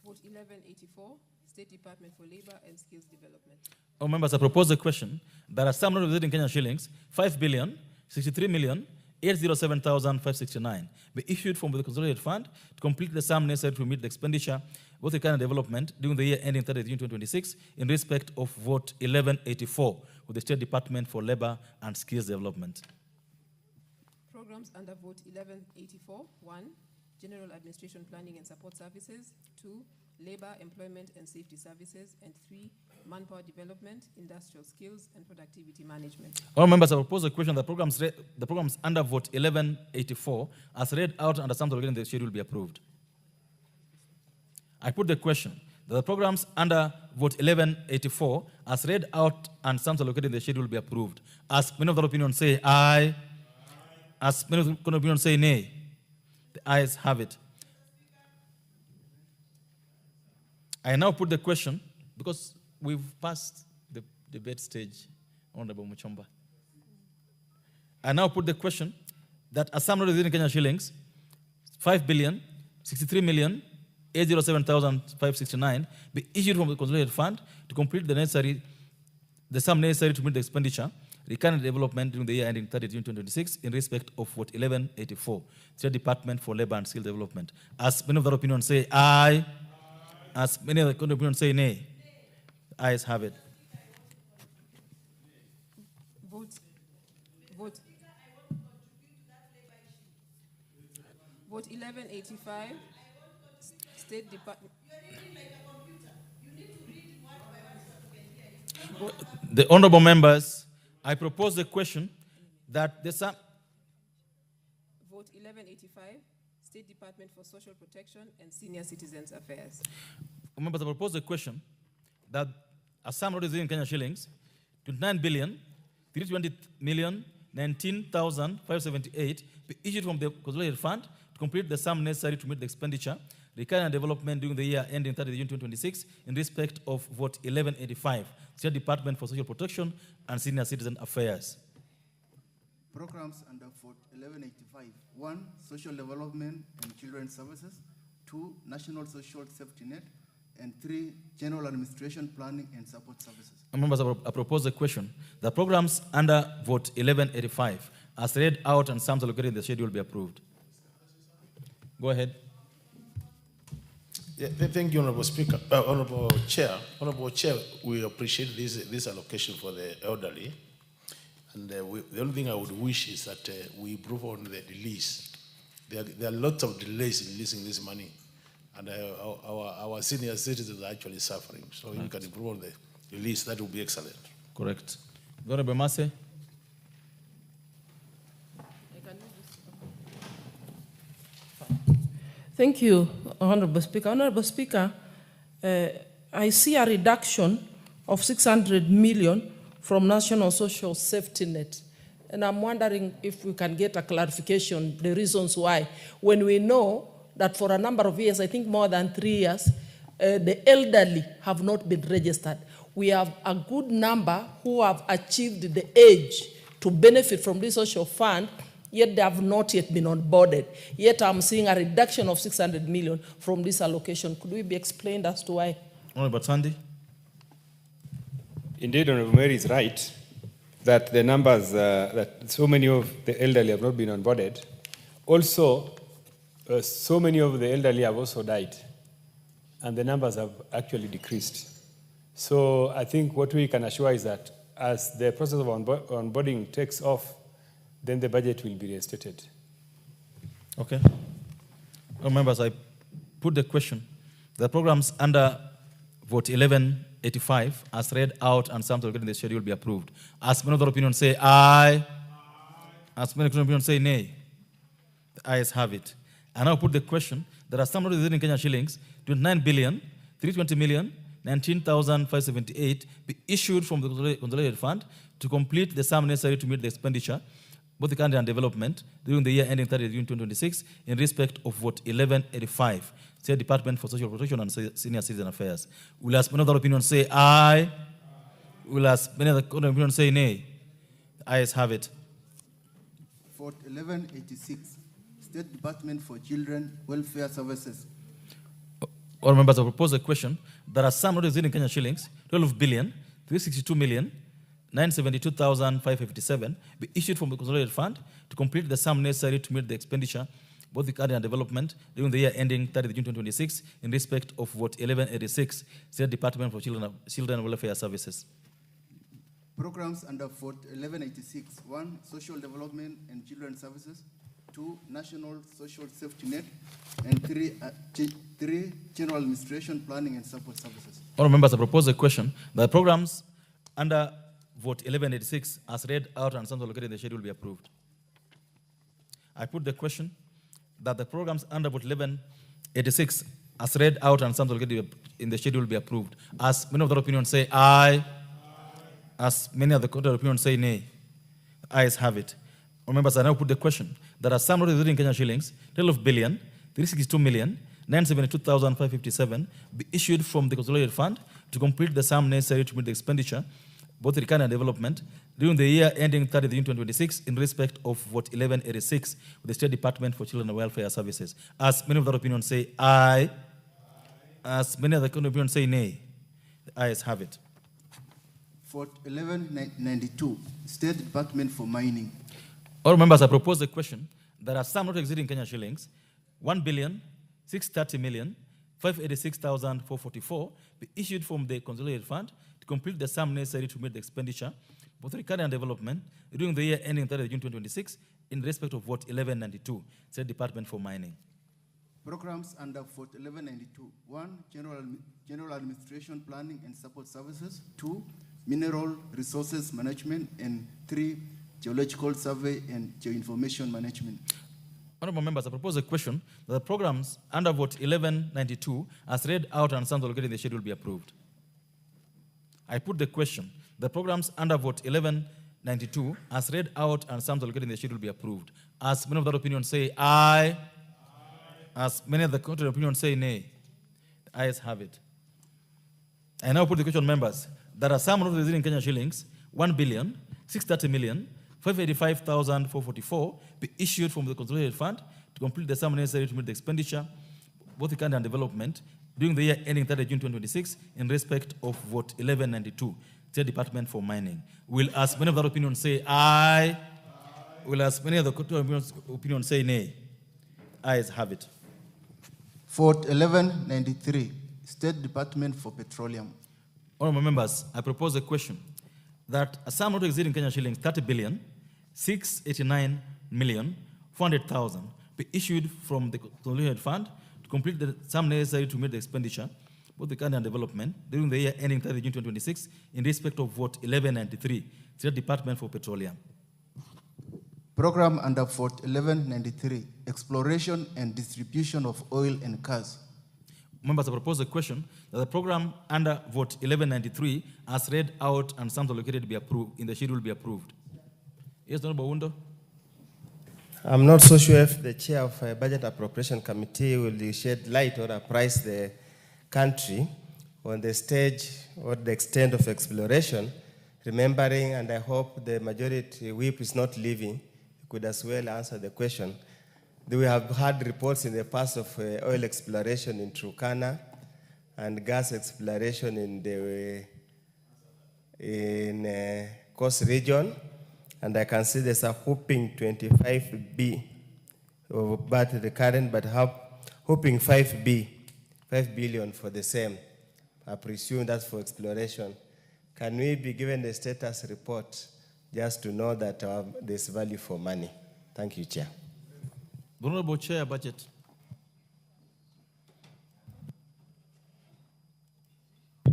Vote 1184, State Department for Labor and Skills Development. All members, I propose a question that a sum not exceeding Kenya shillings 5,063,807,569 be issued from the consolidated fund to complete the sum necessary to meet the expenditure, both recurring and development, during the year ending 30 June 2026, in respect of Vote 1184 with the State Department for Labor and Skills Development. Programs under Vote 1184, 1, General Administration Planning and Support Services, 2, Labor, Employment and Safety Services, and 3, Manpower Development, Industrial Skills and Productivity Management. All members, I propose a question that the programs under Vote 1184, as read out under sums allocated in the schedule, be approved. I put the question that the programs under Vote 1184, as read out and sums allocated in the schedule, be approved. As many of the opinion say aye, as many of the opinion say nay, the ayes have it. I now put the question, because we've passed the debate stage, Honorable Muchomba. I now put the question that a sum not exceeding Kenya shillings 5,063,807,569 be issued from the consolidated fund to complete the sum necessary to meet the expenditure, recurrent development during the year ending 30 June 2026, in respect of Vote 1184, State Department for Labor and Skill Development. As many of the opinion say aye, as many of the opinion say nay, the ayes have it. Vote 1185, State Department. The honorable members, I propose the question that the sum. Vote 1185, State Department for Social Protection and Senior Citizens Affairs. Members, I propose the question that a sum not exceeding Kenya shillings 29,320,019,578 be issued from the consolidated fund to complete the sum necessary to meet the expenditure, recurrent and development during the year ending 30 June 2026, in respect of Vote 1185, State Department for Social Protection and Senior Citizen Affairs. Programs under Vote 1185, 1, Social Development and Children's Services, 2, National Social Safety Net, and 3, General Administration Planning and Support Services. Members, I propose a question. The programs under Vote 1185, as read out and sums allocated in the schedule, be approved. Go ahead. Yeah, thank you, Honorable Speaker, Honorable Chair. Honorable Chair, we appreciate this allocation for the elderly. And the only thing I would wish is that we improve on the release. There are lots of delays in releasing this money. And our senior citizens are actually suffering. So if you can improve on the release, that would be excellent. Correct. Honorable Mase. Thank you, Honorable Speaker. Honorable Speaker, I see a reduction of 600 million from National Social Safety Net. And I'm wondering if we can get a clarification, the reasons why. When we know that for a number of years, I think more than 3 years, the elderly have not been registered. We have a good number who have achieved the age to benefit from this social fund, yet they have not yet been onboarded. Yet I'm seeing a reduction of 600 million from this allocation. Could we be explained as to why? Honorable Tandy. indeed, Honorable Mary is right that the numbers, that so many of the elderly have not been onboarded. Also, so many of the elderly have also died, and the numbers have actually decreased. So I think what we can assure is that as the process of onboarding takes off, then the budget will be reinstated. Okay. Well, members, I put the question. The programs under vote 1185 as read out and some in the schedule be approved. As many other opinions say aye. As many opinions say nay. The ayes have it. And now put the question. There are some in Kenya shillings, 29 billion, 320 million, 19,578 be issued from the consolidated fund to complete the sum necessary to meet the expenditure, both the country and development, during the year ending 30 June 2026, in respect of vote 1185, State Department for Social Protection and Senior Citizen Affairs. Will as many other opinions say aye? Will as many other opinions say nay? The ayes have it. Vote 1186, State Department for Children Welfare Services. All members, I propose a question. There are some notices in Kenya shillings, 12 billion, 362 million, 972,557 be issued from the consolidated fund to complete the sum necessary to meet the expenditure, both the country and development, during the year ending 30 June 2026, in respect of vote 1186, State Department for Children Welfare Services. Programs under vote 1186, 1, Social Development and Children Services, 2, National Social Safety Net, and 3, General Administration Planning and Support Services. All members, I propose a question. The programs under vote 1186, as read out and sums allocated in the schedule, will be approved. I put the question that the programs under vote 1186, as read out and sums allocated in the schedule, will be approved. As many of the opinions say aye, as many of the opinions say nay, the ayes have it. All members, I now put the question. There are some notices in Kenya shillings, 12 billion, 362 million, 972,557 be issued from the consolidated fund to complete the sum necessary to meet the expenditure, both the and development, during the year ending 30 June 2026, in respect of vote 1186 with the State Department for Children and Welfare Services. As many of the opinions say aye, as many of the opinions say nay, the ayes have it. Vote 1192, State Department for Mining. All members, I propose a question. There are some not exceeding Kenya shillings, 1 billion, 630 million, 586,444 be issued from the consolidated fund to complete the sum necessary to meet the expenditure, both recurrent and development, during the year ending 30 June 2026, in respect of vote 1192, State Department for Mining. Programs under vote 1192, 1, General Administration Planning and Support Services, 2, Mineral Resources Management, and 3, Geological Survey and Geoinformation Management. Honorable members, I propose a question that the programs under vote 1192, as read out and sums allocated in the schedule, will be approved. I put the question. The programs under vote 1192, as read out and sums allocated in the schedule, will be approved. As many of the opinions say aye, as many of the contrary opinions say nay, the ayes have it. I now put the question, members. There are some notices in Kenya shillings, 1 billion, 630 million, 585,444 be issued from the consolidated fund to complete the sum necessary to meet the expenditure, both the country and development, during the year ending 30 June 2026, in respect of vote 1192, State Department for Mining. Will as many of the opinions say aye? Will as many of the opinions say nay? Ayes have it. Vote 1193, State Department for Petroleum. Honorable members, I propose a question that a sum not exceeding Kenya shillings 30 billion, 689 million, 400,000 be issued from the consolidated fund to complete the sum necessary to meet the expenditure, both the country and development, during the year ending 30 June 2026, in respect of vote 1193, State Department for Petroleum. Program under vote 1193, Exploration and Distribution of Oil and Gas. Members, I propose a question that the program under vote 1193, as read out and sums allocated to be approved, in the schedule, be approved. Yes, Honorable Wundo. I'm not so sure if the chair of a Budget Appropriation Committee will shed light or apprise the country on the stage or the extent of exploration, remembering, and I hope the majority whip is not leaving, could as well answer the question. We have had reports in the past of oil exploration in Turkana and gas exploration in the in Coast Region, and I can see there's a whopping 25B of bad recurrent, but hoping 5 billion for the same. I presume that's for exploration. Can we be given the status report just to know that there's value for money? Thank you, Chair. Honorable Chair, budget.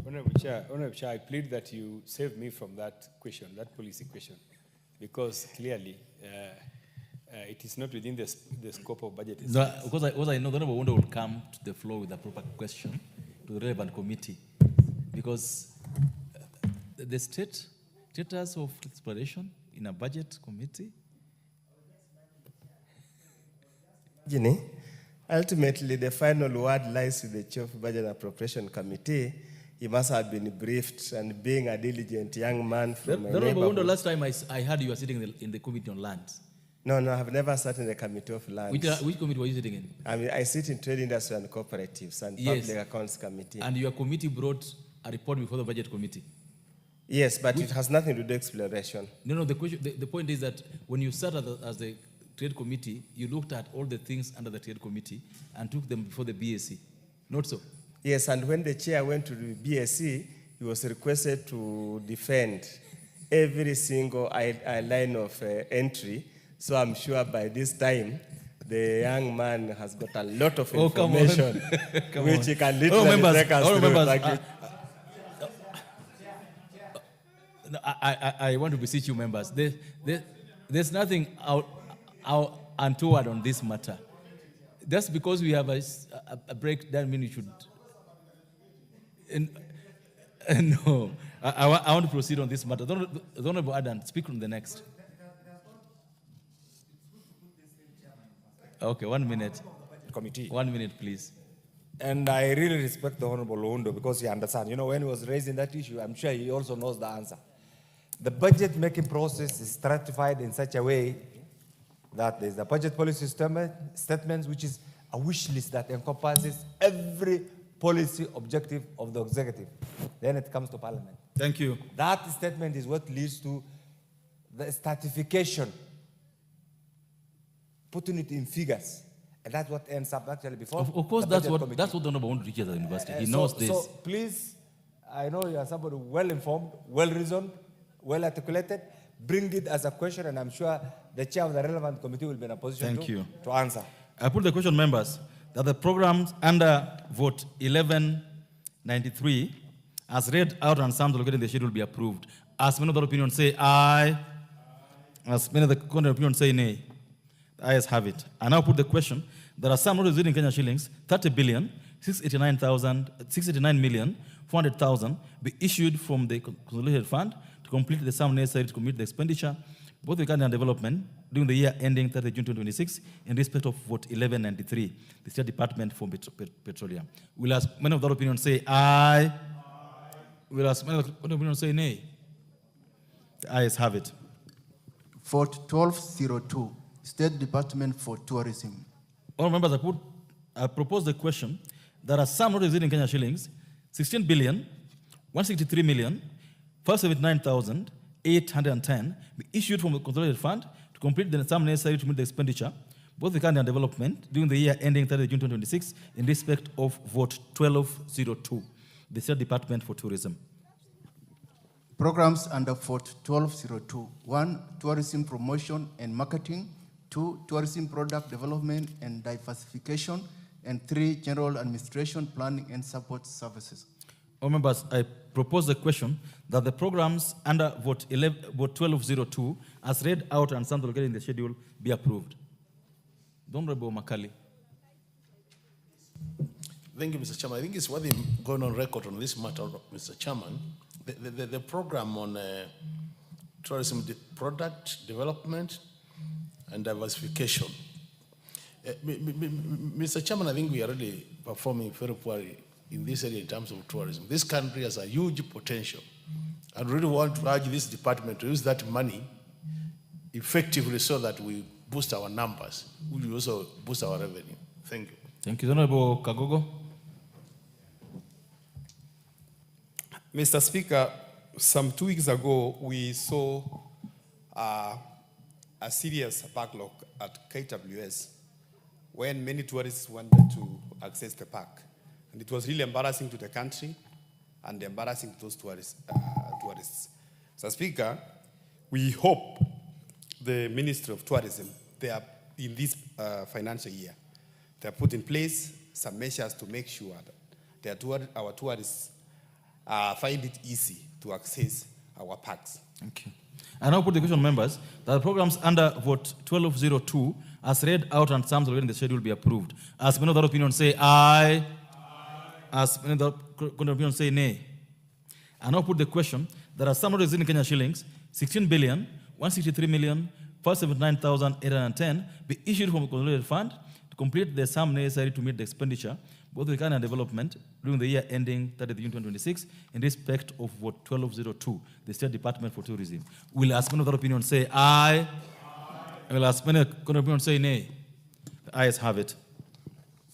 Honorable Chair, I plead that you save me from that question, that policy question, because clearly it is not within the scope of budget. Because I know the Honorable Wonder will come to the floor with a proper question to the relevant committee, because the status of exploration in a budget committee. Ginny, ultimately, the final word lies with the Chief Budget Appropriation Committee. He must have been briefed, and being a diligent young man from a neighborhood. Last time I heard you were sitting in the Committee on Lands. No, I have never sat in the Committee of Lands. Which committee were you sitting in? I sit in Trade, Industry and Cooperatives and Yes. Public Accounts Committee. And your committee brought a report before the Budget Committee. Yes, but it has nothing to do with exploration. No, the point is that when you sat as the Trade Committee, you looked at all the things under the Trade Committee and took them before the BAC. Not so? Yes, and when the chair went to the BSc, he was requested to defend every single line of entry. So I'm sure by this time, the young man has got a lot of information, which he can literally take us through. I want to beseech you members. There's nothing untoward on this matter. Just because we have a break doesn't mean you should. No, I want to proceed on this matter. The Honorable Adan, speak on the next. Okay, 1 minute. Committee. 1 minute, please. And I really respect the Honorable Oundo because he understands. You know, when he was raising that issue, I'm sure he also knows the answer. The budget making process is stratified in such a way that there's the budget policy statements, which is a wish list that encompasses every policy objective of the executive. Then it comes to Parliament. Thank you. That statement is what leads to the stratification, putting it in figures. And that's what ends up actually before. Of course, that's what the Honorable Oundo teaches at the university. He knows this. So please, I know you are somebody well-informed, well-reasoned, well-articulated. Bring it as a question, and I'm sure the chair of the relevant committee will be in a position to answer. I put the question, members, that the programs under vote 1193, as read out and summed located in the schedule, be approved. As many of the opinions say aye, as many of the contrary opinions say nay. The ayes have it. I now put the question. There are some notices in Kenya shillings, 30 billion, 689 million, 400,000 be issued from the consolidated fund to complete the sum necessary to commit the expenditure, both regarding and development, during the year ending 30 June 2026, in respect of vote 1193, the State Department for Petroleum. Will as many of the opinion say aye? Will as many of the opinion say nay? The ayes have it. Vote 1202, State Department for Tourism. All members, I propose the question. There are some notices in Kenya shillings, 16 billion, 163 million, 579,810 be issued from the consolidated fund to complete the sum necessary to meet the expenditure, both regarding and development, during the year ending 30 June 2026, in respect of vote 1202, the State Department for Tourism. Programs under vote 1202. 1, tourism promotion and marketing. 2, tourism product development and diversification. And 3, general administration, planning and support services. All members, I propose the question that the programs under vote 1202, as read out and summed located in the schedule, be approved. The Honorable Makali. Thank you, Mr. Chairman. I think it's worth going on record on this matter, Mr. Chairman. The program on tourism product development and diversification. Mr. Chairman, I think we are already performing very poorly in this area in terms of tourism. This country has a huge potential. I really want to urge this department to use that money effectively so that we boost our numbers. We will also boost our revenue. Thank you. Thank you. Honorable Kagogo. Mr. Speaker, some 2 weeks ago, we saw a serious backlog at KWS when many tourists wanted to access the park. And it was really embarrassing to the country and embarrassing to those tourists. So, Speaker, we hope the Ministry of Tourism, they are in this financial year, they have put in place some measures to make sure that our tourists find it easy to access our parks. Thank you. I now put the question, members, that the programs under vote 1202, as read out and sums already in the schedule, be approved. As many of that opinion say aye. As many of that opinion say nay. I now put the question that a sum of in Kenya shillings 16,163,479,810 be issued from the consolidated fund to complete the sum necessary to meet the expenditure, both the current and development, during the year ending 30th June 2026, in respect of vote 1202, the State Department for Tourism. Will as many of that opinion say aye? Will as many of that opinion say nay? The ayes have it.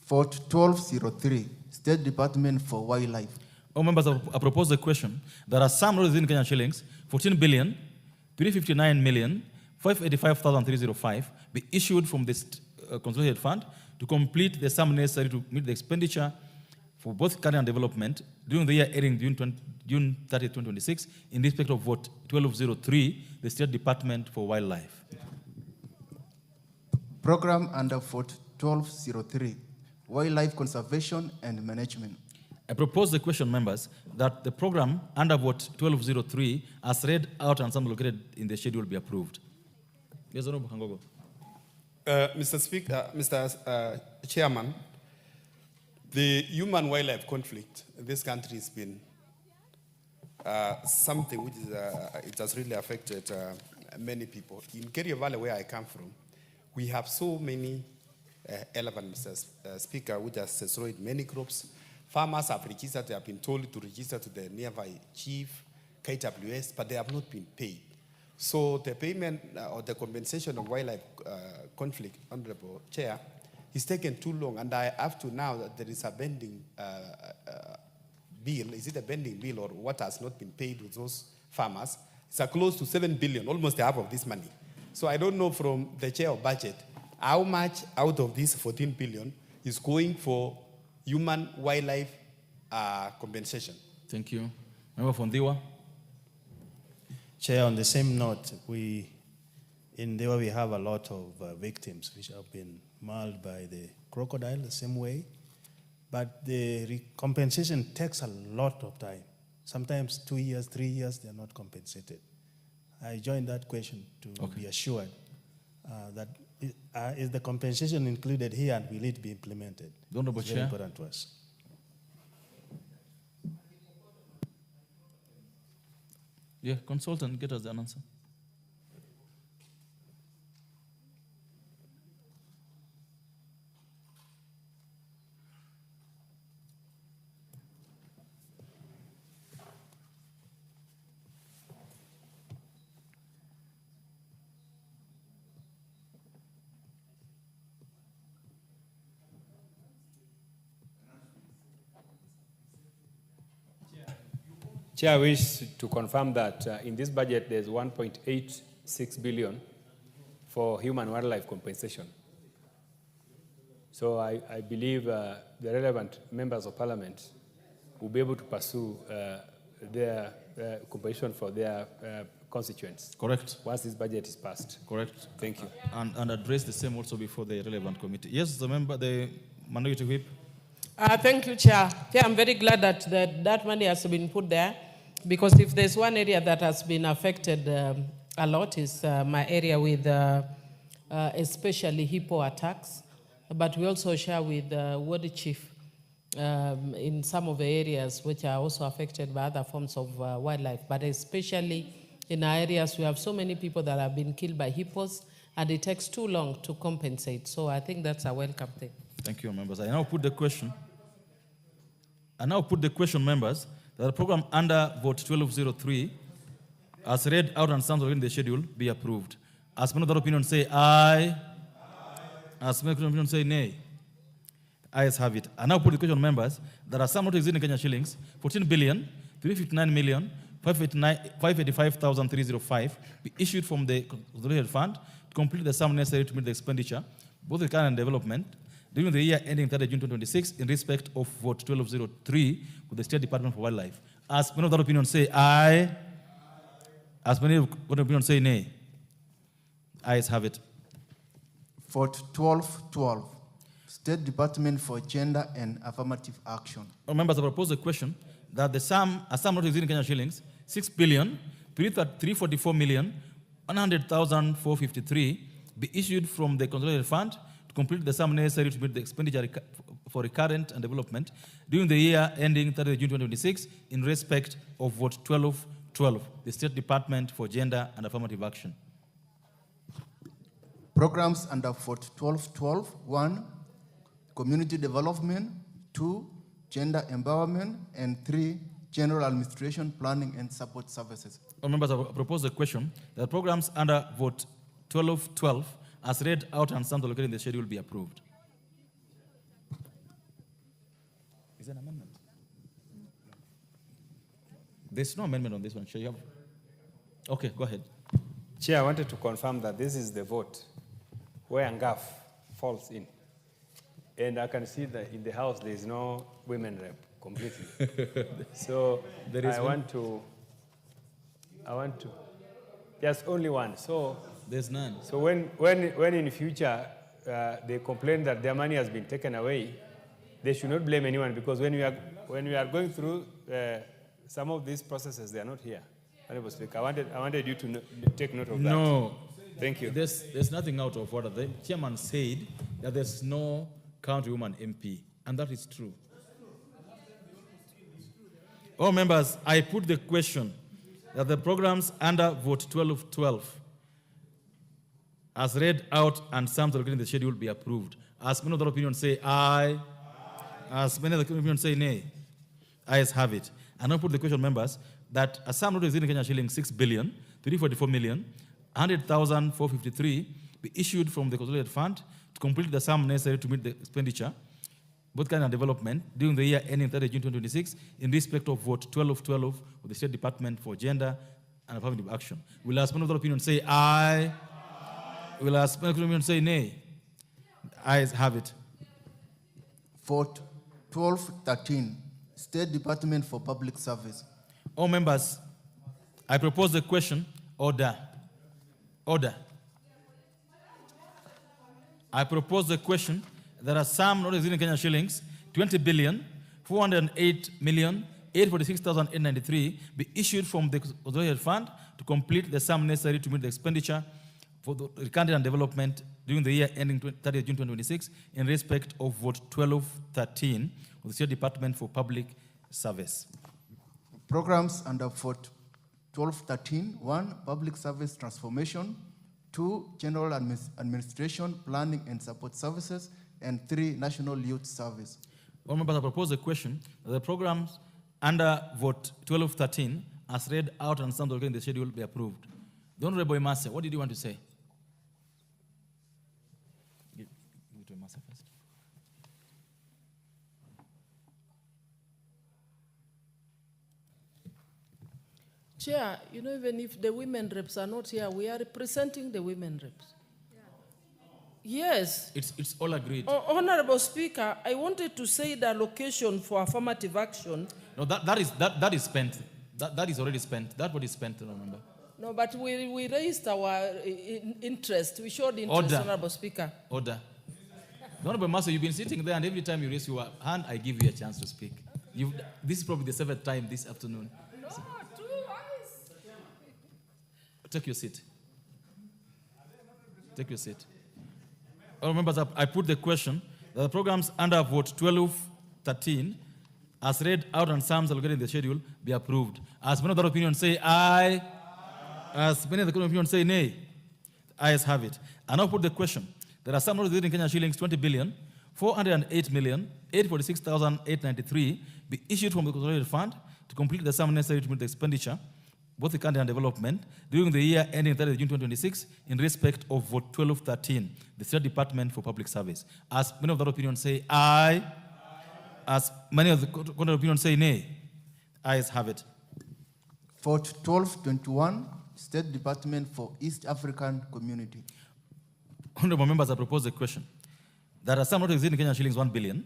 Vote 1203, State Department for Wildlife. All members, I propose the question that a sum in Kenyan shillings 14,359,585,305 be issued from this consolidated fund to complete the sum necessary to meet the expenditure for both current and development during the year ending June 30, 2026, in respect of vote 1203, the State Department for Wildlife. Program under vote 1203, Wildlife Conservation and Management. I propose the question, members, that the program under vote 1203, as read out and some located in the schedule, be approved. Yes, Honorable Kangogo. Mr. Speaker, Mr. Chairman, the human-wildlife conflict in this country has been something which is, it has really affected many people. In Kerio Valley, where I come from, we have so many elephants, Mr. Speaker, which has destroyed many crops. Farmers have registered, they have been told to register to the nearby chief, KWS, but they have not been paid. So the payment or the compensation of wildlife conflict, Honorable Chair, is taken too long, and I have to now that there is a pending bill. Is it a pending bill or what has not been paid with those farmers? It's close to 7 billion, almost half of this money. So I don't know from the chair of budget how much out of this 14 billion is going for human wildlife compensation. Thank you. Member Fondiwa. Chair, on the same note, in Dewa we have a lot of victims which have been mauled by the crocodile the same way, but the compensation takes a lot of time. Sometimes 2 years, 3 years, they are not compensated. I join that question to be assured that is the compensation included here and will it be implemented? Honorable It's very important to us. Yeah, consultant, get us the answer. Chair, I wish to confirm that in this budget there's 1.86 billion for human wildlife compensation. So I believe the relevant members of parliament will be able to pursue their compensation for their constituents. Correct. Once this budget is passed. Correct. Thank you. And address the same also before the relevant committee. Yes, the minority whip. Thank you, Chair. Chair, I'm very glad that that money has been put there, because if there's one area that has been affected a lot is my area with especially hippo attacks, but we also share with Ward Chief in some of the areas which are also affected by other forms of wildlife, but especially in our areas we have so many people that have been killed by hippos, and it takes too long to compensate. So I think that's a welcome thing. Thank you, members. I now put the question, members, that the program under vote 1203, as read out and sounds in the schedule, be approved. As many of that opinion say aye. As many of that opinion say nay. Ayes have it. I now put the question, members, that are some not exceeding Kenya shillings 14,359,585,305 585,305 be issued from the consolidated fund to complete the sum necessary to meet the expenditure, both recurrent and development, during the year ending 30 June 2026 in respect of vote 1203 with the State Department for Wildlife. As many of that opinion say aye, as many of that opinion say nay. Ayes have it. Vote 1212, State Department for Gender and Affirmative Action. Members, I propose a question that a sum not exceeding Kenya shillings 6,344,100,453 be issued from the consolidated fund to complete the sum necessary to meet the expenditure for recurrent and development during the year ending 30 June 2026 in respect of vote 1212, the State Department for Gender and Affirmative Action. Programs under vote 1212, 1, Community Development, 2, Gender Empowerment, and 3, General Administration, Planning and Support Services. Members, I propose a question that programs under vote 1212 as read out and summed located in the schedule be approved. Is there an amendment? There's no amendment on this one. Sure, you have? Okay, go ahead. Chair, I wanted to confirm that this is the vote where NGAF falls in. And I can see that in the House there is no women rep completely. So I want to, there's only one. So there's none. So when in future they complain that their money has been taken away, they should not blame anyone, because when we are going through some of these processes, they are not here. Honorable Speaker, I wanted you to take note of that. No. Thank you. There's nothing out of order. The chairman said that there's no countrywoman MP, and that is true. All members, I put the question that the programs under vote 1212 as read out and summed located in the schedule be approved. As many of the opinion say aye, as many of the opinion say nay. Ayes have it. And I put the question, members, that a sum not exceeding Kenya shilling 6,344,100,453 be issued from the consolidated fund to complete the sum necessary to meet the expenditure, both kind and development, during the year ending 30 June 2026 in respect of vote 1212 of the State Department for Gender and Affirmative Action. Will as many of the opinion say aye? Will as many of the opinion say nay? Ayes have it. Vote 1213, State Department for Public Service. All members, I propose the question. Order. Order. I propose the question that a sum not exceeding Kenya shillings 20,408,846,893 be issued from the consolidated fund to complete the sum necessary to meet the expenditure for the recurrent and development during the year ending 30 June 2026 in respect of vote 1213 of the State Department for Public Service. Programs under vote 1213, 1, Public Service Transformation, 2, General Administration, Planning and Support Services, and 3, National Youth Service. All members, I propose a question that the programs under vote 1213 as read out and summed in the schedule be approved. The Honorable Imase, what did you want to say? Give it to Imase first. Chair, you know, even if the women reps are not here, we are representing the women reps. Yes. It's all agreed. Honorable Speaker, I wanted to say the allocation for affirmative action. No, that is spent. That is already spent. That what is spent, remember. No, but we raised our interest. We showed interest, Order. Honorable Speaker. Order. Honorable Master, you've been sitting there, and every time you raise your hand, I give you a chance to speak. This is probably the 7th time this afternoon. No, two eyes. Take your seat. Take your seat. All members, I put the question that the programs under vote 1213, as read out and sums allocated in the schedule, be approved. As many of the opinion say aye, as many of the opinion say nay. Ayes have it. I now put the question that a sum in Kenya shillings 20,408,846,893 be issued from the consolidated fund to complete the sum necessary to meet the expenditure, both the country and development, during the year ending 30 June 2026 in respect of vote 1213, the State Department for Public Service. As many of the opinion say aye, as many of the opinion say nay. Ayes have it. Vote 1221, State Department for East African Community. Honorable members, I propose a question. That a sum not exceeding Kenyan shillings 1 billion,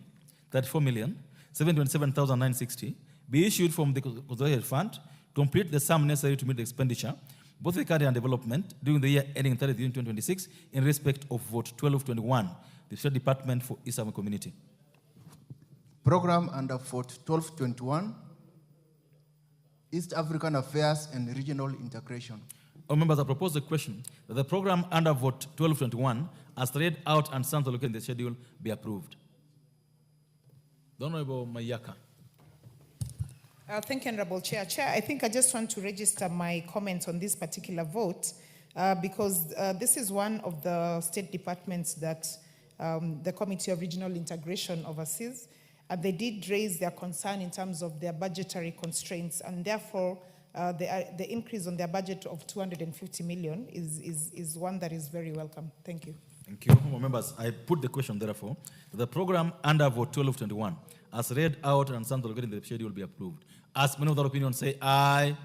34,727,960 be issued from the consolidated fund to complete the sum necessary to meet the expenditure, both recurring and development, during the year ending 30th June 2026, in respect of vote 1221, the State Department for East African Community. Program under vote 1221, East African Affairs and Regional Integration. All members, I propose the question that the program under vote 1221, as read out and sums allocated in the schedule, be approved. The Honorable Mayaka. Thank you, Honorable Chair. Chair, I think I just want to register my comments on this particular vote because this is one of the state departments that the Committee of Regional Integration oversees. They did raise their concern in terms of their budgetary constraints, and therefore the increase on their budget of 250 million is one that is very welcome. Thank you. Thank you. Honorable members, I put the question, therefore, that the program under vote 1221, as read out and sums allocated in the schedule, will be approved. As many of the opinion say aye.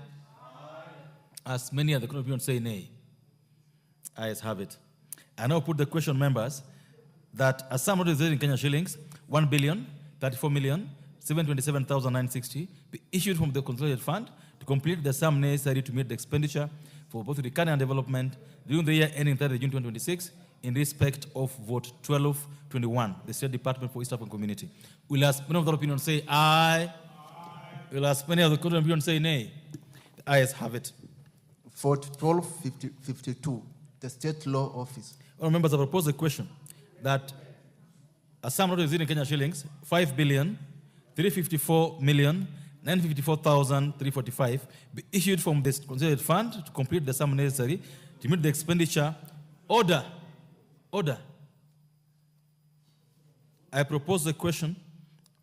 As many of the opinion say nay. Ayes have it. I now put the question, members, that a sum of in Kenyan shillings 1,034,727,960 be issued from the consolidated fund to complete the sum necessary to meet the expenditure for both recurring and development during the year ending 30 June 2026 in respect of vote 1221, the State Department for East African Community. Will as many of the opinion say aye? Will as many of the opinion say nay? The ayes have it. Vote 1252, the State Law Office. All members, I propose a question that a sum not exceeding Kenyan shillings 5,354,954,345 be issued from this consolidated fund to complete the sum necessary to meet the expenditure. Order. I propose the question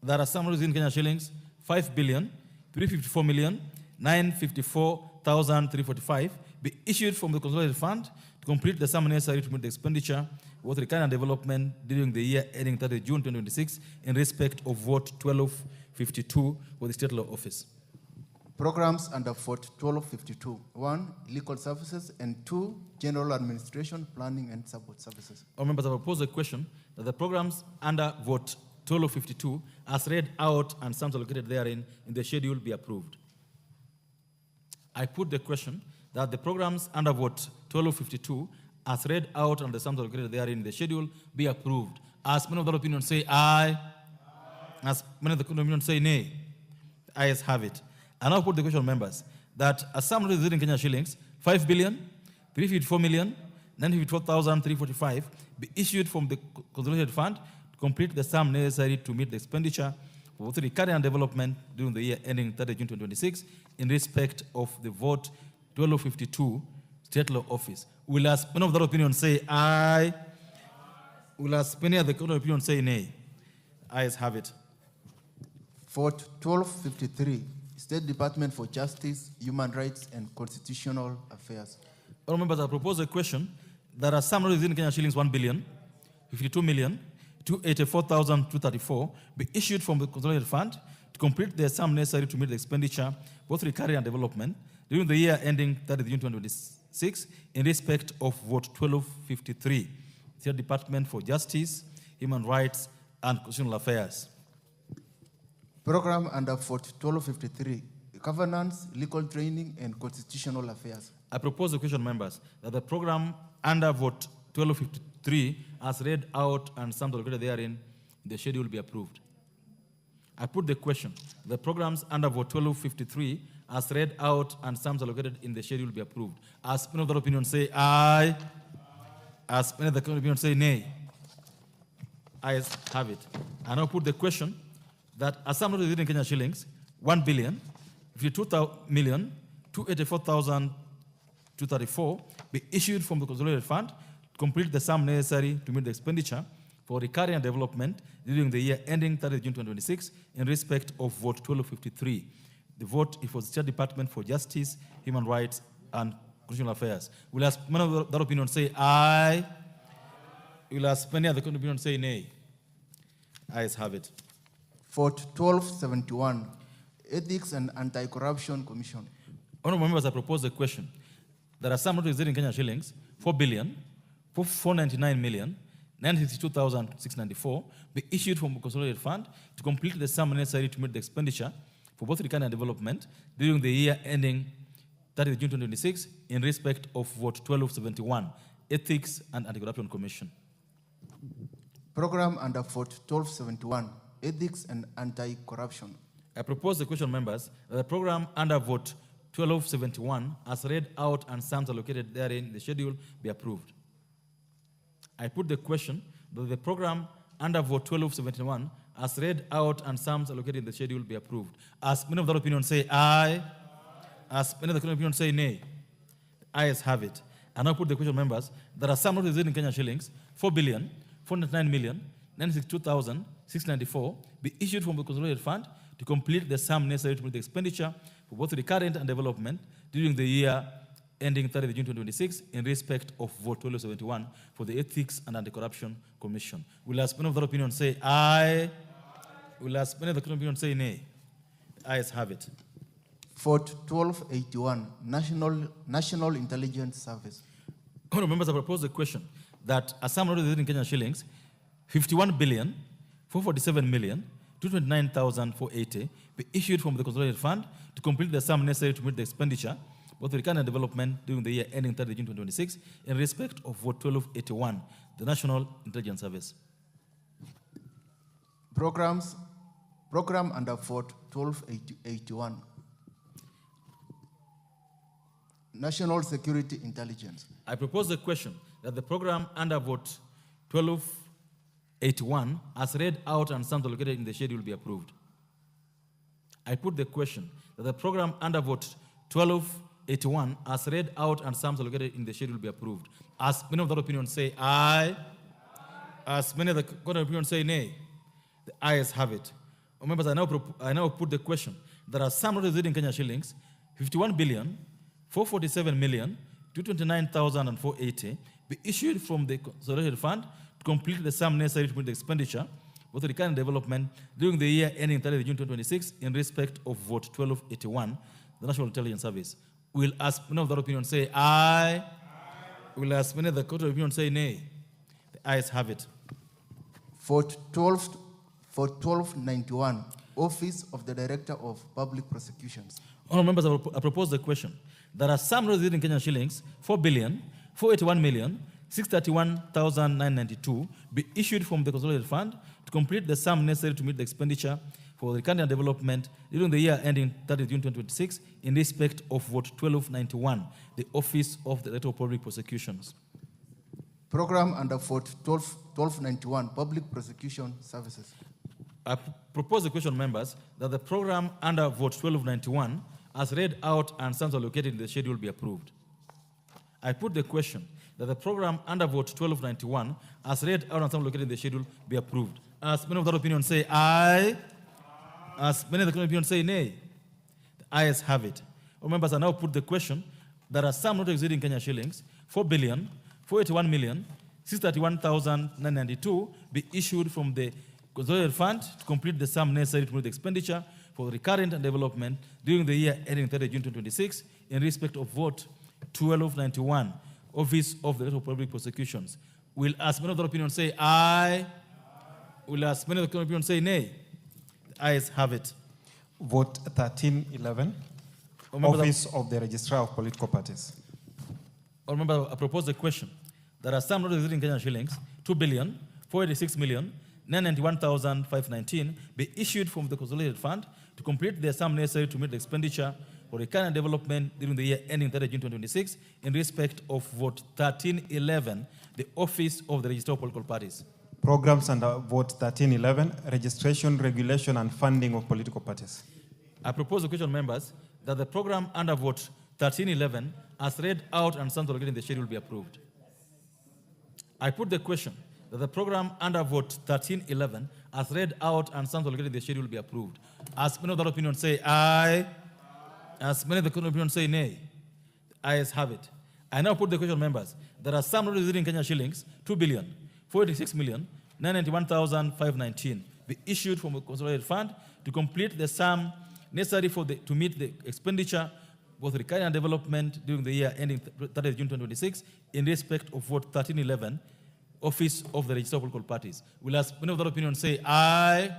that a sum not exceeding Kenyan shillings 5,354,954,345 be issued from the consolidated fund to complete the sum necessary to meet the expenditure both recurring and development during the year ending 30 June 2026 in respect of vote 1252 for the State Law Office. Programs under vote 1252. 1, Legal Services, and 2, General Administration, Planning and Support Services. All members, I propose a question that the programs under vote 1252 as read out and sums allocated therein in the schedule be approved. I put the question that the programs under vote 1252 as read out and the sums allocated therein in the schedule be approved. As many of the opinion say aye. As many of the opinion say nay. The ayes have it. I now put the question, members, that a sum residing Kenyan shillings 5,354,954,345 be issued from the consolidated fund to complete the sum necessary to meet the expenditure for both recurring and development during the year ending 30 June 2026 in respect of the vote 1252 State Law Office. Will as many of the opinion say aye? Will as many of the opinion say nay? Ayes have it. Vote 1253, State Department for Justice, Human Rights and Constitutional Affairs. All members, I propose a question that a sum in Kenyan shillings 1,052,284,234 be issued from the consolidated fund to complete the sum necessary to meet the expenditure, both recurring and development, during the year ending 30 June 2026 in respect of vote 1253, State Department for Justice, Human Rights and Constitutional Affairs. Program under vote 1253, Governance, Legal Training and Constitutional Affairs. I propose the question, members, that the program under vote 1253 as read out and sums allocated therein, the schedule be approved. I put the question, the programs under vote 1253 as read out and sums allocated in the schedule be approved. As many of the opinion say aye, as many of the opinion say nay. Ayes have it. I now put the question that a sum not exceeding Kenyan shillings 1,052,284,234 be issued from the consolidated fund to complete the sum necessary to meet the expenditure for recurring and development during the year ending 30 June 2026 in respect of vote 1253. The vote is for the State Department for Justice, Human Rights and Constitutional Affairs. Will as many of that opinion say aye? Will as many of the opinion say nay? Ayes have it. Vote 1271, Ethics and Anti-Corruption Commission. Honorable members, I propose the question. There are some not exceeding Kenya shillings, 4,499,962,694 be issued from the consolidated fund to complete the sum necessary to meet the expenditure for both recurrent and development during the year ending 30th June 2026 in respect of vote 1271, Ethics and Anti-Corruption Commission. Program under vote 1271, Ethics and Anti-Corruption. I propose the question, members, that the program under vote 1271, as read out and sums allocated therein, the schedule be approved. I put the question that the program under vote 1271, as read out and sums allocated in the schedule be approved. As many of the opinion say aye, as many of the opinion say nay, the ayes have it. I now put the question, members, there are some not exceeding Kenya shillings, 4,499,962,694 be issued from the consolidated fund to complete the sum necessary to meet the expenditure for both recurrent and development during the year ending 30th June 2026 in respect of vote 1271 for the Ethics and Anti-Corruption Commission. Will as many of the opinion say aye? Will as many of the opinion say nay? The ayes have it. Vote 1281, National Intelligence Service. Honourable members, I propose the question that a sum not exceeding Kenya shillings 51,447,229,480 be issued from the consolidated fund to complete the sum necessary to meet the expenditure both recurrent and development during the year ending 30 June 2026 in respect of vote 1281, the National Intelligence Service. Program under vote 1281, National Security Intelligence. I propose the question that the program under vote 1281, as read out and sums allocated in the schedule, be approved. I put the question that the program under vote 1281, as read out and sums allocated in the schedule, be approved. As many of the opinion say aye, as many of the opinion say nay, the ayes have it. Members, I now put the question. There are some not exceeding Kenya shillings, 51,447,229,480 be issued from the consolidated fund to complete the sum necessary to meet the expenditure with the recurrent development during the year ending 30th June 2026 in respect of vote 1281, the National Intelligence Service. Will as many of the opinion say aye? Will as many of the opinion say nay? The ayes have it. Vote 1291, Office of the Director of Public Prosecutions. Honourable members, I propose the question. There are some not exceeding Kenyan shillings, 4,481,631,992 be issued from the consolidated fund to complete the sum necessary to meet the expenditure for the recurrent and development during the year ending 30th June 2026 in respect of vote 1291, the Office of the Director of Public Prosecutions. Program under vote 1291, Public Prosecution Services. I propose the question, members, that the program under vote 1291, as read out and sums allocated in the schedule, be approved. I put the question that the program under vote 1291, as read out and sums allocated in the schedule, be approved. As many of that opinion say aye, as many of the opinion say nay, the ayes have it. All members, I now put the question. There are some not exceeding Kenya shillings, 4,481,631,992 be issued from the consolidated fund to complete the sum necessary to meet the expenditure for recurrent and development during the year ending 30 June 2026 in respect of vote 1291, Office of the Director of Public Prosecutions. Will as many of the opinion say aye? Will as many of the opinion say nay? The ayes have it. Vote 1311, Office of the Registrar of Political Parties. All members, I propose the question. There are some not exceeding Kenyan shillings, 2,486,991,519 be issued from the consolidated fund to complete the sum necessary to meet the expenditure for recurrent development during the year ending 30 June 2026 in respect of vote 1311, the Office of the Registrar of Political Parties. Programs under vote 1311, Registration, Regulation and Funding of Political Parties. I propose the question, members, that the program under vote 1311, as read out and sums allocated in the schedule, be approved. I put the question that the program under vote 1311, as read out and sums allocated in the schedule, be approved. As many of that opinion say aye, as many of the opinion say nay, the ayes have it. I now put the question, members. There are some not exceeding Kenya shillings, 2,486,991,519 be issued from a consolidated fund to complete the sum necessary to meet the expenditure both recurring and development during the year ending 30th June 2026 in respect of vote 1311, office of the Registrar of Political Parties. Will as many of that opinion say aye?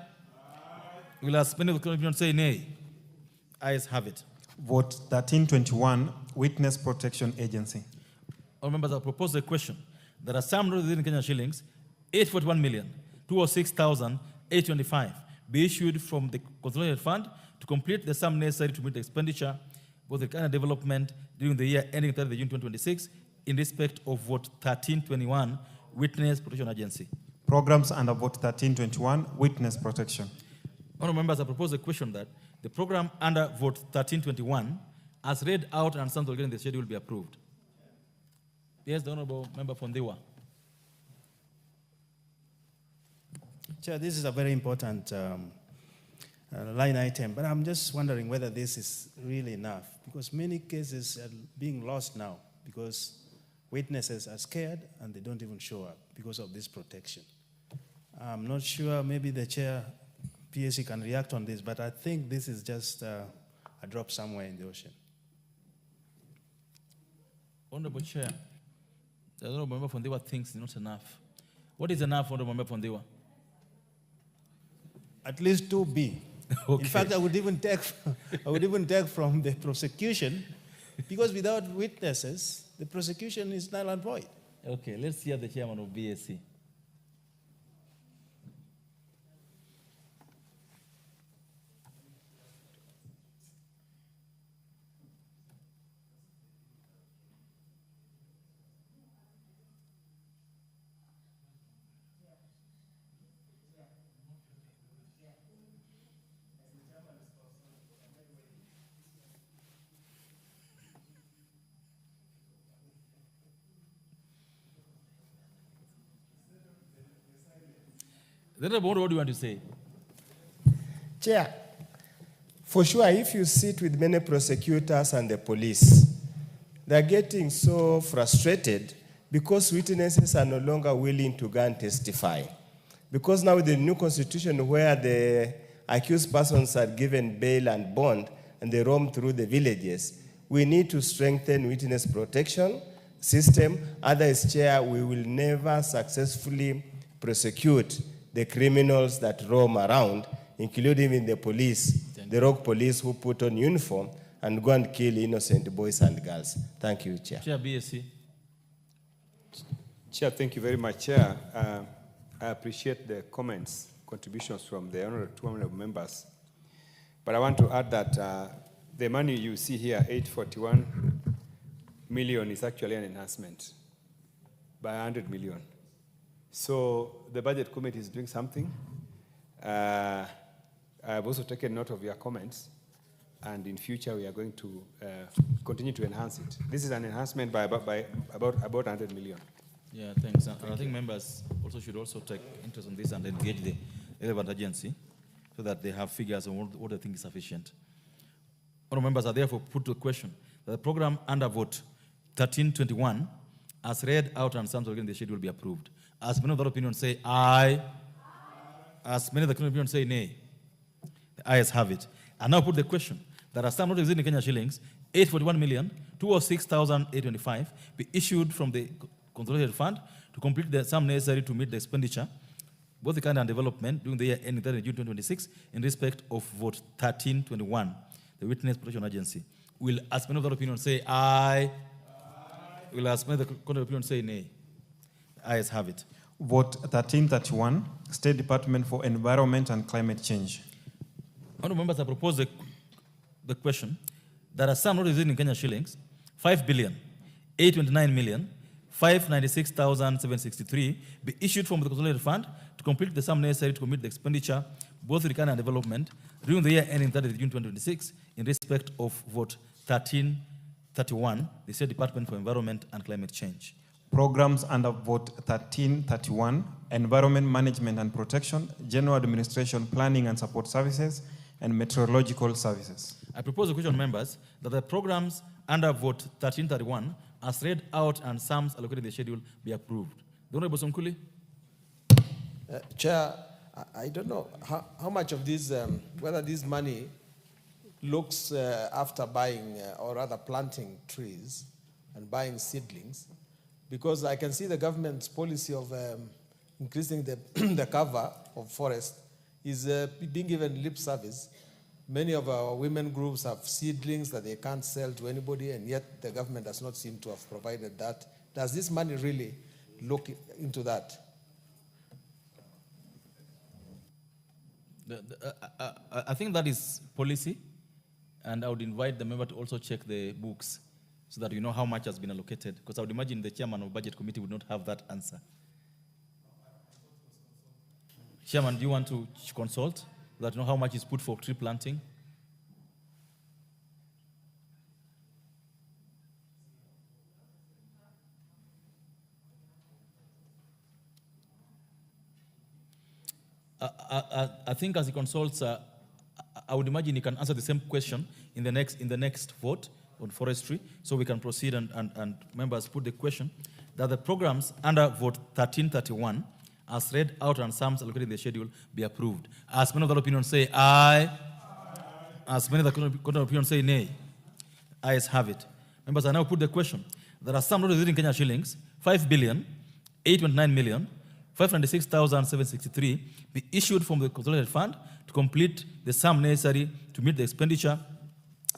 Will as many of the opinion say nay? Ayes have it. Vote 1321, Witness Protection Agency. All members have proposed a question. There are some within Kenya shillings, 841,206,825 be issued from the consolidated fund to complete the sum necessary to meet the expenditure, both the kind of development during the year ending 30th June 2026 in respect of vote 1321, Witness Protection Agency. Programs under vote 1321, Witness Protection. Honourable members have proposed a question that the program under vote 1321, as read out and some in the schedule, will be approved. Yes, the Honourable Member Fondiwa. Chair, this is a very important line item, but I'm just wondering whether this is really enough, because many cases are being lost now because witnesses are scared and they don't even show up because of this protection. I'm not sure, maybe the chair, PSC can react on this, but I think this is just a drop somewhere in the ocean. Honourable Chair, the Honourable Member Fondiwa thinks it's not enough. What is enough, Honourable Member Fondiwa? At least 2B. Okay. In fact, I would even take from the prosecution, because without witnesses, the prosecution is null and void. Okay, let's hear the chairman of BSC. What do you want to say? Chair, for sure, if you sit with many prosecutors and the police, they're getting so frustrated because witnesses are no longer willing to go and testify. Because now with the new constitution where the accused persons are given bail and bond and they roam through the villages, we need to strengthen witness protection system. Otherwise, Chair, we will never successfully prosecute the criminals that roam around, including in the police, the rogue police who put on uniform and go and kill innocent boys and girls. Thank you, Chair. Chair, BSC. Chair, thank you very much, Chair. I appreciate the comments, contributions from the two honorable members. But I want to add that the money you see here, 841 million, is actually an enhancement by 100 million. So the budget committee is doing something. I've also taken note of your comments, and in future we are going to continue to enhance it. This is an enhancement by about 100 million. Yeah, thanks. And I think members also should also take interest in this and engage the relevant agency so that they have figures on what they think is sufficient. All members are therefore put to the question that the program under vote 1321, as read out and some in the schedule, will be approved. As many of the opinion say aye, as many of the opinion say nay, the ayes have it. I now put the question that as some notices in Kenya shillings, 841,206,825 be issued from the consolidated fund to complete the sum necessary to meet the expenditure, both the kind and development during the year ending 30 June 2026 in respect of vote 1321, the Witness Protection Agency. Will as many of the opinion say aye? Will as many of the opinion say nay? The ayes have it. Vote 1331, State Department for Environment and Climate Change. Honourable members have proposed the question that a sum notices in Kenya shillings, 5,829,596,763 be issued from the consolidated fund to complete the sum necessary to commit the expenditure, both recurring and development, during the year ending 30 June 2026 in respect of vote 1331, the State Department for Environment and Climate Change. Programs under vote 1331, Environment Management and Protection, General Administration, Planning and Support Services, and Meteorological Services. I propose a question, members, that the programs under vote 1331, as read out and sums allocated in the schedule, be approved. The Honorable Sonkuli. Chair, I don't know how much of this, whether this money looks after buying or rather planting trees and buying seedlings, because I can see the government's policy of increasing the, the cover of forest is being given lip service. Many of our women groups have seedlings that they can't sell to anybody, and yet the government does not seem to have provided that. Does this money really look into that? I think that is policy, and I would invite the member to also check the books so that you know how much has been allocated, because I would imagine the chairman of budget committee would not have that answer. Chairman, do you want to consult so that you know how much is put for tree planting? I think as he consults, I would imagine he can answer the same question in the next vote on forestry, so we can proceed and members put the question that the programs under vote 1331 as read out and sums allocated in the schedule be approved. As many of the opinion say aye. As many of the opinion say nay. Ayes have it. Members, I now put the question. There are some not exceeding Kenya shillings, 5,829,596,763 be issued from the consolidated fund to complete the sum necessary to meet the expenditure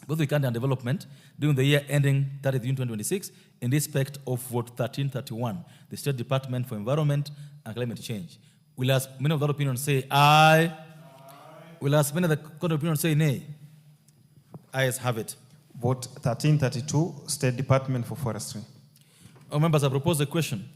both the country and development during the year ending 30th June 2026 in respect of vote 1331, the State Department for Environment and Climate Change. Will as many of the opinion say aye? Will as many of the opinion say nay? Ayes have it. Vote 1332, State Department for Forestry. Our members, I propose a question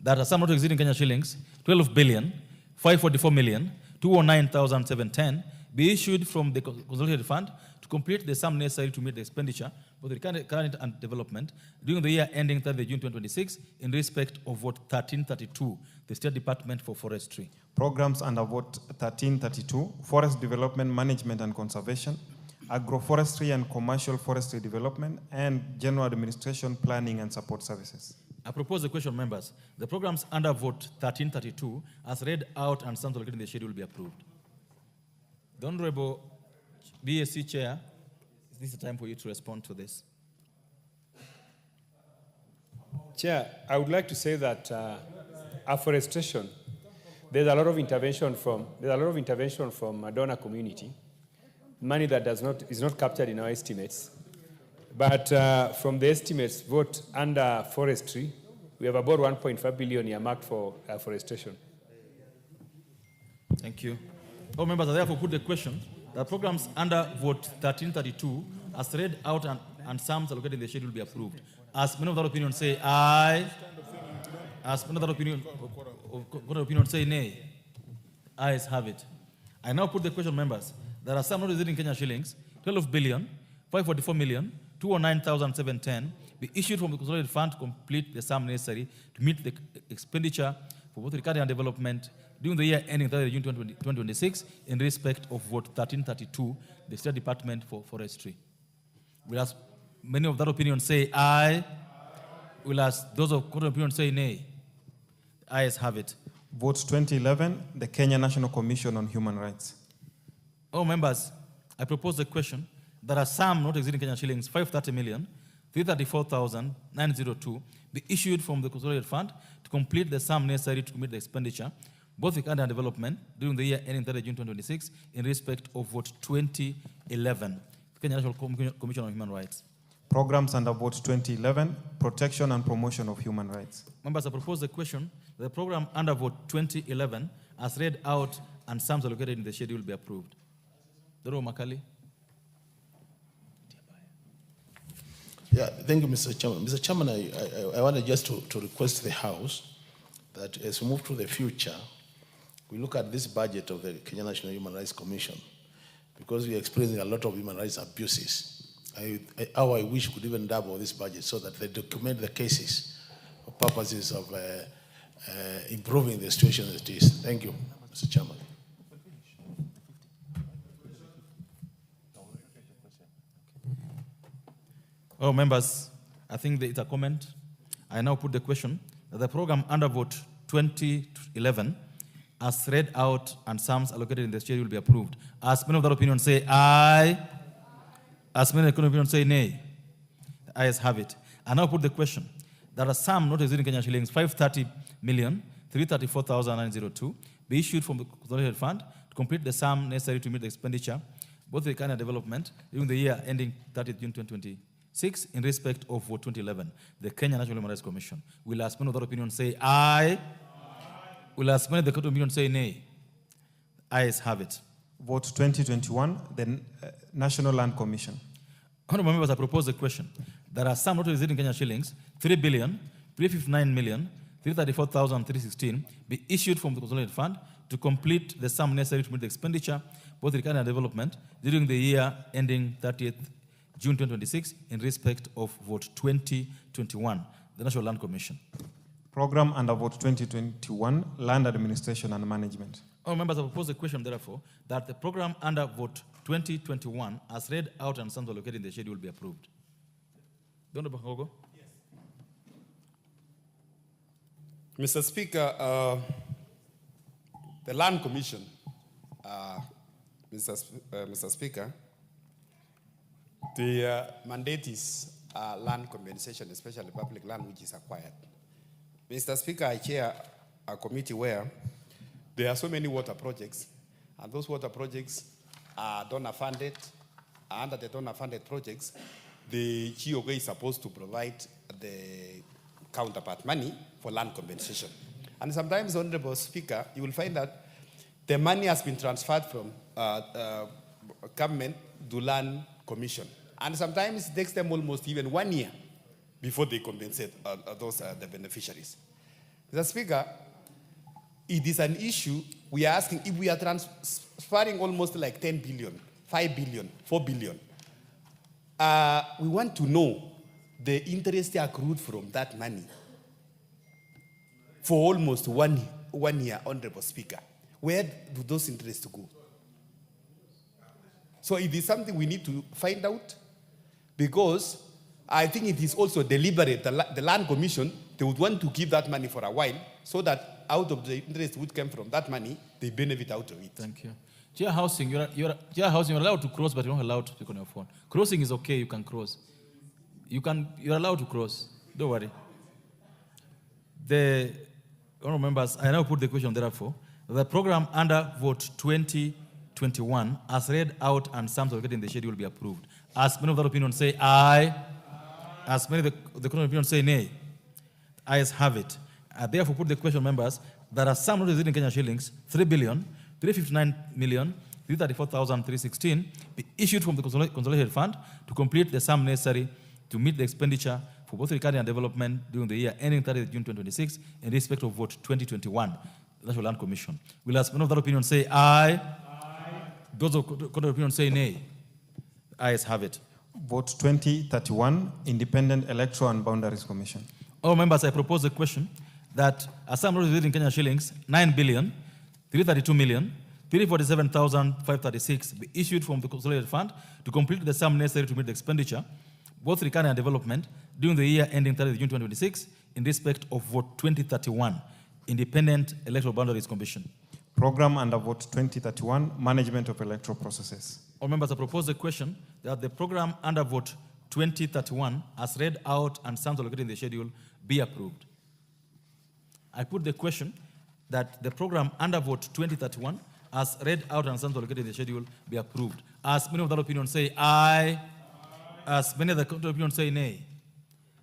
that a sum not exceeding Kenya shillings 12,544,209,710 be issued from the consolidated fund to complete the sum necessary to meet the expenditure for the current and development during the year ending 30th June 2026 in respect of vote 1332, the State Department for Forestry. Programs under vote 1332, Forest Development Management and Conservation, Agroforestry and Commercial Forestry Development, and General Administration Planning and Support Services. I propose the question, members. The programs under vote 1332, as read out and sums allocated in the schedule, will be approved. The Honorable BSC Chair, this is the time for you to respond to this. Chair, I would like to say that afforestation, there's a lot of intervention from donor community, money that is not captured in our estimates. But from the estimates vote under forestry, we have about 1.5 billion earmarked for afforestation. Thank you. All members, I therefore put the question. The programs under vote 1332, as read out and sums allocated in the schedule, will be approved. As many of that opinion say aye. As many of that opinion say nay. Ayes have it. I now put the question, members. There are some not exceeding Kenya shillings 12,544,209,710 be issued from the consolidated fund to complete the sum necessary to meet the expenditure for both recovery and development during the year ending 30th June 2026 in respect of vote 1332, the State Department for Forestry. Will as many of that opinion say aye? Will as those of that opinion say nay? Ayes have it. Vote 2011, the Kenya National Commission on Human Rights. All members, I propose the question. There are some not exceeding Kenya shillings 530,334,902 be issued from the consolidated fund to complete the sum necessary to meet the expenditure, both the country and development, during the year ending 30th June 2026 in respect of vote 2011, the Kenya National Commission on Human Rights. Programs under vote 2011, protection and promotion of human rights. Members, I propose the question. The program under vote 2011, as read out and sums allocated in the schedule, will be approved. Doro Makali. Yeah, thank you, Mr. Chairman. Mr. Chairman, I wanted just to request the House that as we move to the future, we look at this budget of the Kenya National Human Rights Commission, because we are experiencing a lot of human rights abuses. How I wish we could even double this budget so that they document the cases for purposes of improving the situation as it is. Thank you, Mr. Chairman. Oh, members, I think it's a comment. I now put the question that the program under vote 2011, as read out and sums allocated in the schedule, will be approved. As many of that opinion say aye. As many economic opinion say nay. The ayes have it. I now put the question. There are some not exceeding Kenya shillings 530,334,902 be issued from the consolidated fund to complete the sum necessary to meet the expenditure, both the Kenya development during the year ending 30th June 2026 in respect of vote 2011, the Kenya National Human Rights Commission. Will as many of the opinion say aye? Will as many of the court opinion say nay? Ayes have it. Vote 2021, the National Land Commission. Honorable members, I propose the question. There are some not exceeding Kenya shillings 3,359,334,316 be issued from the consolidated fund to complete the sum necessary to meet the expenditure, both the Kenya development during the year ending 30th June 2026 in respect of vote 2021, the National Land Commission. Program under vote 2021, Land Administration and Management. All members, I propose the question, therefore, that the program under vote 2021, as read out and sums allocated in the schedule, be approved. Honorable Hogo. Mr. Speaker, the Land Commission, Mr. Speaker, the mandate is land compensation, especially public land which is acquired. Mr. Speaker, I chair a committee where there are so many water projects, and those water projects are donor funded. Under the donor funded projects, the GOG is supposed to provide the counterpart money for land compensation. And sometimes, Honorable Speaker, you will find that the money has been transferred from government to land commission. And sometimes it takes them almost even 1 year before they compensate the beneficiaries. Mr. Speaker, it is an issue we are asking if we are transferring almost like 10 billion, 5 billion, 4 billion. We want to know the interest accrued from that money for almost one year, Honorable Speaker. Where do those interests go? So it is something we need to find out, because I think it is also deliberate. The Land Commission, they would want to give that money for a while so that out of the interest would come from that money, they benefit out of it. Thank you. Chair Housing, you're allowed to cross, but you're not allowed to speak on your phone. Crossing is okay, you can cross. You're allowed to cross. Don't worry. The honorable members, I now put the question therefore. The program under vote 2021, as read out and sums allocated in the schedule, will be approved. As many of the opinion say aye. As many of the opinion say nay. Ayes have it. I therefore put the question, members, there are some not exceeding Kenya shillings 3,359,334,316 be issued from the consolidated fund to complete the sum necessary to meet the expenditure for both recovery and development during the year ending 30th June 2026 in respect of vote 2021, the National Land Commission. Will as many of that opinion say aye? Aye. Those of contrary opinion say nay. Ayes have it. Vote 2031, Independent Electoral and Boundaries Commission. All members, I propose the question that a sum not exceeding Kenya shillings 9,332,347,536 be issued from the consolidated fund to complete the sum necessary to meet the expenditure, both recovery and development, during the year ending 30th June 2026 in respect of vote 2031, Independent Electoral Boundaries Commission. Program under vote 2031, Management of Electoral Processes. All members, I propose the question that the program under vote 2031, as read out and sums allocated in the schedule, be approved. I put the question that the program under vote 2031, as read out and sums allocated in the schedule, be approved. As many of that opinion say aye. As many of the contrary opinion say nay.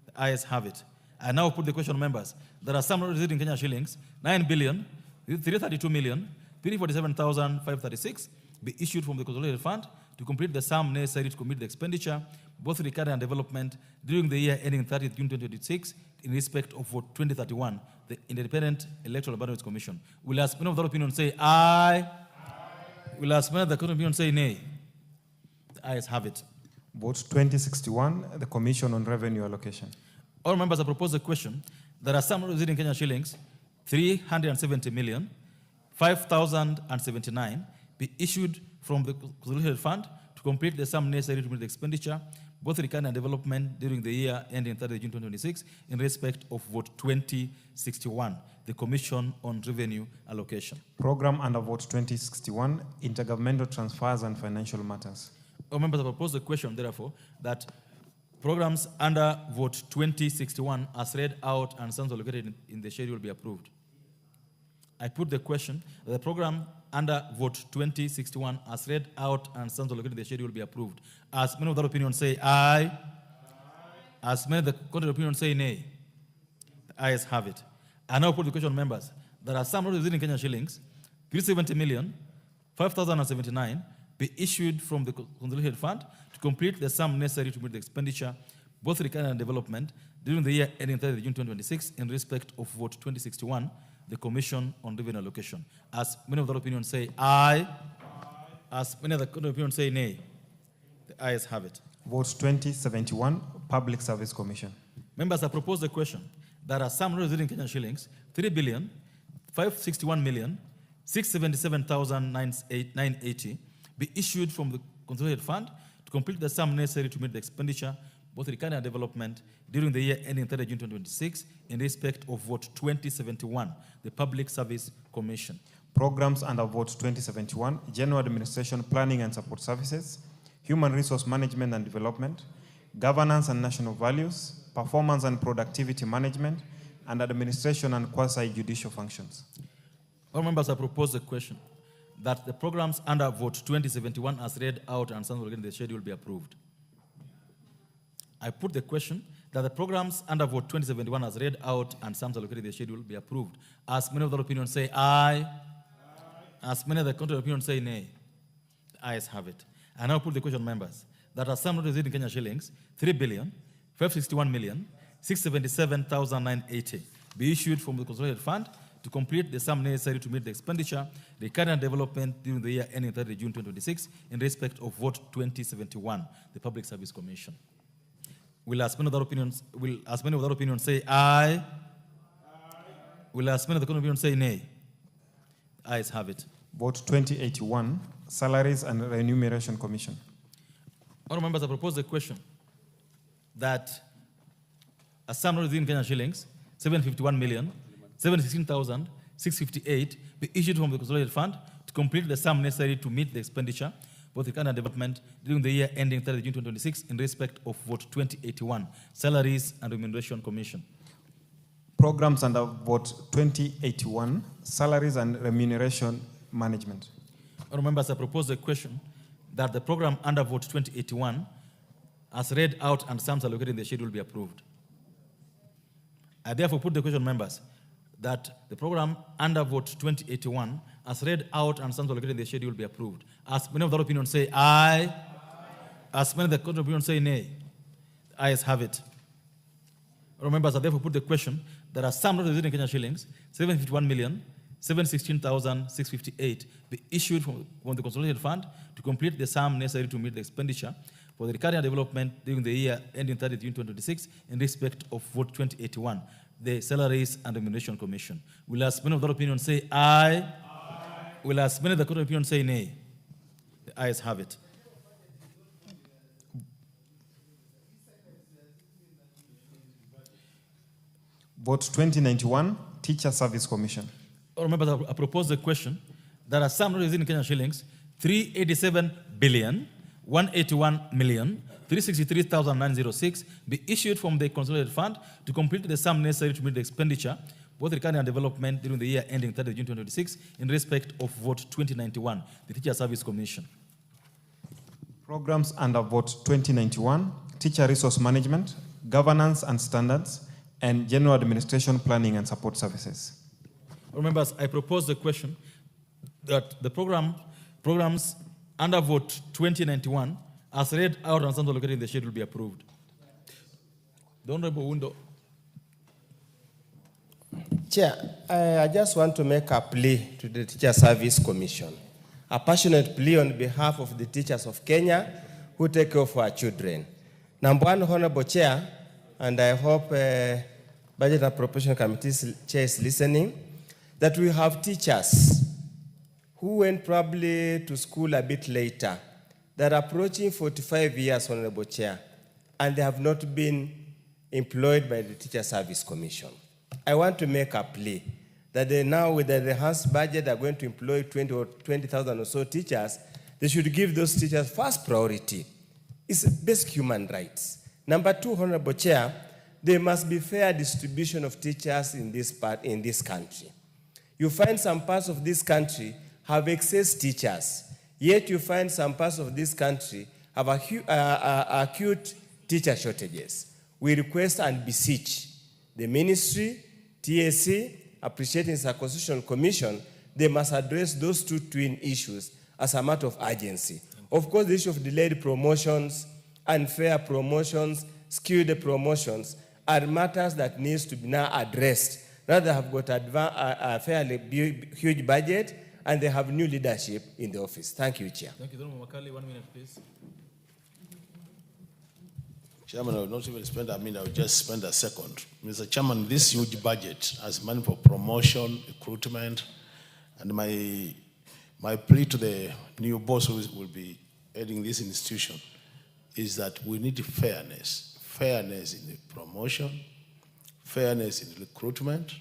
The ayes have it. I now put the question, members. There are some not exceeding Kenya shillings 9,332,347,536 be issued from the consolidated fund to complete the sum necessary to commit the expenditure, both recovery and development, during the year ending 30th June 2026 in respect of vote 2031, the Independent Electoral Boundaries Commission. Will as many of that opinion say aye? Aye. Will as many of the contrary opinion say nay? The ayes have it. Vote 2061, the Commission on Revenue Allocation. All members, I propose the question. There are some not exceeding Kenya shillings 370,005,079 be issued from the consolidated fund to complete the sum necessary to meet the expenditure, both recovery and development, during the year ending 30th June 2026 in respect of vote 2061, the Commission on Revenue Allocation. Program under vote 2061, Intergovernmental Transfers and Financial Matters. Members, I propose the question, therefore, that programs under vote 2061 as read out and sums allocated in the schedule be approved. I put the question that the program under vote 2061 as read out and sums allocated in the schedule be approved. As many of that opinion say aye. As many of the contrary opinion say nay. The ayes have it. I now put the question, members, that as some receiving Kenyan shillings, 370,005,079 be issued from the consolidated fund to complete the sum necessary to meet the expenditure, both recurrent and development, during the year ending 30 June 2026 in respect of vote 2061, the Commission on Revenue Allocation. As many of the opinion say aye. As many of the opinion say nay. The ayes have it. Vote 2071, Public Service Commission. Members, I propose the question that as some residing Kenyan shillings, 3,561,677,980 be issued from the consolidated fund to complete the sum necessary to meet the expenditure, both recurrent and development, during the year ending 30 June 2026 in respect of vote 2071, the Public Service Commission. Programs under vote 2071, General Administration, Planning and Support Services, Human Resource Management and Development, Governance and National Values, Performance and Productivity Management, and Administration and Quasi-Judicial Functions. All members, I propose the question that the programs under vote 2071 as read out and sums allocated in the schedule be approved. I put the question that the programs under vote 2071 as read out and sums allocated in the schedule be approved. As many of the opinion say aye. As many of the contrary opinion say nay. The ayes have it. I now put the question, members, that as some residing Kenya shillings, 3,561,677,980 be issued from the consolidated fund to complete the sum necessary to meet the expenditure, recurrent and development during the year ending 30 June 2026 in respect of vote 2071, the Public Service Commission. Will as many of the opinions say aye? Will as many of the opinions say nay? The ayes have it. Vote 2081, Salaries and Remuneration Commission. Honourable members, I propose the question that a sum within Kenyan shillings, 751,716,658 be issued from the consolidated fund to complete the sum necessary to meet the expenditure, both recurrent and development, during the year ending 30 June 2026 in respect of vote 2081, Salaries and Remuneration Commission. Programs under vote 2081, Salaries and Remuneration Management. Honourable members, I propose the question that the program under vote 2081 as read out and sums allocated in the schedule be approved. I therefore put the question, members, that the program under vote 2081 as read out and sums allocated in the schedule be approved. As many of the opinions say aye. As many of the contrary opinions say nay. The ayes have it. Honourable members, I therefore put the question that as some residing Kenyan shillings, 751,716,658 be issued from the consolidated fund to complete the sum necessary to meet the expenditure for the recurrent development during the year ending 30 June 2026 in respect of vote 2081, the Salaries and Remuneration Commission. Will as many of the opinion say aye? Will as many of the contrary opinion say nay? The ayes have it. Vote 2091, Teacher Service Commission. All members, I propose the question that a sum raised in Kenyan shillings, 387,181,363,906 be issued from the consolidated fund to complete the sum necessary to meet the expenditure, both recurrent and development, during the year ending 30 June 2026 in respect of vote 2091, the Teacher Service Commission. Programs under vote 2091, Teacher Resource Management, Governance and Standards, and General Administration, Planning and Support Services. Members, I propose the question that the programs under vote 2091 as read out and sums allocated in the schedule be approved. The Honourable Window. Chair, I just want to make a plea to the Teacher Service Commission, a passionate plea on behalf of the teachers of Kenya who take care of our children. Number one, Honourable Chair, and I hope Budget and Appropriation Committee Chair is listening, that we have teachers who went probably to school a bit later. They're approaching 45 years, Honorable Chair, and they have not been employed by the Teacher Service Commission. I want to make a plea that they now, with the enhanced budget, are going to employ 20,000 or so teachers. they should give those teachers first priority. It's basic human rights. Number two, Honorable Chair, there must be fair distribution of teachers in this country. You find some parts of this country have excess teachers, yet you find some parts of this country have acute teacher shortages. We request and beseech the ministry, TSC, appreciating the Constitutional Commission, they must address those two twin issues as a matter of urgency. Of course, the issue of delayed promotions, unfair promotions, skewed promotions are matters that needs to be now addressed. Now they have got a fairly huge budget and they have new leadership in the office. Thank you, Chair. Thank you, Honorable Makali. 1 minute, please. Chairman, I will not even spend a minute, I will just spend a second. Mr. Chairman, this huge budget has money for promotion, recruitment, and my plea to the new boss who will be heading this institution is that we need fairness. Fairness in the promotion, fairness in recruitment,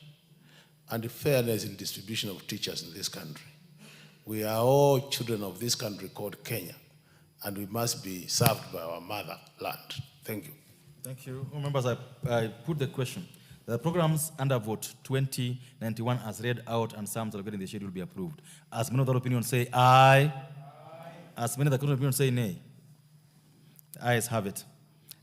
and fairness in distribution of teachers in this country. We are all children of this country called Kenya, and we must be served by our motherland. Thank you. Thank you. Members, I put the question. The programs under vote 2091 as read out and some allocated in the schedule will be approved. As many of the opinion say aye. As many of the opinion say nay. The ayes have it.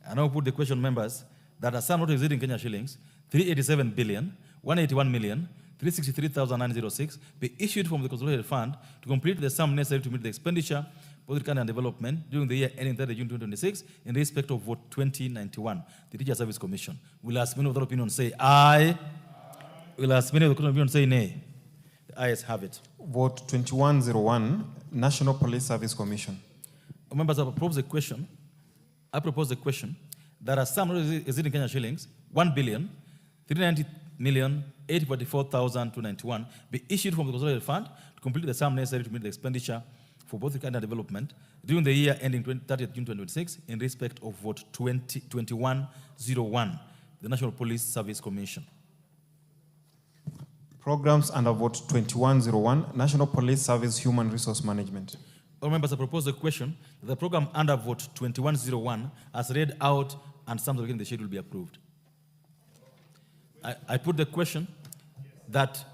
I now put the question, members, that a sum not exceeding Kenya shillings 387 billion 181 million 363,906 be issued from the consolidated fund to complete the sum necessary to meet the expenditure for the and development during the year ending 30 June 2026 in respect of vote 2091, the Teacher Service Commission. Will as many of the opinion say aye? Will as many of the opinion say nay? The ayes have it. Vote 2101, National Police Service Commission. Members, I propose a question. That a sum exceeding Kenya shillings 1,390,844,291 be issued from the consolidated fund to complete the sum necessary to meet the expenditure for both the and development during the year ending 30th June 2026 in respect of vote 2101, the National Police Service Commission. Programs under vote 2101, National Police Service Human Resource Management. All members, I propose a question that the program under vote 2101 as read out and some in the schedule will be approved. I put the question that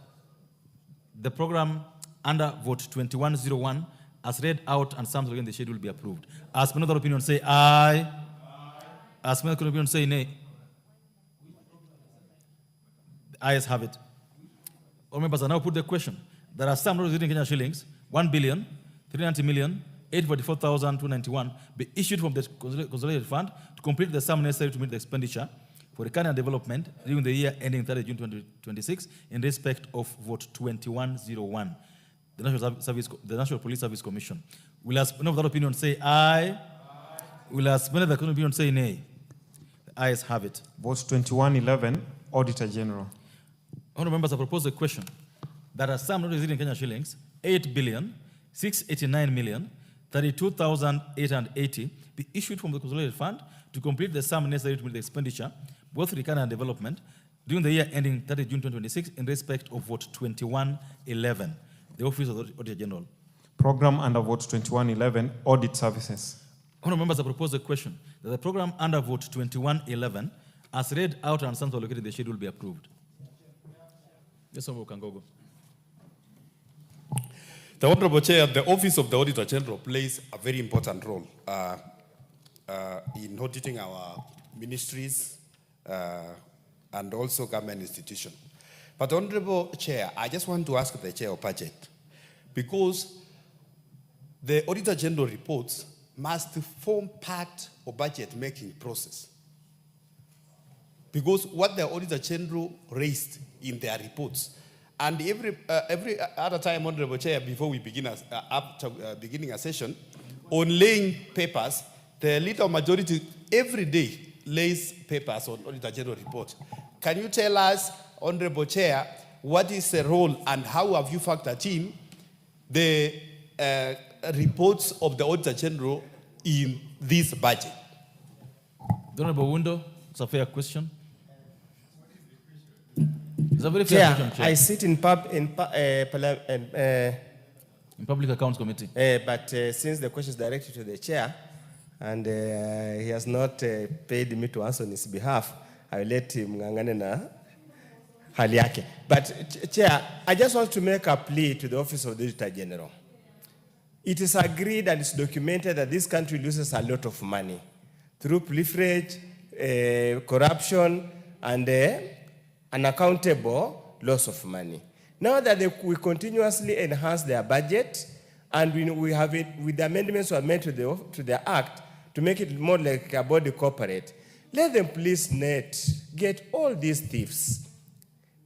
the program under vote 2101 as read out and some in the schedule will be approved. As another opinion say aye. As another opinion say nay. The ayes have it. All members, I now put the question. There are some residing Kenya shillings 1,390,844,291 be issued from the consolidated fund to complete the sum necessary to meet the expenditure for the and development during the year ending 30 June 2026 in respect of vote 2101, the National Police Service Commission. Will as many of that opinion say aye? Will as many of that opinion say nay? The ayes have it. Vote 2111, Auditor General. Honourable members, I propose a question that a sum not exceeding Kenya shillings 8,689,032,880 be issued from the consolidated fund to complete the sum necessary to meet the expenditure, both recurrent and development, during the year ending 30 June 2026 in respect of vote 2111, the Office of the Auditor General. Program under vote 2111, Audit Services. Honourable members, I propose a question that the program under vote 2111 as read out and sums allocated in the schedule will be approved. Yes, Honourable Kangogo. The Honorable Chair, the Office of the Auditor General plays a very important role in auditing our ministries and also government institutions. But Honorable Chair, I just want to ask the Chair of Budget, because the Auditor General reports must form part of budget-making process. Because what the Auditor General raised in their reports, and every other time, Honorable Chair, before we begin beginning a session, on laying papers, the leader majority every day lays papers on Auditor General report. Can you tell us, Honorable Chair, what is the role and how have you factored in the reports of the Auditor General in this budget? Honorable Wundo, it's a fair question. It's a very fair question, Chair. I sit in In Public Accounts Committee. But since the question is directed to the chair, and he has not paid me to answer on his behalf, I will let him ngangane na hali yake. But Chair, I just want to make a plea to the Office of the Auditor General. It is agreed and it's documented that this country loses a lot of money through proliferage, corruption, and unaccountable loss of money. Now that we continuously enhance their budget, and we have it with the amendments we have made to the Act to make it more like a body corporate, let them please get all these thieves,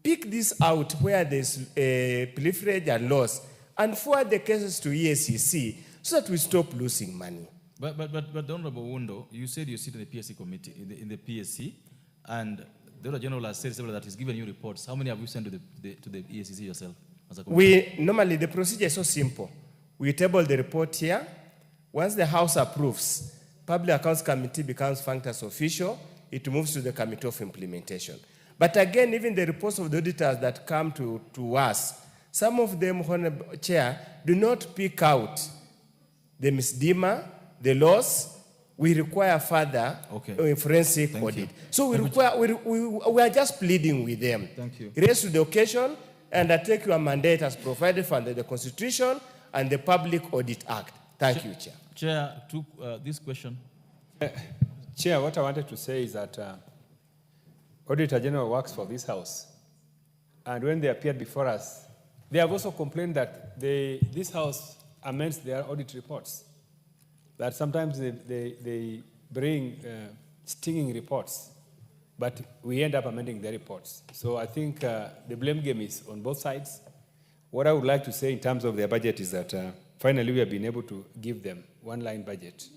pick this out where there's proliferage and loss, and forward the cases to EACC so that we stop losing money. But Honorable Wundo, you said you sit in the PSC committee, in the PSC, and the Auditor General has said several that he's given you reports. How many have you sent to the EACC yourself? As a Normally the procedure is so simple. We table the report here. Once the House approves, Public Accounts Committee becomes functus official. It moves to the Committee of Implementation. But again, even the reports of the auditors that come to us, some of them, Honorable Chair, do not pick out the misdemeanor, the loss. We require further forensic audit. So we are just pleading with them. Thank you. Raise to the occasion and take your mandate as provided for under the Constitution and the Public Audit Act. Thank you, Chair. Chair, to this question. Chair, what I wanted to say is that Auditor General works for this House. And when they appeared before us, they have also complained that this House amends their audit reports. That sometimes they bring stinging reports, but we end up amending their reports. So I think the blame game is on both sides. What I would like to say in terms of their budget is that finally we have been able to give them one-line budget,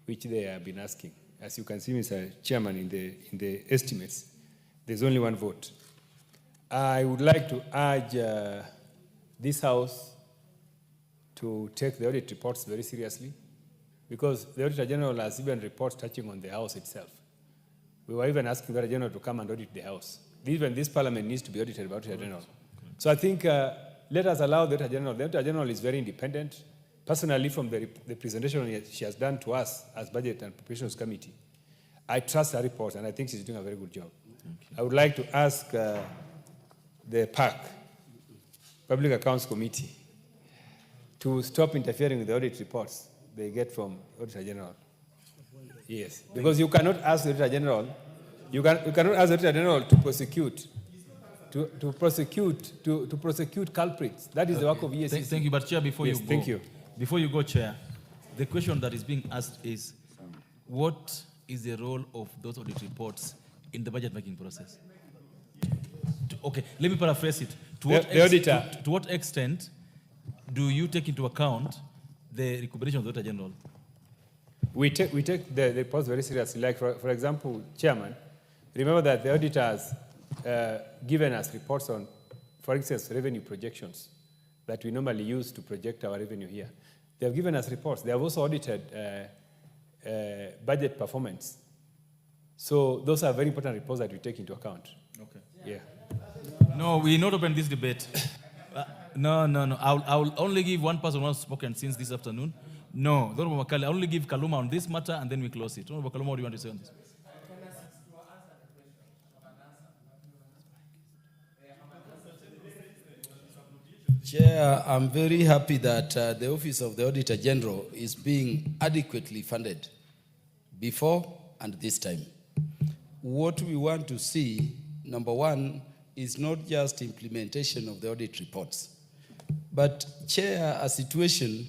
which they have been asking. As you can see, Mr. Chairman, in the estimates, there's only one vote. I would like to urge this House to take the audit reports very seriously, because the Auditor General has even reports touching on the House itself. We were even asking the Auditor General to come and audit the House. Even this Parliament needs to be audited by the Auditor General. So I think let us allow the Auditor General. The Auditor General is very independent. Personally, from the presentation she has done to us as Budget and Appropriations Committee, I trust her report, and I think she's doing a very good job. I would like to ask the PAC, Public Accounts Committee, to stop interfering with the audit reports they get from Auditor General. Yes, because you cannot ask the Auditor General, you cannot ask the Auditor General to prosecute culprits. That is the work of EACC. Thank you, but Chair, before you go, thank you. Before you go, Chair, the question that is being asked is, what is the role of those audit reports in the budget making process? Okay, let me paraphrase it. To what extent do you take into account the recommendation of the Auditor General? We take the reports very seriously. Like, for example, Chairman, remember that the auditors given us reports on, for instance, revenue projections that we normally use to project our revenue here. They have given us reports. They have also audited budget performance. So those are very important reports that we take into account. Okay. Yeah. No, we not open this debate. No. I'll only give one person who has spoken since this afternoon. No, Honorable Makali, I'll only give Kaluma on this matter and then we close it. Honorable Kaluma, what do you want to say on this? Chair, I'm very happy that the Office of the Auditor General is being adequately funded before and this time. What we want to see, number one, is not just implementation of the audit reports, but, Chair, a situation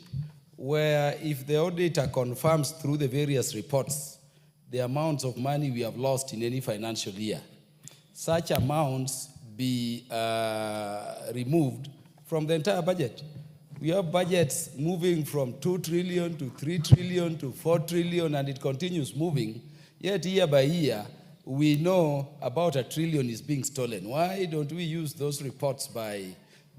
where if the auditor confirms through the various reports the amounts of money we have lost in any financial year, such amounts be removed from the entire budget. We have budgets moving from 2 trillion to 3 trillion to 4 trillion, and it continues moving. Yet year by year, we know about 1 trillion is being stolen. Why don't we use those reports by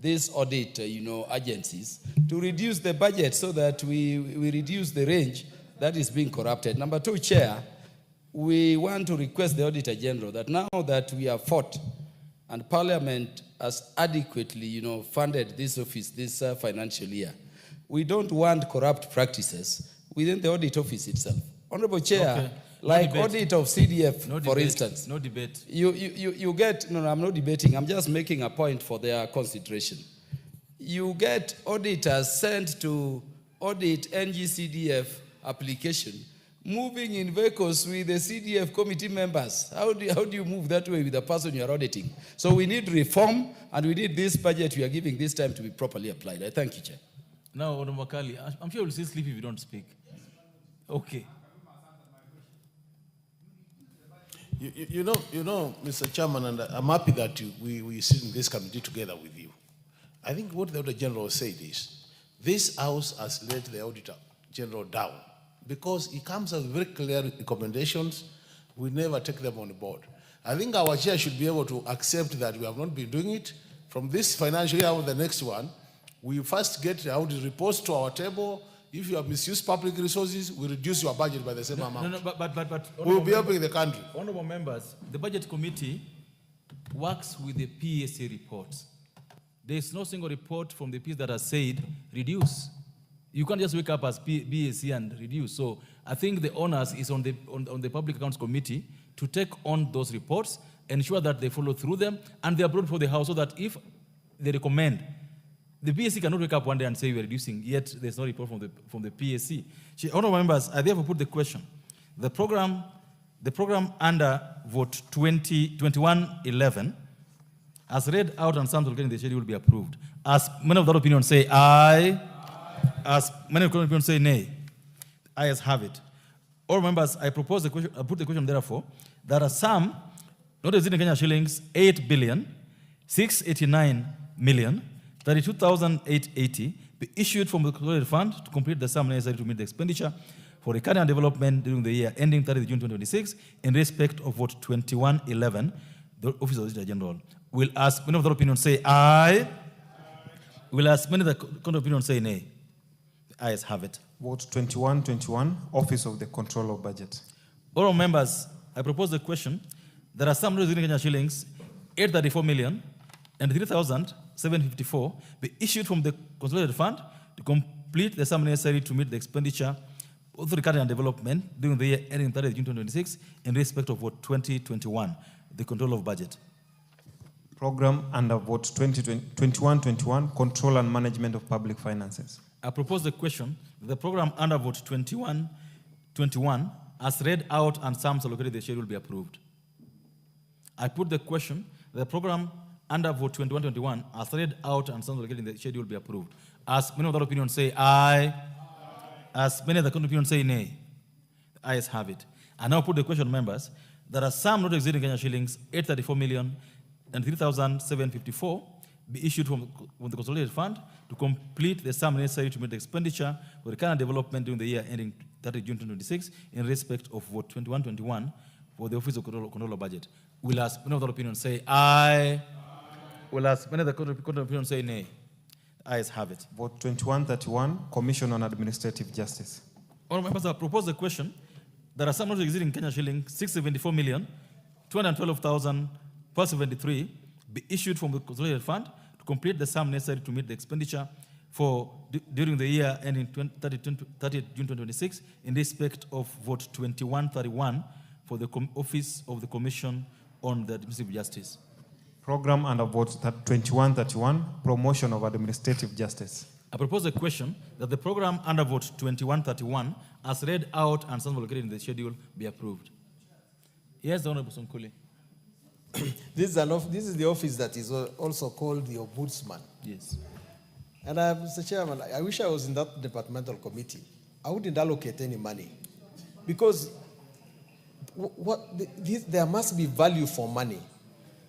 these audit agencies to reduce the budget so that we reduce the range that is being corrupted? Number two, Chair, we want to request the Auditor General that now that we have fought and Parliament has adequately funded this office this financial year, we don't want corrupt practices within the audit office itself. Honorable Chair, Okay. like audit of CDF, No for debate. instance. No debate. You get, no, I'm not debating, I'm just making a point for their consideration. You get auditors sent to audit NGCDF application, moving in vehicles with the CDF committee members. How do you move that way with the person you are auditing? So we need reform, and we need this budget we are giving this time to be properly applied. I thank you, Chair. Now, Honorable Kali, I'm sure you'll still sleep if you don't speak. Okay. You know, Mr. Chairman, and I'm happy that we sit in this committee together with you. I think what the Auditor General said is, this House has let the Auditor General down because he comes out with very clear recommendations. We never take them on board. I think our chair should be able to accept that we have not been doing it. From this financial year or the next one, we first get audit reports to our table. If you have misused public resources, we reduce your budget by the same amount. No, but we'll be helping the country. Honorable members, the budget committee works with the PSA reports. There is no single report from the PSA that has said reduce. You can't just wake up as BAC and reduce. So I think the onus is on the Public Accounts Committee to take on those reports, ensure that they follow through them, and they are brought for the House so that if they recommend, the PSC cannot wake up one day and say we are reducing, yet there's no report from the PSC. Honorable members, I therefore put the question. The program under vote 2111, as read out and some in the schedule, will be approved. As many of that opinion say aye, as many of the opinion say nay, ayes have it. All members, I propose the question, I put the question therefore, there are some, not exceeding Kenya shillings, 8,689,032,880 be issued from the consolidated fund to complete the sum necessary to meet the expenditure for recurrent and development during the year ending 30th June 2026 in respect of vote 2111, the Office of the Auditor General. Will ask many of the opinion say aye. Will ask many of the opinion say nay. The ayes have it. Vote 2121, Office of the Control of Budget. All members, I propose the question. There are some resident Kenya shillings, 834,003,754 be issued from the consolidated fund to complete the sum necessary to meet the expenditure of the recurrent and development during the year ending 30th June 2026 in respect of vote 2021, the control of budget. Program under vote 2121, Control and Management of Public Finances. I propose the question, the program under vote 2121, as read out and sums allocated the schedule be approved. I put the question, the program under vote 2121, as read out and sums allocated in the schedule be approved. As many of the opinion say aye, as many of the opinion say nay, the ayes have it. I now put the question, members, there are some not exceeding Kenya shillings, 834,003,754 be issued from the consolidated fund to complete the sum necessary to meet the expenditure for the current development during the year ending 30 June 2026 in respect of vote 2121 for the Office of Control of Budget. Will ask many of the opinion say aye. Will ask many of the opinion say nay. The ayes have it. Vote 2131, Commission on Administrative Justice. All members, I propose the question. There are some not exceeding Kenya shilling 674,212,473 be issued from the consolidated fund to complete the sum necessary to meet the expenditure for during the year ending 30 June 2026 in respect of vote 2131 for the Office of the Commission on the Administrative Justice. Program under vote 2131, Promotion of Administrative Justice. I propose a question that the program under vote 2131 as read out and some located in the schedule be approved. Yes, the Honorable Sonkuli. This is the office that is also called the Ombudsman. Yes. And Mr. Chairman, I wish I was in that departmental committee. I wouldn't allocate any money because there must be value for money.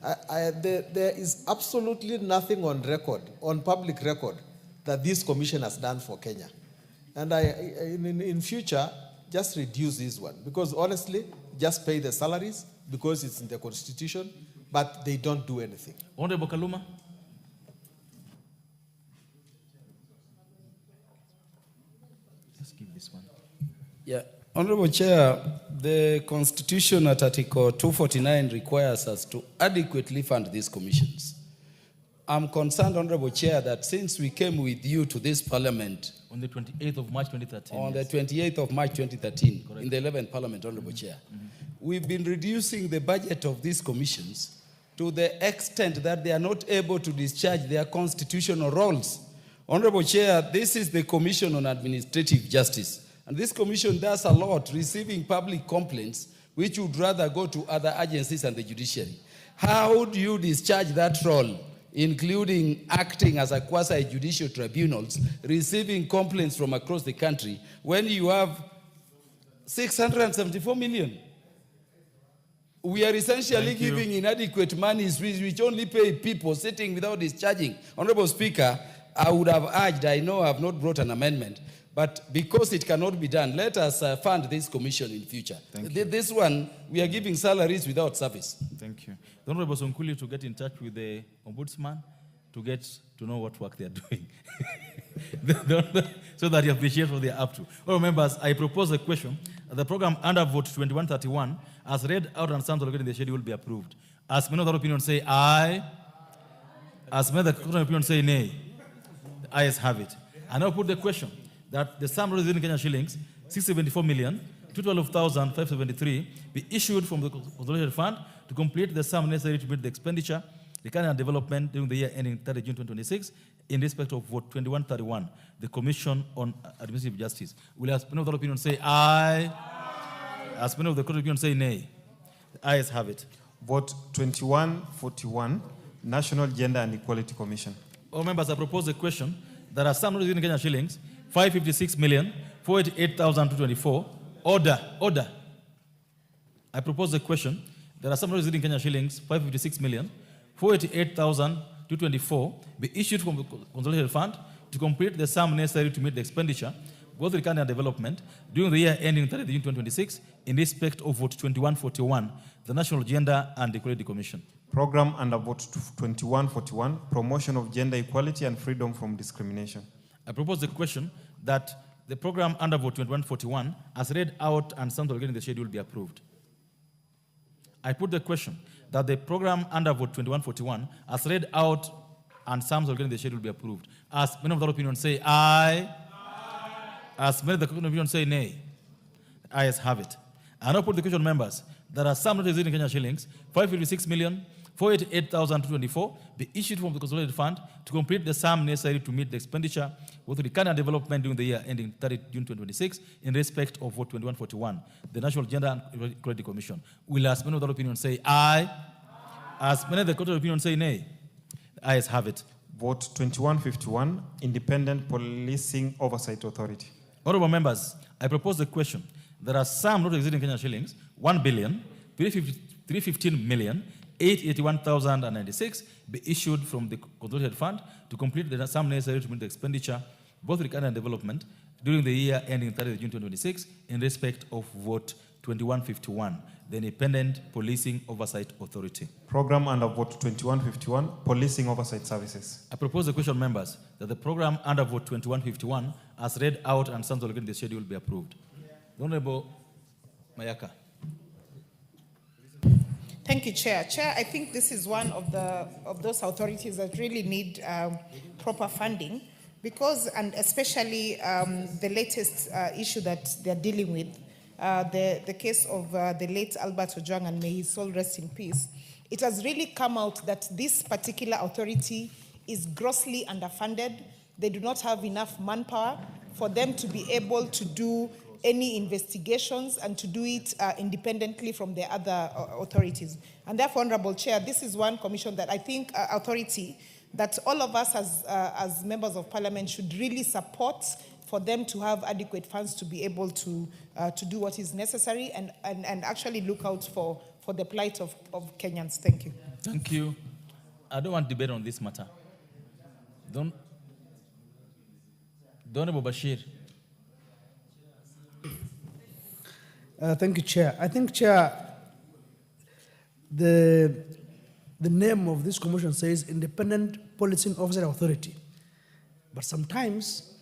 There is absolutely nothing on record, on public record, that this commission has done for Kenya. And in future, just reduce this one because honestly, just pay the salaries because it's in the constitution, but they don't do anything. Honorable Kaluma. Just give this one. Yeah, Honorable Chair, the Constitution at Article 249 requires us to adequately fund these commissions. I'm concerned, Honorable Chair, that since we came with you to this Parliament On the 28th of March 2013. on yes. the 28th of March 2013, Correct. in the 11th Parliament, Honorable Chair, we've been reducing the budget of these commissions to the extent that they are not able to discharge their constitutional roles. Honorable Chair, this is the Commission on Administrative Justice, and this commission does a lot, receiving public complaints which would rather go to other agencies and the judiciary. How do you discharge that role, including acting as a quasi-judicial tribunals, receiving complaints from across the country, when you have 674 million? We are essentially Thank you. giving inadequate monies which only pay people sitting without discharging. Honorable Speaker, I would have urged, I know I have not brought an amendment, but because it cannot be done, let us fund this commission in future. This one, we are giving salaries without service. Thank you. The Honorable Sonkuli to get in touch with the Ombudsman to get to know what work they are doing. So that you appreciate what they are up to. All members, I propose a question. The program under vote 2131, as read out and sounds already in the schedule, will be approved. As many of the opinion say aye, as many of the opinion say nay, the ayes have it. I now put the question that the sum raised in Kenya shillings, 674,212,573, be issued from the consolidated fund to complete the sum necessary to meet the expenditure, the kind of development during the year ending 30 June 2026, in respect of vote 2131, the Commission on Administrative Justice. Will as many of the opinion say aye? As many of the opinion say nay? The ayes have it. Vote 2141, National Gender and Equality Commission. All members, I propose a question that are sum raised in Kenya shillings, 556,488,224. Order. I propose a question. There are some raised in Kenya shillings, 556,488,224, be issued from the consolidated fund to complete the sum necessary to meet the expenditure, both the kind of development, during the year ending 30 June 2026, in respect of vote 2141, the National Gender and Equality Commission. Program under vote 2141, Promotion of Gender Equality and Freedom from Discrimination. I propose the question that the program under vote 2141, as read out and sounds already in the schedule, be approved. I put the question that the program under vote 2141, as read out and sounds already in the schedule, be approved. As many of the opinion say aye, as many of the opinion say nay, the ayes have it. I now put the question, members, that are some raised in Kenya shillings, 556,488,224, be issued from the consolidated fund to complete the sum necessary to meet the expenditure with the kind of development during the year ending 30 June 2026 in respect of vote 2141, the National Gender and Equality Commission. Will as many of the opinion say aye? As many of the opinion say nay? The ayes have it. Vote 2151, Independent Policing Oversight Authority. Honorable members, I propose the question. There are some not exceeding Kenya shillings, 1,315,881,096 be issued from the consolidated fund to complete the sum necessary to meet the expenditure, both recurrent and development, during the year ending 30 June 2026 in respect of vote 2151, the Independent Policing Oversight Authority. Program under vote 2151, Policing Oversight Services. I propose the question, members, that the program under vote 2151, as read out and sounds already in the schedule, be approved. The Honorable Mayaka. Thank you, Chair. Chair, I think this is one of those authorities that really need proper funding, because, and especially the latest issue that they're dealing with, the case of the late Albert Ojwang, and may his soul rest in peace. It has really come out that this particular authority is grossly underfunded. They do not have enough manpower for them to be able to do any investigations and to do it independently from the other authorities. And therefore, Honorable Chair, this is one commission that I think authority that all of us as members of Parliament should really support, for them to have adequate funds to be able to do what is necessary and actually look out for the plight of Kenyans. Thank you. Thank you. I don't want debate on this matter. Don't Honorable Bashir. Thank you, Chair. I think, Chair, the name of this commission says Independent Policing Oversight Authority. But sometimes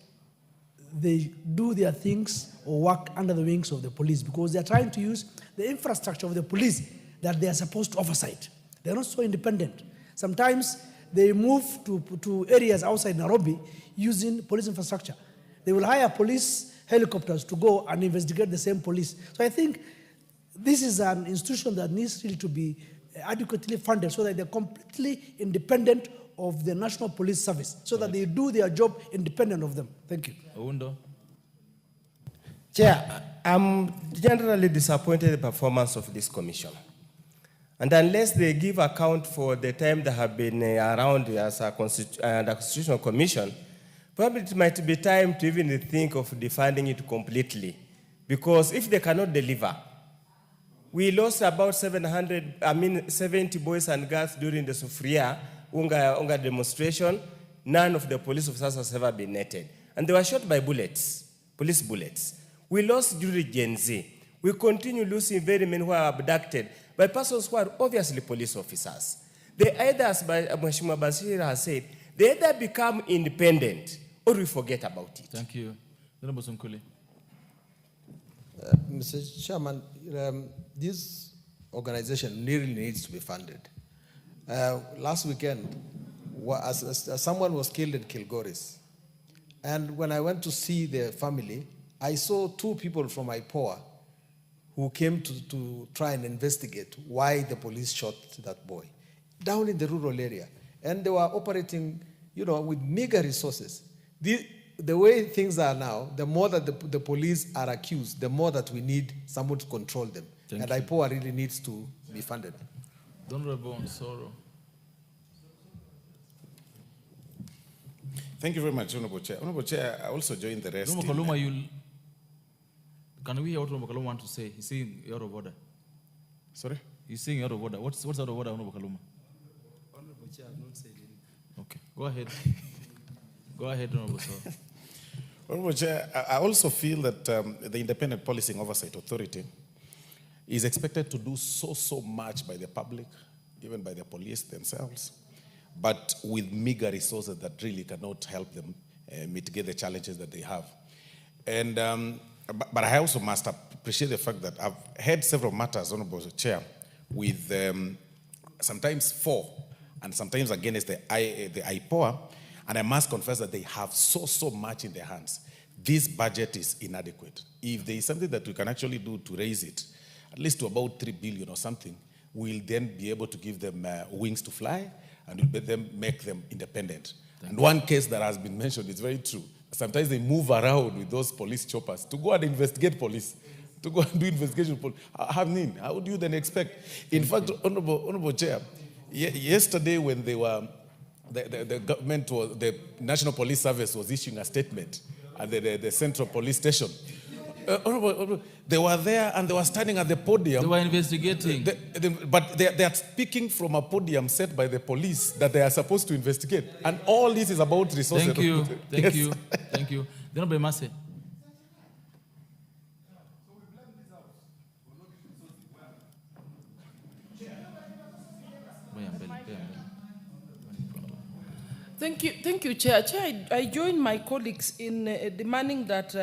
they do their things or work under the wings of the police, because they are trying to use the infrastructure of the police that they are supposed to oversight. They are not so independent. Sometimes they move to areas outside Nairobi using police infrastructure. They will hire police helicopters to go and investigate the same police. So I think this is an institution that needs really to be adequately funded so that they're completely independent of the National Police Service, so that they do their job independent of them. Thank you. Oundo. Chair, I'm generally disappointed in the performance of this commission. And unless they give account for the time they have been around as a constitutional commission, probably it might be time to even think of defunding it completely. Because if they cannot deliver, we lost about 70 boys and girls during the Sufria Unga demonstration. None of the police officers has ever been netted. And they were shot by bullets, police bullets. We lost during Gen Z. We continue losing very many who are abducted by persons who are obviously police officers. They either, as Mheshimiwa Basir has said, they either become independent or we forget about it. Thank you. Honorable Somkule. Mr. Chairman, this organization really needs to be funded. Last weekend, someone was killed in Kilgoris. And when I went to see the family, I saw two people from IPOA who came to try and investigate why the police shot that boy down in the rural area. And they were operating, with meager resources. The way things are now, the more that the police are accused, the more that we need someone to control them. And IPOA really needs to be funded. Honorable Soro. Thank you very much, Honorable Chair. Honorable Chair, I also join the rest. Honorable Kaluma, can we hear what Honorable Kaluma wants to say? He's saying out of order. Sorry? He's saying out of order. What's out of order, Honorable Kaluma? Honorable Chair, I've not said anything. Okay, go ahead. Go ahead, Honorable Soro. Honorable Chair, I also feel that the Independent Policing Oversight Authority is expected to do so much by the public, even by the police themselves, but with meager resources that really cannot help them mitigate the challenges that they have. And but I also must appreciate the fact that I've had several matters, Honorable Chair, with sometimes for and sometimes against the IPOA, and I must confess that they have so much in their hands. This budget is inadequate. If there is something that we can actually do to raise it, at least to about 3 billion or something, we'll then be able to give them wings to fly and we'll make them independent. And one case that has been mentioned is very true. Sometimes they move around with those police choppers to go and investigate police, to go and do investigation. How would you then expect? In fact, Honorable Chair, yesterday when they were, the government, the National Police Service was issuing a statement at the Central Police Station. They were there and they were standing at the podium. They were investigating. But they are speaking from a podium set by the police that they are supposed to investigate. And all this is about resources. Thank you. Thank you. Thank you. The Honorable Mase. Thank you, Chair. Chair, I join my colleagues in demanding that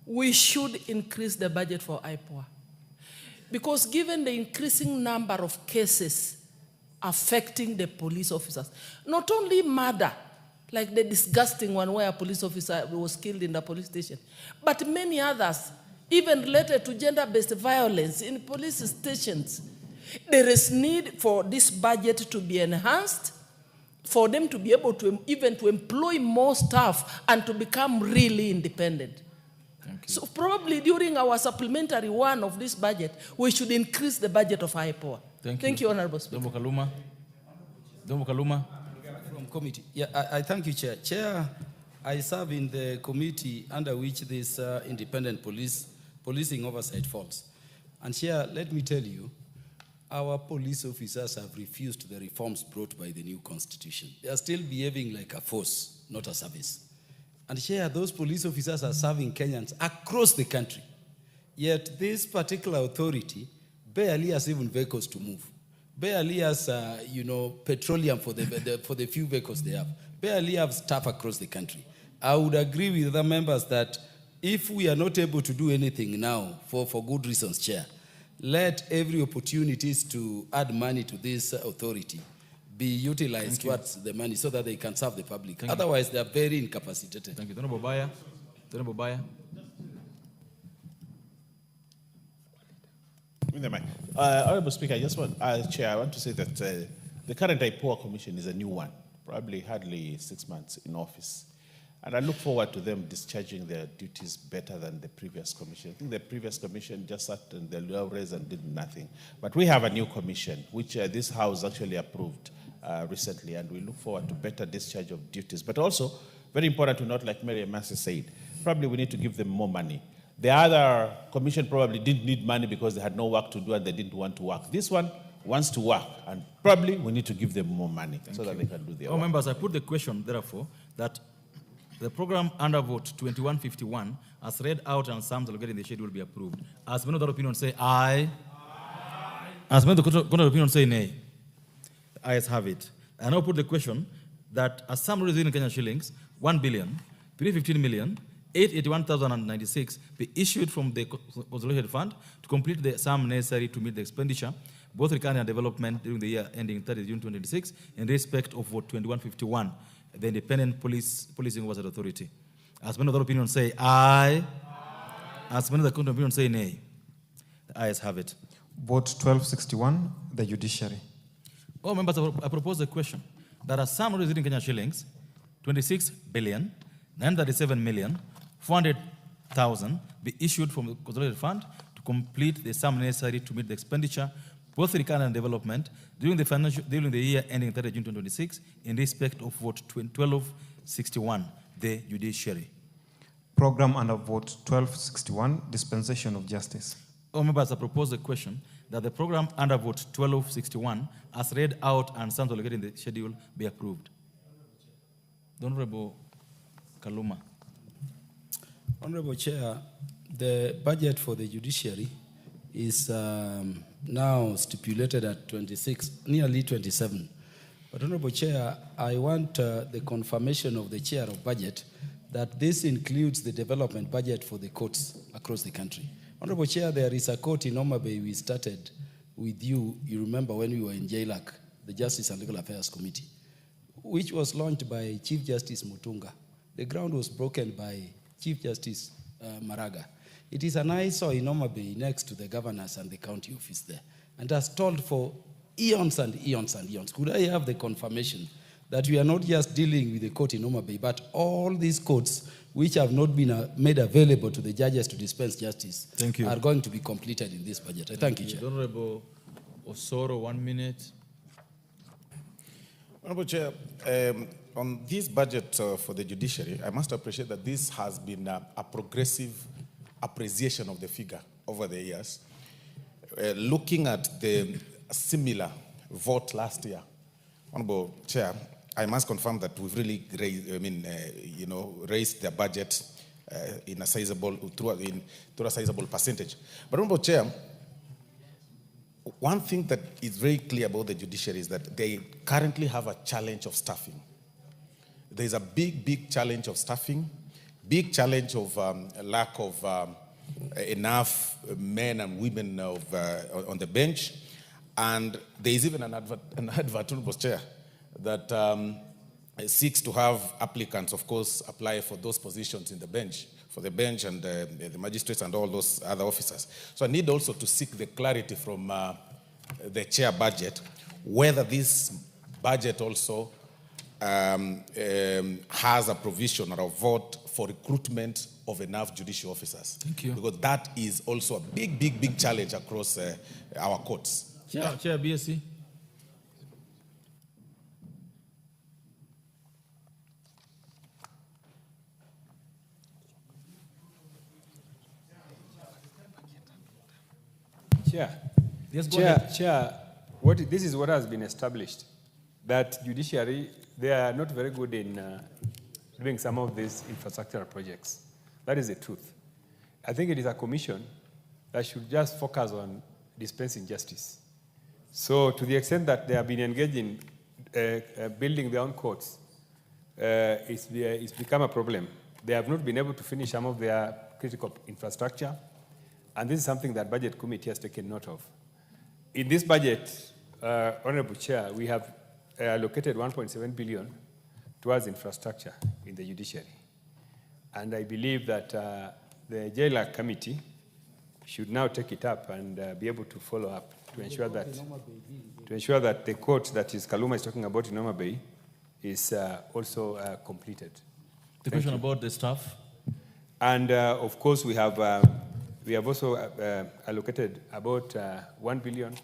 we should increase the budget for IPOA. Because given the increasing number of cases affecting the police officers, not only murder, like the disgusting one where a police officer was killed in the police station, but many others, even related to gender-based violence in police stations. There is need for this budget to be enhanced, for them to be able to even to employ more staff and to become really independent. So probably during our supplementary one of this budget, we should increase the budget of IPOA. Thank you, Honorable Speaker. Domo Kaluma. From committee. Yeah, I thank you, Chair. Chair, I serve in the committee under which this independent policing oversight falls. And Chair, let me tell you, our police officers have refused the reforms brought by the new constitution. They are still behaving like a force, not a service. And Chair, those police officers are serving Kenyans across the country. Yet this particular authority barely has even vehicles to move. Barely has, petroleum for the few vehicles they have. Barely have staff across the country. I would agree with the members that if we are not able to do anything now, for good reasons, Chair, let every opportunity to add money to this authority be utilized towards the money so that they can serve the public. Otherwise, they are very incapacitated. Thank you. Honorable Baya. Honorable Baya. Honorable Speaker, Chair, I want to say that the current IPOA Commission is a new one, probably hardly 6 months in office. And I look forward to them discharging their duties better than the previous commission. I think the previous commission just sat in the laurels and did nothing. But we have a new commission, which this House actually approved recently, and we look forward to better discharge of duties. But also, very important to note, like Mary Amasa said, probably we need to give them more money. The other commission probably didn't need money because they had no work to do and they didn't want to work. This one wants to work, and probably we need to give them more money so that they can do their work. Members, I put the question, therefore, that the program under vote 2151, as read out and sums allocated in the schedule, will be approved. As many of the opinion say aye. As many of the opinion say nay. The ayes have it. I now put the question that a sum raised in Kenyan shillings, 1,315,881,096 be issued from the consolidated fund to complete the sum necessary to meet the expenditure, both recurrent and development during the year ending 30 June 2026, in respect of vote 2151, the Independent Policing Oversight Authority. As many of the opinion say aye. As many of the opinion say nay. The ayes have it. Vote 1261, the judiciary. All members, I propose the question that a sum raised in Kenyan shillings, 26,937,400,000 be issued from the consolidated fund to complete the sum necessary to meet the expenditure, both recurrent and development, during the year ending 30 June 2026, in respect of vote 1261, the judiciary. Program under vote 1261, dispensation of justice. All members, I propose the question that the program under vote 1261, as read out and sums allocated in the schedule, be approved. The Honorable Kaluma. Honorable Chair, the budget for the judiciary is now stipulated at 26, nearly 27. But Honorable Chair, I want the confirmation of the Chair of Budget that this includes the development budget for the courts across the country. Honorable Chair, there is a court in Homa Bay we started with you remember when we were in JLAC, the Justice and Legal Affairs Committee, which was launched by Chief Justice Mutunga. The ground was broken by Chief Justice Maraga. It is an eyesore in Homa Bay next to the governors and the county office there, and has stalled for eons and eons and eons. Could I have the confirmation that we are not just dealing with the court in Homa Bay, but all these courts which have not been made available to the judges to dispense justice are going to be completed in this budget? I thank you, Chair. Honorable Osoro, 1 minute. Honorable Chair, on this budget for the judiciary, I must appreciate that this has been a progressive appreciation of the figure over the years. Looking at the similar vote last year, Honorable Chair, I must confirm that we've really raised the budget in a sizable through a sizable percentage. But Honorable Chair, one thing that is very clear about the judiciary is that they currently have a challenge of staffing. There is a big challenge of staffing, big challenge of lack of enough men and women on the bench, and there is even an advert, Honorable Chair, that seeks to have applicants, of course, apply for those positions in the bench, for the bench and the magistrates and all those other officers. So I need also to seek the clarity from the chair budget, whether this budget also has a provision or a vote for recruitment of enough judicial officers. Thank you. Because that is also a big challenge across our courts. Chair BSc. Chair. Yes, go ahead. Chair, this is what has been established, that judiciary, they are not very good in doing some of these infrastructural projects. That is the truth. I think it is a commission that should just focus on dispensing justice. So to the extent that they have been engaged in building their own courts, it's become a problem. They have not been able to finish some of their critical infrastructure, and this is something that Budget Committee has taken note of. In this budget, Honorable Chair, we have allocated 1.7 billion towards infrastructure in the judiciary. And I believe that the jailer committee should now take it up and be able to follow up to ensure that the court that is Kaluma is talking about in Homa Bay is also completed. The question about the staff? And of course, we have also allocated about 1 billion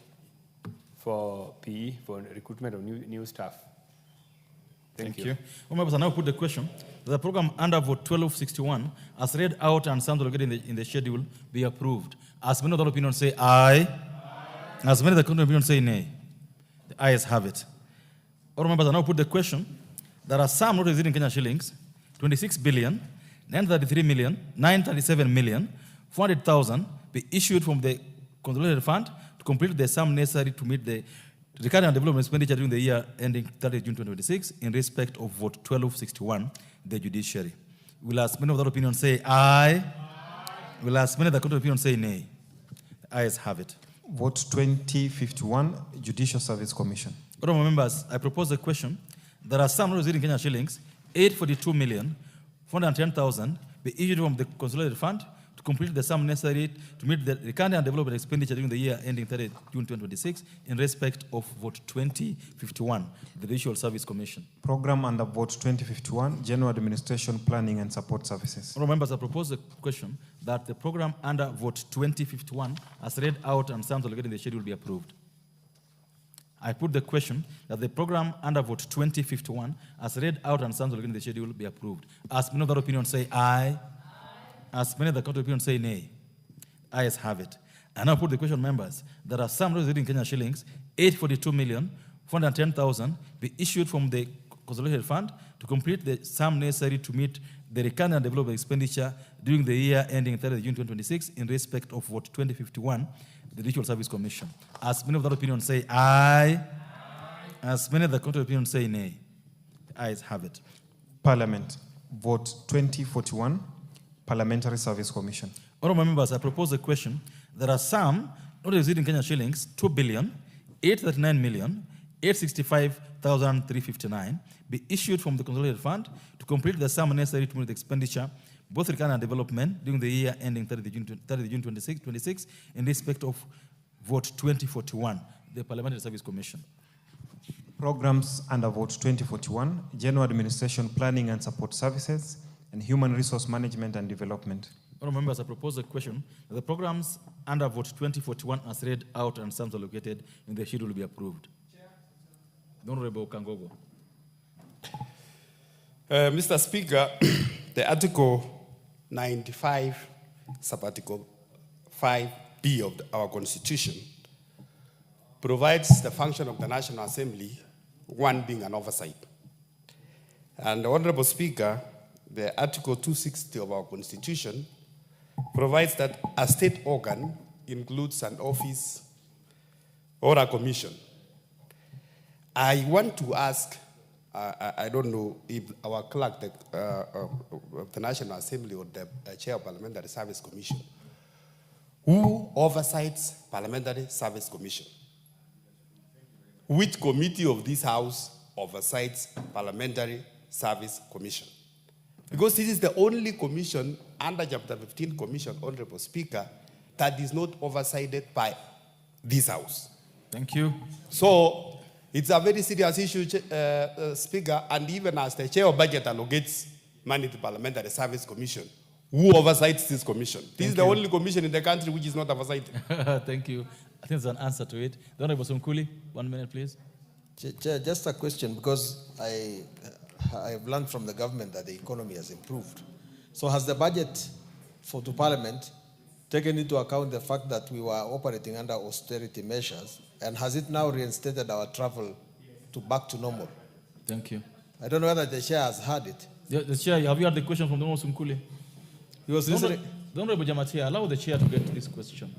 for PE, for recruitment of new staff. Thank you. Members, I now put the question. The program under vote 1261, as read out and sound located in the schedule, be approved. As many of the opinions say aye. As many of the contrary opinions say nay. The ayes have it. All members, I now put the question. There are some not exceeding Kenya shillings, 26 billion, 933 million, 937 million, 400,000 be issued from the consolidated fund to complete the sum necessary to meet the recurring and development expenditure during the year ending 30 June 2026 in respect of vote 1261, the judiciary. Will as many of that opinion say aye? Will as many of the contrary opinion say nay? The ayes have it. Vote 2051, Judicial Service Commission. Honorable members, I propose the question. There are some not exceeding Kenya shillings, 842,410,000 be issued from the consolidated fund to complete the sum necessary to meet the recurring and development expenditure during the year ending 30 June 2026 in respect of vote 2051, the Judicial Service Commission. Program under vote 2051, General Administration, Planning and Support Services. Honorable members, I propose the question that the program under vote 2051, as read out and sums allocated in the schedule, be approved. I put the question that the program under vote 2051, as read out and sums allocated in the schedule, be approved. As many of that opinion say aye. As many of the contrary opinion say nay. Ayes have it. I now put the question, members. There are some residing Kenya shillings, 842,410,000 be issued from the consolidated fund to complete the sum necessary to meet the recurring and development expenditure during the year ending 30 June 2026 in respect of vote 2051, the Judicial Service Commission. As many of that opinion say aye. As many of the contrary opinion say nay. The ayes have it. Parliament, vote 2041, Parliamentary Service Commission. Honorable members, I propose the question. There are some not exceeding Kenya shillings, 2,839,865,359 be issued from the consolidated fund to complete the sum necessary to meet the expenditure, both recurring and development, during the year ending 30 June 26 in respect of vote 2041, the Parliamentary Service Commission. Programs under vote 2041, General Administration, Planning and Support Services, and Human Resource Management and Development. Honorable members, I propose a question that the programs under vote 2041 as read out and sums allocated in the schedule will be approved. The Honorable Kangogo. Mr. Speaker, the Article 95, Subarticle 5B of our Constitution provides the function of the National Assembly, one being an oversight. And the Honorable Speaker, the Article 260 of our Constitution provides that a state organ includes an office or a commission. I want to ask, I don't know if our clerk of the National Assembly or the Chair of Parliamentary Service Commission, who oversights Parliamentary Service Commission? Which committee of this House oversights Parliamentary Service Commission? Because this is the only commission under Chapter 15 Commission, Honorable Speaker, that is not oversighted by this House. Thank you. So it's a very serious issue, Speaker, and even as the Chair of Budget allocates money to Parliamentary Service Commission, who oversights this commission? This is the only commission in the country which is not oversighted. Thank you. I think there's an answer to it. The Honorable Somkuli, 1 minute, please. Chair, just a question, because I've learned from the government that the economy has improved. So has the budget to Parliament taken into account the fact that we were operating under austerity measures, and has it now reinstated our travel back to normal? Thank you. I don't know whether the Chair has heard it. The Chair, have you heard the question from the Honorable Somkuli? He was listening. The Honorable Jamatia, allow the Chair to get to this question.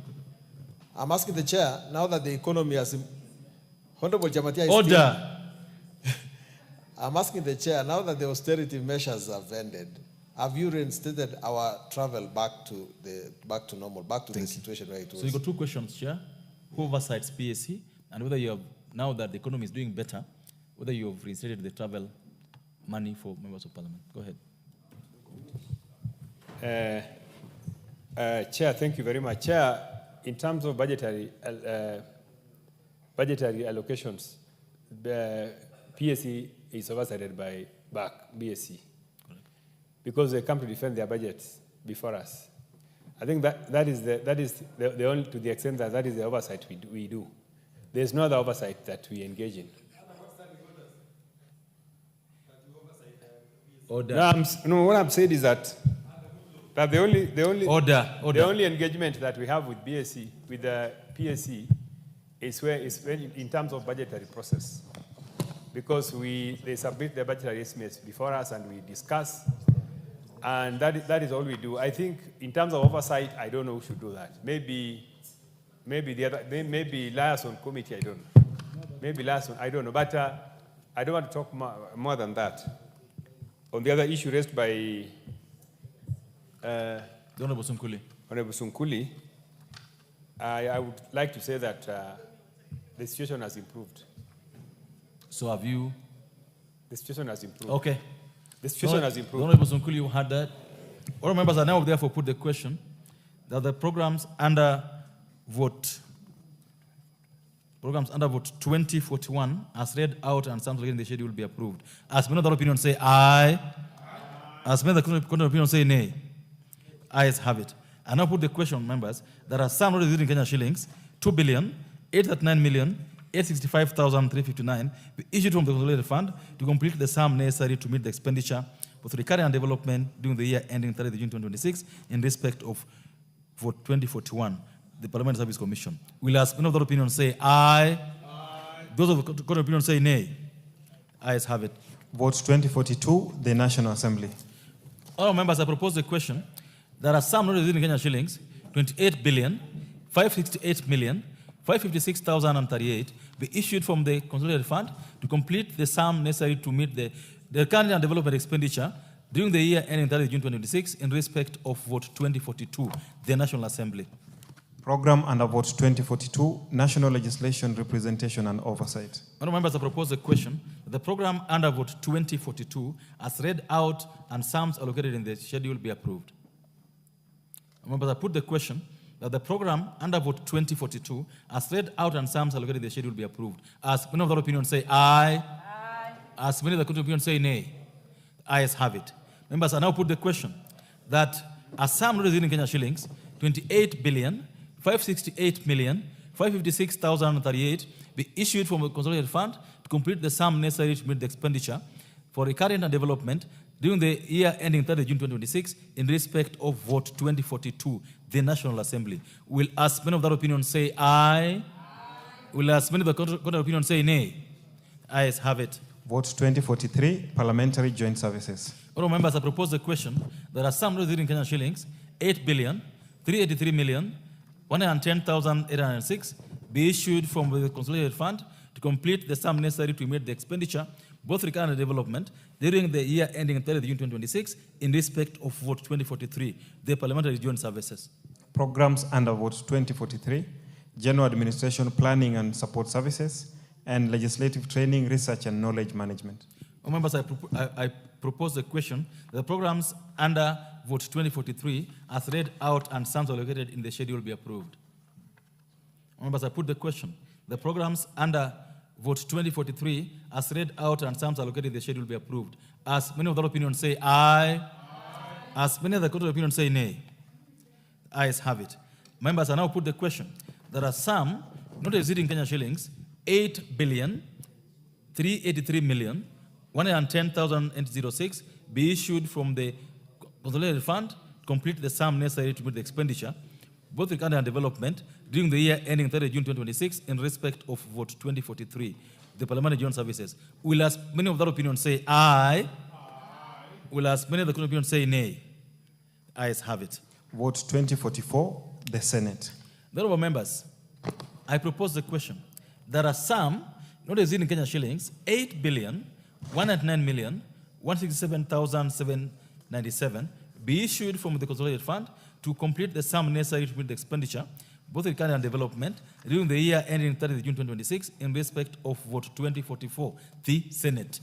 I'm asking the Chair, now that the economy has... Honorable Jamatia is Order. I'm asking the Chair, now that the austerity measures have ended, have you reinstated our travel back to normal, back to the situation where it was? So you got two questions, Chair. Who oversights PAC, and whether you have, now that the economy is doing better, whether you have reinstated the travel money for members of parliament. Go ahead. Chair, thank you very much. Chair, in terms of budgetary allocations, the PSC is oversighted by BSC, because they come to defend their budgets before us. I think that is the only, to the extent that is the oversight we do. There's no other oversight that we engage in. Order. No, what I'm saying is that the only engagement that we have with BSC, with the PSC, is when in terms of budgetary process, because they submit their budgetary estimates before us and we discuss, and that is all we do. I think in terms of oversight, I don't know who should do that. Maybe liaison committee. I don't know. Maybe liaison. I don't know. But I don't want to talk more than that. On the other issue raised by Honorable Sunkuli, I would like to say that the situation has improved. So have you? The situation has improved. Okay. The situation has improved. Honorable Sunkuli, you had that. All members are now therefore put the question that the programs under vote 2041 as read out and some in the schedule will be approved. As many other opinions say aye. As many other opinions say nay. Ayes have it. I now put the question, members, there are some already in Kenya shillings, 2,839,865,359 issued from the consolidated fund to complete the sum necessary to meet the expenditure for recurring and development during the year ending 30th June 2026 in respect of vote 2041, the Parliamentary Service Commission. Will as many of the opinions say aye? Those of the opinions say nay. Ayes have it. Vote 2042, the National Assembly. All members, I propose the question. There are some already in Kenya shillings, 28,568,556,038 be issued from the consolidated fund to complete the sum necessary to meet the recurring and development expenditure during the year ending 30 June 2026 in respect of vote 2042, the National Assembly. Program under vote 2042, National Legislation, Representation and Oversight. Honourable members, I propose the question that the program under vote 2042 as read out and sums allocated in the schedule be approved. Members, I put the question that the program under vote 2042 as read out and sums allocated in the schedule be approved. As many of the opinions say aye. As many of the opinions say nay. Ayes have it. Members, I now put the question that a sum raised in Kenya shillings, 28,568,556,038 be issued from the consolidated fund to complete the sum necessary to meet the expenditure for recurrent and development during the year ending 30 June 2026 in respect of vote 2042, the National Assembly. Will as many of that opinion say aye? Will as many of the contrary opinion say nay? Ayes have it. Vote 2043, Parliamentary Joint Services. All members, I propose the question. There are some raised in Kenya shillings, 8,383,110,806 be issued from the consolidated fund to complete the sum necessary to meet the expenditure, both recurrent and development, during the year ending 30 June 2026 in respect of vote 2043, the Parliamentary Joint Services. Programs under vote 2043, General Administration, Planning and Support Services, and Legislative Training, Research and Knowledge Management. Well, members, I propose the question that the programs under vote 2043 as read out and sums allocated in the schedule be approved. Well, members, I put the question. The programs under vote 2043 as read out and sums allocated in the schedule be approved. As many of the opinions say aye. As many of the contrary opinions say nay. Ayes have it. Members, I now put the question. There are some not exceeding Kenya shillings, 8,383,110,806 be issued from the consolidated fund to complete the sum necessary to meet the expenditure, both recurrent and development, during the year ending 30 June 2026 in respect of vote 2043, the Parliamentary Joint Services. Will as many of that opinion say aye? Will as many of the opinions say nay? Ayes have it. Vote 2044, the Senate. Honourable members, I propose the question. There are some, not exceeding Kenya shillings, 8,109,167,797 be issued from the consolidated fund to complete the sum necessary to meet the expenditure, both recurrent and development, during the year ending 30th June 2026, in respect of vote 2044, the Senate.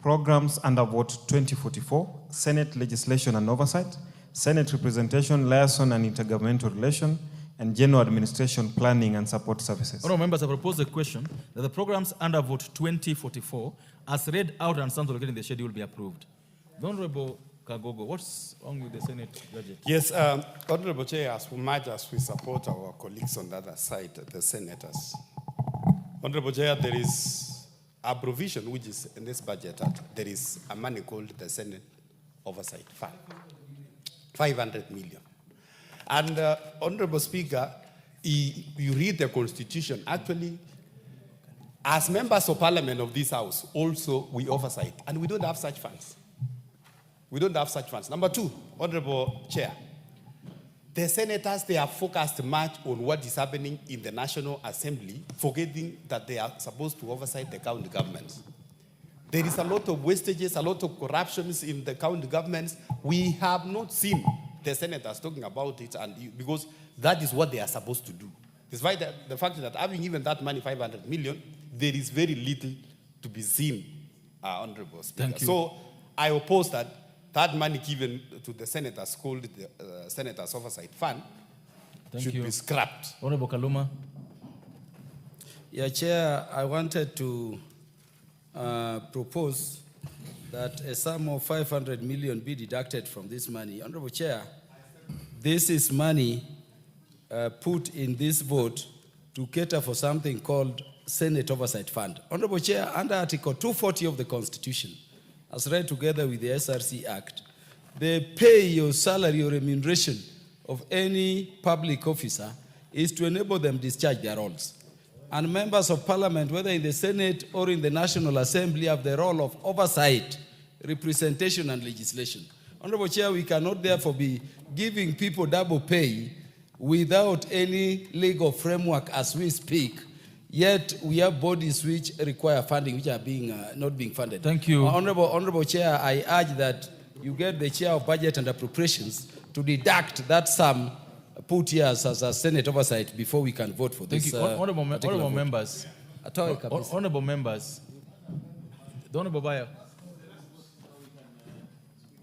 Programs under vote 2044, Senate Legislation and Oversight, Senate Representation, Liaison and Intergovernmental Relation, and General Administration, Planning and Support Services. Honourable members, I propose the question that the programs under vote 2044, as read out and some located in the schedule, be approved. The Honourable Kagogo, what's wrong with the Senate budget? Yes, Honorable Chair, as much as we support our colleagues on the other side, the senators, Honorable Chair, there is a provision which is in this budget that there is a money called the Senate Oversight Fund, 500 million. And Honorable Speaker, you read the Constitution, actually, as members of Parliament of this House, also we oversight, and we don't have such funds. We don't have such funds. Number two, Honorable Chair, the senators, they are focused much on what is happening in the National Assembly, forgetting that they are supposed to oversight the county governments. There is a lot of wastages, a lot of corruptions in the county governments. We have not seen the senators talking about it, and because that is what they are supposed to do. Despite the fact that having even that money, 500 million, there is very little to be seen, Honorable Speaker. Thank you. So I oppose that money given to the senators, called the Senators Oversight Fund, should be scrapped. Honorable Kaluma. Yeah, Chair, I wanted to propose that a sum of 500 million be deducted from this money. Honorable Chair, this is money put in this vote to cater for something called Senate Oversight Fund. Honorable Chair, under Article 240 of the Constitution, as read together with the SRC Act, the pay or salary or remuneration of any public officer is to enable them discharge their roles. And members of Parliament, whether in the Senate or in the National Assembly, have the role of oversight, representation, and legislation. Honorable Chair, we cannot therefore be giving people double pay without any legal framework as we speak. Yet we have bodies which require funding, which are not being funded. Thank you. Honorable Chair, I urge that you get the Chair of Budget and Appropriations to deduct that sum put here as a Senate oversight before we can vote for this. Thank you. Honorable members. Honorable members. The Honorable Bayo.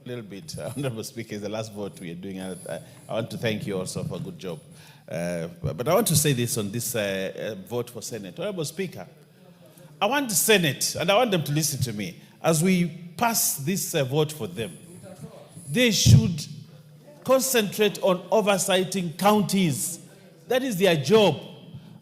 A little bit, Honorable Speaker, is the last vote we are doing. I want to thank you also for a good job. But I want to say this on this vote for Senate. Honorable Speaker, I want the Senate, and I want them to listen to me, as we pass this vote for them, they should concentrate on oversighting counties. That is their job.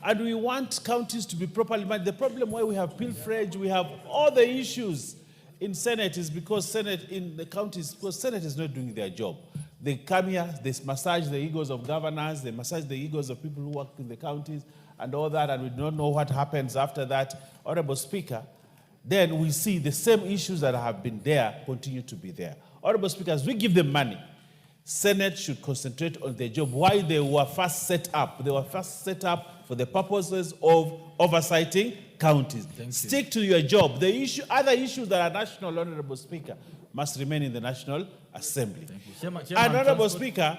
And we want counties to be properly managed. The problem why we have pilferage, we have all the issues in Senate is because Senate in the counties, because Senate is not doing their job. They come here, they massage the egos of governors, they massage the egos of people who work in the counties and all that, and we don't know what happens after that. Honorable Speaker, then we see the same issues that have been there continue to be there. Honorable Speaker, as we give them money, Senate should concentrate on their job. Why they were first set up? They were first set up for the purposes of oversighting counties. Stick to your job. The other issues that are national, Honorable Speaker, must remain in the National Assembly. Chairman, And Honorable Speaker,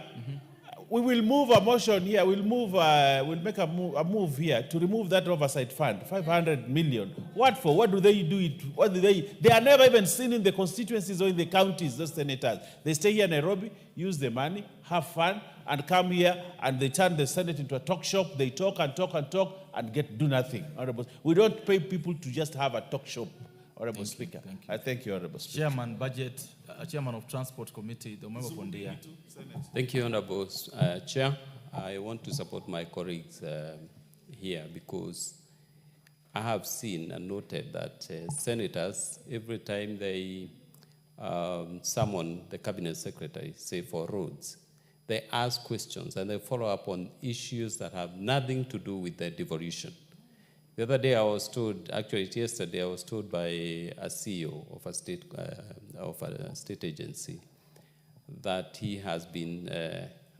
we will move a motion here. We'll make a move here to remove that oversight fund, 500 million. What for? What do they do it? What do they are never even seen in the constituencies or in the counties, those senators. They stay here in Nairobi, use the money, have fun, and come here and they turn the Senate into a talk shop. They talk and talk and talk and do nothing. Honorable, we don't pay people to just have a talk shop. Honorable Speaker. I thank you, Honorable Speaker. Chairman Budget, Chairman of Transport Committee, the member from Dia. Thank you, Honorable Chair. I want to support my colleagues here because I have seen and noted that senators, every time they summon the cabinet secretary, say for roads, they ask questions and they follow up on issues that have nothing to do with their devolution. The other day I was told, actually yesterday I was told by a CEO of a state agency that he has been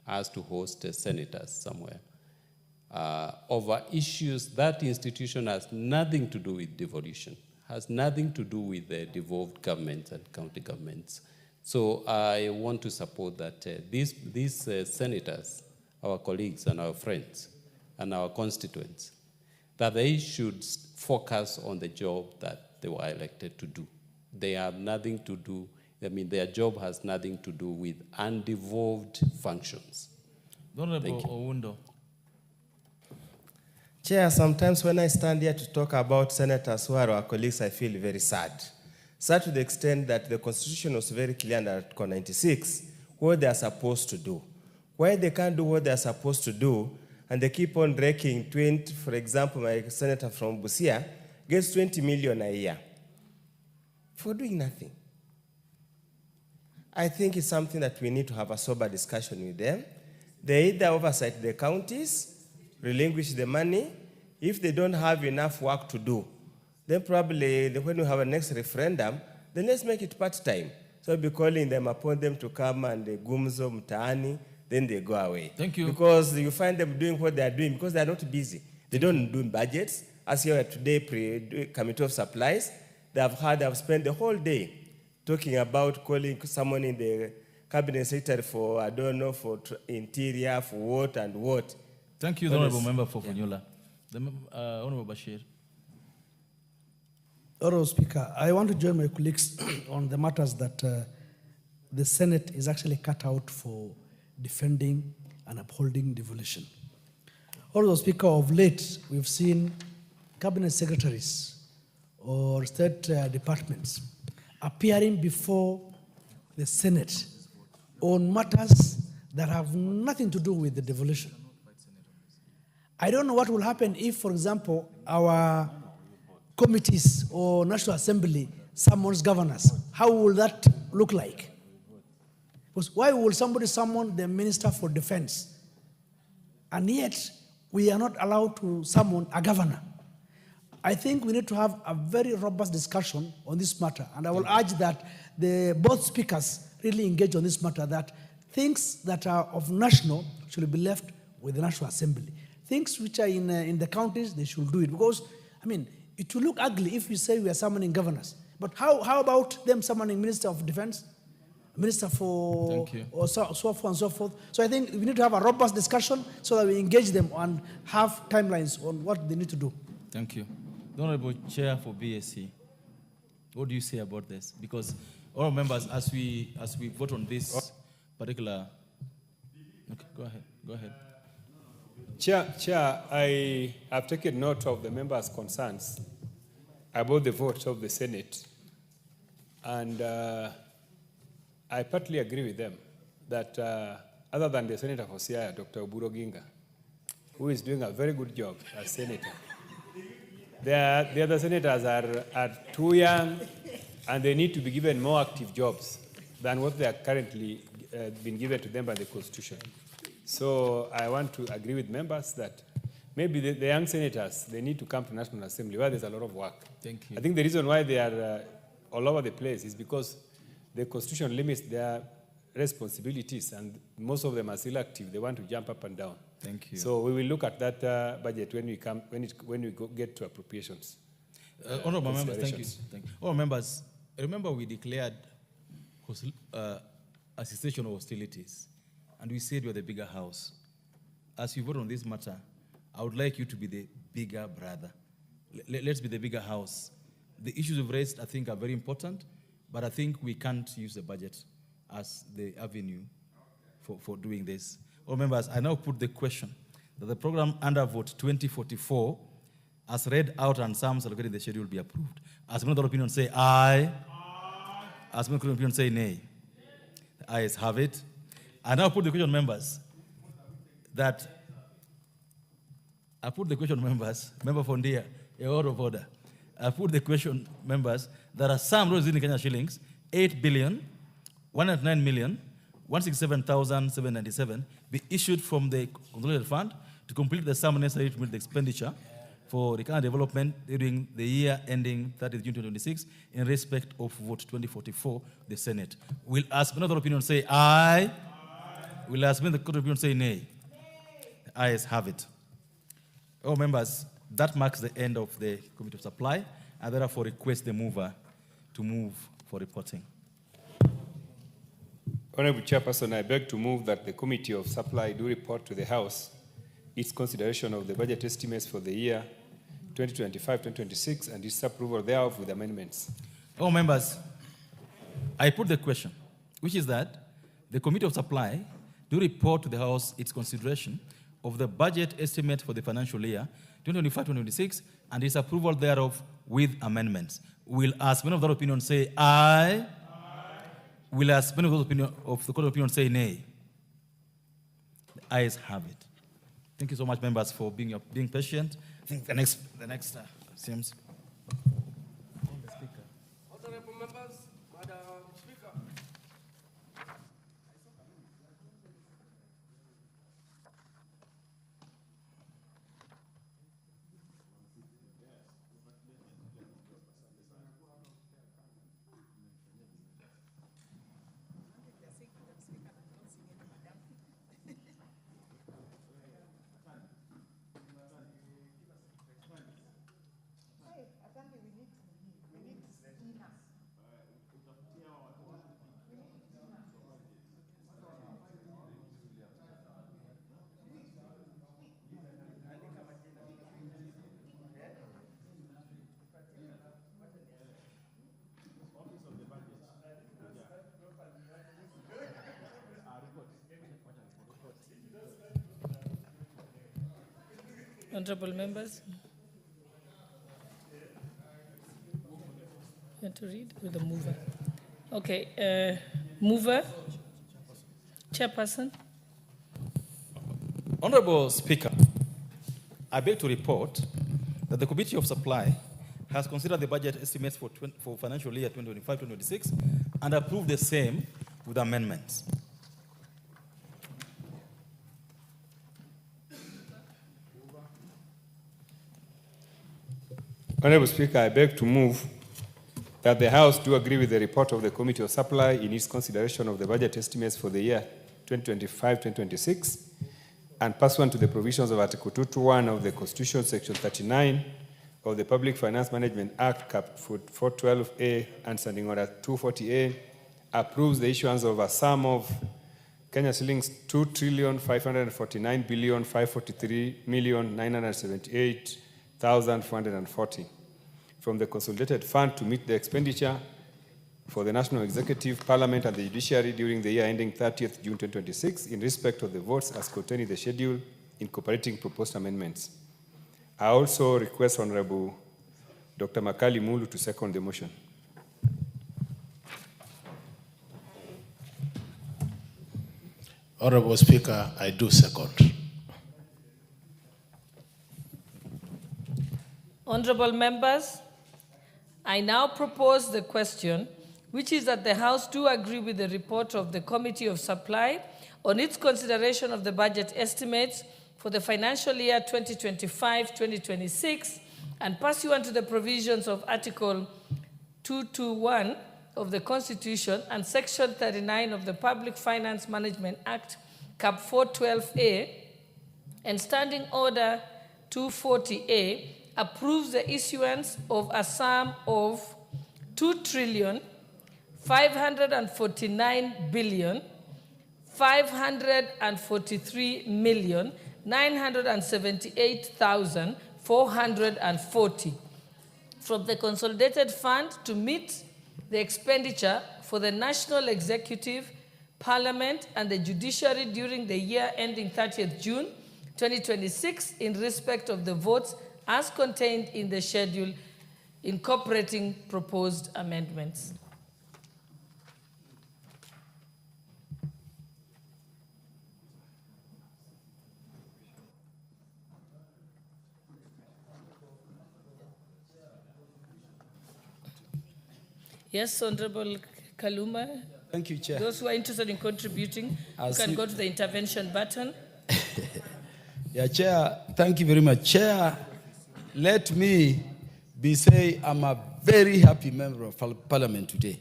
asked to host senators somewhere over issues that institution has nothing to do with devolution, has nothing to do with the devolved governments and county governments. So I want to support that these senators our colleagues and our friends and our constituents that they should focus on the job that they were elected to do. They have nothing to do, their job has nothing to do with undevolved functions. Honorable Oundo. Chair, sometimes when I stand here to talk about senators who are our colleagues, I feel very sad. Sad to the extent that the Constitution was very clear under Article 96 what they are supposed to do. Why they can't do what they are supposed to do, and they keep on raking 20, for example, my senator from Busia gets 20 million a year for doing nothing. I think it's something that we need to have a sober discussion with them. They either oversight the counties, relinquish the money. If they don't have enough work to do, then probably when we have a next referendum, then let's make it part-time. So we'll be calling them upon them to come and gumzo mtaani, then they go away. Thank you. Because you find them doing what they are doing because they are not busy. They don't do budgets. As here today, Committee of Supplies, they have spent the whole day talking about calling someone in the cabinet secretary for, I don't know, for interior, for what and what. Thank you, the Honourable Member for Funyula. Honourable Bashir. Honourable Speaker, I want to join my colleagues on the matters that the Senate is actually cut out for defending and upholding devolution. Honourable Speaker, of late, we've seen cabinet secretaries or state departments appearing before the Senate on matters that have nothing to do with the devolution. I don't know what will happen if, for example, our committees or National Assembly summons governors. How will that look like? Because why will somebody summon the Minister for Defense? And yet, we are not allowed to summon a governor. I think we need to have a very robust discussion on this matter. And I will urge that both speakers really engage on this matter, that things that are of national should be left with the National Assembly. Things which are in the counties, they should do it. Because, it will look ugly if we say we are summoning governors. But how about them summoning Minister of Defense, Minister for, or so forth and so forth. So I think we need to have a robust discussion so that we engage them and have timelines on what they need to do. Thank you. The Honourable Chair for BSC, what do you say about this? Because all members, as we vote on this particular, okay, go ahead. Chair, I have taken note of the members' concerns about the vote of the Senate, and I partly agree with them that other than the Senator for Siaya, Dr. Oburu Oginga, who is doing a very good job as Senator, the other senators are too young and they need to be given more active jobs than what they are currently been given to them by the Constitution. So I want to agree with members that maybe the young senators, they need to come to National Assembly where there's a lot of work. Thank you. I think the reason why they are all over the place is because the Constitution limits their responsibilities and most of them are still active. They want to jump up and down. Thank you. So we will look at that budget when we get to appropriations. Honourable members, thank you. Honourable members, remember we declared a cessation of hostilities, and we said we're the bigger house. As you vote on this matter, I would like you to be the bigger brother. Let's be the bigger house. The issues we've raised, I think, are very important, but I think we can't use the budget as the avenue for doing this. All members, I now put the question that the program under vote 2044, as read out and sums allocated in the schedule, be approved. As many other opinions say aye. As many other opinions say nay. The ayes have it. I now put the question, members, that Member Fondia, a out of order. I put the question, members, there are some roads in Kenya shillings, 8,109,167,797 be issued from the consolidated fund to complete the sum necessary to meet the expenditure for the current development during the year ending 30th June 2026 in respect of vote 2044, the Senate. Will ask another opinion say aye. Will ask the court opinion say nay. The ayes have it. All members, that marks the end of the Committee of Supply, and therefore request the mover to move for reporting. Honorable Chairperson, I beg to move that the Committee of Supply do report to the House its consideration of the budget estimates for the year 2025-2026 and its approval thereof with amendments. All members, I put the question, which is that the Committee of Supply do report to the House its consideration of the budget estimate for the financial year 2025-2026 and its approval thereof with amendments. Will as many of that opinion say aye? Will as many of the court of opinion say nay? The ayes have it. Thank you so much, members, for being patient. I think the next seems. Honorable members, Madam Speaker. Honorable members. You want to read with the mover? Okay, mover, chairperson. Honorable Speaker, I beg to report that the Committee of Supply has considered the budget estimates for financial year 2025-2026 and approved the same with amendments. Honorable Speaker, I beg to move that the House do agree with the report of the Committee of Supply in its consideration of the budget estimates for the year 2025-2026 and pursuant to the provisions of Article 221 of the Constitution, Section 39 of the Public Finance Management Act, Cap 412A and Standing Order 240A, approves the issuance of a sum of Kenya shillings 2,549,543,978,440 from the Consolidated Fund to meet the expenditure for the National Executive, Parliament, and the Judiciary during the year ending 30th June 2026 in respect of the votes as contained in the schedule incorporating proposed amendments. I also request Honorable Dr. Makali Mulu to second the motion. Honorable Speaker, I do second. Honorable members, I now propose the question, which is that the House do agree with the report of the Committee of Supply on its consideration of the budget estimates for the financial year 2025-2026 and pursuant to the provisions of Article 221 of the Constitution and Section 39 of the Public Finance Management Act, Cap 412A, and Standing Order 240A, approves the issuance of a sum of 2,549,543,978,440 from the Consolidated Fund to meet the expenditure for the National Executive, Parliament, and the Judiciary during the year ending 30th June 2026 in respect of the votes as contained in the schedule incorporating proposed amendments. Yes, Honorable Kaluma. Thank you, Chair. Those who are interested in contributing, you can go to the intervention button. Yeah, Chair, thank you very much. Chair, let me say I'm a very happy member of Parliament today.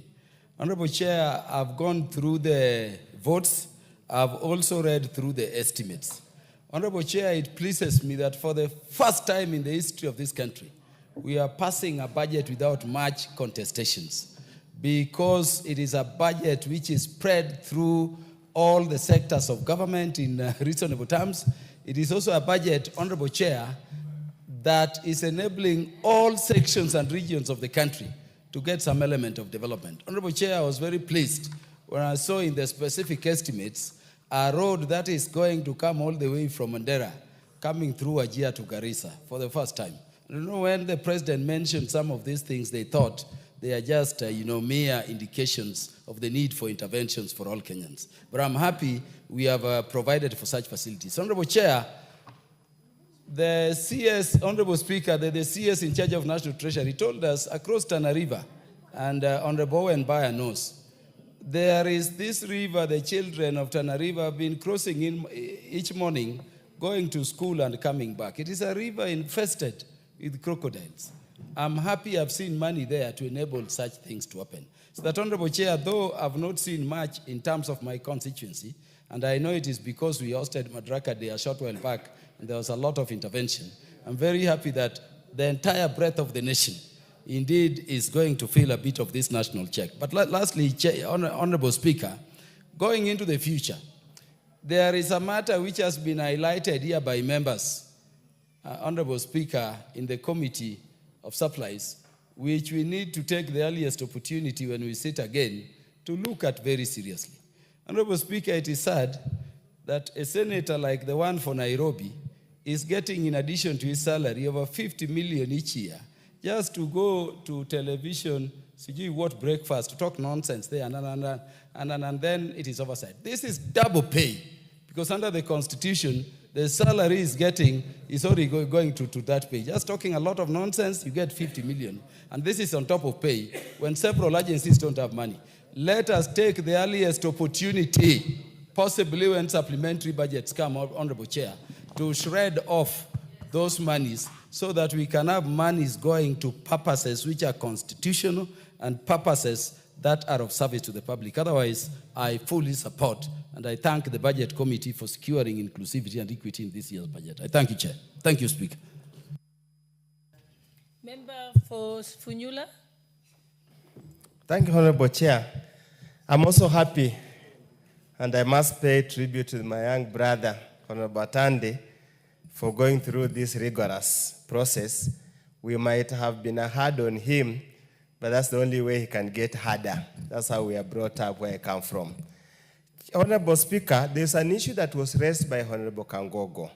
Honorable Chair, I've gone through the votes. I've also read through the estimates. Honorable Chair, it pleases me that for the first time in the history of this country, we are passing a budget without much contestations. because it is a budget which is spread through all the sectors of government in reasonable terms. It is also a budget, Honorable Chair, that is enabling all sections and regions of the country to get some element of development. Honorable Chair, I was very pleased when I saw in the specific estimates a road that is going to come all the way from Mandera, coming through Ajia to Garissa for the first time. You know, when the president mentioned some of these things, they thought they are just, mere indications of the need for interventions for all Kenyans. But I'm happy we have provided for such facilities. Honorable Chair, the CS, Honorable Speaker, the CS in charge of National Treasury told us across Tana River, and Honorable Owen Baya knows, there is this river, the children of Tana River have been crossing in each morning, going to school and coming back. It is a river infested with crocodiles. I'm happy I've seen money there to enable such things to happen. So that, Honorable Chair, though I've not seen much in terms of my constituency, and I know it is because we hosted Madaraka Day a short while back, and there was a lot of intervention, I'm very happy that the entire breadth of the nation indeed is going to feel a bit of this national check. But lastly, Honorable Speaker, going into the future, there is a matter which has been highlighted here by members, Honorable Speaker, in the Committee of Supplies, which we need to take the earliest opportunity when we sit again to look at very seriously. Honorable Speaker, it is sad that a senator like the one for Nairobi is getting, in addition to his salary, over 50 million each year just to go to television, what breakfast, to talk nonsense there, and then it is oversight. This is double pay, because under the Constitution, the salary is getting is already going to that pay. Just talking a lot of nonsense, you get 50 million. And this is on top of pay when several agencies don't have money. Let us take the earliest opportunity, possibly when supplementary budgets come, Honorable Chair, to shred off those monies so that we can have monies going to purposes which are constitutional and purposes that are of service to the public. Otherwise, I fully support and I thank the Budget Committee for securing inclusivity and equity in this year's budget. I thank you, Chair. Thank you, Speaker. Member for Funyula. Thank you, Honorable Chair. I'm also happy, and I must pay tribute to my young brother, Honorable Tande, for going through this rigorous process. We might have been hard on him, but that's the only way he can get harder. That's how we are brought up where I come from. Honorable Speaker, there's an issue that was raised by Honorable Kangogo.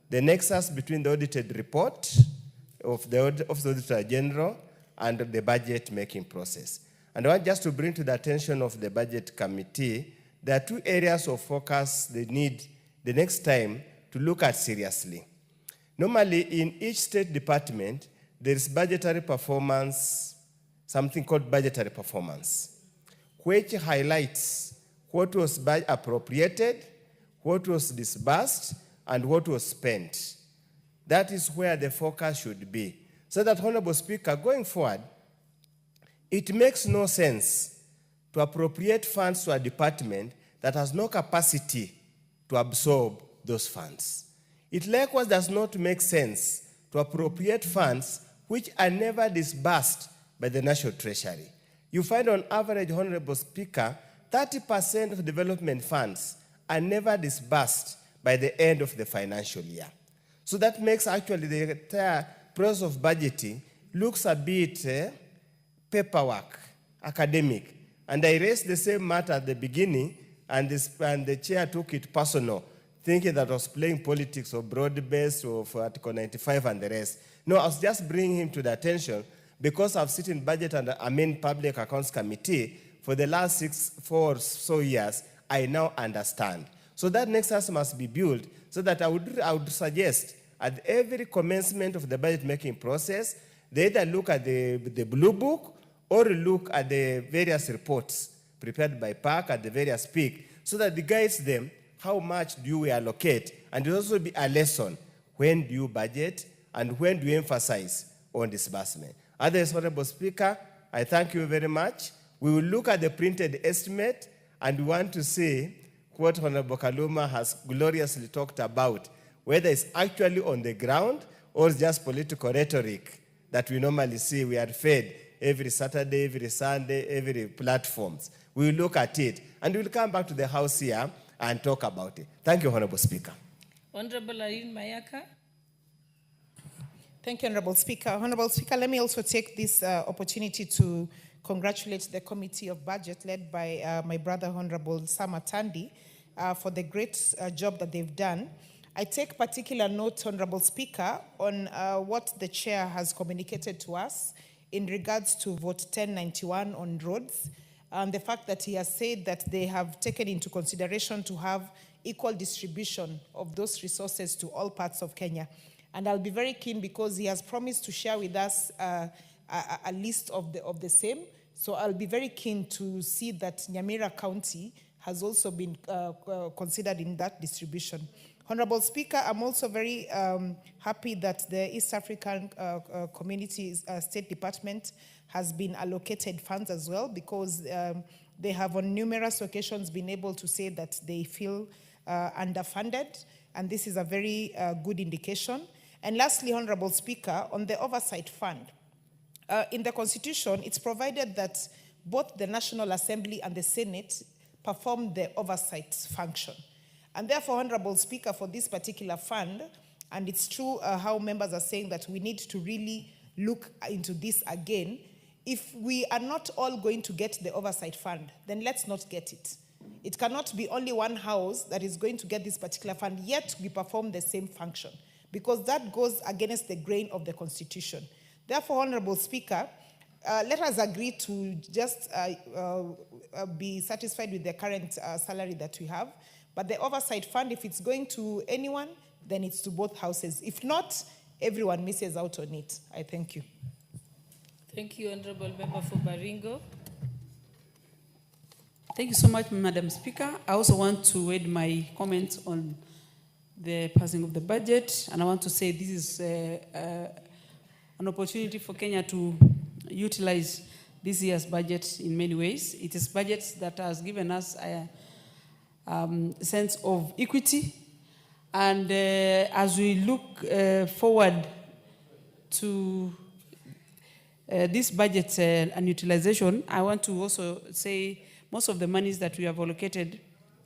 The nexus between the audited report of the Auditor General and the budget making process. And I want just to bring to the attention of the Budget Committee, there are two areas of focus they need the next time to look at seriously. Normally, in each state department, there is budgetary performance, something called budgetary performance, which highlights what was appropriated, what was disbursed, and what was spent. That is where the focus should be. So that, Honorable Speaker, going forward, it makes no sense to appropriate funds to a department that has no capacity to absorb those funds. It likewise does not make sense to appropriate funds which are never disbursed by the National Treasury. You find on average, Honorable Speaker, 30% of development funds are never disbursed by the end of the financial year. So that makes actually the entire process of budgeting looks a bit paperwork, academic. And I raised the same matter at the beginning, and the chair took it personal, thinking that I was playing politics or broad-based or for Article 95 and the rest. No, I was just bringing him to the attention because I've sat in Budget and Public Accounts Committee for the last 4 or so years. I now understand. So that nexus must be built so that I would suggest at every commencement of the budget-making process, they either look at the Blue Book or look at the various reports prepared by PAC at the various peak so that it guides them how much do we allocate, and it will also be a lesson. When do you budget and when do you emphasize on disbursement? Otherwise, Honorable Speaker, I thank you very much. We will look at the printed estimate and we want to see what Honorable Kaluma has gloriously talked about, whether it's actually on the ground or it's just political rhetoric that we normally see we are fed every Saturday, every Sunday, every platforms. We will look at it, and we'll come back to the House here and talk about it. Thank you, Honorable Speaker. Honorable Irene Mayaka. Thank you, Honorable Speaker. Honorable Speaker, let me also take this opportunity to congratulate the Committee of Budget led by my brother, Honorable Sama Tandi, for the great job that they've done. I take particular note, Honorable Speaker, on what the Chair has communicated to us in regards to Vote 1091 on roads, and the fact that he has said that they have taken into consideration to have equal distribution of those resources to all parts of Kenya. And I'll be very keen because he has promised to share with us a list of the same. So I'll be very keen to see that Nyamira County has also been considered in that distribution. Honorable Speaker, I'm also very happy that the East African Community State Department has been allocated funds as well, because they have on numerous occasions been able to say that they feel underfunded, and this is a very good indication. And lastly, Honorable Speaker, on the Oversight Fund, in the Constitution, it's provided that both the National Assembly and the Senate perform the oversight function. And therefore, Honorable Speaker, for this particular fund, and it's true how members are saying that we need to really look into this again. If we are not all going to get the oversight fund, then let's not get it. It cannot be only one house that is going to get this particular fund, yet we perform the same function, because that goes against the grain of the Constitution. Therefore, Honorable Speaker, let us agree to just be satisfied with the current salary that we have. But the oversight fund, if it's going to anyone, then it's to both houses. If not, everyone misses out on it. I thank you. Thank you, Honorable Member for Baringo. Thank you so much, Madam Speaker. I also want to add my comments on the passing of the budget, and I want to say this is an opportunity for Kenya to utilize this year's budget in many ways. It is budget that has given us a sense of equity, and as we look forward to this budget and utilization, I want to also say most of the monies that we have allocated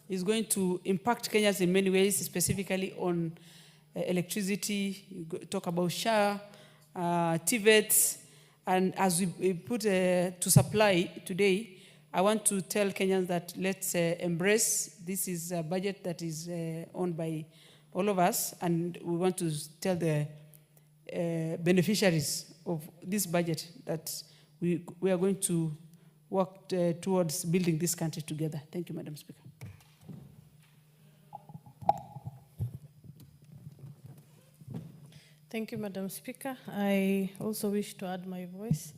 is going to impact Kenyans in many ways, specifically on electricity. You talk about SHA, TVET, and as we put to supply today, I want to tell Kenyans that let's embrace. This is a budget that is owned by all of us, and we want to tell the beneficiaries of this budget that we are going to work towards building this country together. Thank you, Madam Speaker. Thank you, Madam Speaker. I also wish to add my voice.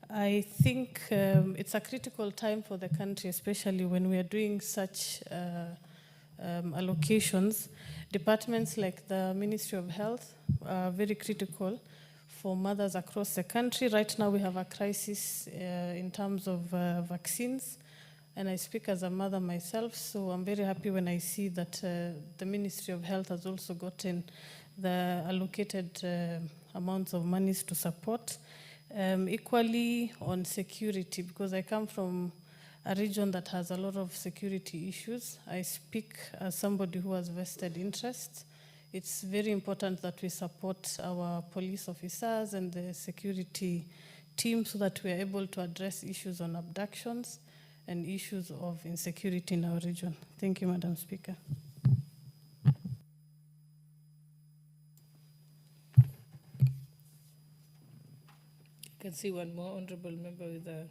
I think it's a critical time for the country, especially when we are doing such allocations. Departments like the Ministry of Health are very critical for mothers across the country. Right now we have a crisis in terms of vaccines, and I speak as a mother myself, so I'm very happy when I see that the Ministry of Health has also gotten the allocated amounts of monies to support. Equally on security, because I come from a region that has a lot of security issues. I speak as somebody who has vested interest. It's very important that we support our police officers and the security team so that we are able to address issues on abductions and issues of insecurity in our region. Thank you, Madam Speaker. I can see one more honorable member with a...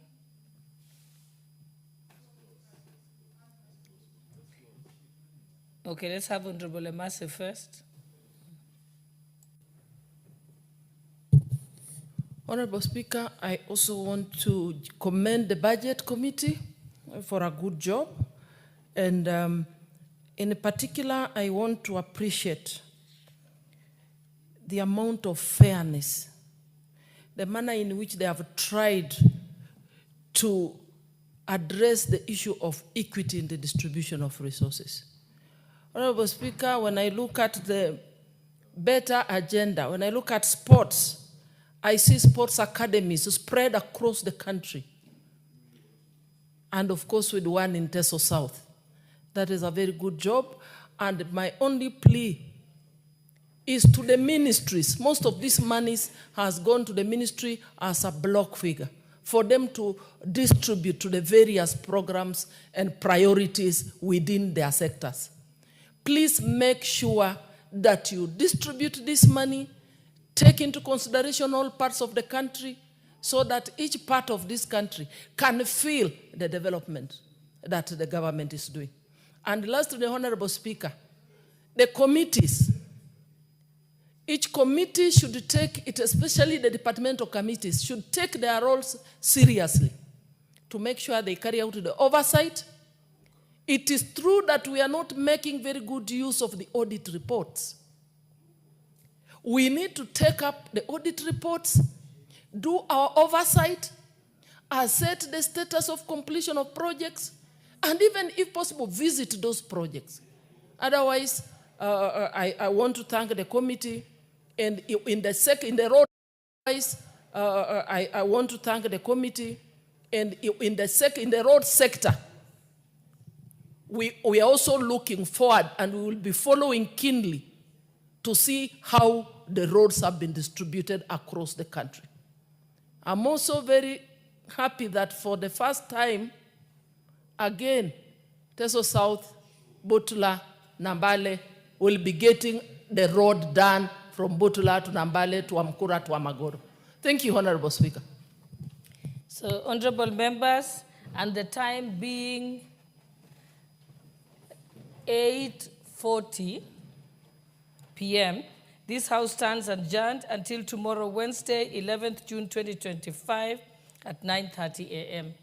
Okay, let's have Honorable Emase first. Honorable Speaker, I also want to commend the Budget Committee for a good job. And in particular, I want to appreciate the amount of fairness, the manner in which they have tried to address the issue of equity in the distribution of resources. Honorable Speaker, when I look at the better agenda, when I look at sports, I see sports academies spread across the country. And of course, with one in Teso South. That is a very good job. And my only plea is to the ministries. Most of this money has gone to the ministry as a block figure for them to distribute to the various programs and priorities within their sectors. Please make sure that you distribute this money, take into consideration all parts of the country, so that each part of this country can feel the development that the government is doing. And last to the Honorable Speaker, the committees. Each committee should take it, especially the departmental committees, should take their roles seriously to make sure they carry out the oversight. It is true that we are not making very good use of the audit reports. We need to take up the audit reports, do our oversight, assess the status of completion of projects, and even, if possible, visit those projects. Otherwise, I want to thank the committee, and in the road, I want to thank the committee, and in the road sector, we are also looking forward, and we will be following keenly to see how the roads have been distributed across the country. I'm also very happy that for the first time, again, Teso South, Butula, Nambale will be getting the road done from Butula to Nambale to Amkura to Amagoro. Thank you, Honorable Speaker. So, honorable members, and the time being 8:40 p.m., this House stands adjourned until tomorrow, Wednesday, 11th June 2025 at 9:30 a.m.